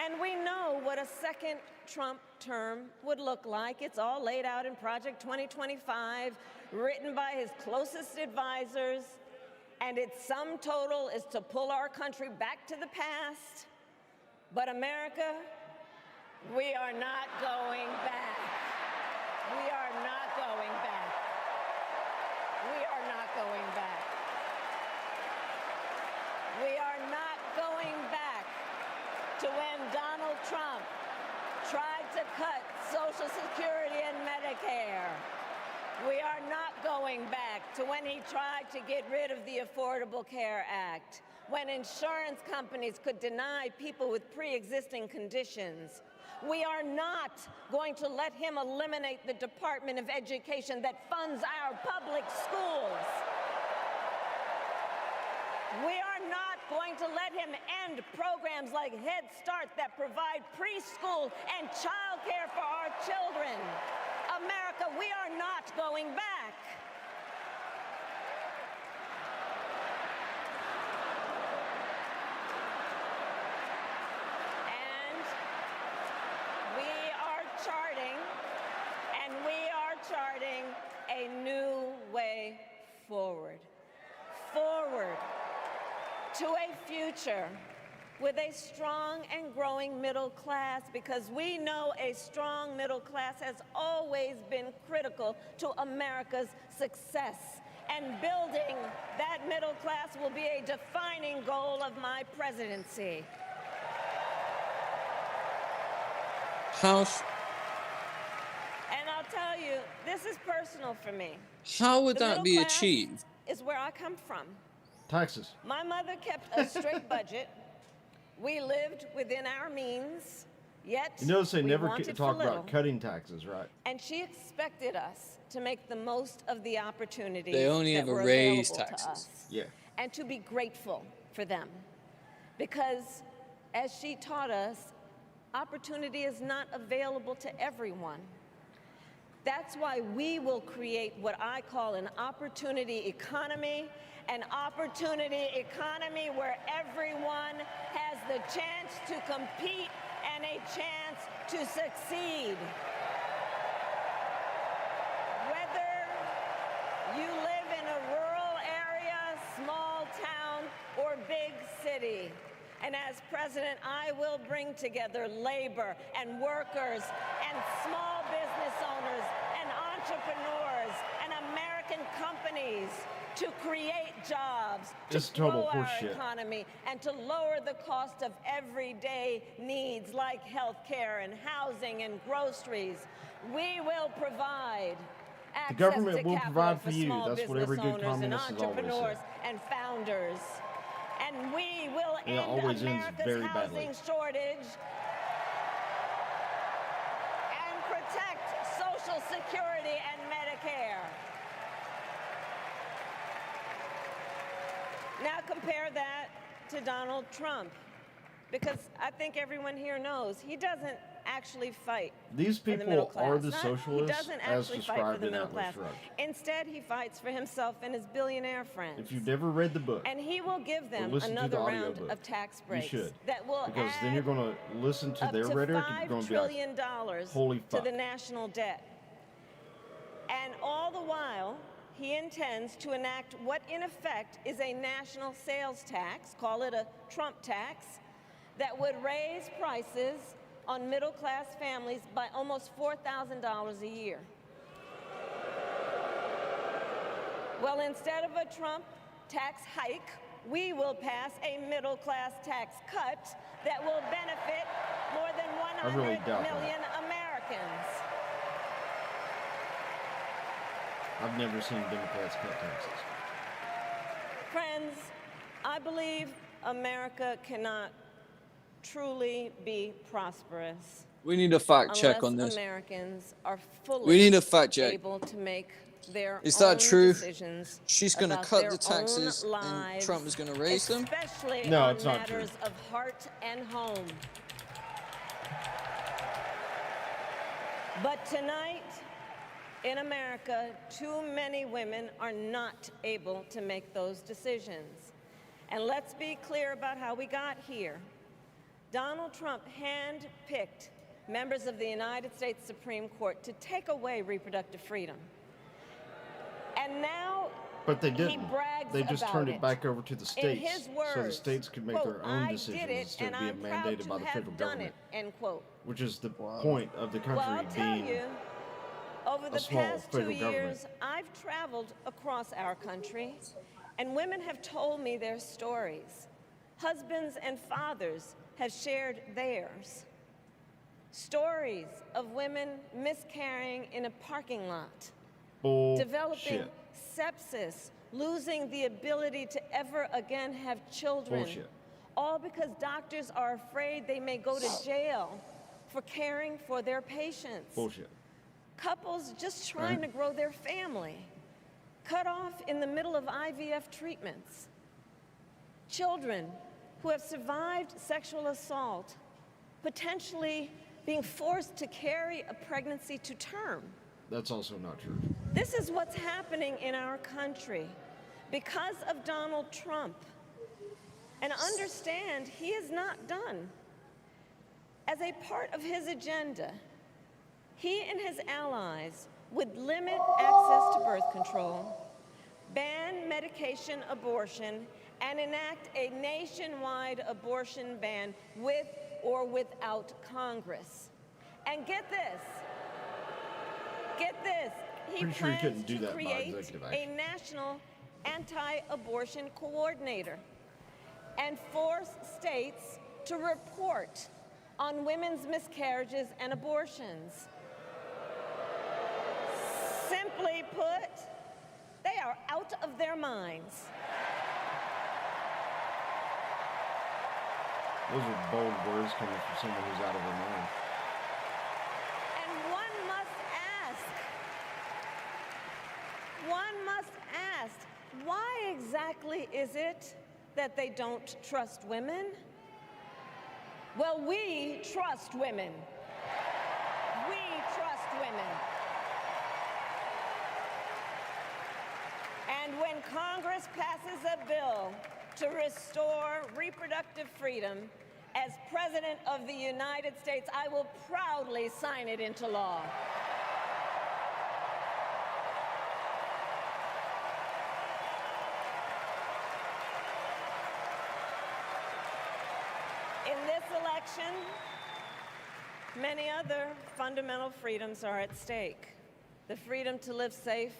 And we know what a second Trump term would look like. It's all laid out in Project 2025, written by his closest advisors, and its sum total is to pull our country back to the past. But America, we are not going back. We are not going back. We are not going back. We are not going back to when Donald Trump tried to cut Social Security and Medicare. We are not going back to when he tried to get rid of the Affordable Care Act, when insurance companies could deny people with pre-existing conditions. We are not going to let him eliminate the Department of Education that funds our public schools. We are not going to let him end programs like Head Start that provide preschool and childcare for our children. America, we are not going back. And we are charting a new way forward. Forward to a future with a strong and growing middle class, because we know a strong middle class has always been critical to America's success. And building that middle class will be a defining goal of my presidency. How And I'll tell you, this is personal for me. would The that middle be class achieved? Is where I come from. Taxes. My mother kept a strict budget. We lived within our means, yet You notice they we never wanted talk for little. about cutting taxes, right? And she expected us to make the most of the opportunities They only that ever were raise available to taxes. us, Yeah. and to be grateful for them. Because, as she taught us, opportunity is not available to everyone. That's why we will create what I call an opportunity economy, an opportunity economy where everyone has the chance to compete and a chance to succeed. Whether you live in a rural area, small town, or big city. And as president, I will bring together labor and workers and small business owners and entrepreneurs and American companies to create jobs, to It's total grow our horseshit. economy, and to lower the cost of everyday needs like health care and housing and groceries. We will provide access government to will capital provide for you. small That's what business every good owners and communist has always entrepreneurs said. and founders. And we will And it end always ends America's very housing badly. shortage and protect Social Security and Medicare. Now compare that to Donald Trump, because I think everyone here knows he doesn't actually fight These for the middle people class. are the He socialists doesn't as actually fight for described the in middle Atlas class. Shrugged. Instead, he fights for himself and his billionaire friends. If you've never read the book, And he will give or them listen to the another round audiobook, of tax you breaks should. that will Because add then you're going to listen to up their to rhetoric and you're going $5 to be like, trillion holy to fuck. the national debt. And all the while, he intends to enact what in effect is a national sales tax, call it a Trump tax, that would raise prices on middle-class families by almost $4,000 a year. Well, instead of a Trump tax hike, we will pass a middle-class tax cut that will benefit more than 100 doubt million Americans. I've never seen Democrats cut taxes. Friends, I believe America cannot truly be prosperous We need a fact check unless on this. Americans are fully We need a fact check. able to make their Is own that true? decisions She's going to about cut their the taxes own and lives, Trump is going to raise them? especially No, on it's not true. matters of heart and home. But tonight, in America, too many women are not able to make those decisions. And let's be clear about how we got here. Donald Trump handpicked members of the United States Supreme Court to take away reproductive freedom. And now But they he didn't. brags They just about turned it back over to the In states his words, so the states could make quote, their own "I decisions did it, instead and of being I'm proud mandated to by the have federal done government, it," end quote. which is the point of the country Well, I'll tell being you, over the small past 2 federal government. years, I've traveled across our country, and women have told me their stories. Husbands and fathers have shared theirs. Stories of women miscarrying in a parking lot, developing bullshit. sepsis, losing the ability to ever again have children. Bullshit. All because doctors are afraid they may go to jail for caring for their patients. Bullshit. Couples just trying to grow their family, cut off in the middle of IVF treatments. children who have survived sexual assault, potentially being forced to carry a pregnancy to term. That's also not true. This is what's happening in our country because of Donald Trump. And understand, he is not done. As a part of his agenda, he and his allies would limit access to birth control, ban medication abortion, and enact a nationwide abortion ban with or without Congress. And get this, he Pretty sure he plans couldn't do to that by create executive a action. national anti-abortion coordinator and force states to report on women's miscarriages and abortions. Simply put, they are out of their minds. Those are bold words coming from someone who's out of their mind. And one must ask, why exactly is it that they don't trust women? Well, we trust women. We trust women. And when Congress passes a bill to restore reproductive freedom, as President of the United States, I will proudly sign it into law. In this election, many other fundamental freedoms are at stake. The freedom to live safe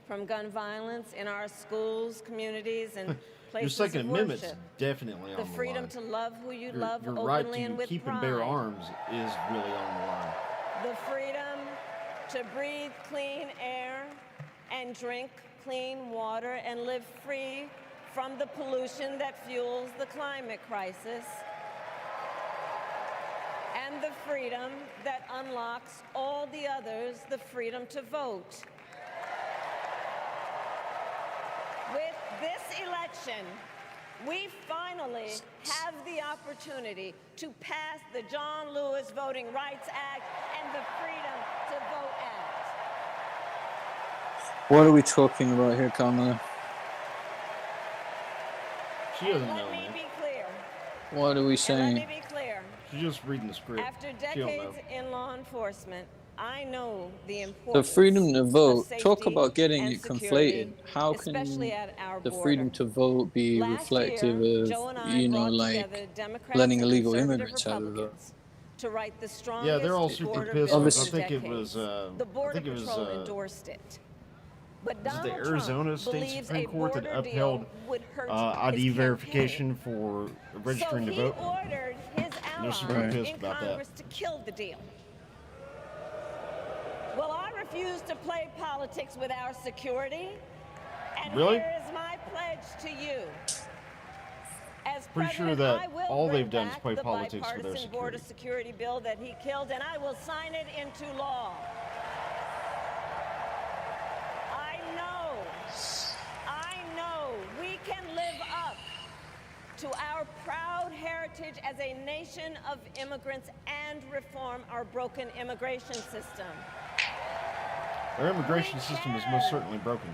from gun violence in our schools, communities, and Your places Second of Amendment's worship. definitely on The the freedom line. to love who you Your love right openly to and with keep pride. and bear arms is really on the line. The freedom to breathe clean air and drink clean water and live free from the pollution that fuels the climate crisis. And the freedom that unlocks all the others, the freedom to vote. With this election, we finally have the opportunity to pass the John Lewis Voting Rights Act and the Freedom to Vote Act. What are we talking about here, Kamala? She doesn't Let know, me man. be clear. What are we Let saying? me be clear. She's just reading the script. After She don't decades know. in law enforcement, I know the The importance freedom to of vote, talk safety about getting and it security, conflated. How can especially at our the border. freedom to vote be Last reflective year, of, Joe and I you know, brought like together Democrats letting and illegal conservative immigrants have a vote? Republicans to write the strongest Yeah, they're all super border pissed. bill I in think it decades. was. The I Border think it was. Patrol endorsed it. But Was it the Donald Arizona Trump State believes Supreme a Court that border upheld deal would hurt ID his verification for registering so to vote? He ordered his They're super allies pissed in about that. Congress to kill the deal. Well, I refuse to play politics with our security. And Really? here is my pledge to you. As Pretty sure president, that I will all bring they've done is back play the politics with their bipartisan border security bill that he killed, and I will sign it into law. I know we can live up to our proud heritage as a nation of immigrants and reform our broken immigration system. Our immigration system is most certainly broken.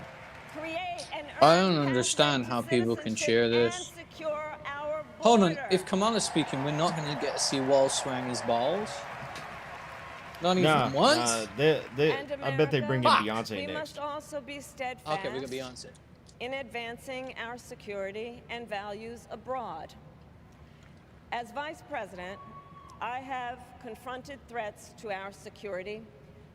Create an I don't understand how people can share this. secure our Hold on, border. if Kamala's speaking, we're not going to get to see Wall swing his balls? Not even once? I bet they bring in Beyonce we next. must also be steadfast Okay, we got Beyonce. in advancing our security and values abroad. As Vice President, I have confronted threats to our security,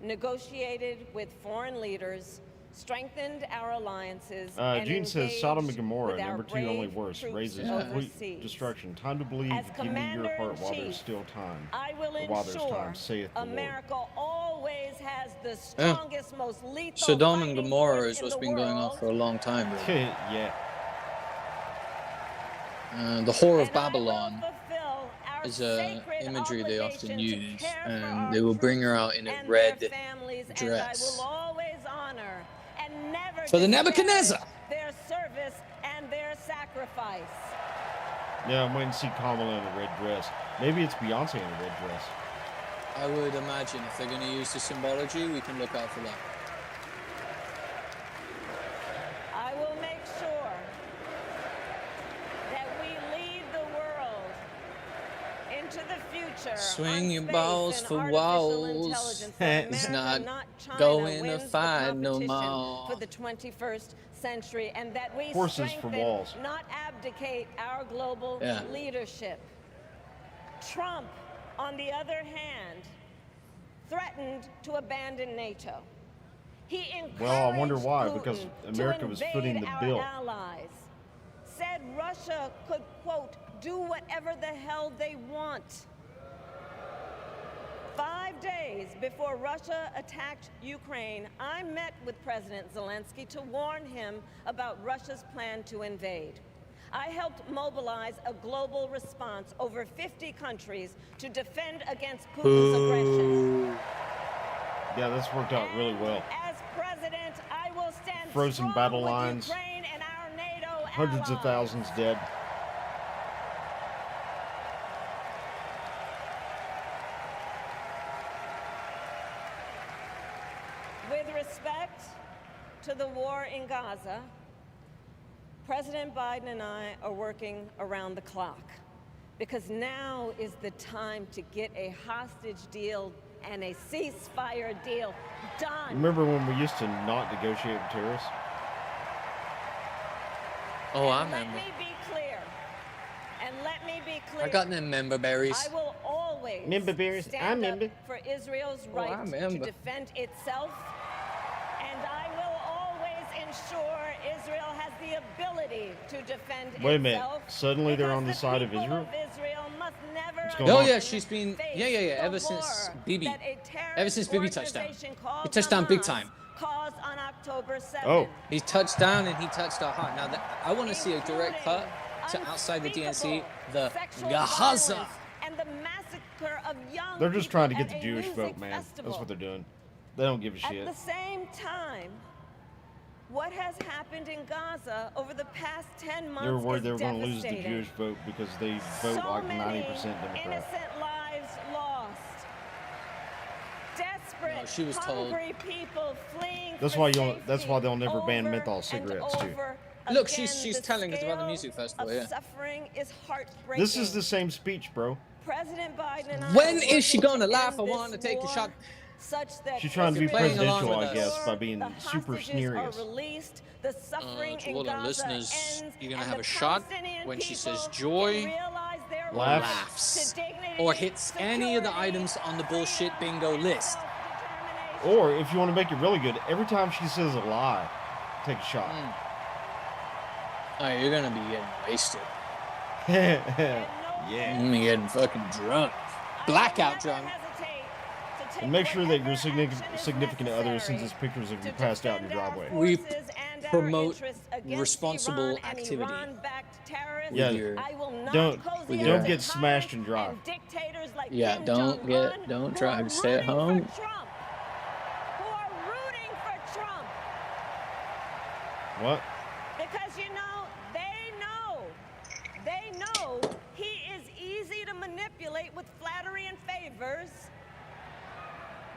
negotiated with foreign leaders, strengthened our alliances, and Gene says engaged Sodom and Gomorrah, with our number 2 only brave worse, troops raises complete overseas. destruction. Time to believe, As give me your heart while Commander-in-Chief, there's still time. I will Or while there's ensure time, saith the Lord. America always has the strongest, most lethal Sodom and fighting Gomorrah force is in what's the been going on world. for a long time, bro. Yeah. The Whore of Babylon fulfill our is a sacred imagery they often obligation to use, care for and our they will bring her out in a and red their families, and I dress. will always honor and never For the disparage Nebuchadnezzar. their service and their sacrifice. Yeah, I'm waiting to see Kamala in a red dress. Maybe it's Beyonce in a red dress. I would imagine if they're going to use the symbology, we can look out for that. I will make sure that we lead the world into the future. Swing your on space balls and for artificial walls. intelligence, that It's America, not China, going to wins the fight no competition more. for the 21st century, and that we Horses for strengthen, walls. not abdicate, our global Yeah. leadership. Trump, on the other hand, threatened to abandon NATO. He encouraged Well, I wonder why, Putin because to America was footing the invade bill. our allies. Said Russia could, quote, do whatever the hell they want. 5 days before Russia attacked Ukraine, I met with President Zelensky to warn him about Russia's plan to invade. I helped mobilize a global response over 50 countries to defend against Putin's aggression. Yeah, this worked out really well. As president, I will stand Frozen strong battle with lines. Ukraine and our NATO Hundreds of allies. thousands dead. With respect to the war in Gaza, President Biden and I are working around the clock because now is the time to get a hostage deal and a ceasefire deal done. Remember when we used to not negotiate with terrorists? Oh, I And remember. Let me be clear. And let me be clear. I got them member berries. I will always Member berries. I stand remember. up for Israel's Oh, I right to remember. defend itself, and I will always ensure Israel has the ability to defend Wait a minute. itself. Suddenly they're because on the side of people Israel? Israel must never What's going Oh on? yeah, she's been face yeah. the Ever since horror Bibi, that a terrorist ever since Bibi touched down, organization called he touched down big Hamas time. caused on October 7th. Oh, He touched down and he touched our heart. Now I want to see a direct cut to outside the DNC, the sexual Gaza. violence and the massacre of young they're just trying to people get the at a Jewish music vote, man. festival. That's what they're doing. They don't give a shit. At the same time, what has happened in Gaza over the past 10 months They were worried is they were going to lose the devastating. Jewish vote because they vote So like many 90% Democrat. innocent lives lost. Desperate, No, she was told. hungry people fleeing That's for why safety that's why they'll never ban over menthol and cigarettes too. over Look, again. she's The telling us about the scale music festival. of Yeah. suffering is heartbreaking. This is the same speech, bro. President Biden and I When are is she working gonna to laugh? end I want to this take a war shot. Such that She's trying to be Israel Playing along presidential, with I us. guess, by being the super hostages snerious. are released, the suffering To in all our Gaza listeners, ends, you're gonna and have the a shot Palestinian when she people says can joy, realize their Laughs. right laughs, to dignity, or hits any of the security, items on the bullshit bingo list. self-determination. Or if you want to make it really good, every time she says a lie, take a shot. Oh, you're gonna be getting wasted. Yeah. You're gonna be getting fucking drunk, blackout drunk. And make sure that your significant other sends us pictures of you passed out in your driveway. We promote responsible activity. Yeah, your- don't get smashed and drive. Yeah, don't drive. Stay at home. What? Because they know he is easy to manipulate with flattery and favors.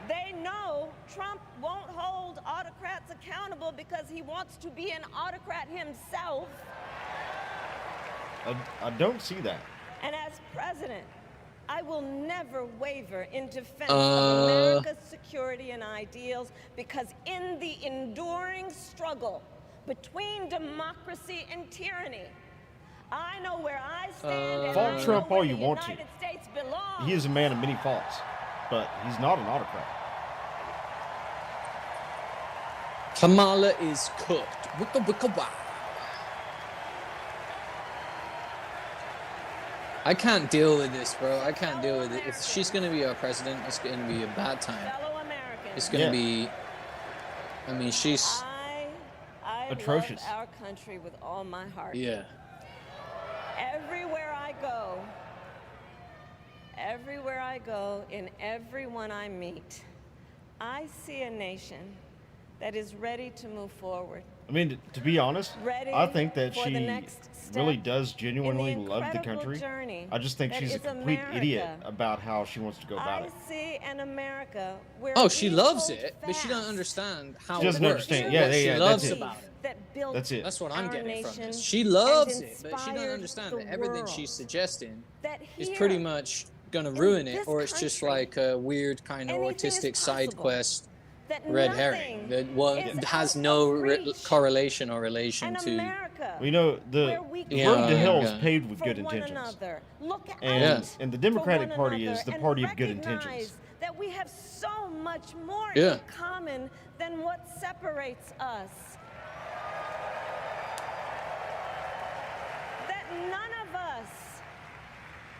They know Trump won't hold autocrats accountable because he wants to be an autocrat himself. I don't see that. And as president, I will never waver in defense of America's security and ideals, because in the enduring struggle between democracy and tyranny, I know where I stand and I Fault know Trump where all the you want to. United States belongs. He is a man of many faults, but he's not an autocrat. Kamala is cooked. Wicka wicka wow. I can't deal with this, bro. I can't deal with it. If she's gonna be our president, it's gonna be a bad time. It's gonna be. I mean, she's. I atrocious. love our country with all my heart. Yeah. Everywhere I go, in everyone I meet, I see a nation that is ready to move forward. I mean, to be honest, Ready I think that for the she next step really does in genuinely the love the incredible country. journey I just think that she's a is complete idiot America. about how she wants to go about I it. see an America where Oh, she we loves hold it, but she don't fast understand how She doesn't it works. understand. Yeah, what she yeah, loves that's it. about it. that built That's it. That's what I'm our getting from nation this. She and loves it, but she don't inspired understand the that everything world. she's suggesting That is here pretty much gonna ruin it, this or it's just country, like a weird kind of anything is autistic side possible. quest That red nothing herring that is has out no of reach. correlation or relation An to. America Well, you know, the where we the Yeah, road to hell is yeah. paved with for good one intentions. another. Look And, out and the for Democratic one Party another is the and party of good recognize intentions. that we have so much more Yeah. in common than what separates us. That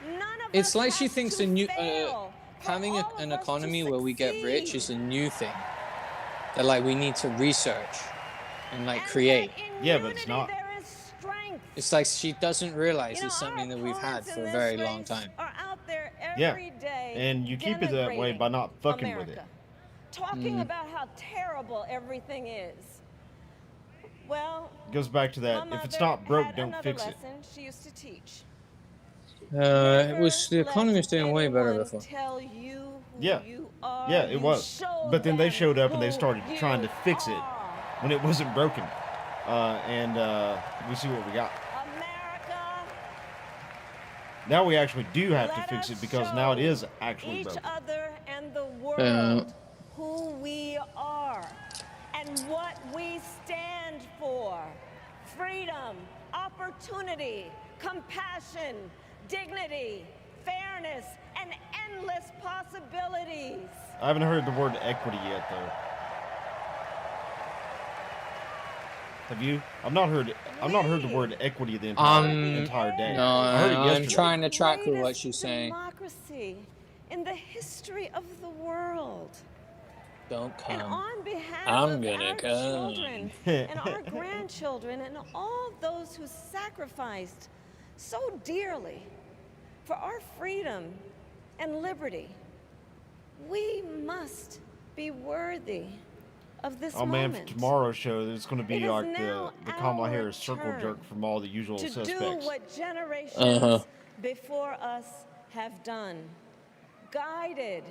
none of It's us like she has thinks to a new fail for having all an of us to economy where we get rich succeed. is a new thing that like we need to research and like And create. that in Yeah, but it's unity not. there is strength. It's like she doesn't realize You know, it's something our that we've had opponents for in a this very long race time. Are out there Yeah. every day And you keep it that way by not fucking with it. America, talking about how terrible everything is. Well, It goes back to that. my If it's mother not broke, had don't another fix it. lesson she used to teach. It was the Never economy was doing way better anyone before. Tell you who Yeah. you are. Yeah, it You was. show But then they them showed up and they who started you trying to fix it are. when it wasn't broken. And we see what we got. America, Now we actually do have to let fix us it because now it show is actually each broken. other and the world who we are and what we stand for. Freedom, opportunity, compassion, dignity, fairness, and endless possibilities. I haven't heard the word equity yet, though. Have you? I've not heard the word equity the entire day. No, I heard it I'm yesterday. trying to track with what Greatest she's saying. democracy in the history of the world. Don't And come. on behalf I'm of gonna our come. children and our grandchildren and all those who sacrificed so dearly for our freedom and liberty, we must be worthy of this Oh man, moment. for tomorrow's show, there's going to It be is like now the Kamala our Harris circle turn jerk from all the usual to suspects. do what generations before us have done, guided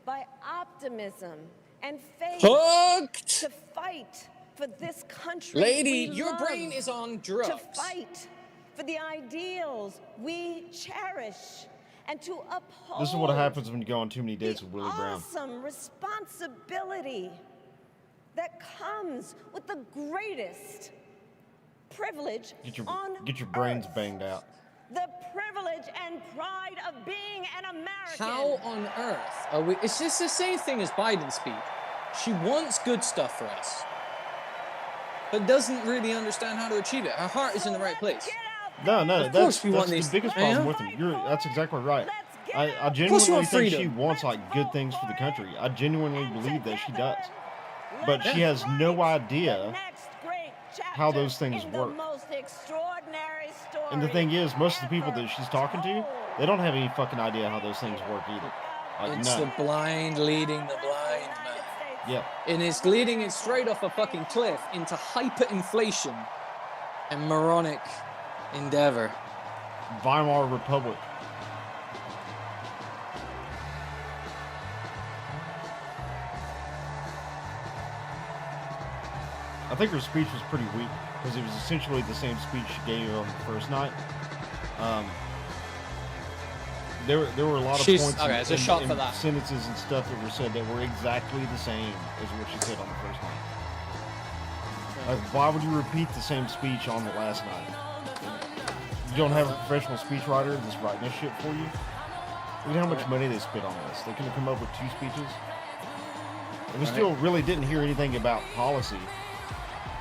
by optimism and faith Hooked! to fight for this country. Lady, we your love, brain is on drugs. To fight for the ideals we cherish and to uphold. This is what happens when you go on too many dates the with Willie Brown. awesome responsibility that comes with the greatest privilege on Get your brains earth. banged out. The privilege and pride of being an American. How on earth are we? It's just the same thing as Biden's speech. She wants good stuff for us, but doesn't really understand how to achieve it. Her heart is in the right place. No, Of course we want the these- biggest Yeah. problem with him. That's exactly right. I course we genuinely want think she freedom. wants like good things for the country. I genuinely believe that she does. But she has no idea how those things in the work. most extraordinary story. And the thing is, most of the people that she's talking to, they don't have any fucking idea how those things work either. Like, It's none. the blind leading the blind, man. Yeah. And it's leading it straight off a fucking cliff into hyperinflation and moronic endeavor. Weimar Republic. I think her speech was pretty weak because it was essentially the same speech she gave on the first night. There were a lot of points okay, it's a shot for that. sentences and stuff that were said that were exactly the same as what she said on the first night. Like, why would you repeat the same speech on the last night? You don't have a professional speechwriter that's writing this shit for you? Look at how much money they spent on this. They could have come up with 2 speeches. And we still really didn't hear anything about policy,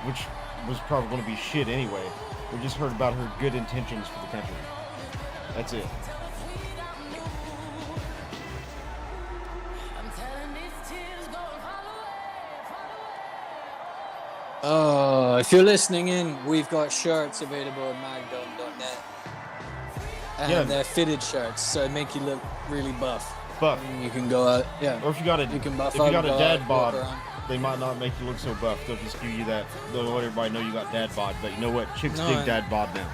which was probably going to be shit anyway. We just heard about her good intentions for the country. That's it. Oh, if you're listening in, we've got shirts available at magdump.net. And Yeah. they're fitted shirts, so they make you look really buff. buff. You can go out, yeah. Or if you got a buff if you up, got a go dad out, bod, walk around. they might not make you look so buff. They'll just give you that. They'll let everybody know you got dad bod. But you know what? Chicks No, dig dad bod now.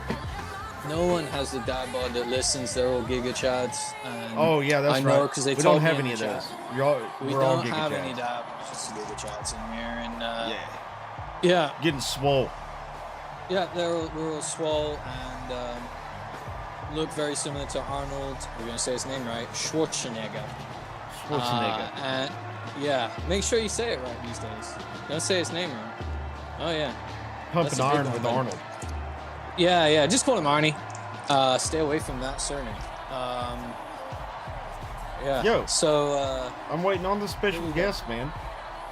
No one has the dad bod that listens. They're all Giga Chads. And Oh yeah, that's I know right. because they we told don't have me any in of the those. chat. We We're all don't Giga have Chads. any dad bods, Giga Chads in here, and Yeah, getting swole. yeah, we're all swole and look very similar to Arnold. We're gonna say his name right, Schwarzenegger. And yeah, make sure you say it right these days. Don't say his name wrong. Oh yeah, Pumping iron with Arnold. Yeah, just call him Arnie. Stay away from that surname. Yeah. Yo, so I'm waiting on the special guest, man.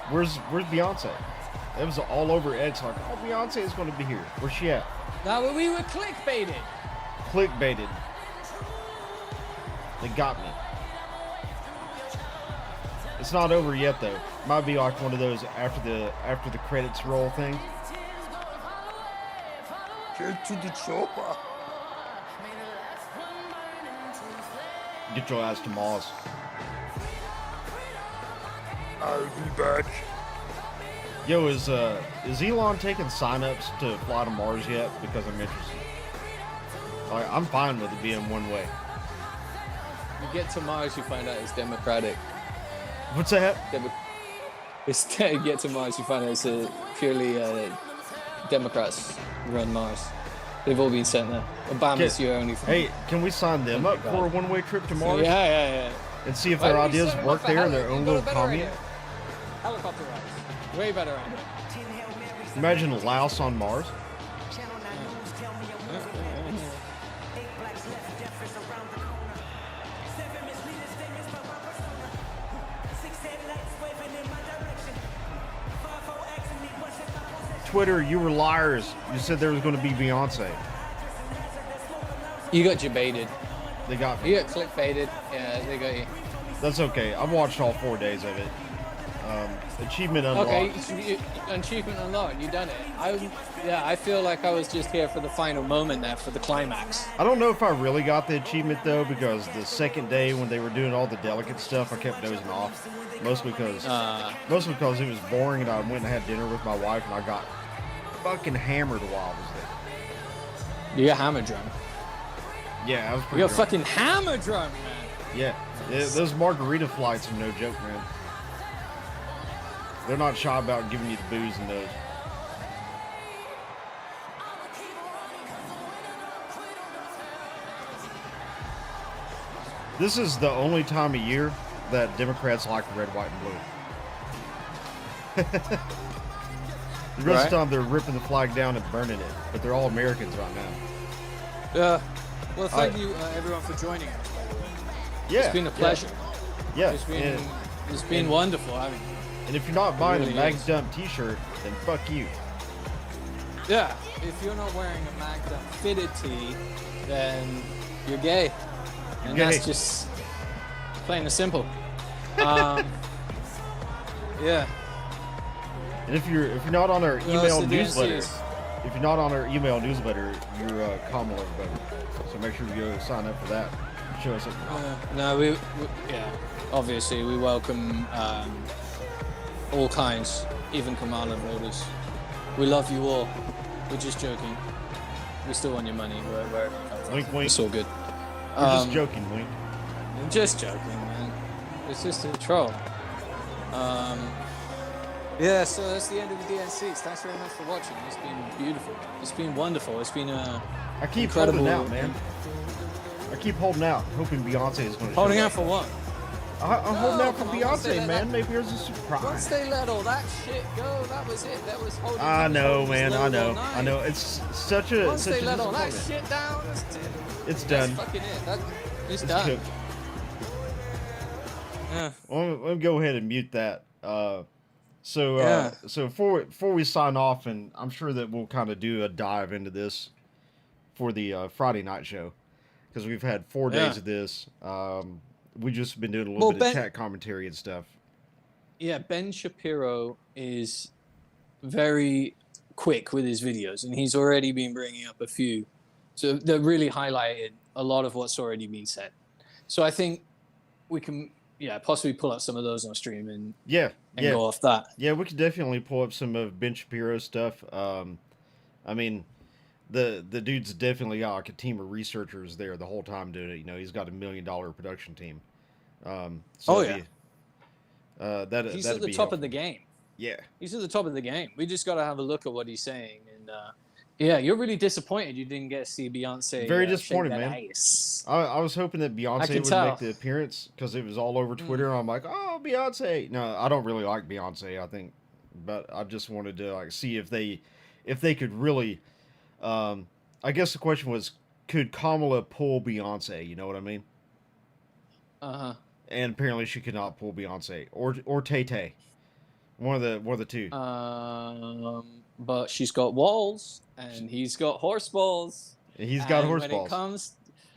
Where's Beyonce? It was all over X. Like, oh, Beyonce is going to be here. Where's she at? now we were clickbaited. Clickbaited. They got me. It's not over yet though. Might be like one of those after the credits roll thing. Get to the chopper. Get your ass to Mars. I'll be back. Yo, is Elon taking sign-ups to fly to Mars yet? Because I'm interested. Like, I'm fine with it being one way. You get to Mars, you find out it's democratic. What's that? You get to Mars, you find out it's purely Democrats run Mars. They've all been sent there. Obama's your only friend. Hey, can we sign them up for a one-way trip to Mars? Yeah. And see if their ideas work there in their own little commune? Helicopter rides. Way better idea. Imagine Laos on Mars. Twitter, you were liars. You said there was going to be Beyonce. You got baited. They got me. You got clickbaited. Yeah, they got you. That's okay. I've watched all 4 days of it. Achievement unlocked. Okay, achievement unlocked. You done it. I feel like I was just here for the final moment there, for the climax. I don't know if I really got the achievement though, because the second day when they were doing all the delicate stuff, I kept dozing off. Mostly because it was boring, and I went and had dinner with my wife, and I got fucking hammered while I was there. You got hammer drunk. Yeah, I was pretty You got drunk. fucking hammer drunk, man. Yeah, those margarita flights are no joke, man. They're not shy about giving you the booze in those. This is the only time of year that Democrats like red, white, and blue. The rest of the time they're ripping the flag down and burning it, but they're all Americans right now. Yeah. Well, thank you everyone for joining us. By the way. Yeah, It's been a pleasure. Yeah, It's been wonderful having you. And if you're not buying really a MagDump t-shirt, then fuck you. Yeah, if you're not wearing a MagDump fitted tee, then you're gay. And gay. that's just plain and simple. Yeah. And if you're not on our Who else email the DNC newsletter, is? if you're not on our email newsletter, you're Kamala voter. So make sure you go sign up for that. Show us something. No, we obviously we welcome all kinds, even Kamala voters. We love you all. We're just joking. We still want your money. Where wink, wink. It's all good. We're just joking, wink. I'm just joking, man. It's just a troll. Yeah, so that's the end of the DNCs. Thanks very much for watching. It's been beautiful. It's been wonderful. It's been I keep incredible. holding out, man. I keep holding out, hoping Beyonce is going to. Holding out for what? I'm holding out for come on, once they Beyonce, let man. that- Maybe there's a surprise. Once they let all that shit go, that was it. That was holding. I know, holding man. slow I all know. night. I know. It's such a Once they let all that disappointment. shit down, that's it. It's That's done. fucking it. It's It's done. cooked. Yeah. Well, let me go ahead and mute that. So Yeah. before we sign off, and I'm sure that we'll kind of do a dive into this for the Friday night show, because we've had 4 days Yeah. of this. We've just been doing a little Well, bit of chat commentary and stuff. Yeah, Ben Shapiro is very quick with his videos, and he's already been bringing up a few that really highlighted a lot of what's already been said. So I think we can possibly pull up some of those on stream and Yeah, go off that. Yeah, we could definitely pull up some of Ben Shapiro's stuff. I mean, the dude's definitely got like a team of researchers there the whole time doing it. You know, he's got $1 million production team. So He's at the top of the game. Yeah, he's at the top of the game. We just got to have a look at what he's saying. And yeah, you're really disappointed you didn't get to see Beyonce. Very disappointed, shake that man. Ass. I was hoping that Beyonce would make the appearance because it was all over Twitter. I'm like, oh, Beyonce. No, I don't really like Beyonce. I think, but I just wanted to like see if they could really. I guess the question was, could Kamala pull Beyonce? You know what I mean? And apparently she could not pull Beyonce or Tay Tay. One of the two. But she's got walls and he's got horse balls. He's got horse balls.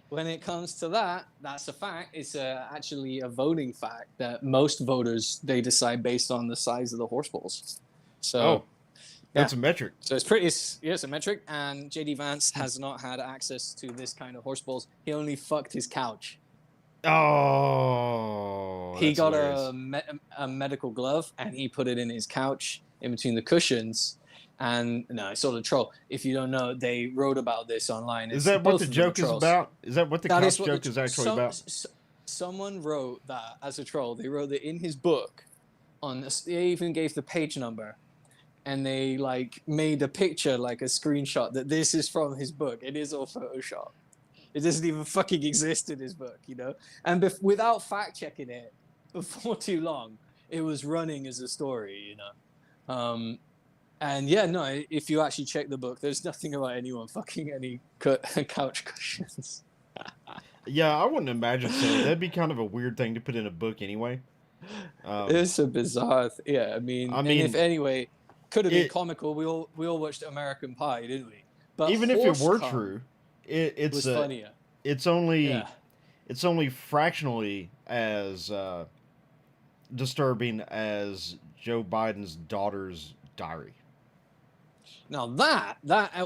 When it comes to that, that's a fact. It's actually a voting fact that most voters, they decide based on the size of the horse balls. So that's a metric. So it's a metric. And JD Vance has not had access to this kind of horse balls. He only fucked his couch. Oh, he got a medical glove and he put it in his couch in between the cushions. And no, it's sort of troll. If you don't know, they wrote about this online. Is that what the joke is about? Is that what the couch joke is actually about? Someone wrote that as a troll. They wrote it in his book. They even gave the page number, and they like made a picture, like a screenshot that this is from his book. It is all Photoshop. It doesn't even fucking exist in his book, you know? And without fact-checking it, before too long, it was running as a story, you know? And yeah, no, if you actually check the book, there's nothing about anyone fucking any couch cushions. Yeah, I wouldn't imagine so. That'd be kind of a weird thing to put in a book anyway. It's a bizarre yeah, I mean, if anyway, could have been comical. We all watched American Pie, didn't we? But even if it were true, it's funnier. It's only fractionally as disturbing as Joe Biden's daughter's diary. Now that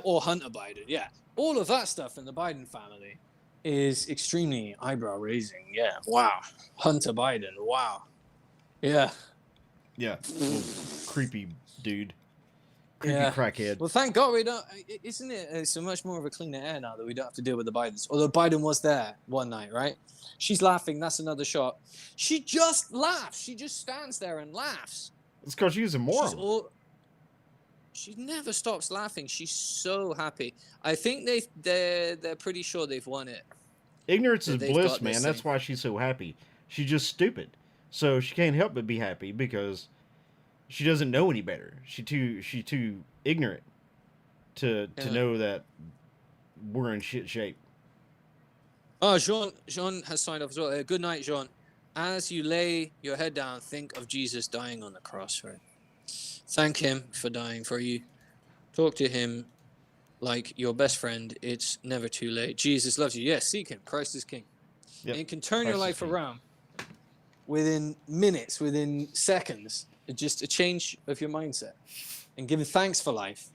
or Hunter Biden, yeah, all of that stuff in the Biden family is extremely eyebrow raising. Yeah, wow, Hunter Biden, wow, yeah, creepy dude. Creepy crackhead. Well, thank God we don't. Isn't it so much more of a cleaner air now that we don't have to deal with the Bidens? Although Biden was there one night, right? She's laughing. That's another shot. She just laughs. She just stands there and laughs. It's because she's a moron. She never stops laughing. She's so happy. I think they're pretty sure they've won it. Ignorance is bliss, man. That's why she's so happy. She's just stupid, so she can't help but be happy because she doesn't know any better. She's too ignorant to know that we're in shit shape. Oh, Jean has signed off as well. Good night, Jean. As you lay your head down, think of Jesus dying on the cross, right? Thank him for dying for you. Talk to him like your best friend. It's never too late. Jesus loves you. Yes, seek him. Christ is king. Yep. And it can turn your life around within minutes, within seconds. Just a change of your mindset and giving thanks for life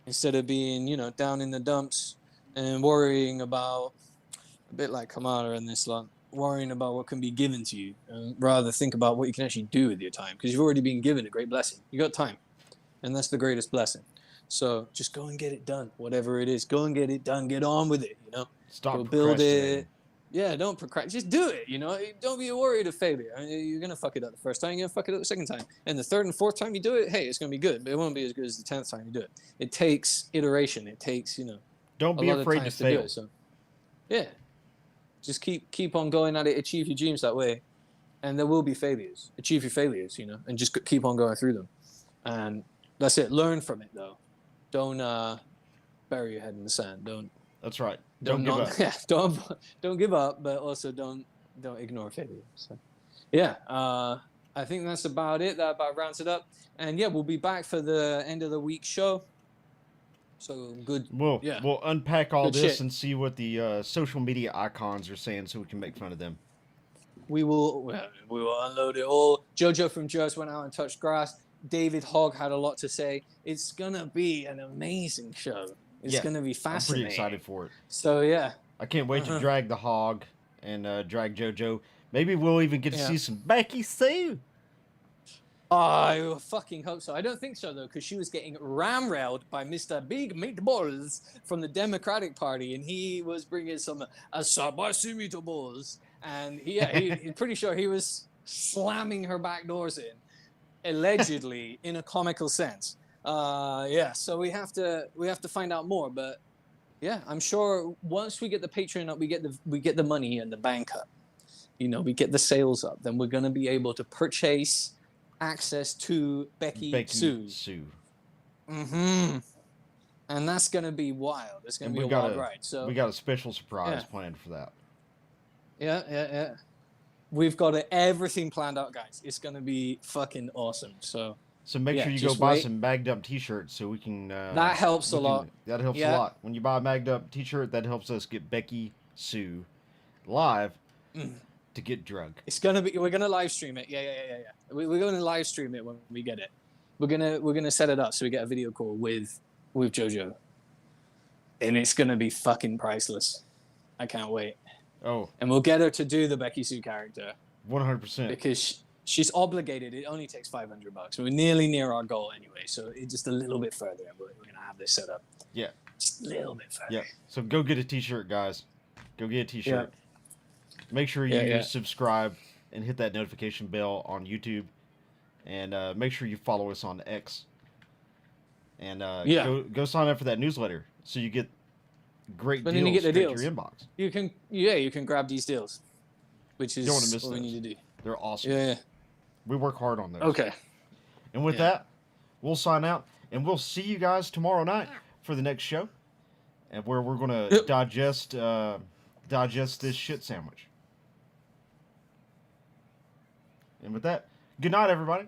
instead of being, down in the dumps and worrying about, a bit like Kamala in this lot, worrying about what can be given to you and rather think about what you can actually do with your time because you've already been given a great blessing. You got time, and that's the greatest blessing. So just go and get it done, whatever it is. Go and get it done. Get on with it, Stop go build it. Yeah, don't procrastinate. Just do it, Don't be worried of failure. You're going to fuck it up the first time. You're going to fuck it up the second time. And the third and fourth time you do it, hey, it's going to be good. But it won't be as good as the 10th time you do it. It takes iteration. It takes, Don't be afraid to fail. So, yeah. Just keep on going at it. Achieve your dreams that way. And there will be failures. Achieve your failures, and just keep on going through them. And that's it. Learn from it, though. Don't bury your head in the sand. That's right. Don't give up. Yeah, don't give up, but also don't ignore failure. So, yeah, I think that's about it. That about rounds it up. And yeah, we'll be back for the end of the week show. So good. We'll unpack all this and see what the social media icons are saying, so we can make fun of them. We will unload it all. Jojo from Just went out and touched grass. David Hogg had a lot to say. It's gonna be an amazing show. It's going to be fascinating. I'm pretty excited for it. So, yeah. I can't wait to drag the hog and drag JoJo. Maybe we'll even get to see some Becky Sue. I fucking hope so. I don't think so, though, because she was getting ramrailed by Mr. Big Meatballs from the Democratic Party, and he was bringing some spicy meatballs, and he's pretty sure he was slamming her back doors in, allegedly, in a comical sense. So we have to find out more, but yeah, I'm sure once we get the Patreon up, we get the money and the bank up, we get the sales up, then we're gonna be able to purchase access to Becky Sue. Mm-hmm. And that's gonna be wild. It's gonna be a wild ride. So we got a special surprise planned for that. Yeah. We've got everything planned out, guys. It's gonna be fucking awesome. So make sure you go buy some MagDump t-shirts so we can. That helps a lot. That helps a lot. When you buy a MagDump t-shirt, that helps us get Becky Sue live. To get drunk. We're gonna live stream it. Yeah. We're gonna live stream it when we get it. We're gonna set it up so we get a video call with JoJo. And it's gonna be fucking priceless. I can't wait. Oh. And we'll get her to do the Becky Sue character. 100%. Because she's obligated. It only takes $500. We're nearly near our goal anyway, so it's just a little bit further and we're gonna have this set up. Yeah. Just a little bit further. Yeah. So go get a t-shirt, guys. Go get a t-shirt. Yeah. Make sure you subscribe and hit that notification bell on YouTube, and make sure you follow us on X. And go sign up for that newsletter so you get great deals you get the straight deals. to your inbox. You can grab these deals, which is you don't want to miss what those. we need to do. They're awesome. Yeah. We work hard on those. Okay. And with that, we'll sign out, and we'll see you guys tomorrow night for the next show, and where we're gonna digest this shit sandwich. And with that, good night, everybody.